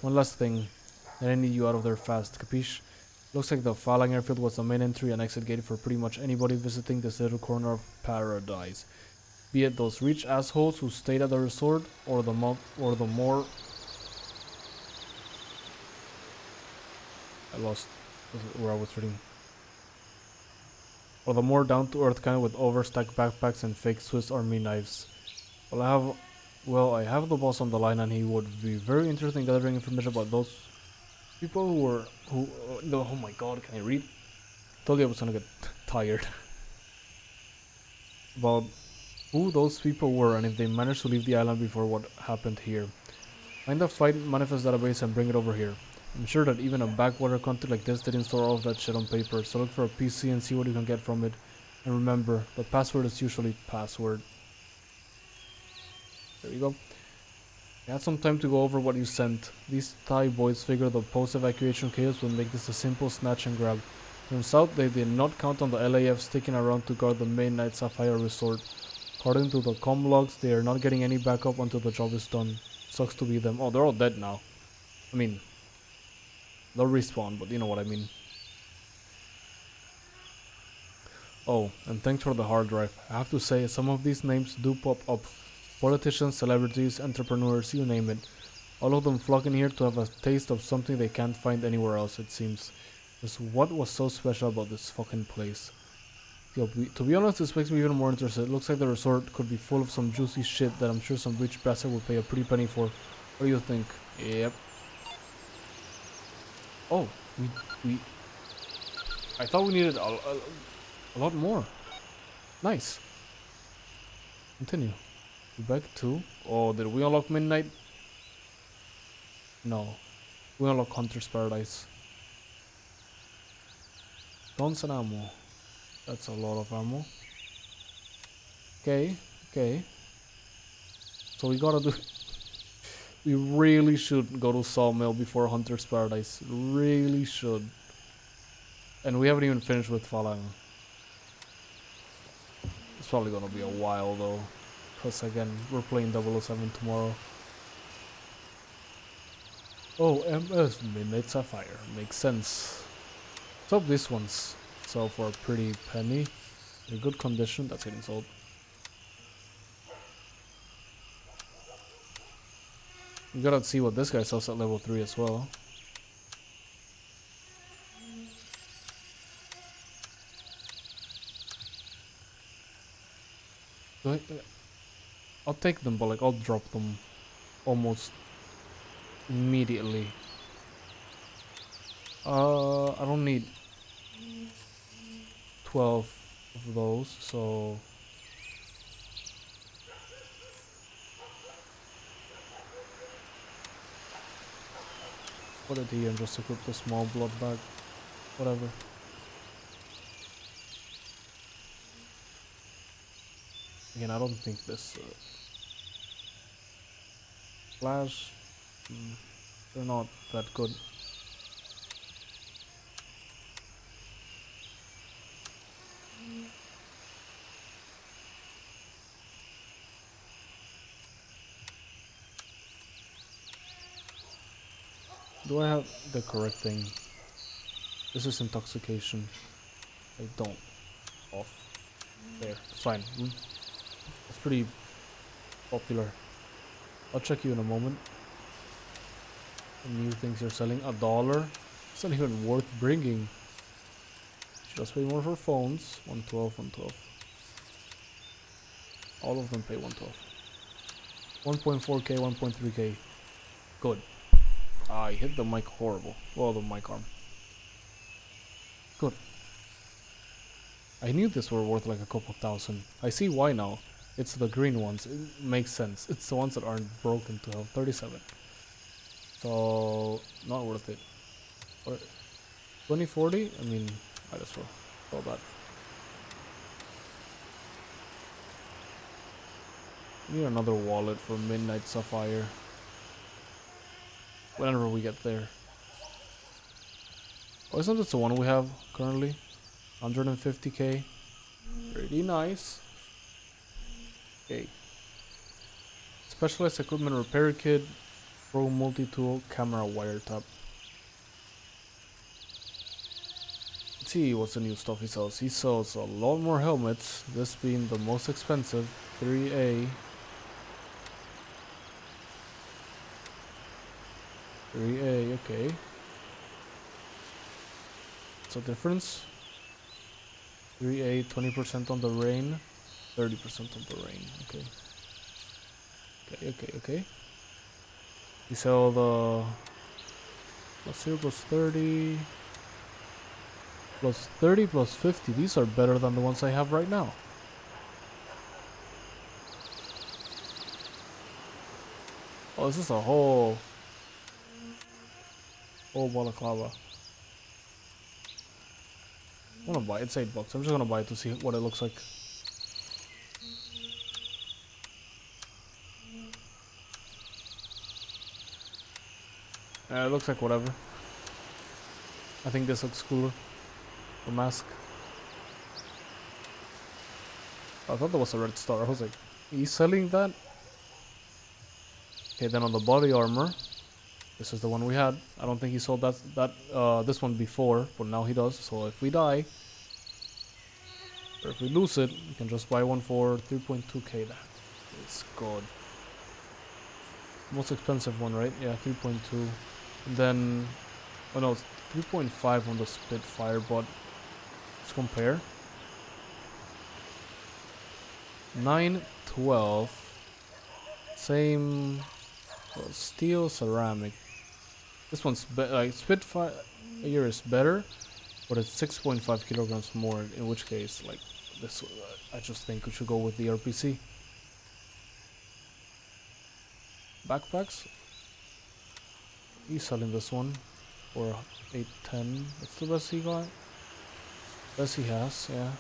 One last thing, and I need you out of there fast, capiche? Looks like the Falang Airfield was the main entry and exit gate for pretty much anybody visiting this little corner of paradise. Be it those rich assholes who stayed at the resort, or the more... I lost where I was reading. Or the more down-to-earth kind with overstacked backpacks and fake Swiss Army knives. I have the boss on the line, and he would be very interested in gathering information about those people no, oh my god, can I read? Told you I was gonna get tired. About who those people were and if they managed to leave the island before what happened here. Find the flight manifest database and bring it over here. I'm sure that even a backwater country like this didn't store all of that shit on paper, so look for a PC and see what you can get from it. And remember, the password is usually password. There you go. I had some time to go over what you sent. These Thai boys figured the post-evacuation chaos would make this a simple snatch and grab. Turns out they did not count on the LAF sticking around to guard the main Night Sapphire Resort. According to the comm logs, they are not getting any backup until the job is done. Sucks to be them. Oh, they're all dead now. I mean, they'll respawn, but you know what I mean. Oh, and thanks for the hard drive. I have to say, some of these names do pop up. Politicians, celebrities, entrepreneurs, you name it. All of them flock in here to have a taste of something they can't find anywhere else, it seems. Just what was so special about this fucking place? Yo, to be honest, this makes me even more interested. It looks like the resort could be full of some juicy shit that I'm sure some rich bastard would pay a pretty penny for. What do you think? Yep. Oh, we... I thought we needed a lot more. Nice. Continue. Back to... Oh, did we unlock Midnight? No. We unlock Hunter's Paradise. Tons and ammo. That's a lot of ammo. Okay, okay. So we gotta do... We really should go to Sawmill before Hunter's Paradise. Really should. And we haven't even finished with Falang. It's probably gonna be a while though. Because again, we're playing 007 tomorrow. Oh, MS Midnight Sapphire. Makes sense. So this one's sell for a pretty penny. In good condition. That's getting sold. You gotta see what this guy sells at level 3 as well. I'll take them, but like I'll drop them almost immediately. I don't need 12 of those, so put it here and just equip the small blood bag. Whatever. Again, I don't think this flash, they're not that good. Do I have the correct thing? This is intoxication. I don't. Off. There. Fine. It's pretty popular. I'll check you in a moment. The new things you're selling. $1. It's not even worth bringing. Just pay more for phones. 112, 112. All of them pay 112. 1.4k, 1.3k. Good. I hit the mic horrible. Well, the mic arm. Good. I knew this were worth like a couple thousand. I see why now. It's the green ones. It makes sense. It's the ones that aren't broken to health. 37. So, not worth it. Or 2040? I mean, might as well. All that. Need another wallet for Midnight Sapphire. Whenever we get there. Oh, isn't this the one we have currently? 150k. Pretty nice. Okay. Specialized equipment repair kit. Pro multi-tool camera wiretap. Let's see what's the new stuff he sells. He sells a lot more helmets. This being the most expensive. 3A. 3A, okay. What's the difference? 3A, 20% on the rain, 30% on the rain, okay. Okay. You sell the plus 0 plus 30, plus 30 plus 50. These are better than the ones I have right now. Oh, this is a whole balaclava. I'm gonna buy it. It's $8. I'm just gonna buy it to see what it looks like. It looks like whatever. I think this looks cooler. The mask. I thought that was a red star. I was like, he's selling that? Okay, then on the body armor, this is the one we had. I don't think he sold this one before, but now he does. So if we die, or if we lose it, we can just buy one for 3.2k. That is good. Most expensive one, right? Yeah, 3.2. And then, oh no, it's 3.5 on the Spitfire, but let's compare. 912. Same steel, ceramic. This one's like Spitfire here is better, but it's 6.5 kilograms more. In which case, like this, I just think we should go with the RPC. Backpacks. He's selling this one for 810. That's the best he got. Best he has, yeah.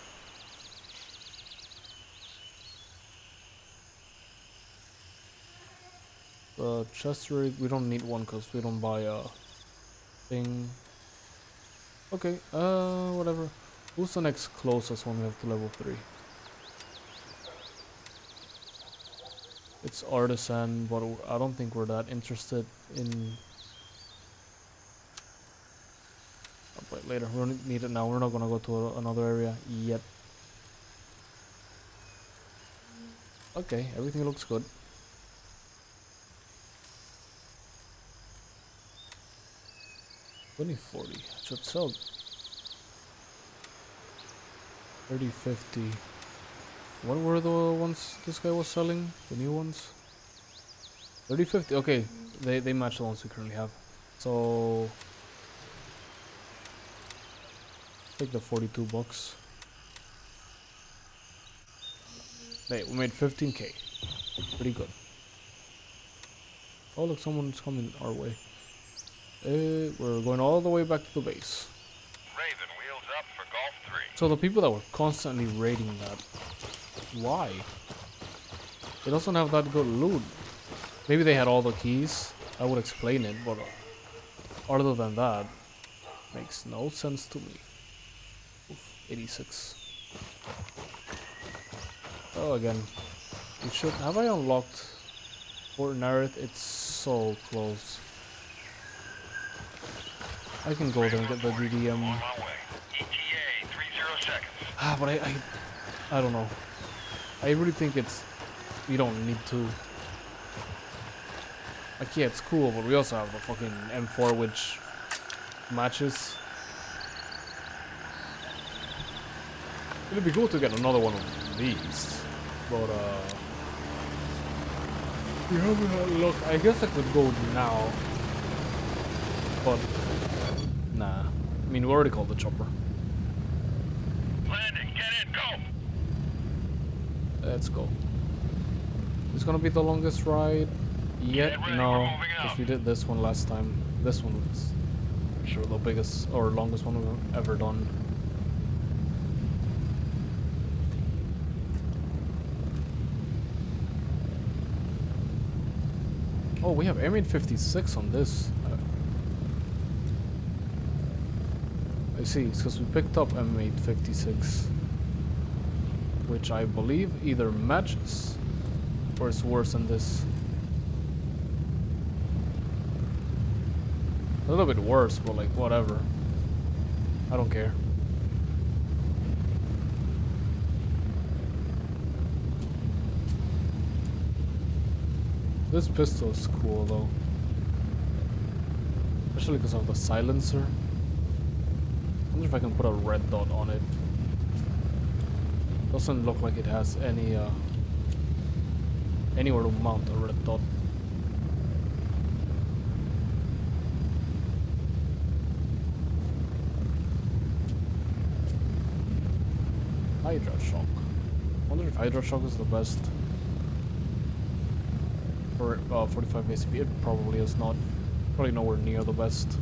The chest rig, we don't need one because we don't buy a thing. Okay, whatever. Who's the next closest one we have to level 3? It's Artisan, but I don't think we're that interested in Wait, later. We don't need it now. We're not gonna go to another area yet. Okay, everything looks good. $20.40. Should sell 30.50. What were the ones this guy was selling? The new ones? 30.50. Okay, they match the ones we currently have. So take the $42. Hey, we made 15k. Pretty good. Oh look, someone's coming our way. We're going all the way back to the base. Raven, wheels up for Golf 3. So the people that were constantly raiding that, why? It doesn't have that good loot. Maybe they had all the keys. I would explain it, but other than that, makes no sense to me. Oof, 86. Oh, again. We should. Have I unlocked Fort Nareth? It's so close. I can go there and get the DDM. On my way. ETA 30 seconds. But I don't know. I really think it's. We don't need to. Like, yeah, it's cool, but we also have the fucking M4, which matches. It'd be cool to get another one of these, but we haven't had luck. I guess I could go now, but nah. I mean, we already called the chopper. Landing, get in, go! Let's go. It's gonna be the longest ride yet? Get ready, No, we're moving out. if we did this one last time, this one was, I'm sure, the biggest or longest one we've ever done. Oh, we have M856 on this. I see, it's because we picked up M856, which I believe either matches or is worse than this. A little bit worse, but like, whatever. I don't care. This pistol is cool though. Especially because of the silencer. I wonder if I can put a red dot on it. Doesn't look like it has any anywhere to mount a red dot. Hydra shock. I wonder if Hydra shock is the best for 45 ACP. It probably is not. Probably nowhere near the best.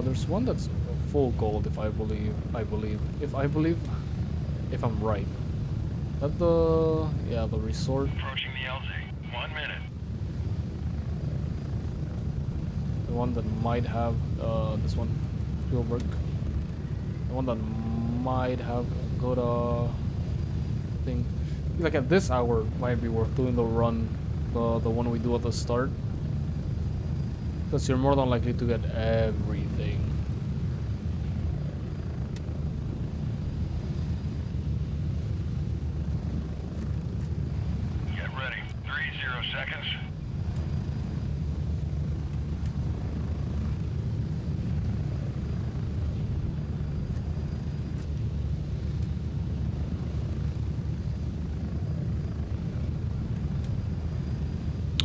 There's one that's full gold, if I'm right. That the resort. Approaching the LZ. 1 minute. The one that might have this one, Spielberg. The one that might have a good thing. Like at this hour, might be worth doing the run, the one we do at the start. Because you're more than likely to get everything. Get ready. 30 seconds.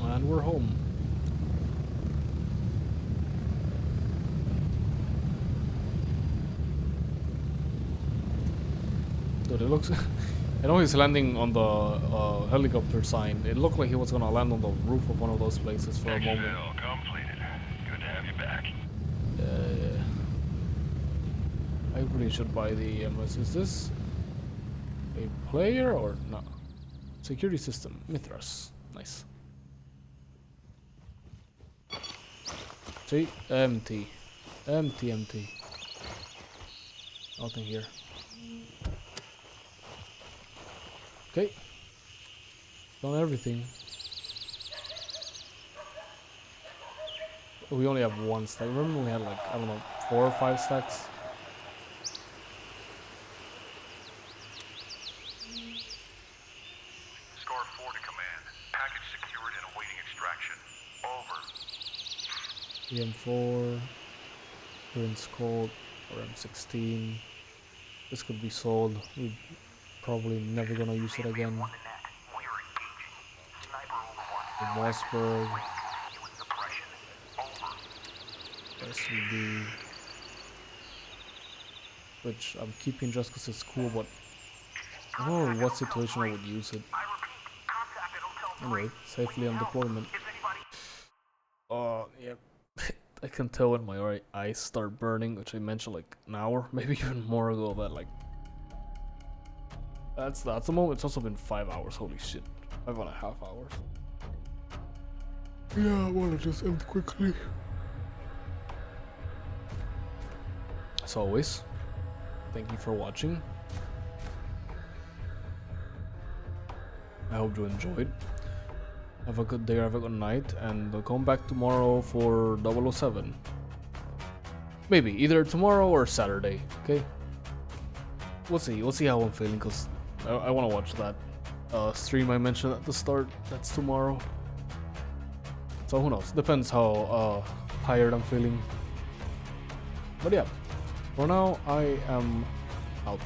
And we're home. Dude, it looks... I know he's landing on the helicopter sign. It looked like he was gonna land on the roof of one of those places for a moment. Exfil completed. Good to have you back. Yeah. I really should buy the MS. Is this a player or no? Security system. Mithras. Nice. See? Empty. Empty. Nothing here. Okay. Done everything. we only have one stack. Remember we had like, I don't know, 4 or 5 stacks? Scar 4 to command. Package secured and awaiting extraction. Over. EM4, Ruins Cold, or M16. This could be sold. We're probably never gonna use it again. The Mossberg, SVD, which I'm keeping just because it's cool, but I don't know what situation I would use it. Anyway, safely on deployment. Yeah. I can tell when my eyes start burning, which I mentioned like an hour, maybe even more ago, that like that's the moment. It's also been 5 hours, holy shit. 5.5 hours. Yeah, I wanna just end quickly. As always, thank you for watching. I hope you enjoyed. Have a good day, have a good night, and come back tomorrow for 007. Maybe either tomorrow or Saturday, okay? We'll see how I'm feeling, because I want to watch that stream I mentioned at the start. That's tomorrow. So who knows? Depends how tired I'm feeling. But yeah, for now I am out.